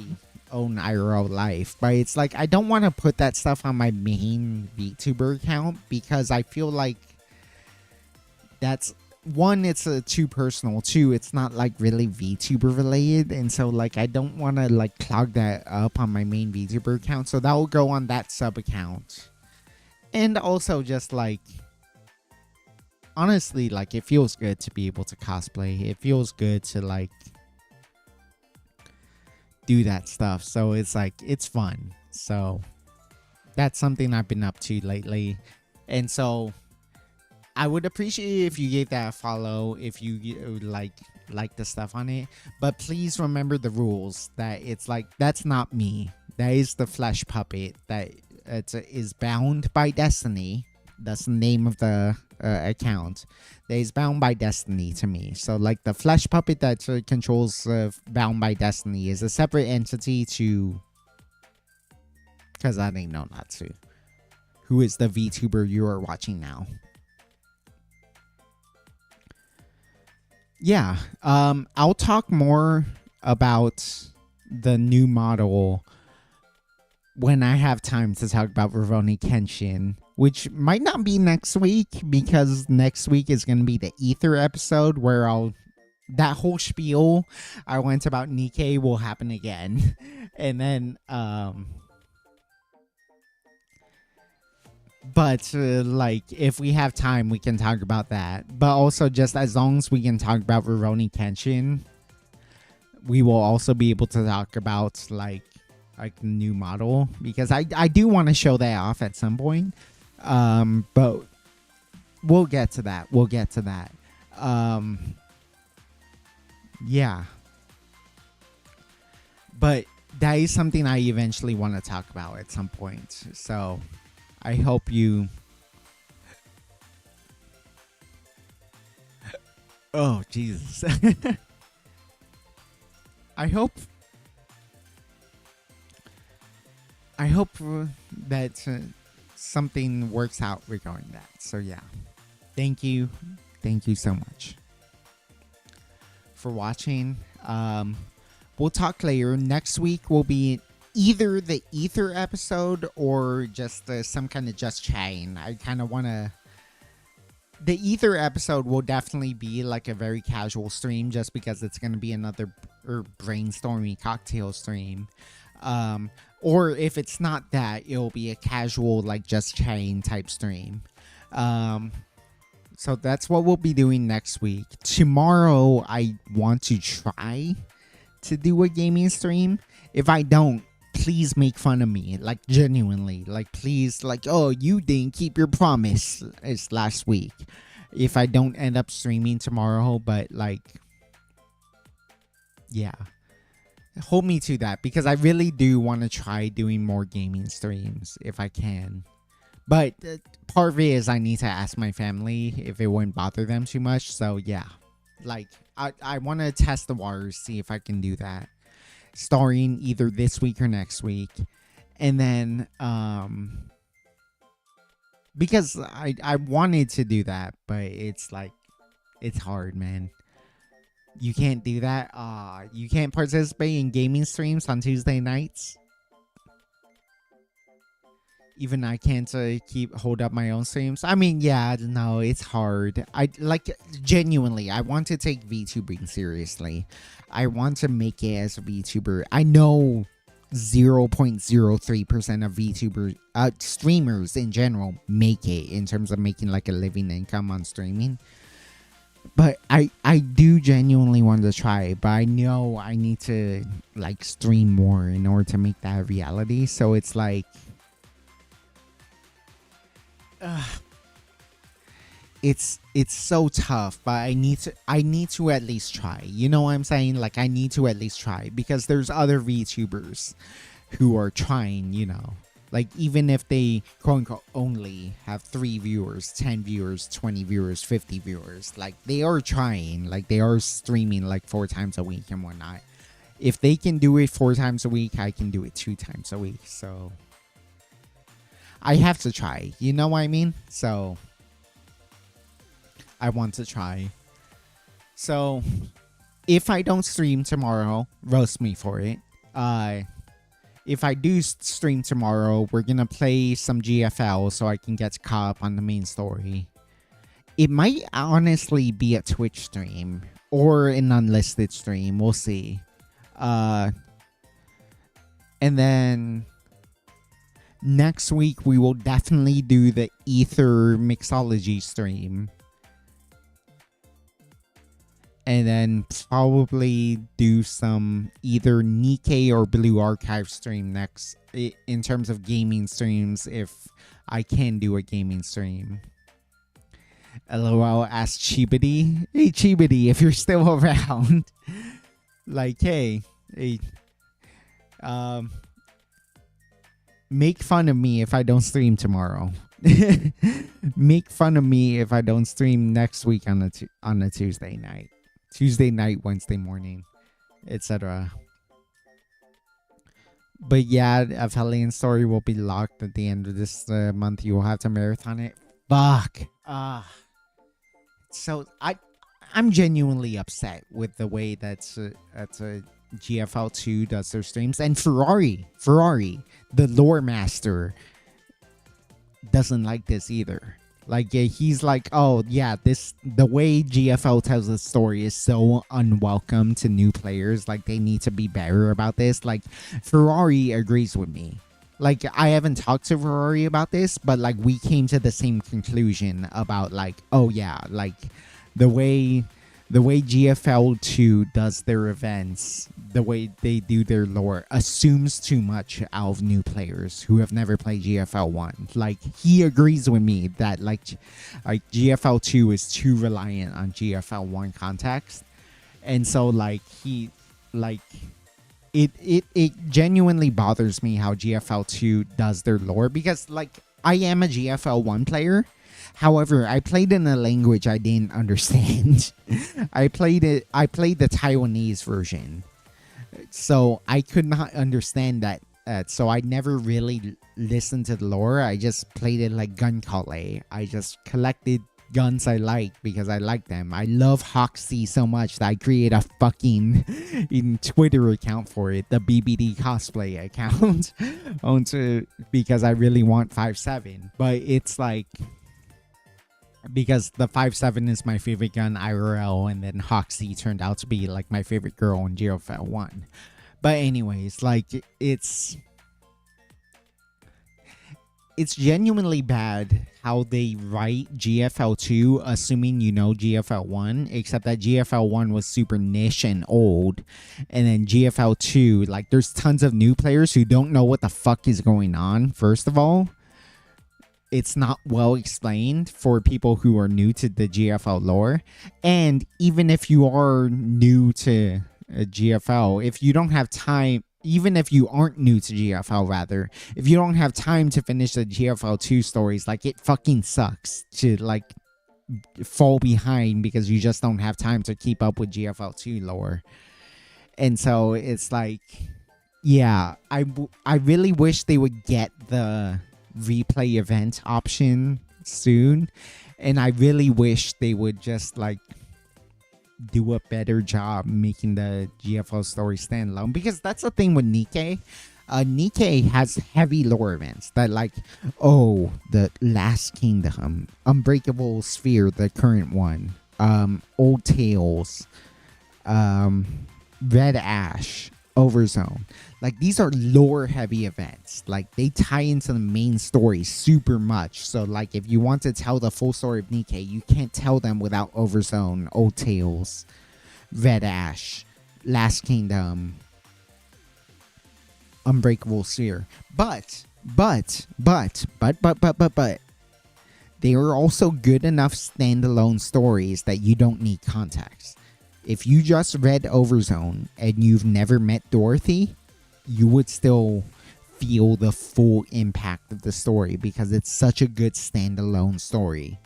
own IRL life, but it's like I don't want to put that stuff on my main VTuber account because I feel like that's one, it's too personal. Two, it's not like really VTuber related, and so like I don't want to like clog that up on my main VTuber account, so that will go on that sub account. And also just like honestly, like it feels good to be able to cosplay. It feels good to like do that stuff, so it's like it's fun. So that's something I've been up to lately, and so I would appreciate it if you gave that a follow, if you like the stuff on it. But please remember the rules, that it's like that's not me, that is the flesh puppet that is bound by destiny. That's the name of the account. That is bound by destiny to me. So like the flesh puppet that controls bound by destiny is a separate entity to Kazari no Natsu, who is the VTuber you are watching now. Yeah, I'll talk more about the new model when I have time to talk about Rurouni Kenshin, which might not be next week because next week is going to be the Ether episode where that whole spiel I went about Nikkei will happen again. And then, but like if we have time, we can talk about that. But also just as long as we can talk about Rurouni Kenshin, we will also be able to talk about like the new model, because I do want to show that off at some point. But we'll get to that. Yeah. But that is something I eventually want to talk about at some point. So I hope you... Oh, Jesus. I hope that something works out regarding that. So yeah, thank you so much for watching. We'll talk later. Next week will be either the Ether episode or just some kind of just chatting. I kind of want to... The Ether episode will definitely be like a very casual stream, just because it's going to be another brainstorming cocktail stream. Or if it's not that, it'll be a casual like just chatting type stream. Um, so that's what we'll be doing next week. Tomorrow, I want to try to do a gaming stream. If I don't, please make fun of me, like genuinely, like please, like, oh, you didn't keep your promise as last week. If I don't end up streaming tomorrow, but like, yeah, hold me to that because I really do want to try doing more gaming streams if I can. But part of it is I need to ask my family if it wouldn't bother them too much. So yeah, like I want to test the waters, see if I can do that, starting either this week or next week, and then because I wanted to do that, but it's like it's hard, man. You can't do that. You can't participate in gaming streams on Tuesday nights. Even I can't hold up my own streams. I mean, yeah, no, it's hard. I like genuinely. I want to take VTubing seriously. I want to make it as a VTuber. I know 0.03% of VTuber streamers in general make it in terms of making like a living income on streaming. But I do genuinely want to try, but I know I need to like stream more in order to make that a reality. So it's like it's so tough, but I need to at least try. You know what I'm saying? Like I need to at least try because there's other VTubers who are trying, you know. Like even if they quote unquote only have 3 viewers, 10 viewers, 20 viewers, 50 viewers, like they are trying, like they are streaming like 4 times a week and whatnot. If they can do it 4 times a week, I can do it 2 times a week. So I have to try, you know what I mean? So I want to try. So if I don't stream tomorrow, roast me for it. If I do stream tomorrow, we're gonna play some GFL so I can get caught up on the main story. It might honestly be a Twitch stream or an unlisted stream. We'll see. And then next week we will definitely do the Ether Mixology stream. And then probably do some either Nikkei or Blue Archive stream next in terms of gaming streams if I can do a gaming stream. LOL, ask Chibity. Hey Chibity, if you're still around. Like, hey, make fun of me if I don't stream tomorrow. Make fun of me if I don't stream next week on a Tuesday night. Tuesday night, Wednesday morning, etc. But yeah, a Hellion story will be locked at the end of this month. You will have to marathon it. Fuck. So I'm genuinely upset with the way that GFL2 does their streams, and Ferrari, the lore master, doesn't like this either. Like, he's like, oh, yeah, the way GFL tells the story is so unwelcome to new players. Like, they need to be better about this. Like, Ferrari agrees with me. Like, I haven't talked to Ferrari about this, but, like, we came to the same conclusion about, like, oh, yeah, like, the way GFL2 does their events, the way they do their lore, assumes too much out of new players who have never played GFL1. Like, he agrees with me that, like GFL2 is too reliant on GFL1 context. And so, like, it genuinely bothers me how GFL2 does their lore because, like, I am a GFL1 player. However, I played in a language I didn't understand. I played the Taiwanese version. So I could not understand that. So I never really listened to the lore. I just played it like gun collect. I just collected guns I like because I like them. I love Hoxie so much that I create a fucking Twitter account for it, the BBD cosplay account, because I really want 5.7. But it's like, because the 5.7 is my favorite gun IRL, and then Hoxie turned out to be like my favorite girl in GFL 1. But anyways, like, it's it's genuinely bad how they write GFL2 assuming you know GFL1, except that GFL1 was super niche and old, and then GFL2, like, there's tons of new players who don't know what the fuck is going on. First of all, it's not well explained for people who are new to the GFL lore, and even if you are new to GFL, if you don't have time, even if you aren't new to GFL, rather, if you don't have time to finish the GFL2 stories, like, it fucking sucks to, like, fall behind because you just don't have time to keep up with GFL2 lore. And so it's like, yeah, I really wish they would get the replay event option soon, and I really wish they would just, like, do a better job making the GFL story standalone, because that's the thing with Nikkei. Nikkei has heavy lore events that, like, oh, the Last Kingdom, Unbreakable Sphere, the current one, Old Tales, Red Ash, Overzone. Like, these are lore heavy events. Like, they tie into the main story super much. So, like, if you want to tell the full story of Nikkei, you can't tell them without Overzone, Old Tales, Red Ash, Last Kingdom, Unbreakable Sphere. But they are also good enough standalone stories that you don't need context. If you just read Overzone and you've never met Dorothy, you would still feel the full impact of the story because it's such a good standalone story.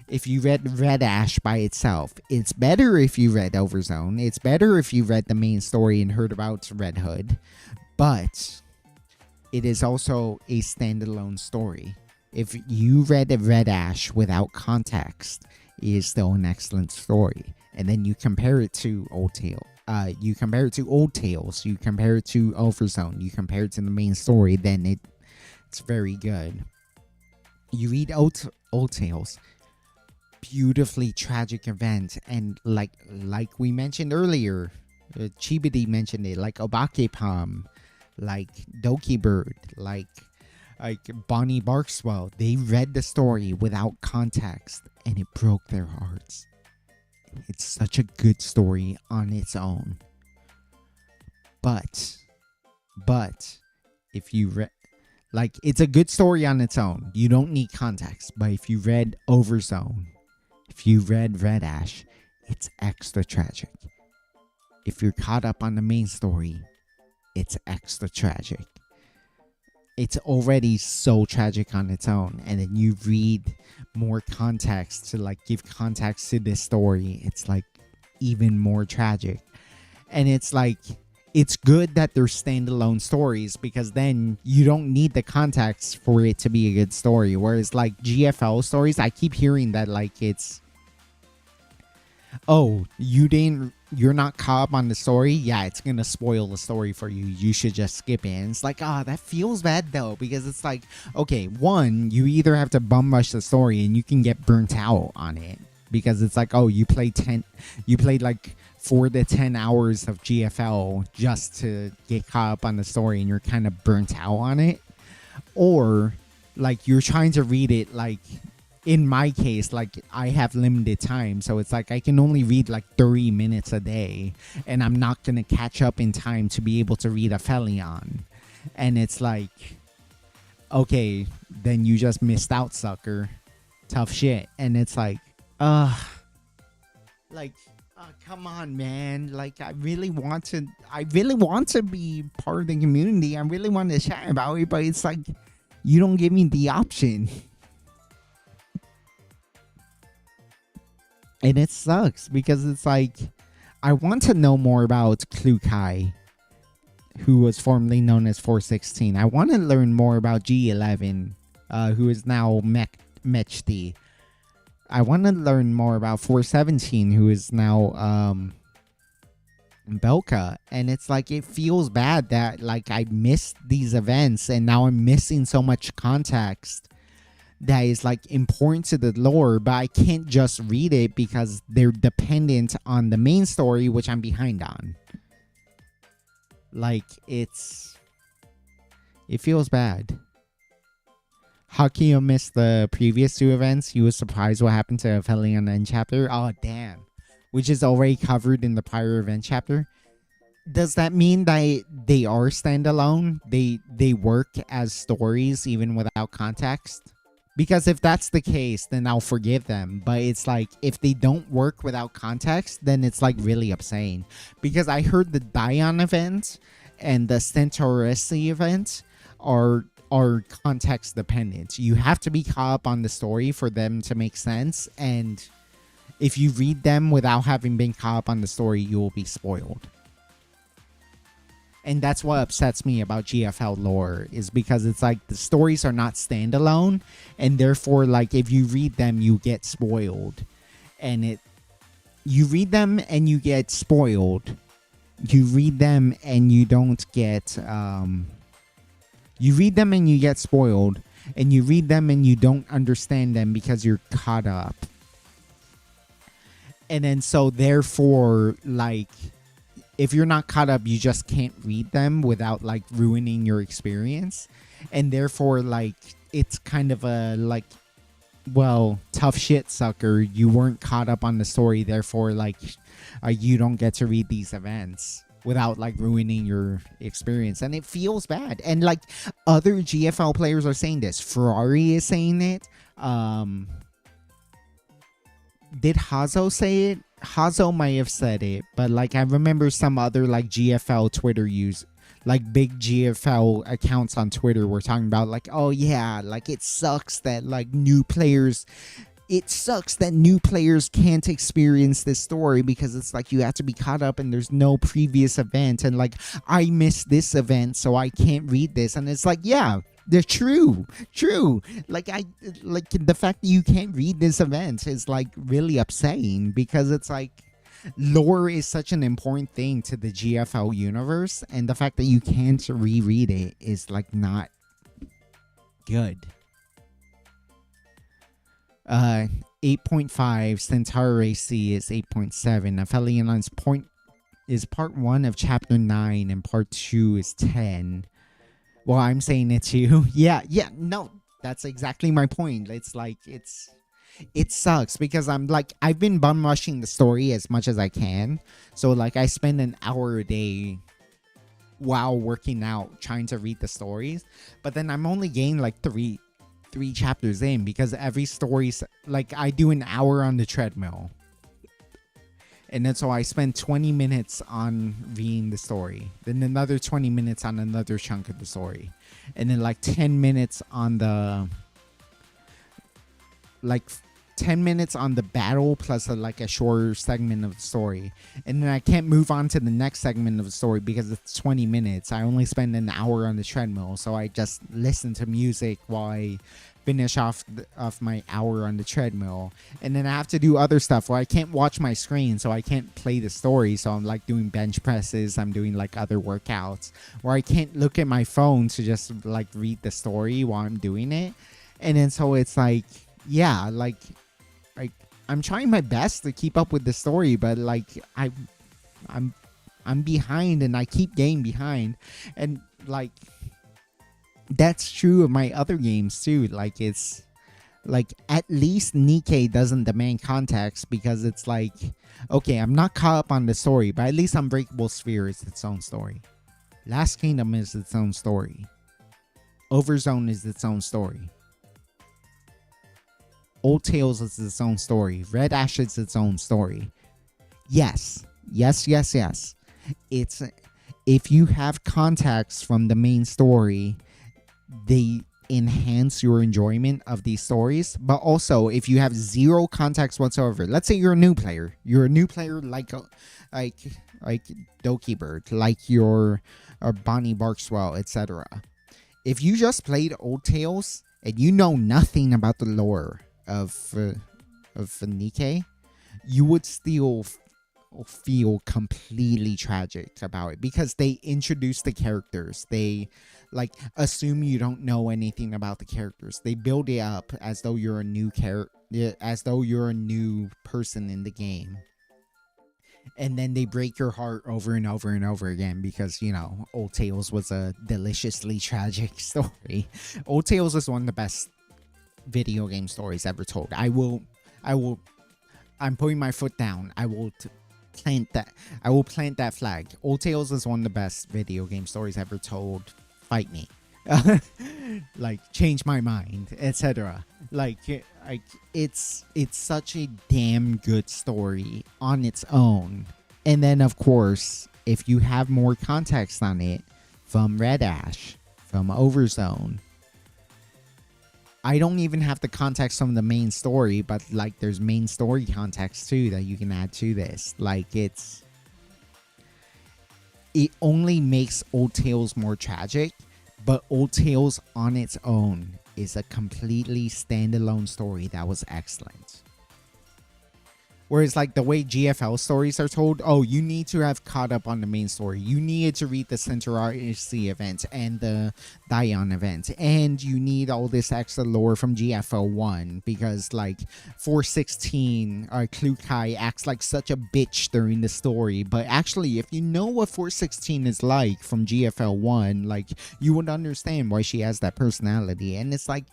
If you read Red Ash by itself, it's better if you read Overzone. It's better if you read the main story and heard about Red Hood. But it is also a standalone story. If you read Red Ash without context, it is still an excellent story. And then you compare it to Old Tales. You compare it to Old Tales. You compare it to Overzone. You compare it to the main story. Then it's very good. You read Old Tales, beautifully tragic event, and like we mentioned earlier, Chibidi mentioned it, like Obake Palm, like Doki Bird, like Bonnie Barkswell. They read the story without context, and it broke their hearts. It's such a good story on its own. But if you read, like, it's a good story on its own. You don't need context. But if you read Overzone, if you read Red Ash, it's extra tragic. If you're caught up on the main story, it's extra tragic. It's already so tragic on its own, and then you read more context to, like, give context to this story. It's, like, even more tragic. And it's like, it's good that they're standalone stories, because then you don't need the context for it to be a good story. Whereas, like, GFL stories, I keep hearing that, like, it's, oh, you're not caught up on the story? Yeah, it's gonna spoil the story for you. You should just skip it. And it's like, that feels bad though, because it's like, okay, one, you either have to bum rush the story and you can get burnt out on it, because it's like, oh, you played like 4 to 10 hours of GFL just to get caught up on the story and you're kind of burnt out on it. Or, like, you're trying to read it, like, in my case, like, I have limited time, so it's like I can only read like 30 minutes a day, and I'm not gonna catch up in time to be able to read a Felion. And it's like, okay, then you just missed out, sucker. Tough shit. And it's like, come on, man. Like, I really want to be part of the community. I really want to chat about it, but it's like, you don't give me the option. And it sucks, because it's like, I want to know more about Klukai, who was formerly known as 416. I want to learn more about G11, who is now Mechti. I want to learn more about 417, who is now Belka. And it's like, it feels bad that, like, I missed these events and now I'm missing so much context that is, like, important to the lore, but I can't just read it because they're dependent on the main story, which I'm behind on. Like, it feels bad. Hakuyo missed the previous two events. He was surprised what happened to Aphelion End chapter. Oh, damn. Which is already covered in the prior event chapter. Does that mean that they are standalone? They work as stories even without context? Because if that's the case, then I'll forgive them. But it's like, if they don't work without context, then it's like really upsetting. Because I heard the Dion event and the Centauresi event are context dependent. You have to be caught up on the story for them to make sense. And if you read them without having been caught up on the story, you will be spoiled. And that's what upsets me about GFL lore, is because it's like the stories are not standalone, and therefore, like, if you read them, you get spoiled. And you read them and you get spoiled. You read them and you don't get you read them and you get spoiled, and you read them and you don't understand them because you're caught up. And then so therefore, like, if you're not caught up, you just can't read them without like ruining your experience. And therefore, like, it's kind of a like, well, tough shit, sucker. You weren't caught up on the story, therefore, like, you don't get to read these events without like ruining your experience. And it feels bad. And like, other GFL players are saying this. Ferrari is saying it. Did Hazo say it? Hazo might have said it, but like, I remember some other like GFL Twitter like big GFL accounts on Twitter were talking about like, oh yeah, like it sucks that new players can't experience this story because it's like you have to be caught up and there's no previous event, and like, I missed this event so I can't read this. And it's like, yeah, they're true. Like, the fact that you can't read this event is like really upsetting, because it's like, lore is such an important thing to the GFL universe, and the fact that you can't reread it is like not good. 8.5, Centauri C is 8.7. Aphelion's point is part 1 of chapter 9, and part 2 is 10. Well, I'm saying it too. Yeah, no, that's exactly my point. It's like, it sucks because I've been bum rushing the story as much as I can. So like, I spend an hour a day while working out trying to read the stories, but then I'm only getting like three chapters in, because every story's like, I do an hour on the treadmill, and then so I spend 20 minutes on reading the story, then another 20 minutes on another chunk of the story, and then like 10 minutes on the 10 minutes on the battle, plus a shorter segment of the story. And then I can't move on to the next segment of the story because it's 20 minutes. I only spend an hour on the treadmill, so I just listen to music while I finish off my hour on the treadmill. And then I have to do other stuff where I can't watch my screen, so I can't play the story. So I'm like doing bench presses, I'm doing like other workouts, where I can't look at my phone to just like read the story while I'm doing it. And then so it's like, yeah, like I'm trying my best to keep up with the story, but like I'm behind, and I keep getting behind. And like, that's true of my other games too. Like, it's like, at least Nikkei doesn't demand context, because it's like, okay, I'm not caught up on the story, but at least Unbreakable Sphere is its own story. Last Kingdom is its own story. Overzone is its own story. Old Tales is its own story. Red Ash is its own story. Yes. It's, if you have context from the main story, they enhance your enjoyment of these stories. But also, if you have zero context whatsoever, let's say you're a new player. You're a new player like Doki Bird, like your Bonnie Barkswell, etc. If you just played Old Tales and you know nothing about the lore of Nikkei, you would still feel completely tragic about it, because they introduce the characters. They like assume you don't know anything about the characters. They build it up as though you're a new as though you're a new person in the game. And then they break your heart over and over and over again, because, you know, Old Tales was a deliciously tragic story. Old Tales is one of the best video game stories ever told. I will, I'm putting my foot down. I will plant that. I will plant that flag. Old Tales is one of the best video game stories ever told. Fight me. Like, change my mind, etc. Like it's such a damn good story on its own. And then, of course, if you have more context on it from Red Ash, from Overzone, I don't even have the context from the main story, but like there's main story context too that you can add to this. Like it only makes Old Tales more tragic, but Old Tales on its own is a completely standalone story that was excellent. Whereas, like, the way GFL stories are told, oh, you need to have caught up on the main story. You needed to read the Centauri event and the Dion event. And you need all this extra lore from GFL 1 because, like, 416, Klukai acts like such a bitch during the story. But actually, if you know what 416 is like from GFL 1, like, you would understand why she has that personality. And it's like,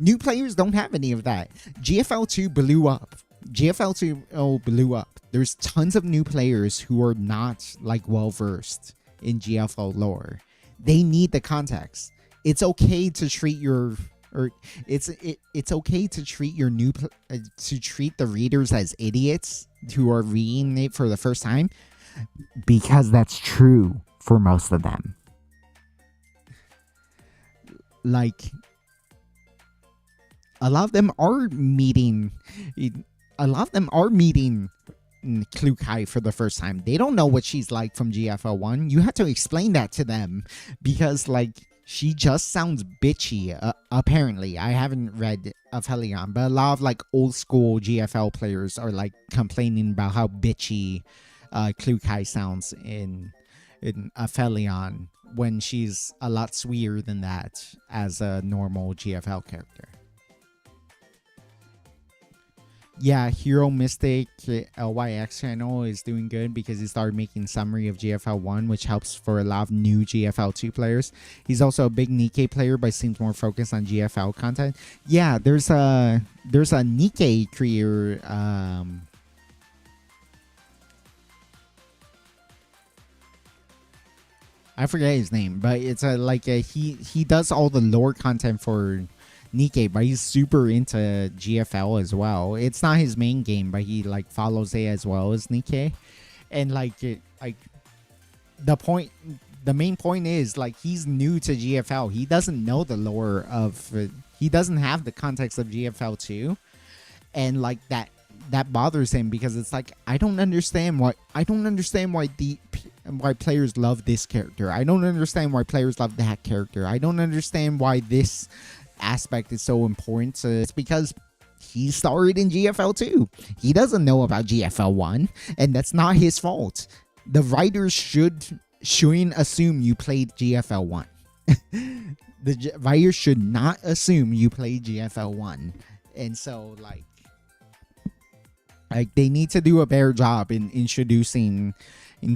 new players don't have any of that. GFL 2 blew up. GFL 2 blew up. There's tons of new players who are not like well versed in GFL lore. They need the context. It's okay to treat your it's okay to treat your to treat the readers as idiots who are reading it for the first time, because that's true for most of them. Like, a lot of them are meeting Klukai for the first time. They don't know what she's like from GFL 1. You have to explain that to them because, like, she just sounds bitchy, apparently. I haven't read Aphelion, but a lot of, like, old school GFL players are, like, complaining about how bitchy Klukai sounds in Aphelion when she's a lot sweeter than that as a normal GFL character. Yeah, Hero Mystic LYX channel is doing good because he started making summary of GFL 1, which helps for a lot of new GFL 2 players. He's also a big Nikkei player, but seems more focused on GFL content. Yeah, there's a Nikkei creator. I forget his name, but it's he does all the lore content for Nikkei, but he's super into GFL as well. It's not his main game, but he like follows it as well as Nikkei. And the main point is, like, he's new to GFL. He doesn't know the lore of he doesn't have the context of GFL 2, and like that bothers him because it's like, I don't understand why players love this character. I don't understand why players love that character. I don't understand why this aspect is so important. So it's because he started in GFL 2. He doesn't know about GFL 1, and that's not his fault. The writers shouldn't assume you played GFL 1. The writers should not assume you played GFL 1. And so, like they need to do a better job in introducing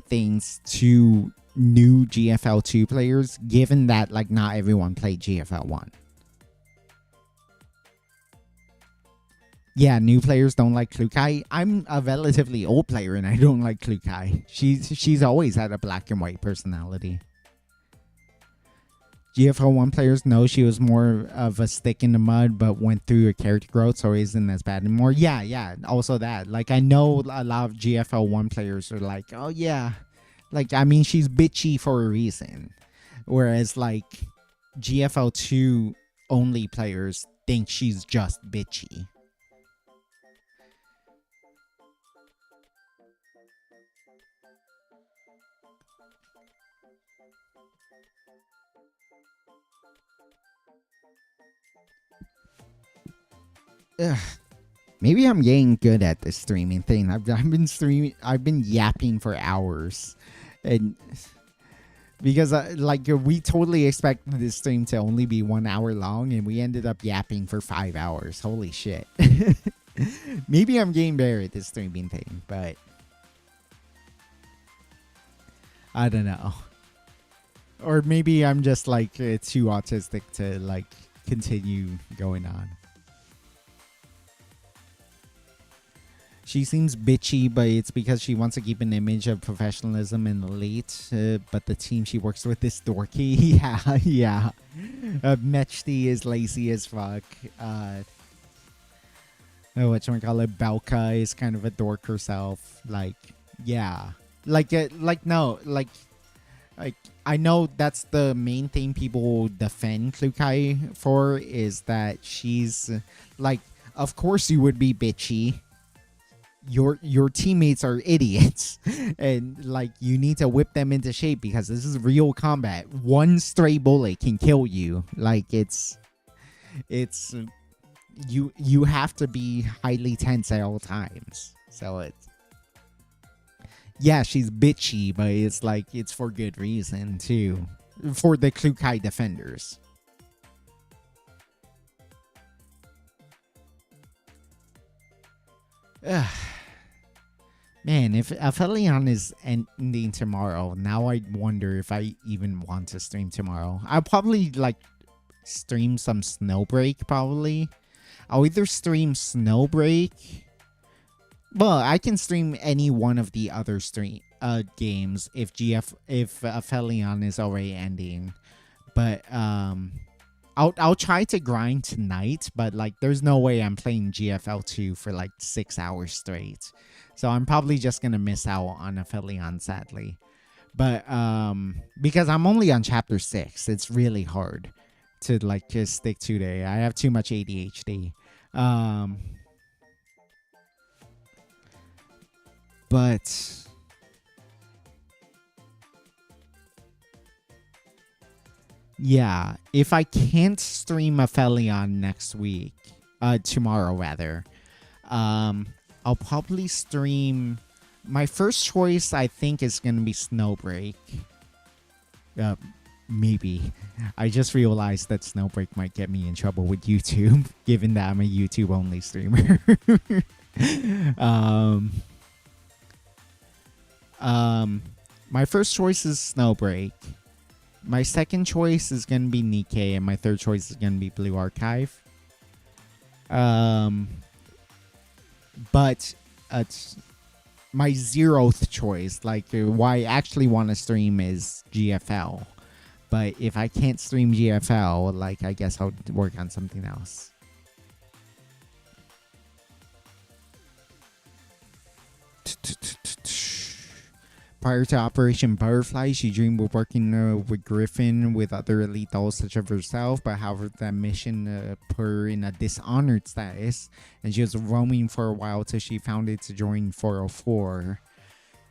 things to new GFL 2 players, given that, like, not everyone played GFL 1. Yeah, new players don't like Klukai. I'm a relatively old player and I don't like Klukai. She's always had a black and white personality. GFL 1 players know she was more of a stick in the mud, but went through a character growth, so isn't as bad anymore. Yeah, also that. Like, I know a lot of GFL 1 players are like, oh yeah, like, I mean, she's bitchy for a reason. Whereas, like, GFL 2 only players think she's just bitchy. Ugh. Maybe I'm getting good at this streaming thing. I've been yapping for hours, and because we totally expected this stream to only be 1 hour long, and we ended up yapping for 5 hours. Holy shit! Maybe I'm getting better at this streaming thing, but I don't know. Or maybe I'm just like too autistic to like continue going on. She seems bitchy, but it's because she wants to keep an image of professionalism and elite. But the team she works with is dorky. Yeah, yeah. Mechty is lazy as fuck. Whatchamacallit, Belka is kind of a dork herself. Like, yeah. No, like, I know that's the main thing people defend Klukai for, is that she's, like, of course you would be bitchy. Your teammates are idiots, and like you need to whip them into shape because this is real combat. One stray bullet can kill you. Like it's you have to be highly tense at all times. So it's, yeah, she's bitchy, but it's like it's for good reason too, for the Klukai defenders. Ugh. Man, if Aphelion is ending tomorrow, now I wonder if I even want to stream tomorrow. I'll probably like stream some Snowbreak probably. I'll either stream Snowbreak. Well, I can stream any one of the other games if Aphelion is already ending. But I'll try to grind tonight, but like there's no way I'm playing GFL2 for like 6 hours straight. So I'm probably just gonna miss out on Aphelion, sadly. But because I'm only on chapter 6, it's really hard to like just stick to it. I have too much ADHD. But yeah, if I can't stream Aphelion next week, tomorrow rather, I'll probably stream. My first choice, I think, is gonna be Snowbreak. Maybe. I just realized that Snowbreak might get me in trouble with YouTube, given that I'm a YouTube only streamer. My first choice is Snowbreak. My second choice is gonna be Nikkei, and my third choice is gonna be Blue Archive. But my 0th choice, like why I actually want to stream, is GFL. But if I can't stream GFL, like I guess I'll work on something else. Prior to Operation Butterfly, she dreamed of working with Griffin with other elite dolls such as herself, but however that mission put her in a dishonored status, and she was roaming for a while till she found it to join 404.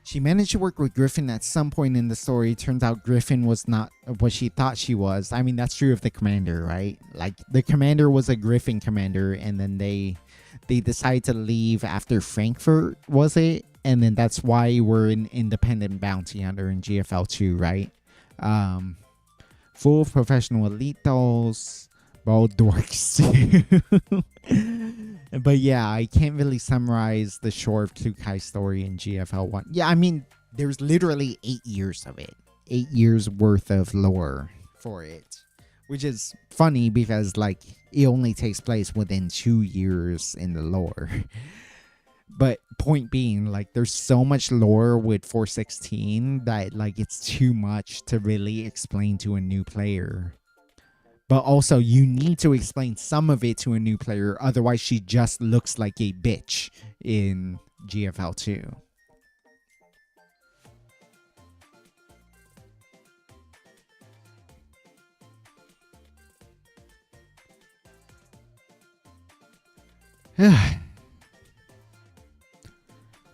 She managed to work with Griffin at some point in the story. Turns out Griffin was not what she thought she was. I mean, that's true of the commander, right? Like, the commander was a Griffin commander, and then they decided to leave after Frankfurt, was it? And then that's why we're an independent bounty hunter in GFL2, right? Full of professional elite dolls, but all dorks too. But yeah, I can't really summarize the shore of Klukai story in GFL1. Yeah, I mean, there's literally 8 years of it. 8 years worth of lore for it. Which is funny because, like, it only takes place within 2 years in the lore. But point being, like, there's so much lore with 416 that, like, it's too much to really explain to a new player. But also, you need to explain some of it to a new player, otherwise she just looks like a bitch in GFL2.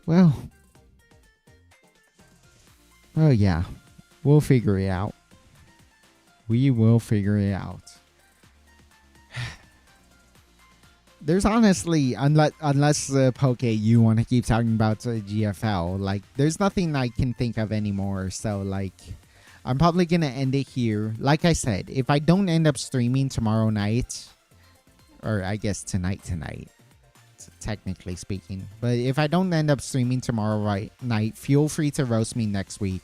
Well, oh yeah, we'll figure it out. We will figure it out. There's honestly, unless Poke, you want to keep talking about GFL, like, there's nothing I can think of anymore. So, like, I'm probably going to end it here. Like I said, if I don't end up streaming tomorrow night, or I guess tonight, technically speaking, but if I don't end up streaming tomorrow night, feel free to roast me next week.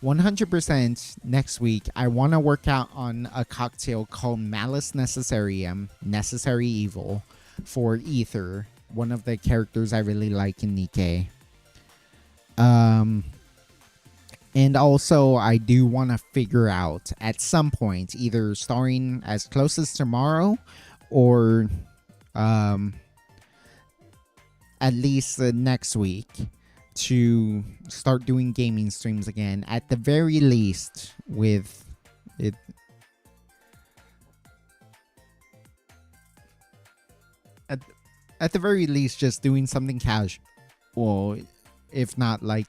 100% next week, I want to work out on a cocktail called Malus Necessarium, Necessary Evil, for Ether. one of the characters I really like in Nikkei. Um, and also, I do want to figure out at some point either starring as close as tomorrow or um, at least next week to start doing gaming streams again. At the very least, with it. At, at the very least, just doing something casual, if not like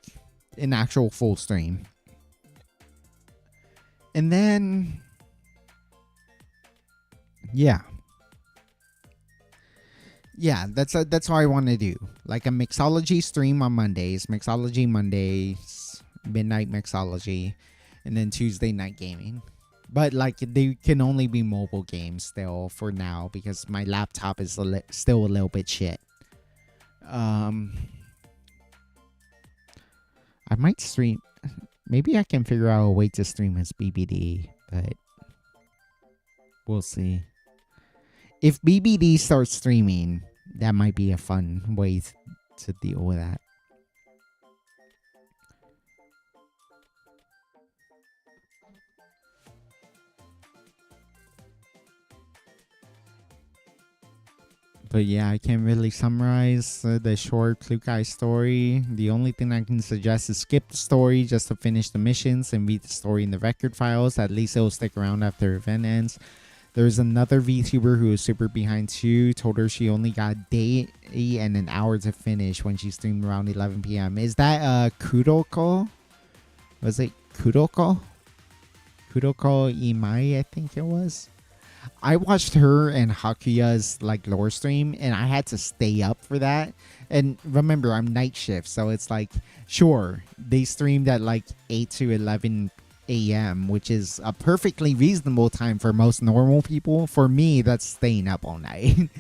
an actual full stream. And then, yeah, that's what I want to do. Like a mixology stream on Mondays, mixology Mondays, midnight mixology, and then Tuesday night gaming. But like they can only be mobile games still for now because my laptop is still a little bit shit. I might stream. Maybe I can figure out a way to stream as BBD, but we'll see. If BBD starts streaming, that might be a fun way to deal with that. But yeah, I can't really summarize the short Klukai story. The only thing I can suggest is skip the story just to finish the missions and read the story in the record files. At least it'll stick around after the event ends. There's another VTuber who was super behind too. Told her she only got a day and an hour to finish when she streamed around 11 p.m. Is that Kudoko? Was it Kudoko? Kudoko Imai, I think it was. I watched her and Hakuya's like lore stream, and I had to stay up for that. And remember, I'm night shift, so it's like, sure, they streamed at like 8 to 11 a.m., which is a perfectly reasonable time for most normal people. For me, that's staying up all night.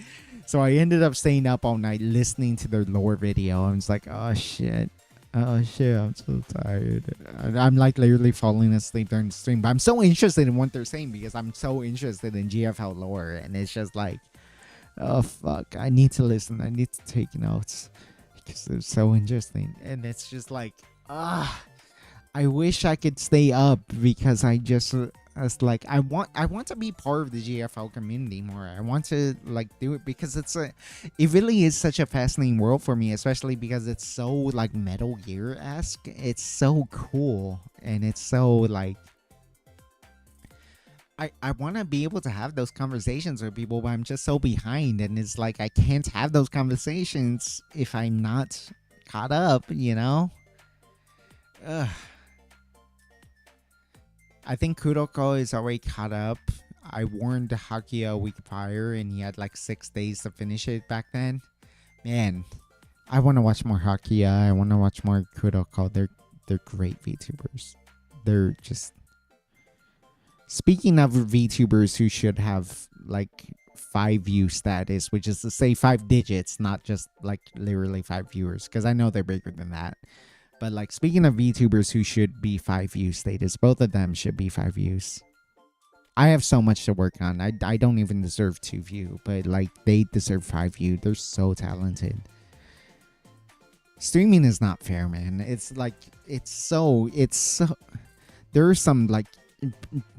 So I ended up staying up all night listening to their lore video. I was like, oh shit. Oh shit, I'm so tired. I'm like literally falling asleep during the stream. But I'm so interested in what they're saying because I'm so interested in GFL lore. And it's just like, oh fuck, I need to listen. I need to take notes because they're so interesting. And it's just like, I wish I could stay up because I was like, I want to be part of the GFL community more. I want to like do it because it really is such a fascinating world for me, especially because it's so like Metal Gear-esque. It's so cool and it's so like I want to be able to have those conversations with people, but I'm just so behind, and it's like I can't have those conversations if I'm not caught up, you know? Ugh. I think Kuroko is already caught up. I warned Hakia a week prior, and he had like 6 days to finish it back then. Man, I want to watch more Hakia. I want to watch more Kuroko. They're great VTubers. They're just... Speaking of VTubers who should have like 5 view status, which is to say 5 digits, not just like literally 5 viewers, because I know they're bigger than that. But like speaking of VTubers who should be 5 view status, both of them should be 5 views. I have so much to work on. I don't even deserve 2 view, but like they deserve 5 view. They're so talented. Streaming is not fair, man. It's so there are some like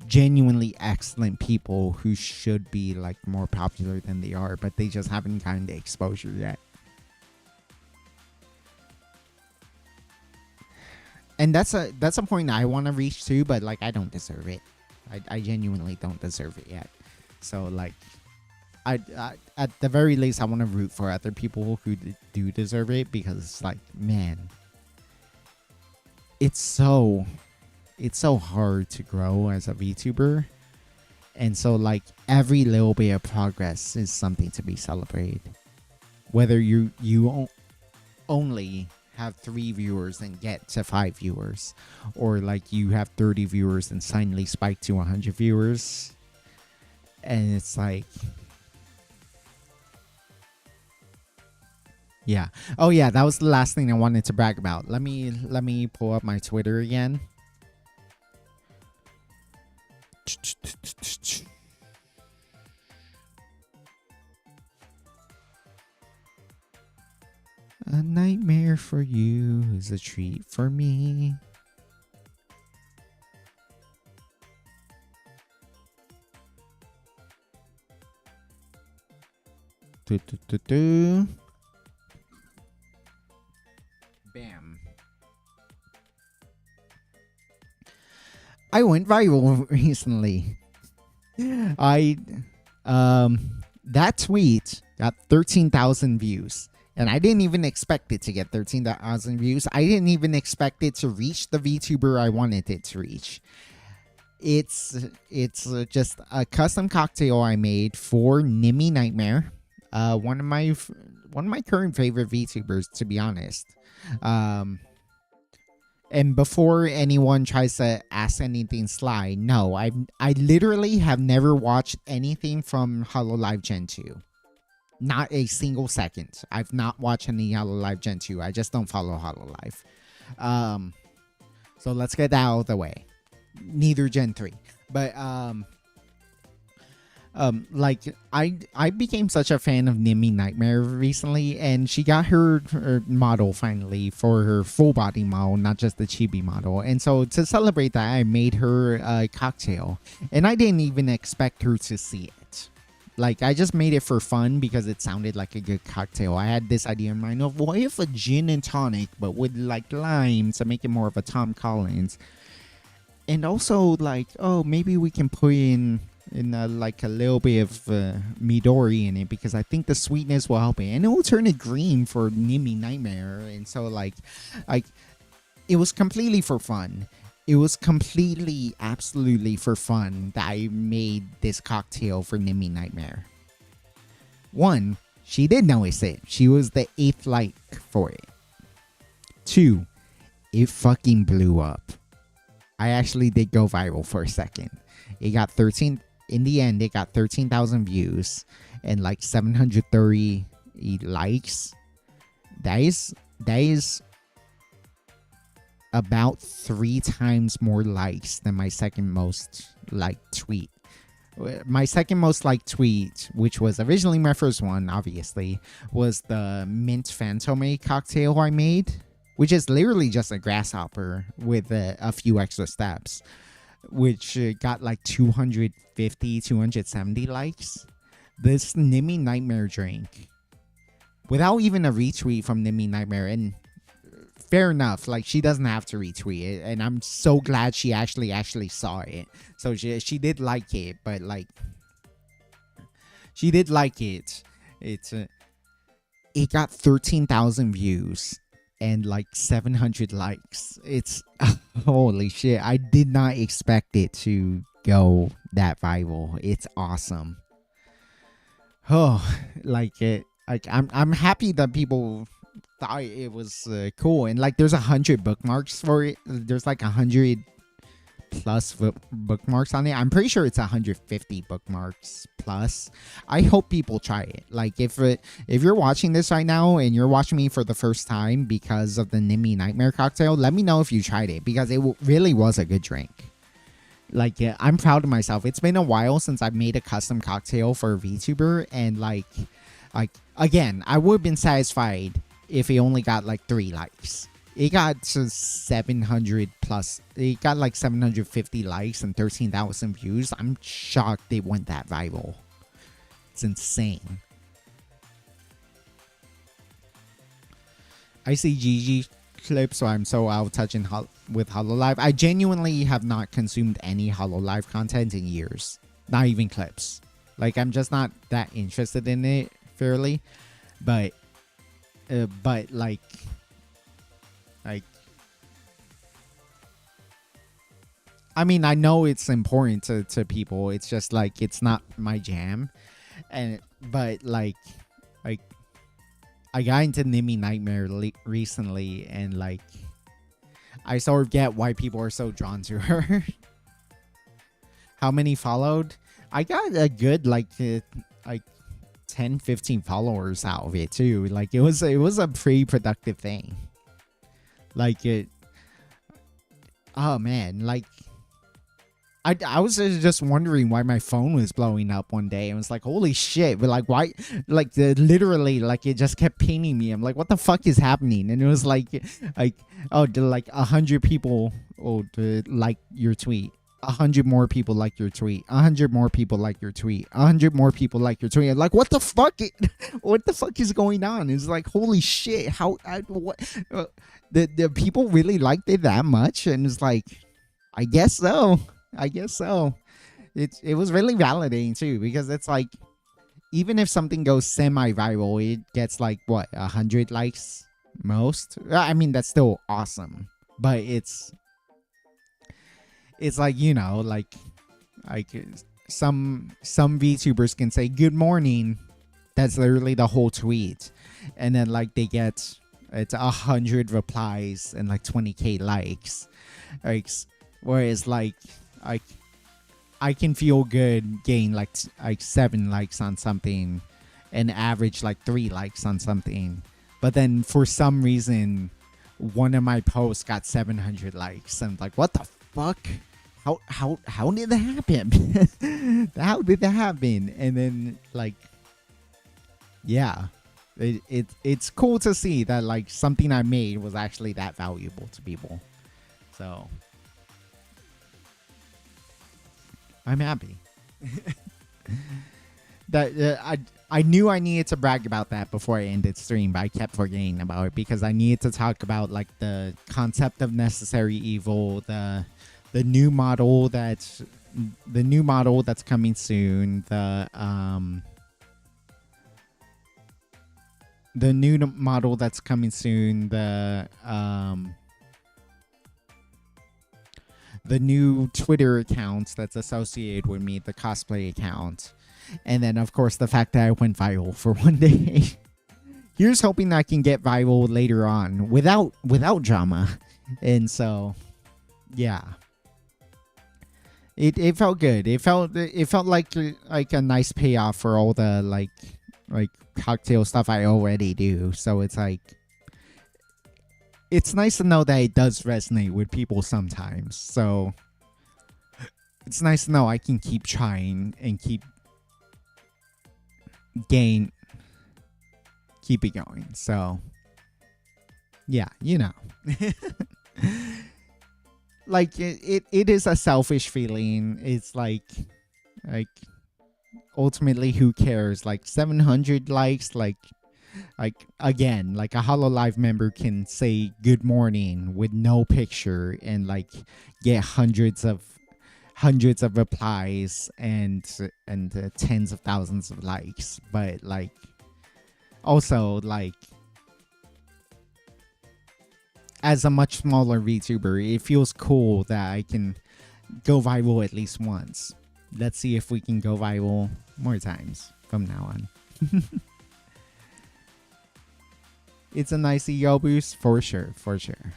genuinely excellent people who should be like more popular than they are, but they just haven't gotten the exposure yet. And that's a point I want to reach too, but like I don't deserve it. I genuinely don't deserve it yet. So like I at the very least I want to root for other people who do deserve it, because it's like, man, it's so hard to grow as a VTuber. And so like every little bit of progress is something to be celebrated. Whether you only have 3 viewers and get to 5 viewers, or like you have 30 viewers and suddenly spike to 100 viewers, and it's like, yeah. Oh yeah, that was the last thing I wanted to brag about. Let me pull up my Twitter again. A nightmare for you is a treat for me. Do, do, do, do. Bam. I went viral recently. I that tweet got 13,000 views. And I didn't even expect it to get 13,000 views. I didn't even expect it to reach the VTuber I wanted it to reach. It's just a custom cocktail I made for Nimmy Nightmare, one of my current favorite VTubers, to be honest. And before anyone tries to ask anything sly, no, I literally have never watched anything from Hololive Gen 2. Not a single second. I've not watched any Hololive Gen 2. I just don't follow Hololive. So let's get that out of the way. Neither Gen 3. But like I became such a fan of Nimmy Nightmare recently, and she got her model finally for her full body model, not just the chibi model. And so to celebrate that, I made her a cocktail, and I didn't even expect her to see it. Like, I just made it for fun because it sounded like a good cocktail. I had this idea in mind of, what if a gin and tonic, but with like lime to make it more of a Tom Collins. And also, like, oh, maybe we can put in like a little bit of Midori in it, because I think the sweetness will help it, and it will turn it green for Nimmy Nightmare. And so like it was completely for fun. It was completely, absolutely for fun that I made this cocktail for Nimmy Nightmare. One, she did notice it. She was the 8th like for it. 2, it fucking blew up. I actually did go viral for a second. It got 13. In the end, it got 13,000 views and like 730 likes. That is about 3 times more likes than my second most liked tweet. My second most liked tweet, which was originally my first one, obviously, was the mint Phantome cocktail I made, which is literally just a grasshopper with a few extra steps, which got like 250, 270 likes. This Nimmy Nightmare drink, without even a retweet from Nimmy Nightmare, and fair enough, like, she doesn't have to retweet it, and I'm so glad she actually saw it. So she did like it, but like, she did like it. It got 13,000 views and like 700 likes. It's holy shit. I did not expect it to go that viral. It's awesome. Oh, like it. Like I'm happy that people thought it was cool, and like there's 100 bookmarks for it. There's like 100 plus bookmarks on it. I'm pretty sure it's 150 bookmarks plus. I hope people try it. Like, if you're watching this right now and you're watching me for the first time because of the Nimmy Nightmare cocktail, let me know if you tried it, because it really was a good drink. Like, yeah, I'm proud of myself. It's been a while since I've made a custom cocktail for a VTuber, and like again, I would have been satisfied if it only got like 3 likes. It got to 700 plus. It got like 750 likes and 13,000 views. I'm shocked it went that viral. It's insane. I see GG clips, so I'm so out of touch with Hololive. I genuinely have not consumed any Hololive content in years. Not even clips. Like, I'm just not that interested in it, fairly. But like I mean, I know it's important to people. It's just like, it's not my jam. But like I got into Nimmy Nightmare recently, and like I sort of get why people are so drawn to her. How many followed? I got a good like 10, 15 followers out of it too. Like, it was a pretty productive thing. Like, oh man, like, I was just wondering why my phone was blowing up one day. I was like, holy shit. But like, why? Like, literally, like, it just kept pinging me. I'm like, what the fuck is happening? And it was like, oh, like 100 people like your tweet. 100 more people like your tweet. 100 more people like your tweet. 100 more people like your tweet. I'm like, what the fuck? What the fuck is going on? It's like, holy shit. What? The people really liked it that much? And it's like, I guess so. I guess so. It was really validating too, because it's like, even if something goes semi-viral, it gets like what, 100 likes most. I mean, that's still awesome, but it's like, like some VTubers can say good morning. That's literally the whole tweet, and then like they get, it's 100 replies and like 20k likes, like, whereas like I can feel good gain like 7 likes on something and average like 3 likes on something, but then for some reason one of my posts got 700 likes. I'm like, what the fuck? How did that happen? How did that happen? And then like, yeah, it's cool to see that like something I made was actually that valuable to people. So I'm happy. That I knew I needed to brag about that before I ended stream, but I kept forgetting about it because I needed to talk about like the concept of necessary evil, the new model that's coming soon, the new model that's coming soon, the new Twitter account that's associated with me, the cosplay account, and then of course the fact that I went viral for one day. Here's hoping that I can get viral later on without drama. And so, yeah, it felt good. It felt like a nice payoff for all the like cocktail stuff I already do. So it's like, it's nice to know that it does resonate with people sometimes. So it's nice to know I can keep trying and keep it going. So yeah, like it is a selfish feeling. It's like ultimately, who cares? Like 700 likes, like again, like a HoloLive member can say good morning with no picture and like get hundreds of replies and tens of thousands of likes. But like, also, like, as a much smaller VTuber, it feels cool that I can go viral at least once. Let's see if we can go viral more times from now on. It's a nice ego boost for sure, for sure.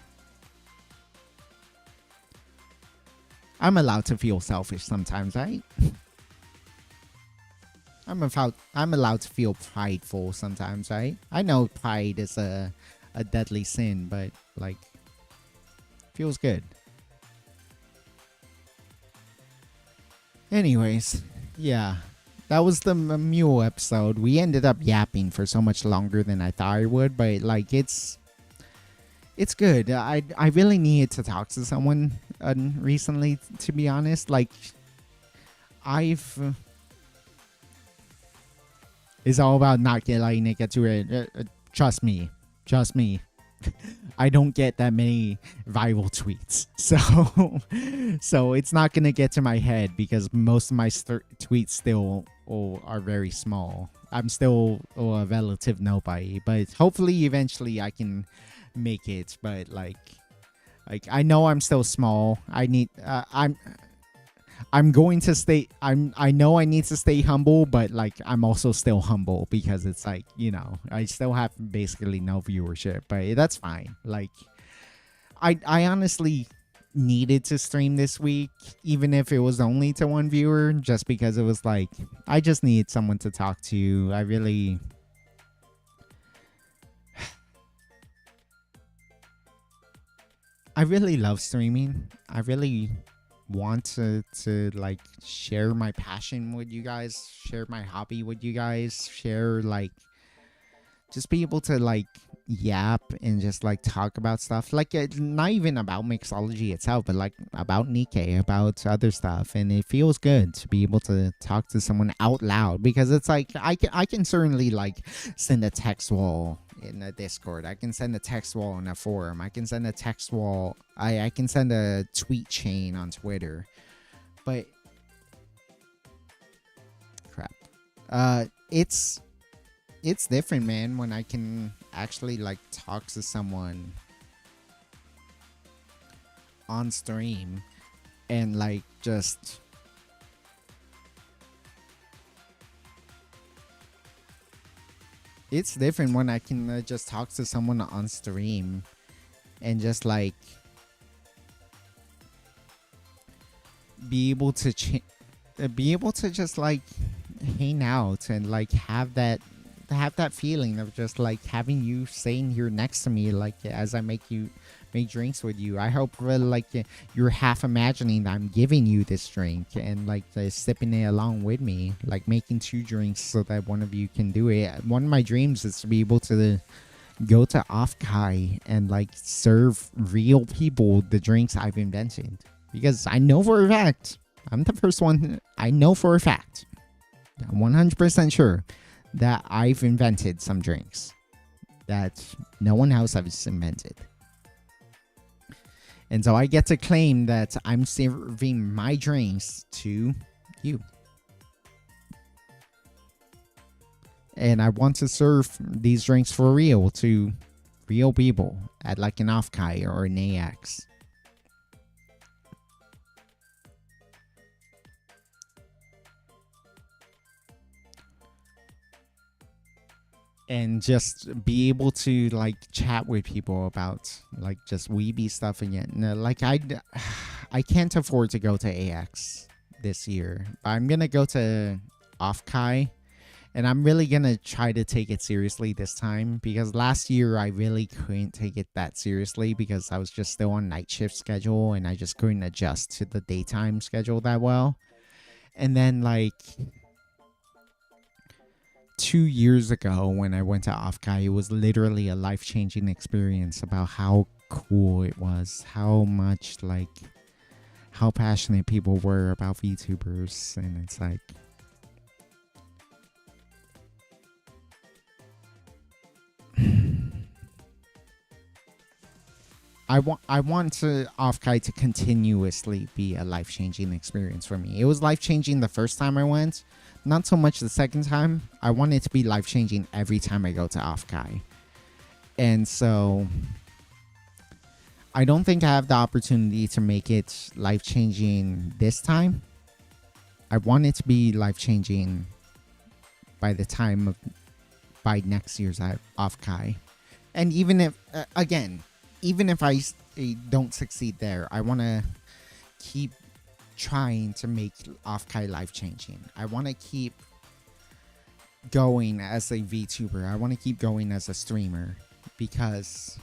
I'm allowed to feel selfish sometimes, right? I'm allowed to feel prideful sometimes, right? I know pride is a deadly sin, but like, feels good. Anyways, yeah. That was the mule episode. We ended up yapping for so much longer than I thought I would, but like, it's good. I really needed to talk to someone recently, to be honest. Like, it's all about not letting it get to it. Trust me. I don't get that many viral tweets, so it's not gonna get to my head because most of my tweets still are very small. I'm still a relative nobody, but hopefully eventually I can make it. But like I know I'm still small. I'm going to stay. I know I need to stay humble, but like, I'm also still humble because it's like, I still have basically no viewership, but that's fine. Like, I honestly needed to stream this week, even if it was only to one viewer, just because it was like, I just need someone to talk to. I really love streaming. I really want to like share my passion with you guys, share my hobby with you guys, share like just be able to like yap and just like talk about stuff like not even about mixology itself, but like about Nikkei, about other stuff. And it feels good to be able to talk to someone out loud, because it's like I can certainly like send a text wall in a Discord, I can send a text wall in a forum, I can send a text wall, I can send a tweet chain on Twitter, but crap, it's different, man, when I can actually like talk to someone on stream and like just it's different when I can just talk to someone on stream and just like be able to be able to just like hang out and like have that feeling of just like having you sitting here next to me, like as I make drinks with you. I hope like you're half imagining that I'm giving you this drink and like sipping it along with me, like making two drinks so that one of you can do it. One of my dreams is to be able to go to Offkai and like serve real people the drinks I've invented, because I know for a fact I'm the first one. I know for a fact, I'm 100% sure that I've invented some drinks that no one else has invented. And so I get to claim that I'm serving my drinks to you. And I want to serve these drinks for real to real people at like an Offkai or an AX. And just be able to like chat with people about like just weeby stuff again. Like I can't afford to go to AX this year, but I'm gonna go to Offkai, and I'm really gonna try to take it seriously this time, because last year I really couldn't take it that seriously because I was just still on night shift schedule and I just couldn't adjust to the daytime schedule that well. And then like 2 years ago when I went to Offkai, it was literally a life-changing experience about how cool it was, how much like how passionate people were about VTubers. And it's like I want to Offkai to continuously be a life-changing experience for me. It was life-changing the first time I went, not so much the second time. I want it to be life-changing every time I go to Offkai. And so I don't think I have the opportunity to make it life-changing this time. I want it to be life-changing by the time of by next year's Offkai. And even if again, even if I don't succeed there, I want to keep trying to make Offkai life-changing. I want to keep going as a VTuber. I want to keep going as a streamer, because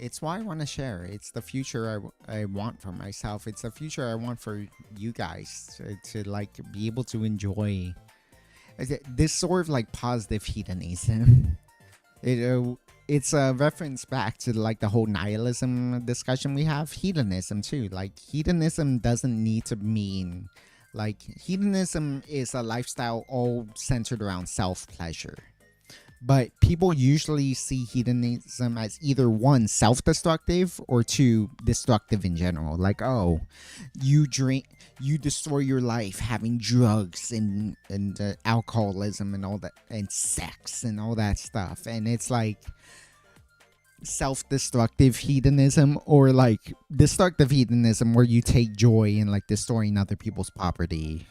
it's why I want to share. It's the future I want for myself. It's the future I want for you guys to like be able to enjoy this sort of like positive hedonism. It's a reference back to like the whole nihilism discussion we have. Hedonism too. Like hedonism doesn't need to mean like hedonism is a lifestyle all centered around self-pleasure. But people usually see hedonism as either one, self-destructive, or two, destructive in general. Like, oh, you drink, you destroy your life having drugs and alcoholism and all that, and sex and all that stuff. And it's like self-destructive hedonism, or like destructive hedonism where you take joy in like destroying other people's property,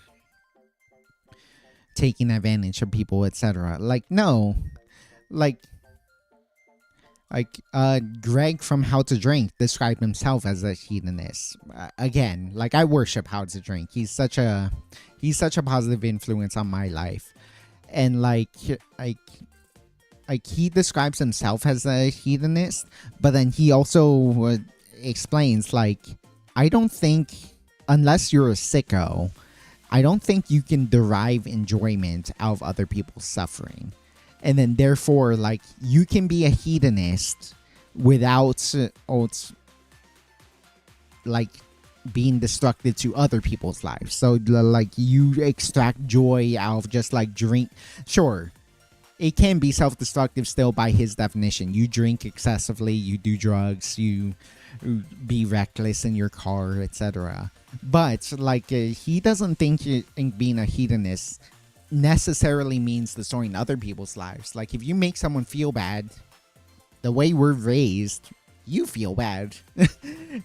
taking advantage of people, etc. Like, no. Like, Like Greg from How to Drink described himself as a hedonist. Again, like I worship How to Drink. He's such a positive influence on my life. And like like he describes himself as a hedonist, but then he also explains like I don't think unless you're a sicko, I don't think you can derive enjoyment out of other people's suffering. And then therefore like you can be a hedonist without like being destructive to other people's lives. So like you extract joy out of just like drink. Sure, it can be self-destructive still by his definition. You drink excessively, you do drugs, you be reckless in your car, etc. But like he doesn't think being a hedonist necessarily means destroying other people's lives. Like if you make someone feel bad, the way we're raised, you feel bad.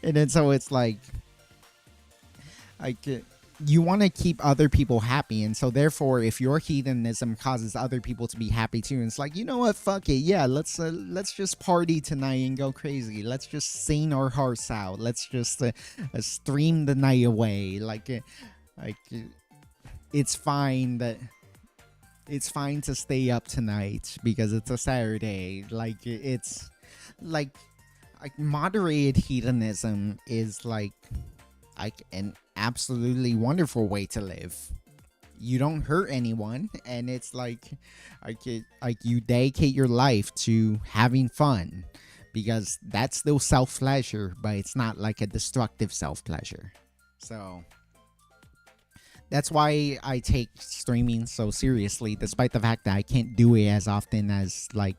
And then so it's like you want to keep other people happy, and so therefore if your hedonism causes other people to be happy too, and it's like, you know what, fuck it, yeah, let's just party tonight and go crazy, let's just sing our hearts out, let's just stream the night away, like it's fine that it's fine to stay up tonight because it's a Saturday. Like it's like moderated hedonism is like an absolutely wonderful way to live. You don't hurt anyone, and it's like you dedicate your life to having fun, because that's still self pleasure, but it's not like a destructive self pleasure. So that's why I take streaming so seriously, despite the fact that I can't do it as often as like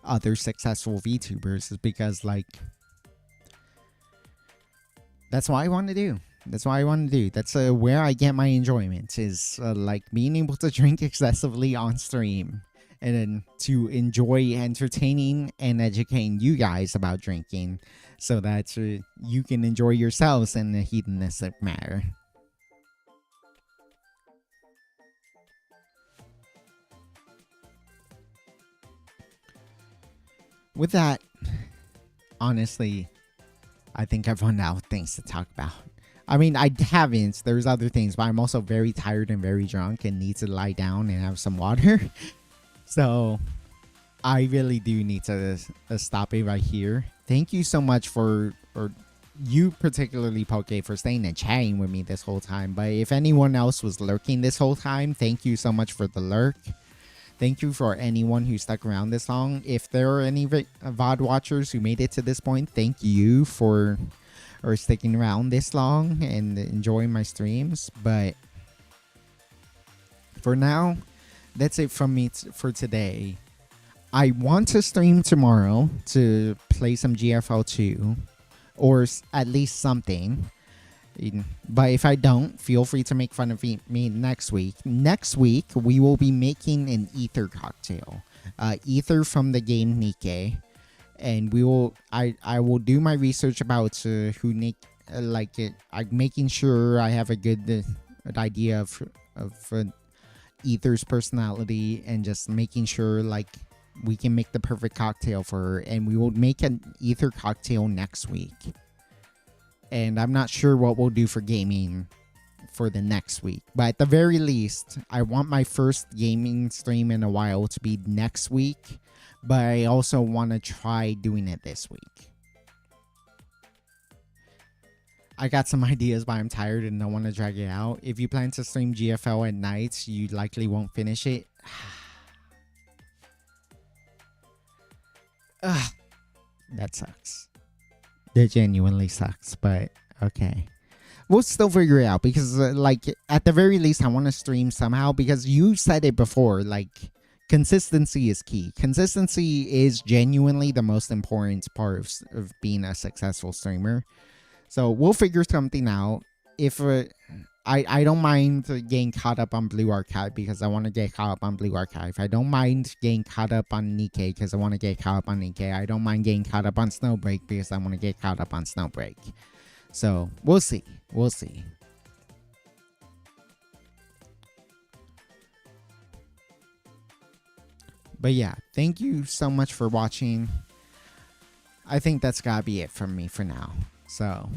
other successful VTubers, is because like that's what I want to do. That's what I want to do. That's where I get my enjoyment, is like being able to drink excessively on stream, and then to enjoy entertaining and educating you guys about drinking, so that you can enjoy yourselves in a hedonistic manner. With that, honestly, I think I've run out of things to talk about. I mean, I haven't. There's other things, but I'm also very tired and very drunk and need to lie down and have some water. So I really do need to stop it right here. Thank you so much or you particularly, Poke, for staying and chatting with me this whole time. But if anyone else was lurking this whole time, thank you so much for the lurk. Thank you for anyone who stuck around this long. If there are any VOD watchers who made it to this point, thank you for sticking around this long and enjoying my streams. But for now, that's it from me for today. I want to stream tomorrow to play some GFL 2, or at least something. But if I don't, feel free to make fun of me next week. Next week, we will be making an ether cocktail. Ether from the game Nikke. And I will do my research about who Nick like it. I'm making sure I have a good idea of Ether's personality, and just making sure like we can make the perfect cocktail for her. And we will make an Ether cocktail next week. And I'm not sure what we'll do for gaming for the next week. But at the very least, I want my first gaming stream in a while to be next week. But I also want to try doing it this week. I got some ideas, but I'm tired and don't want to drag it out. If you plan to stream GFL at night, you likely won't finish it. That sucks. That genuinely sucks, but okay. We'll still figure it out, because like at the very least I want to stream somehow, because you said it before, like consistency is key. Consistency is genuinely the most important part of being a successful streamer. So we'll figure something out. If I don't mind getting caught up on Blue Archive, because I want to get caught up on Blue Archive. I don't mind getting caught up on Nikke, because I want to get caught up on Nikke. I don't mind getting caught up on Snowbreak, because I want to get caught up on Snowbreak. So we'll see. We'll see. But yeah, thank you so much for watching. I think that's gotta be it from me for now. So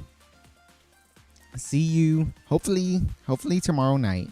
see you hopefully tomorrow night.